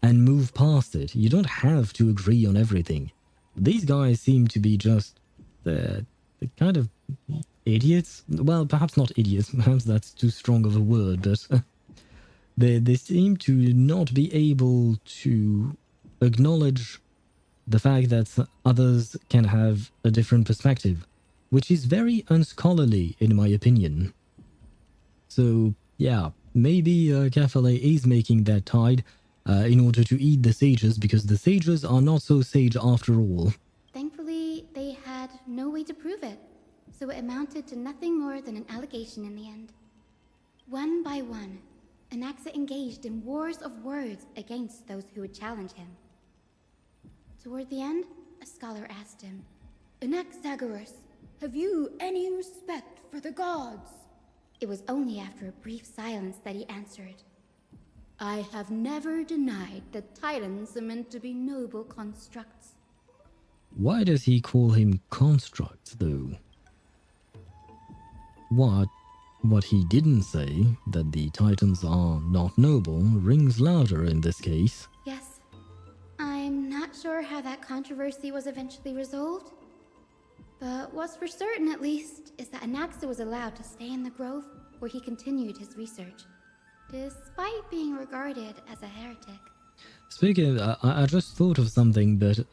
and move past it. You don't have to agree on everything. These guys seem to be just the kind of idiots. Well, perhaps not idiots, perhaps that's too strong of a word, but they seem to not be able to acknowledge the fact that others can have a different perspective, which is very unscholarly in my opinion. So, yeah, maybe Kefale is making that Tide in order to eat the sages, because the sages are not so sage after all. Thankfully, they had no way to prove it, so it amounted to nothing more than an allegation in the end. One by one, Anaxa engaged in wars of words against those who would challenge him. Toward the end, a scholar asked him, "Anaxagoras, have you any respect for the gods?" It was only after a brief silence that he answered, "I have never denied that Titans are meant to be noble constructs." Why does he call him constructs, though? What he didn't say, that the Titans are not noble, rings louder in this case. Yes. I'm not sure how that controversy was eventually resolved. But what's for certain, at least, is that Anaxa was allowed to stay in the grove where he continued his research, despite being regarded as a heretic. Speaking of, I just thought of something, but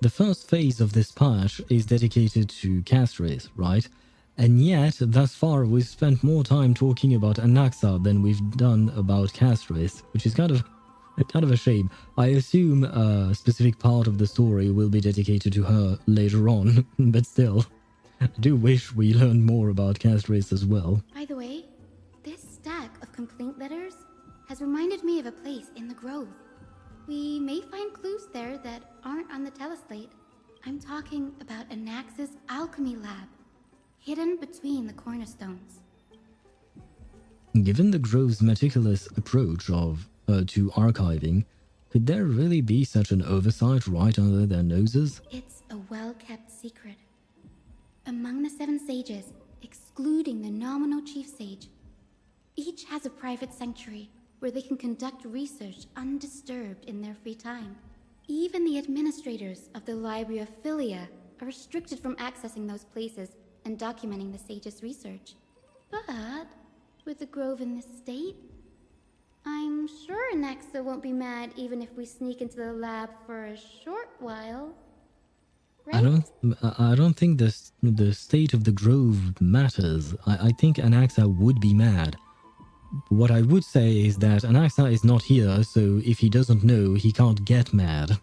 the first phase of this patch is dedicated to Castorice, right? And yet, thus far, we've spent more time talking about Anaxa than we've done about Castorice, which is kind of a shame. I assume a specific part of the story will be dedicated to her later on, but still, I do wish we learned more about Castorice as well. By the way, this stack of complaint letters has reminded me of a place in the grove. We may find clues there that aren't on the teleslate. I'm talking about Anaxa's alchemy lab, hidden between the cornerstones. Given the grove's meticulous approach to archiving, could there really be such an oversight right under their noses? It's a well-kept secret. Among the 7 sages, excluding the nominal chief sage, each has a private sanctuary where they can conduct research undisturbed in their free time. Even the administrators of the Library of Philia are restricted from accessing those places and documenting the sage's research. But with the grove in this state, I'm sure Anaxa won't be mad even if we sneak into the lab for a short while. Right? I don't think the state of the grove matters. I think Anaxa would be mad. What I would say is that Anaxa is not here, so if he doesn't know, he can't get mad.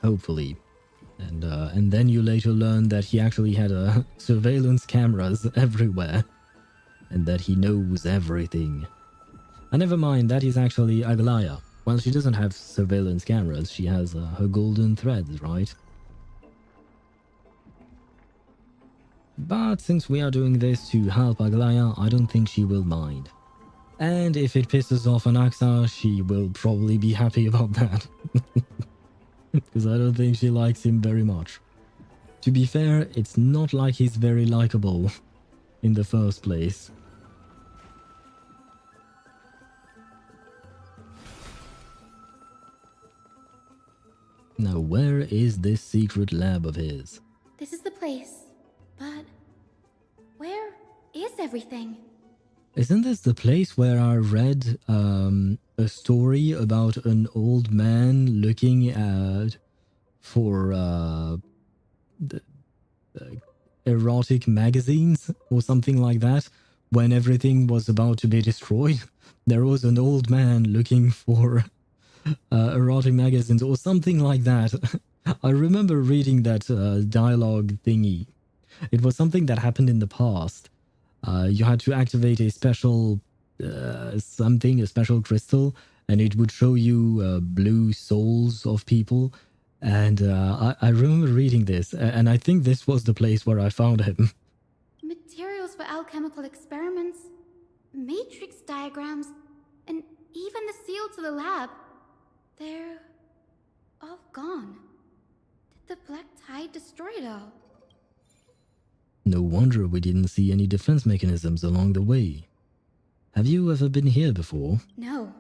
Hopefully. And then you later learn that he actually had surveillance cameras everywhere, and that he knows everything. And never mind, that is actually Aglaya. Well, she doesn't have surveillance cameras, she has her golden threads, right? But since we are doing this to help Aglaya, I don't think she will mind. And if it pisses off Anaxa, she will probably be happy about that. Because I don't think she likes him very much. To be fair, it's not like he's very likable in the first place. Now, where is this secret lab of his? This is the place. But where is everything? Isn't this the place where I read a story about an old man looking at for erotic magazines or something like that. When everything was about to be destroyed, there was an old man looking for erotic magazines or something like that. I remember reading that dialogue thingy. It was something that happened in the past. You had to activate a special a special crystal, and it would show you blue souls of people. And I remember reading this, and I think this was the place where I found him. Materials for alchemical experiments, matrix diagrams, and even the seal to the lab. They're all gone. Did the Black Tide destroy it all? No wonder we didn't see any defense mechanisms along the way. Have you ever been here before? No,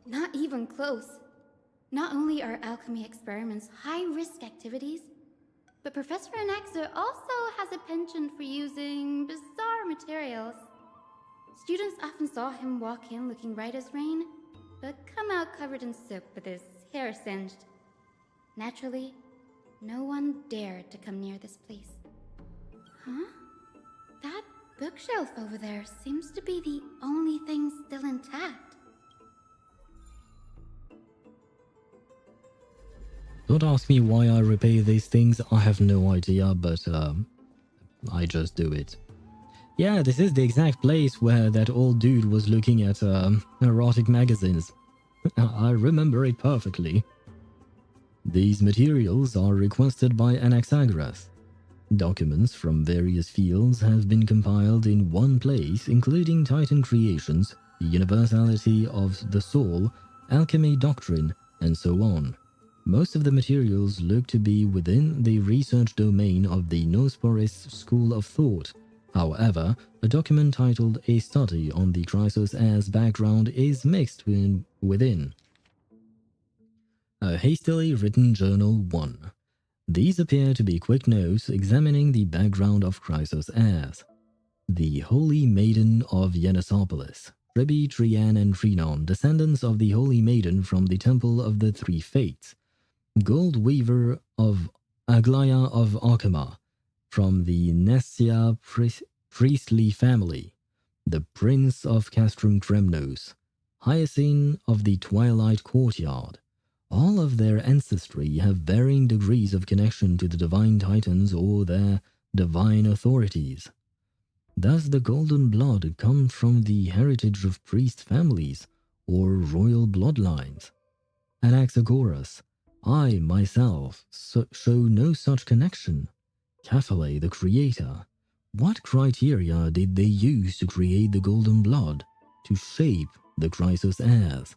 not even close. Not only are alchemy experiments high-risk activities, but Professor Anaxa also has a penchant for using bizarre materials. Students often saw him walk in looking right as rain, but come out covered in soap with his hair singed. Naturally, no one dared to come near this place. Huh? That bookshelf over there seems to be the only thing still intact. Don't ask me why I repair these things, I have no idea, but I just do it. Yeah, this is the exact place where that old dude was looking at erotic magazines. I remember it perfectly. These materials are requested by Anaxagoras. Documents from various fields have been compiled in one place, including Titan creations, the universality of the soul, alchemy doctrine, and so on. Most of the materials look to be within the research domain of the Nosporis school of thought. However, a document titled A Study on the Chrysos Air's Background is mixed within. A hastily written journal 1. These appear to be quick notes examining the background of Chrysos Airs. The Holy Maiden of Yenisopolis, Tribi, Trian, and Trinon, descendants of the Holy Maiden from the Temple of the Three Fates. Gold Weaver of Aglaya of Arkema, from the Nestia priestly family. The Prince of Castrum Kremnos, Hyacinth of the Twilight Courtyard. All of their ancestry have varying degrees of connection to the Divine Titans or their divine authorities. Does the golden blood come from the heritage of priest families or royal bloodlines? Anaxagoras, I myself show no such connection. Cathale, the creator, what criteria did they use to create the golden blood, to shape the Chrysos Airs?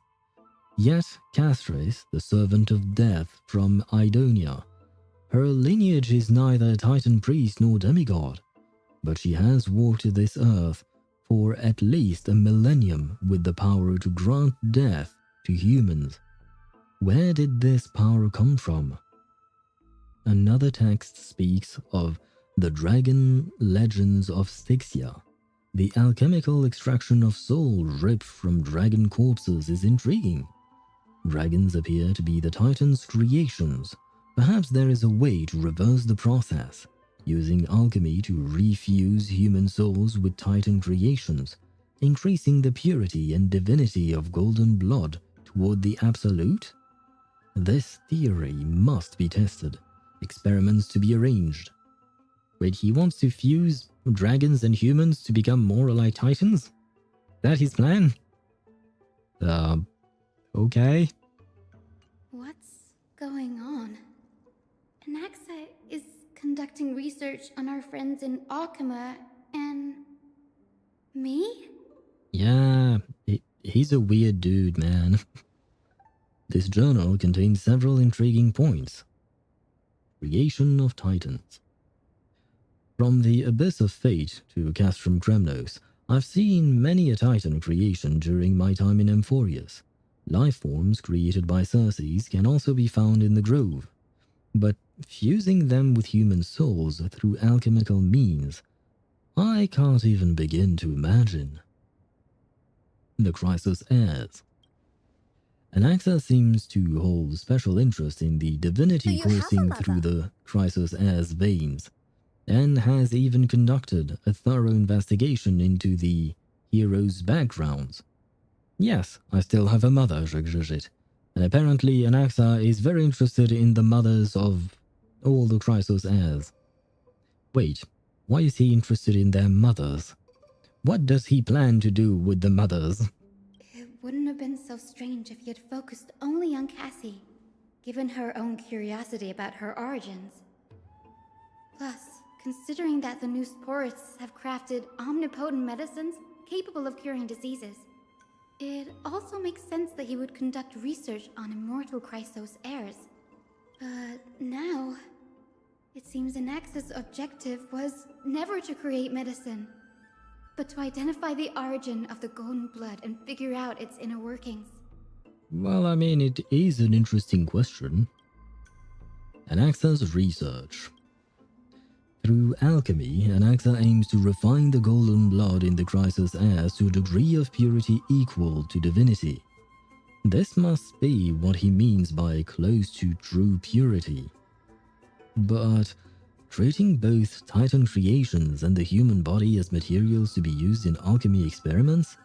Yet Castorice, the servant of death from Idonia, her lineage is neither Titan priest nor demigod, but she has walked this earth for at least a millennium with the power to grant death to humans. Where did this power come from? Another text speaks of the dragon legends of Styxia. The alchemical extraction of soul ripped from dragon corpses is intriguing. Dragons appear to be the Titans' creations. Perhaps there is a way to reverse the process, using alchemy to refuse human souls with Titan creations, increasing the purity and divinity of golden blood toward the absolute? This theory must be tested, experiments to be arranged. Wait, he wants to fuse dragons and humans to become more like Titans? That his plan? Okay. What's going on? Anaxa is conducting research on our friends in Arkema and... me? Yeah, he's a weird dude, man. This journal contains several intriguing points. Creation of Titans. From the Abyss of Fate to Castrum Kremnos, I've seen many a Titan creation during my time in Amphoreus. Life forms created by Circes can also be found in the Grove, but fusing them with human souls through alchemical means, I can't even begin to imagine. The Chrysos Airs. Anaxa seems to hold special interest in the divinity coursing through the Chrysos Air's veins, and has even conducted a thorough investigation into the hero's backgrounds. Yes, I still have a mother, and apparently Anaxa is very interested in the mothers of all the Chrysos heirs. Wait, why is he interested in their mothers? What does he plan to do with the mothers? It wouldn't have been so strange if he had focused only on Cassie, given her own curiosity about her origins. Plus, considering that the Newsporists have crafted omnipotent medicines capable of curing diseases, it also makes sense that he would conduct research on immortal Chrysos heirs. But now, it seems Anaxa's objective was never to create medicine, but to identify the origin of the golden blood and figure out its inner workings. Well, I mean, it is an interesting question. Anaxa's research. Through alchemy, Anaxa aims to refine the golden blood in the Chrysos heirs to a degree of purity equal to divinity. This must be what he means by close to true purity. But treating both Titan creations and the human body as materials to be used in alchemy experiments?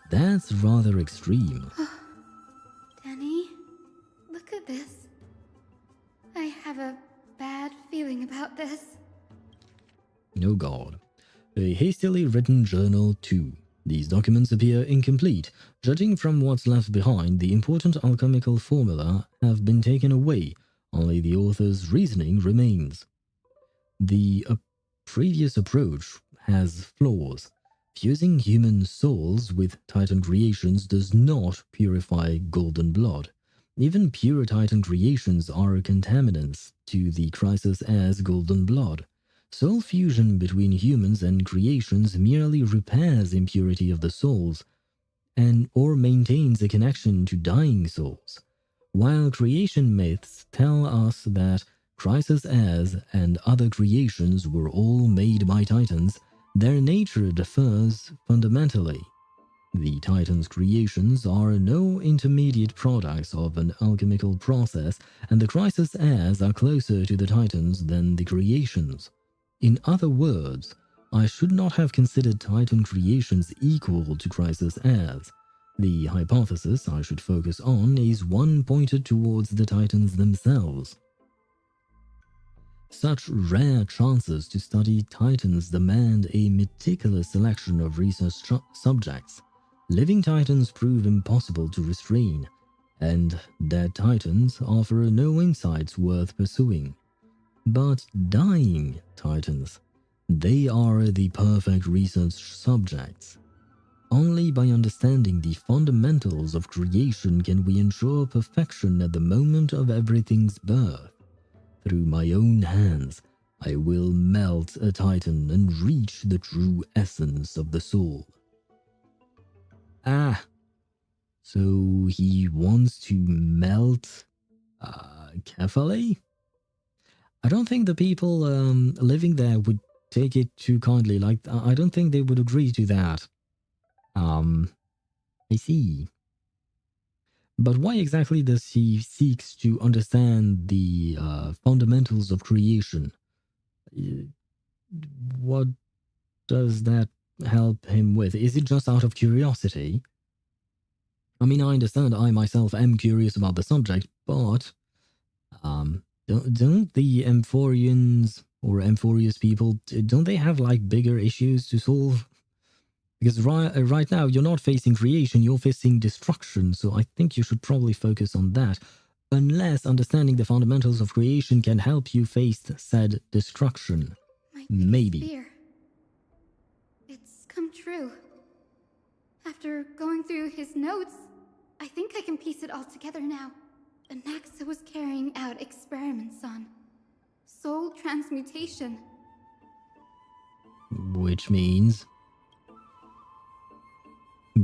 That's rather extreme. Danny, look at this. I have a bad feeling about this. Oh god. A hastily written journal too. These documents appear incomplete. Judging from what's left behind, the important alchemical formula have been taken away. Only the author's reasoning remains. The previous approach has flaws. Fusing human souls with Titan creations does not purify golden blood. Even pure Titan creations are contaminants to the Chrysos heirs' golden blood. Soul fusion between humans and creations merely repairs impurity of the souls, or maintains a connection to dying souls. While creation myths tell us that Chrysos heirs and other creations were all made by Titans, their nature differs fundamentally. The Titans' creations are no intermediate products of an alchemical process, and the Chrysos heirs are closer to the Titans than the creations. In other words, I should not have considered Titan creations equal to Chrysos heirs. The hypothesis I should focus on is one pointed towards the Titans themselves. Such rare chances to study Titans demand a meticulous selection of research subjects. Living Titans prove impossible to restrain, and dead Titans offer no insights worth pursuing. But dying Titans, they are the perfect research subjects. Only by understanding the fundamentals of creation can we ensure perfection at the moment of everything's birth. Through my own hands, I will melt a Titan and reach the true essence of the soul. Ah, so he wants to melt Kefale? I don't think the people living there would take it too kindly. Like, I don't think they would agree to that. I see. But why exactly does he seek to understand the fundamentals of creation? What does that help him with? Is it just out of curiosity? I mean, I understand I myself am curious about the subject, but don't the Amphoreans or Amphoreus people, don't they have like bigger issues to solve? Because right now you're not facing creation, you're facing destruction, so I think you should probably focus on that. Unless understanding the fundamentals of creation can help you face said destruction. Maybe. Fear. It's come true. After going through his notes, I think I can piece it all together now. Anaxa was carrying out experiments on soul transmutation. Which means?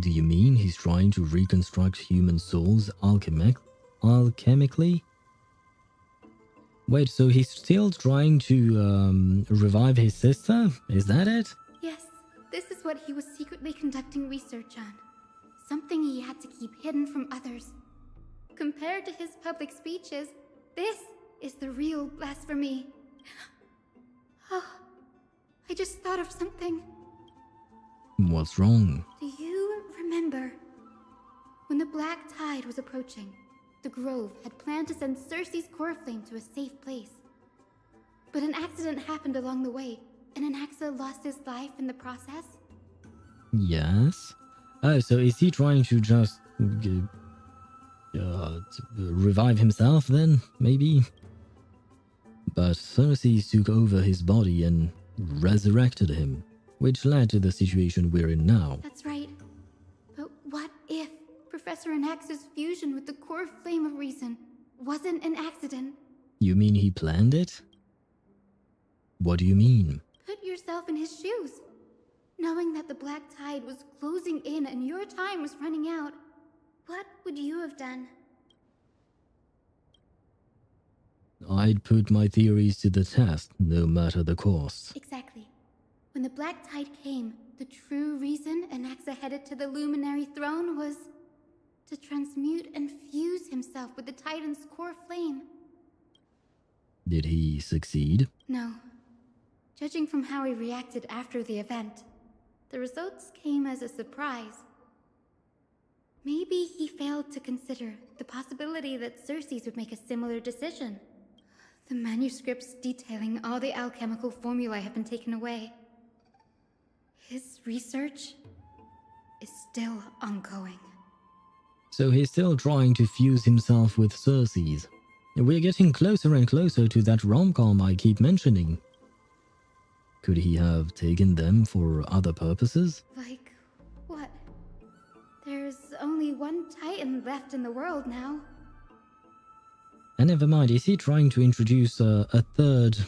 Do you mean he's trying to reconstruct human souls alchemically? Wait, so he's still trying to revive his sister? Is that it? Yes, this is what he was secretly conducting research on. Something he had to keep hidden from others. compared to his public speeches, this is the real blasphemy. Oh, I just thought of something. What's wrong? Do you remember when the Black Tide was approaching? The Grove had planned to send Circe's core flame to a safe place. But an accident happened along the way, and Anaxa lost his life in the process? Yes. Oh, so is he trying to just revive himself then, maybe? But Circe took over his body and resurrected him, which led to the situation we're in now. That's right. But what if Professor Anaxa's fusion with the core flame of reason wasn't an accident? You mean he planned it? What do you mean? Put yourself in his shoes. Knowing that the Black Tide was closing in and your time was running out, what would you have done? I'd put my theories to the test, no matter the cost. Exactly. When the Black Tide came, the true reason Anaxa headed to the Luminary Throne was to transmute and fuse himself with the Titan's core flame. Did he succeed? No. Judging from how he reacted after the event, the results came as a surprise. Maybe he failed to consider the possibility that Circe would make a similar decision. The manuscripts detailing all the alchemical formulae have been taken away. His research is still ongoing. So he's still trying to fuse himself with Circe's. We're getting closer and closer to that rom-com I keep mentioning. Could he have taken them for other purposes? Like what? There's only one Titan left in the world now. And never mind, is he trying to introduce a third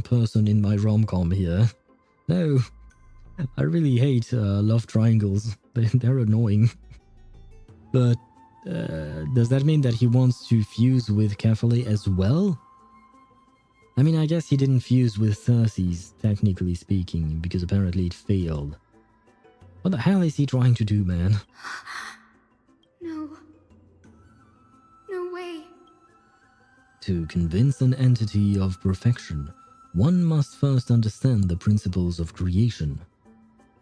person in my rom-com here? No, I really hate love triangles. They're annoying. But does that mean that he wants to fuse with Kefali as well? I mean, I guess he didn't fuse with Circe's, technically speaking, because apparently it failed. What the hell is he trying to do, man? No. No way. To convince an entity of perfection, one must first understand the principles of creation.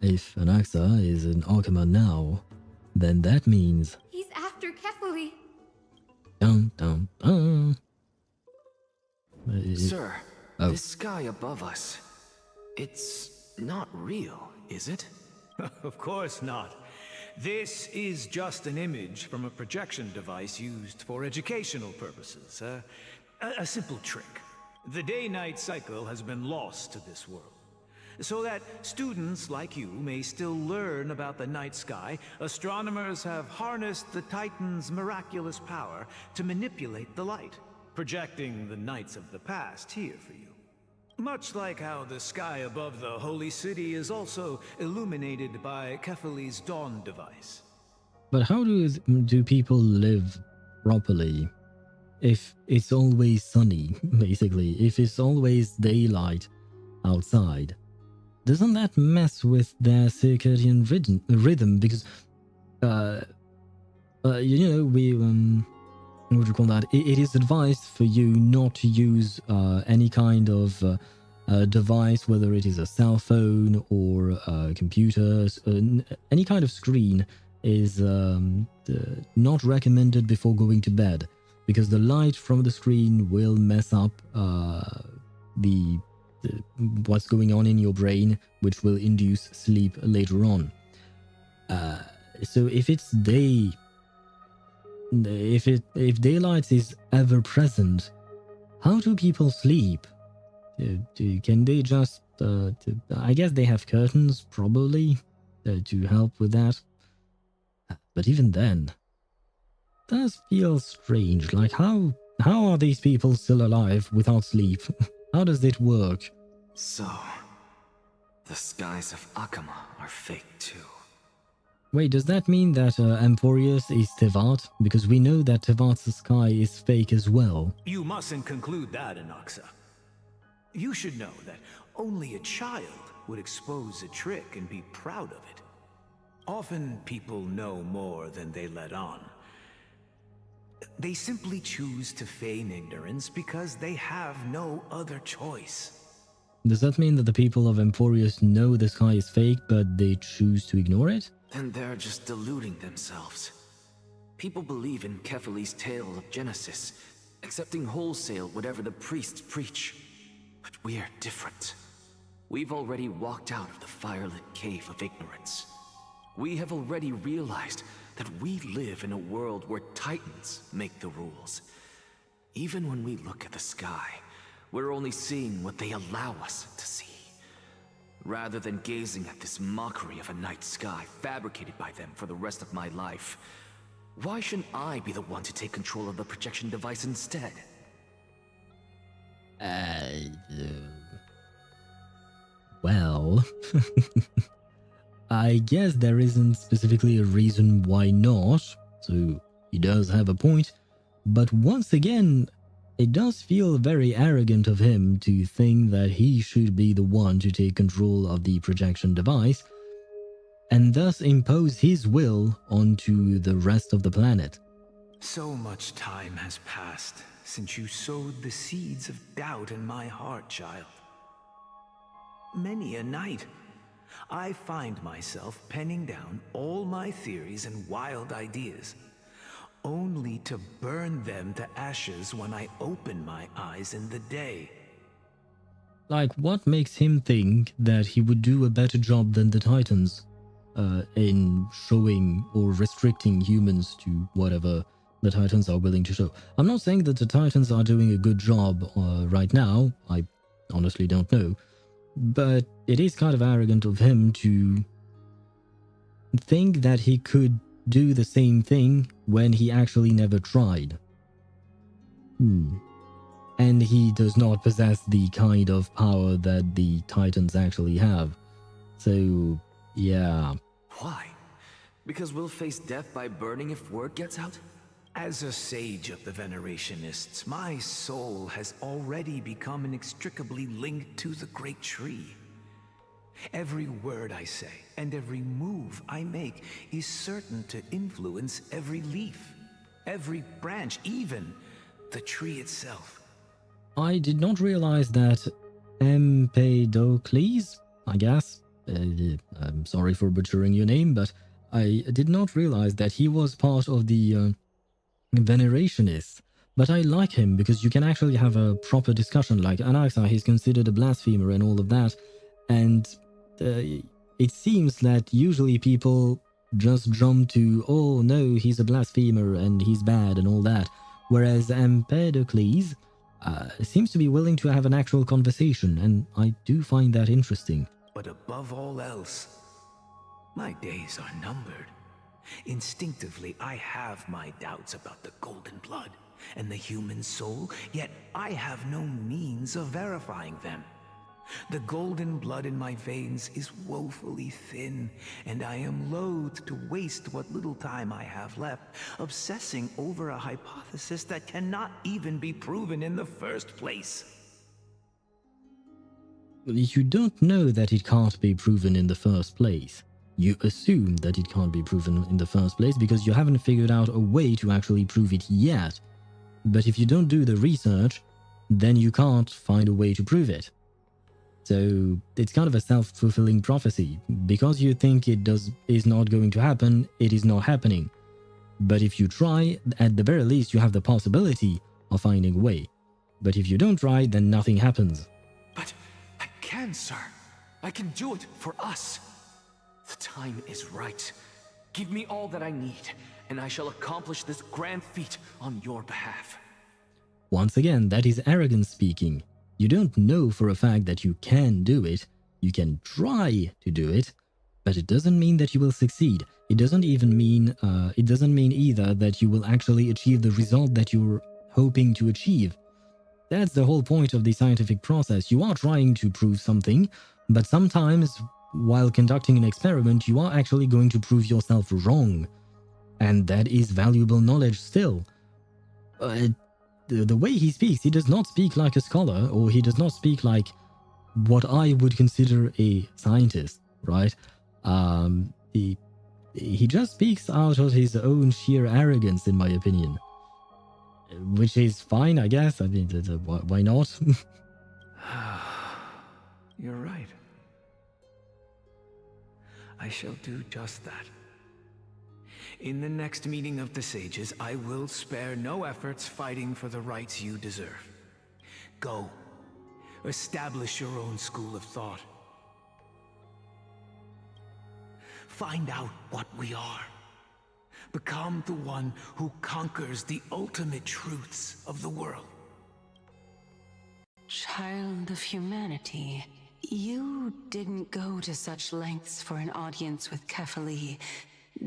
If Anaxa is an Archima now, then that means... He's after Kefali. Dun dun dun. Sir, this sky above us, it's not real, is it? Of course not. This is just an image from a projection device used for educational purposes. A simple trick. The day-night cycle has been lost to this world. So that students like you may still learn about the night sky, astronomers have harnessed the Titan's miraculous power to manipulate the light, projecting the nights of the past here for you. Much like how the sky above the Holy City is also illuminated by Kefali's dawn device. But how do people live properly if it's always sunny, basically? If it's always daylight outside? Doesn't that mess with their circadian rhythm? Because, you know, we, what do you call that? It is advised for you not to use any kind of device, whether it is a cell phone or computers, any kind of screen is not recommended before going to bed, because the light from the screen will mess up what's going on in your brain, which will induce sleep later on. So if it's day, if daylight is ever present, how do people sleep? Can they just? I guess they have curtains, probably, to help with that. But even then, it does feel strange. Like how are these people still alive without sleep? How does it work? So, the skies of Akama are fake too. Wait, does that mean that Amphoreus is Tevat? Because we know that Tevat's sky is fake as well. You mustn't conclude that, Anaxa. You should know that only a child would expose a trick and be proud of it. Often people know more than they let on. They simply choose to feign ignorance because they have no other choice. Does that mean that the people of Amphoreus know the sky is fake, but they choose to ignore it? Then they're just deluding themselves. People believe in Kephales's tale of Genesis, accepting wholesale whatever the priests preach. But we're different. We've already walked out of the firelit cave of ignorance. We have already realized that we live in a world where Titans make the rules. Even when we look at the sky, we're only seeing what they allow us to see. Rather than gazing at this mockery of a night sky fabricated by them for the rest of my life, why shouldn't I be the one to take control of the projection device instead? Well, I guess there isn't specifically a reason why not, so he does have a point, but once again, it does feel very arrogant of him to think that he should be the one to take control of the projection device, and thus impose his will onto the rest of the planet. So much time has passed since you sowed the seeds of doubt in my heart, child. Many a night, I find myself penning down all my theories and wild ideas, only to burn them to ashes when I open my eyes in the day. Like, what makes him think that he would do a better job than the Titans in showing or restricting humans to whatever the Titans are willing to show? I'm not saying that the Titans are doing a good job right now. I honestly don't know. But it is kind of arrogant of him to think that he could do the same thing when he actually never tried. And he does not possess the kind of power that the Titans actually have. So, yeah. Why? Because we'll face death by burning if word gets out? As a sage of the Venerationists, my soul has already become inextricably linked to the great tree. Every word I say and every move I make is certain to influence every leaf, every branch, even the tree itself. I did not realize that Empedocles, I guess, I'm sorry for butchering your name, but I did not realize that he was part of the Venerationists. But I like him because you can actually have a proper discussion. Like Anaxa, he's considered a blasphemer and all of that, and it seems that usually people just jump to, oh no, he's a blasphemer and he's bad and all that, whereas Empedocles seems to be willing to have an actual conversation, and I do find that interesting. But above all else, my days are numbered. Instinctively, I have my doubts about the golden blood and the human soul, yet I have no means of verifying them. The golden blood in my veins is woefully thin, and I am loath to waste what little time I have left obsessing over a hypothesis that cannot even be proven in the first place. You don't know that it can't be proven in the first place. You assume that it can't be proven in the first place because you haven't figured out a way to actually prove it yet. But if you don't do the research, then you can't find a way to prove it. So it's kind of a self-fulfilling prophecy. Because you think is not going to happen, it is not happening. But if you try, at the very least you have the possibility of finding a way. But if you don't try, then nothing happens. But I can, sir. I can do it for us. The time is right. Give me all that I need, and I shall accomplish this grand feat on your behalf. Once again, that is arrogance speaking. You don't know for a fact that you can do it. You can try to do it, but it doesn't mean that you will succeed. It doesn't mean either that you will actually achieve the result that you're hoping to achieve. That's the whole point of the scientific process. You are trying to prove something, but sometimes while conducting an experiment, you are actually going to prove yourself wrong. And that is valuable knowledge still. The way he speaks, he does not speak like a scholar, or he does not speak like what I would consider a scientist, right? He just speaks out of his own sheer arrogance, in my opinion. Which is fine, I guess. I mean, why not? You're right. I shall do just that. In the next meeting of the sages, I will spare no efforts fighting for the rights you deserve. Go. Establish your own school of thought. Find out what we are. Become the one who conquers the ultimate truths of the world. Child of humanity, you didn't go to such lengths for an audience with Kefali.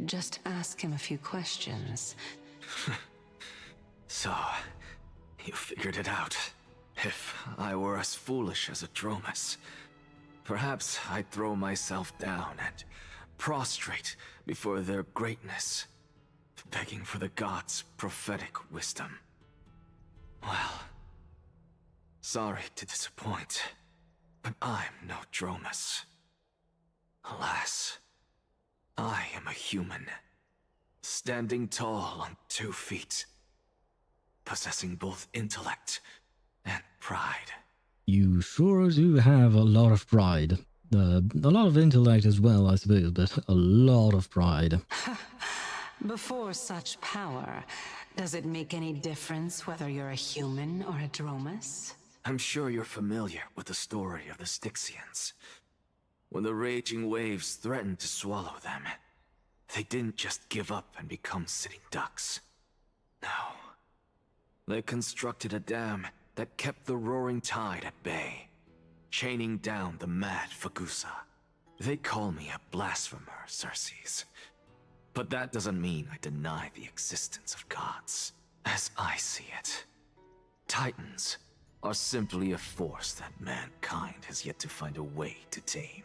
Just ask him a few questions. So, you figured it out. If I were as foolish as a Dromus, perhaps I'd throw myself down and prostrate before their greatness, begging for the gods' prophetic wisdom. Well, sorry to disappoint, but I'm no Dromus. Alas, I am a human, standing tall on 2 feet, possessing both intellect and pride. You sure do have a lot of pride. A lot of intellect as well, I suppose, but a lot of pride. Before such power, does it make any difference whether you're a human or a Dromus? I'm sure you're familiar with the story of the Styxians. When the raging waves threatened to swallow them, they didn't just give up and become sitting ducks. No. They constructed a dam that kept the roaring tide at bay, chaining down the mad Fagusa. They call me a blasphemer, Circes. But that doesn't mean I deny the existence of gods. As I see it, Titans are simply a force that mankind has yet to find a way to tame.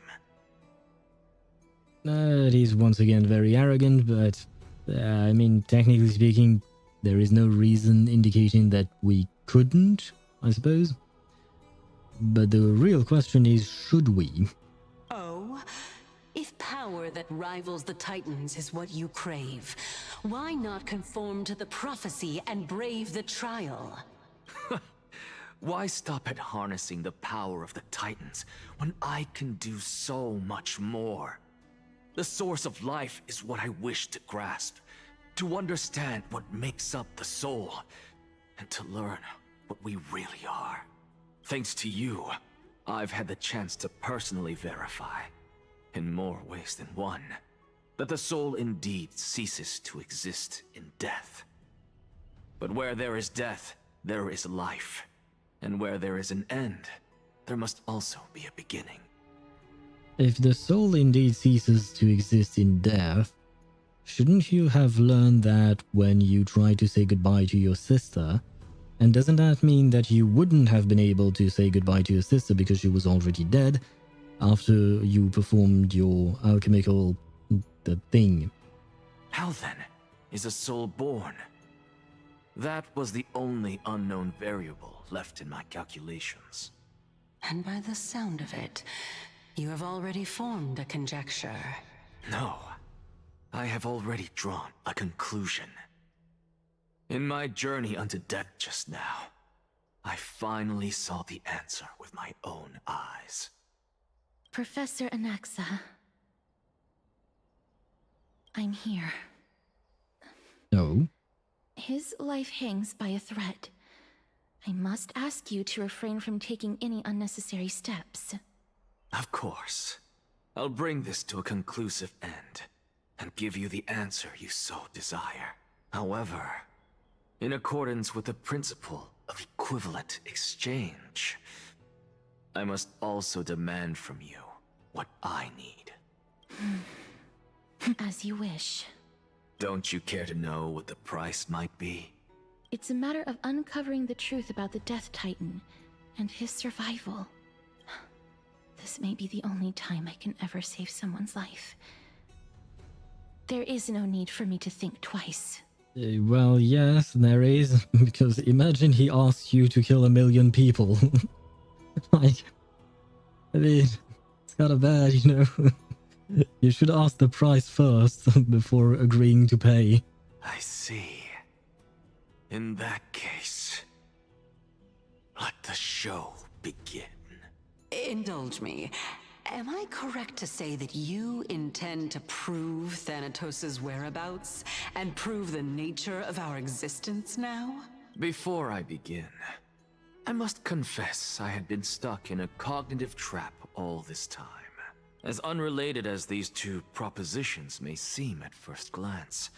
It is once again very arrogant, but I mean, technically speaking, there is no reason indicating that we couldn't, I suppose. But the real question is, should we? Oh, if power that rivals the Titans is what you crave, why not conform to the prophecy and brave the trial? Why stop at harnessing the power of the Titans when I can do so much more? The source of life is what I wish to grasp, to understand what makes up the soul, and to learn what we really are. Thanks to you, I've had the chance to personally verify, in more ways than one, that the soul indeed ceases to exist in death. But where there is death, there is life. And where there is an end, there must also be a beginning. If the soul indeed ceases to exist in death, shouldn't you have learned that when you tried to say goodbye to your sister? And doesn't that mean that you wouldn't have been able to say goodbye to your sister because she was already dead after you performed your alchemical thing? How then is a soul born? That was the only unknown variable left in my calculations. And by the sound of it, you have already formed a conjecture. No, I have already drawn a conclusion. In my journey unto death just now, I finally saw the answer with my own eyes. Professor Anaxa, I'm here. No. His life hangs by a thread. I must ask you to refrain from taking any unnecessary steps. Of course. I'll bring this to a conclusive end, and give you the answer you so desire. However, in accordance with the principle of equivalent exchange, I must also demand from you what I need. As you wish. Don't you care to know what the price might be? It's a matter of uncovering the truth about the Death Titan and his survival. This may be the only time I can ever save someone's life. There is no need for me to think twice. Well, yes, there is, because imagine he asks you to kill 1 million people. Like, I mean, it's kind of bad, you know? You should ask the price first before agreeing to pay. I see. In that case, let the show begin. Indulge me. Am I correct to say that you intend to prove Thanatos' whereabouts and prove the nature of our existence now? Before I begin, I must confess I had been stuck in a cognitive trap all this time. As unrelated as these two propositions may seem at first glance,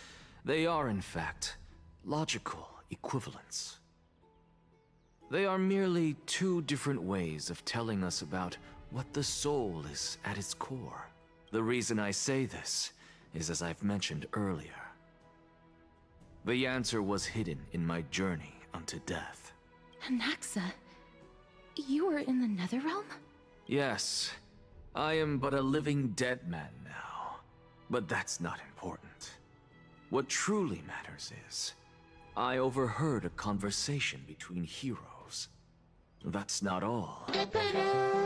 they are in fact logical equivalents. They are merely two different ways of telling us about what the soul is at its core. The reason I say this is, as I've mentioned earlier, the answer was hidden in my journey unto death. Anaxa, you were in the Netherrealm? Yes, I am but a living dead man now, but that's not important. What truly matters is, I overheard a conversation between heroes. That's not all.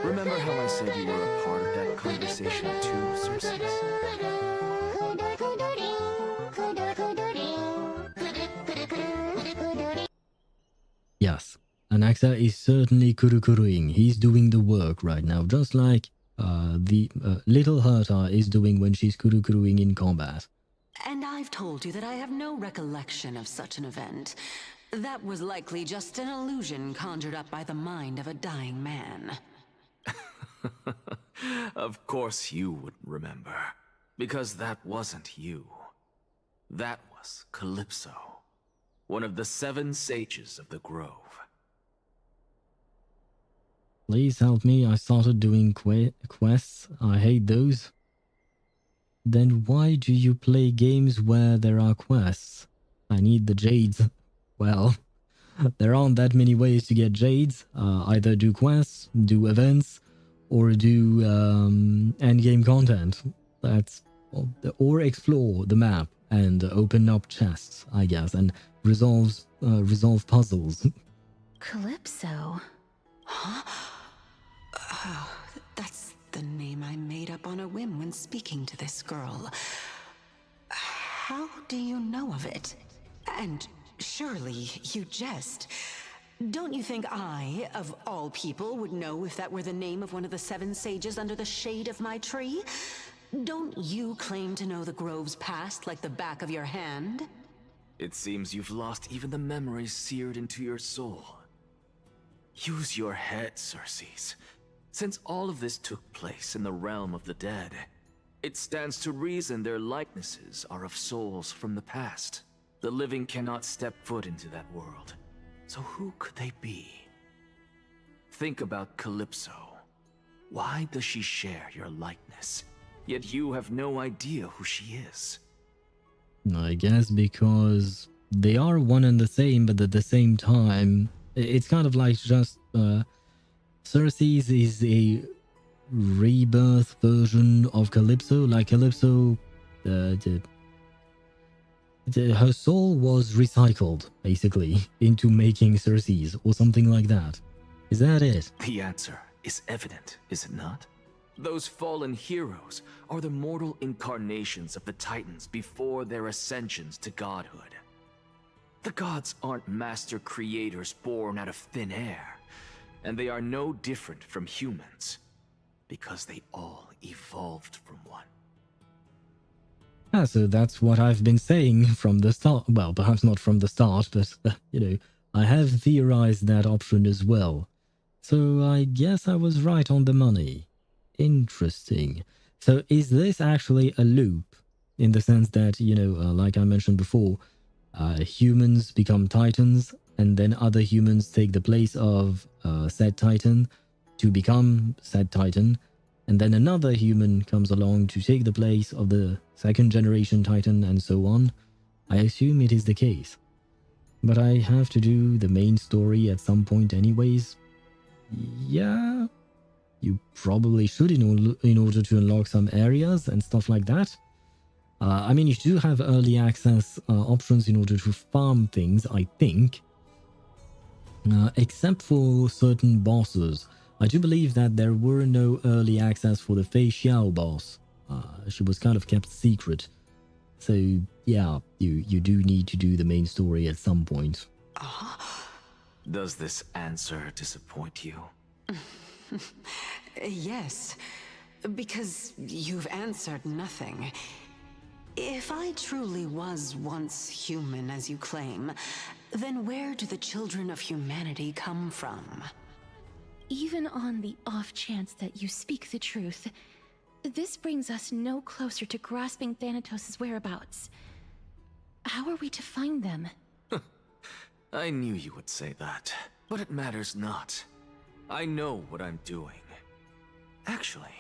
Remember how I said you were a part of that conversation too, Circe? Yes, Anaxa is certainly kurukuruing. He's doing the work right now, just like the little Herta is doing when she's kurukuruing in combat. And I've told you that I have no recollection of such an event. That was likely just an illusion conjured up by the mind of a dying man. Of course you wouldn't remember, because that wasn't you. That was Calypso, one of the 7 sages of the Grove. Please help me, I started doing quests. I hate those. Then why do you play games where there are quests? I need the jades. Well, there aren't that many ways to get jades. Either do quests, do events, or do endgame content. Or explore the map and open up chests, I guess, and resolve puzzles. Calypso? Huh? Oh, that's the name I made up on a whim when speaking to this girl. How do you know of it? And surely you jest. Don't you think I, of all people, would know if that were the name of one of the 7 sages under the shade of my tree? Don't you claim to know the Grove's past like the back of your hand? It seems you've lost even the memories seared into your soul. Use your head, Circe. Since all of this took place in the realm of the dead, it stands to reason their likenesses are of souls from the past. The living cannot step foot into that world. So who could they be? Think about Calypso. Why does she share your likeness? Yet you have no idea who she is. I guess because they are one and the same, but at the same time, it's kind of like just Circe's is a rebirth version of Calypso. Like Calypso, her soul was recycled, basically, into making Circe's, or something like that. Is that it? The answer is evident, is it not? Those fallen heroes are the mortal incarnations of the Titans before their ascensions to godhood. The gods aren't master creators born out of thin air, and they are no different from humans, because they all evolved from one. Ah, so that's what I've been saying from the start. Well, perhaps not from the start, but, you know, I have theorized that option as well. So I guess I was right on the money. Interesting. So is this actually a loop? In the sense that, you know, like I mentioned before, humans become titans, and then other humans take the place of said titan to become said titan, and then another human comes along to take the place of the 2nd generation titan, and so on. I assume it is the case. But I have to do the main story at some point anyways. Yeah, you probably should in order to unlock some areas and stuff like that. I mean, you do have early access options in order to farm things, I think. Except for certain bosses. I do believe that there were no early access for the Fei Xiao boss. She was kind of kept secret. So yeah, you do need to do the main story at some point. Does this answer disappoint you? Yes, because you've answered nothing. If I truly was once human, as you claim, then where do the children of humanity come from? Even on the off chance that you speak the truth, this brings us no closer to grasping Thanatos' whereabouts. How are we to find them? I knew you would say that, but it matters not. I know what I'm doing. Actually,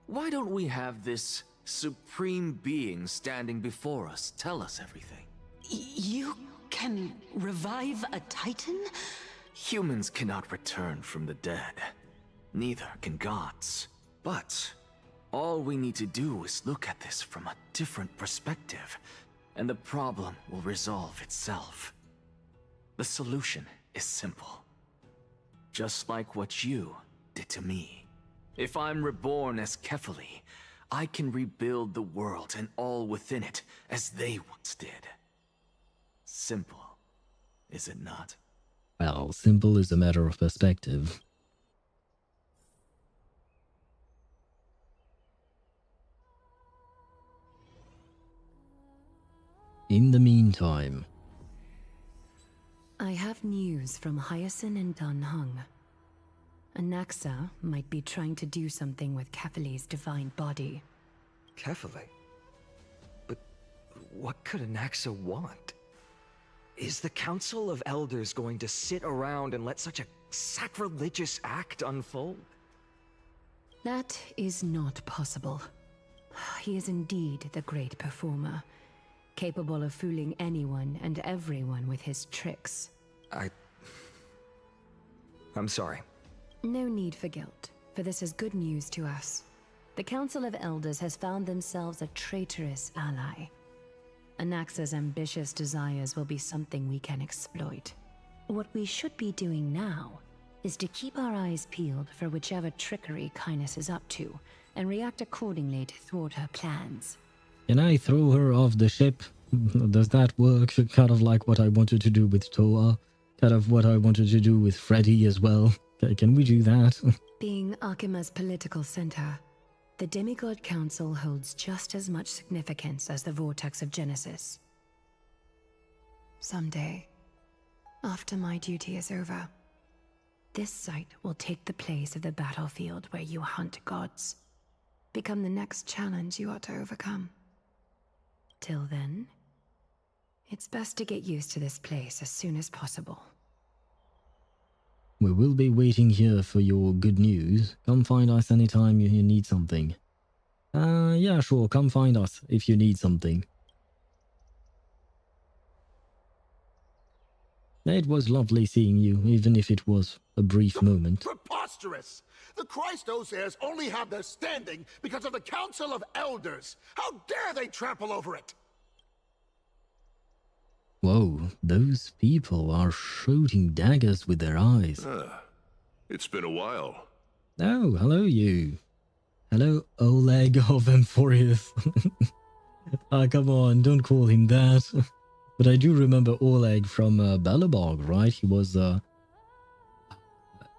why don't we have this supreme being standing before us tell us everything? You can revive a Titan? Humans cannot return from the dead. Neither can gods. But all we need to do is look at this from a different perspective, and the problem will resolve itself. The solution is simple. Just like what you did to me. If I'm reborn as Kefali, I can rebuild the world and all within it as they once did. Simple, is it not? Well, simple is a matter of perspective. In the meantime, I have news from Hyacinth and Dan Heng. Anaxa might be trying to do something with Kefali's divine body. Kefali? But what could Anaxa want? Is the Council of Elders going to sit around and let such a sacrilegious act unfold? That is not possible. He is indeed the great performer, capable of fooling anyone and everyone with his tricks. I'm sorry. No need for guilt, for this is good news to us. The Council of Elders has found themselves a traitorous ally. Anaxa's ambitious desires will be something we can exploit. What we should be doing now is to keep our eyes peeled for whichever trickery Kindness is up to, and react accordingly to thwart her plans. can I throw her off the ship? Does that work? Kind of like what I wanted to do with Toa. Kind of what I wanted to do with Freddy as well. Can we do that? Being Akima's political center, the Demigod Council holds just as much significance as the Vortex of Genesis. Someday, after my duty is over, this site will take the place of the battlefield where you hunt gods. Become the next challenge you ought to overcome. Till then, it's best to get used to this place as soon as possible. We will be waiting here for your good news. Come find us anytime you need something. Yeah, sure, come find us if you need something. It was lovely seeing you, even if it was a brief moment. Preposterous! The Christos heirs only have their standing because of the Council of Elders. How dare they trample over it? Whoa, those people are shooting daggers with their eyes. It's been a while. Oh, hello you. Hello, Oleg of Amphoreus. Come on, don't call him that. But I do remember Oleg from Balabog, right? He was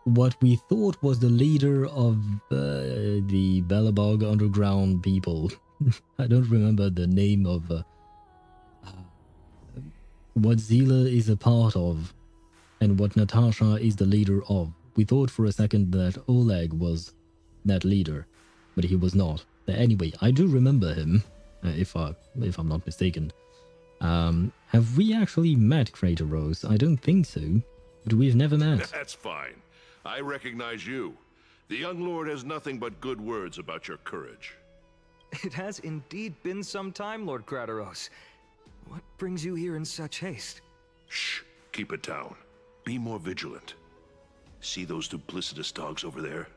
what we thought was the leader of the Balabog underground people. I don't remember the name of what Zila is a part of and what Natasha is the leader of. We thought for a second that Oleg was that leader, but he was not. Anyway, I do remember him, if I'm not mistaken. Have we actually met Kratos? I don't think so, but we've never met. That's fine. I recognize you. The young lord has nothing but good words about your courage. It has indeed been some time, Lord Kratos. What brings you here in such haste? Shh, keep it down. Be more vigilant. See those duplicitous dogs over there?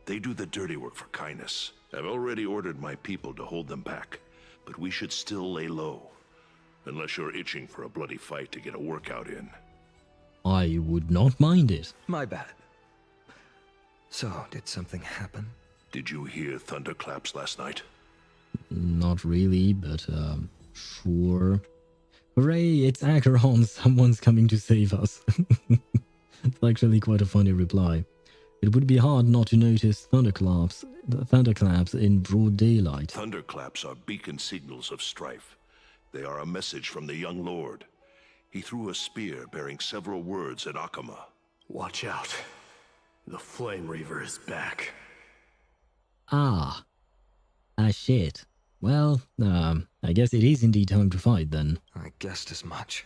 They do the dirty work for kindness. I've already ordered my people to hold them back, but we should still lay low. Unless you're itching for a bloody fight to get a workout in. I would not mind it. My bad. So, did something happen? Did you hear thunderclaps last night? Not really, but Sure. Hooray, it's Acheron. Someone's coming to save us. It's actually quite a funny reply. It would be hard not to notice thunderclaps in broad daylight. Thunderclaps are beacon signals of strife. They are a message from the young lord. He threw a spear bearing several words at Akama. Watch out. The Flame Reaver is back. Ah. Shit. Well, I guess it is indeed time to fight then. I guessed as much.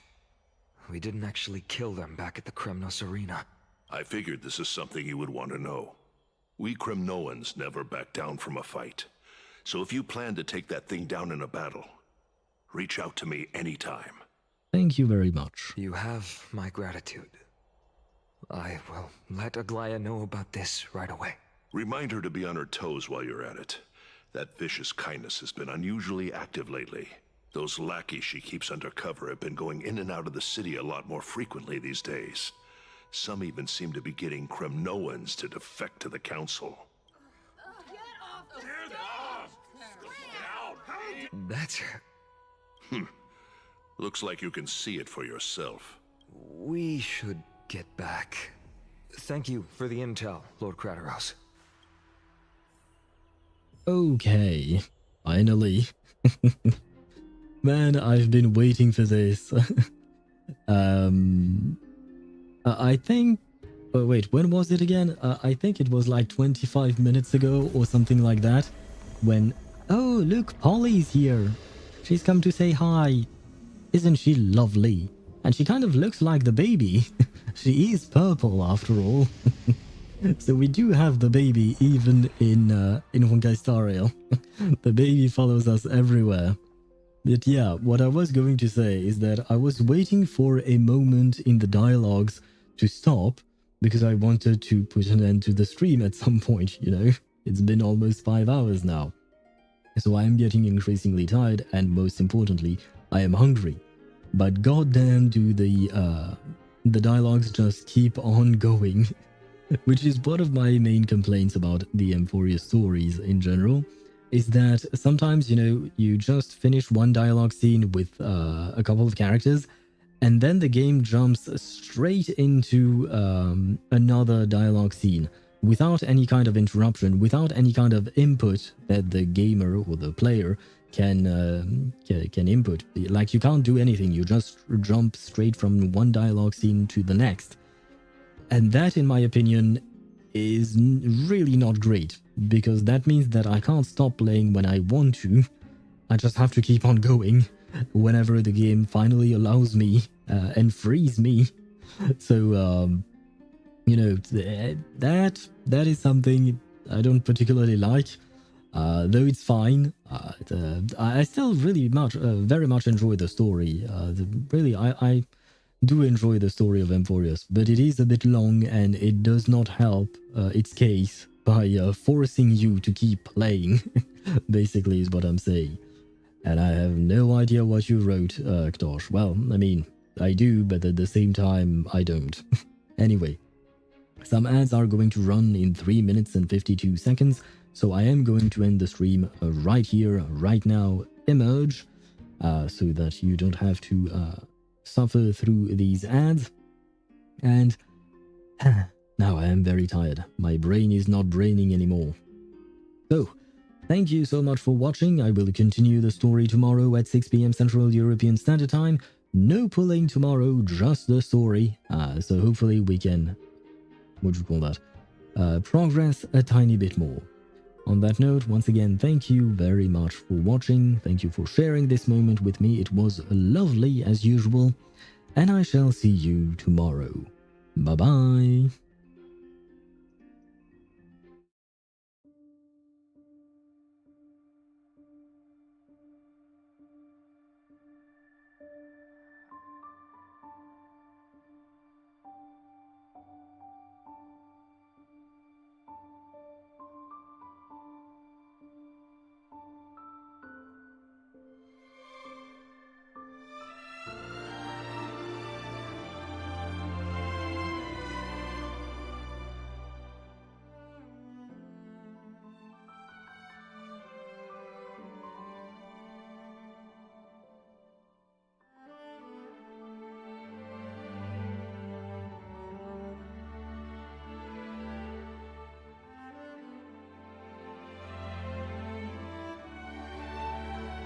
We didn't actually kill them back at the Kremnos Arena. I figured this is something you would want to know. We Kremnoans never back down from a fight. So if you plan to take that thing down in a battle, reach out to me anytime. Thank you very much. You have my gratitude. I will let Aglaya know about this right away. Remind her to be on her toes while you're at it. That vicious kindness has been unusually active lately. Those lackeys she keeps under cover have been going in and out of the city a lot more frequently these days. Some even seem to be getting Kremnoans to defect to the council. That's... Looks like you can see it for yourself. We should get back. Thank you for the intel, Lord Krateros. Okay, finally. Man, I've been waiting for this. I think... Oh, wait, when was it again? I think it was like 25 minutes ago or something like that. When... Oh, look, Polly's here. She's come to say hi. Isn't she lovely? And she kind of looks like the baby. She is purple after all. So we do have the baby even in Honkai Star Rail. The baby follows us everywhere. But yeah, what I was going to say is that I was waiting for a moment in the dialogues to stop because I wanted to put an end to the stream at some point, you know? It's been almost 5 hours now. So I am getting increasingly tired and most importantly, I am hungry. But goddamn do the dialogues just keep on going. Which is one of my main complaints about the Amphoreus stories in general, is that sometimes, you know, you just finish one dialogue scene with a couple of characters, and then the game jumps straight into another dialogue scene without any kind of interruption, without any kind of input that the gamer or the player can input. Like, you can't do anything, you just jump straight from one dialogue scene to the next. And that, in my opinion, is really not great, because that means that I can't stop playing when I want to. I just have to keep on going whenever the game finally allows me and frees me. So, you know, that is something I don't particularly like, though it's fine. I still really very much enjoy the story. Really, I do enjoy the story of Amphoreus, but it is a bit long and it does not help its case by forcing you to keep playing, basically is what I'm saying. And I have no idea what you wrote, Ktosh. Well, I mean, I do, but at the same time, I don't. Anyway, some ads are going to run in 3 minutes and 52 seconds, so I am going to end the stream right here, right now, emerge, so that you don't have to suffer through these ads. And now I am very tired. My brain is not braining anymore. So, thank you so much for watching. I will continue the story tomorrow at 6 PM Central European Standard Time. No pulling tomorrow, just the story. So hopefully we can, what do you call that? Progress a tiny bit more. On that note, once again, thank you very much for watching. Thank you for sharing this moment with me. It was lovely as usual. And I shall see you tomorrow. Bye-bye.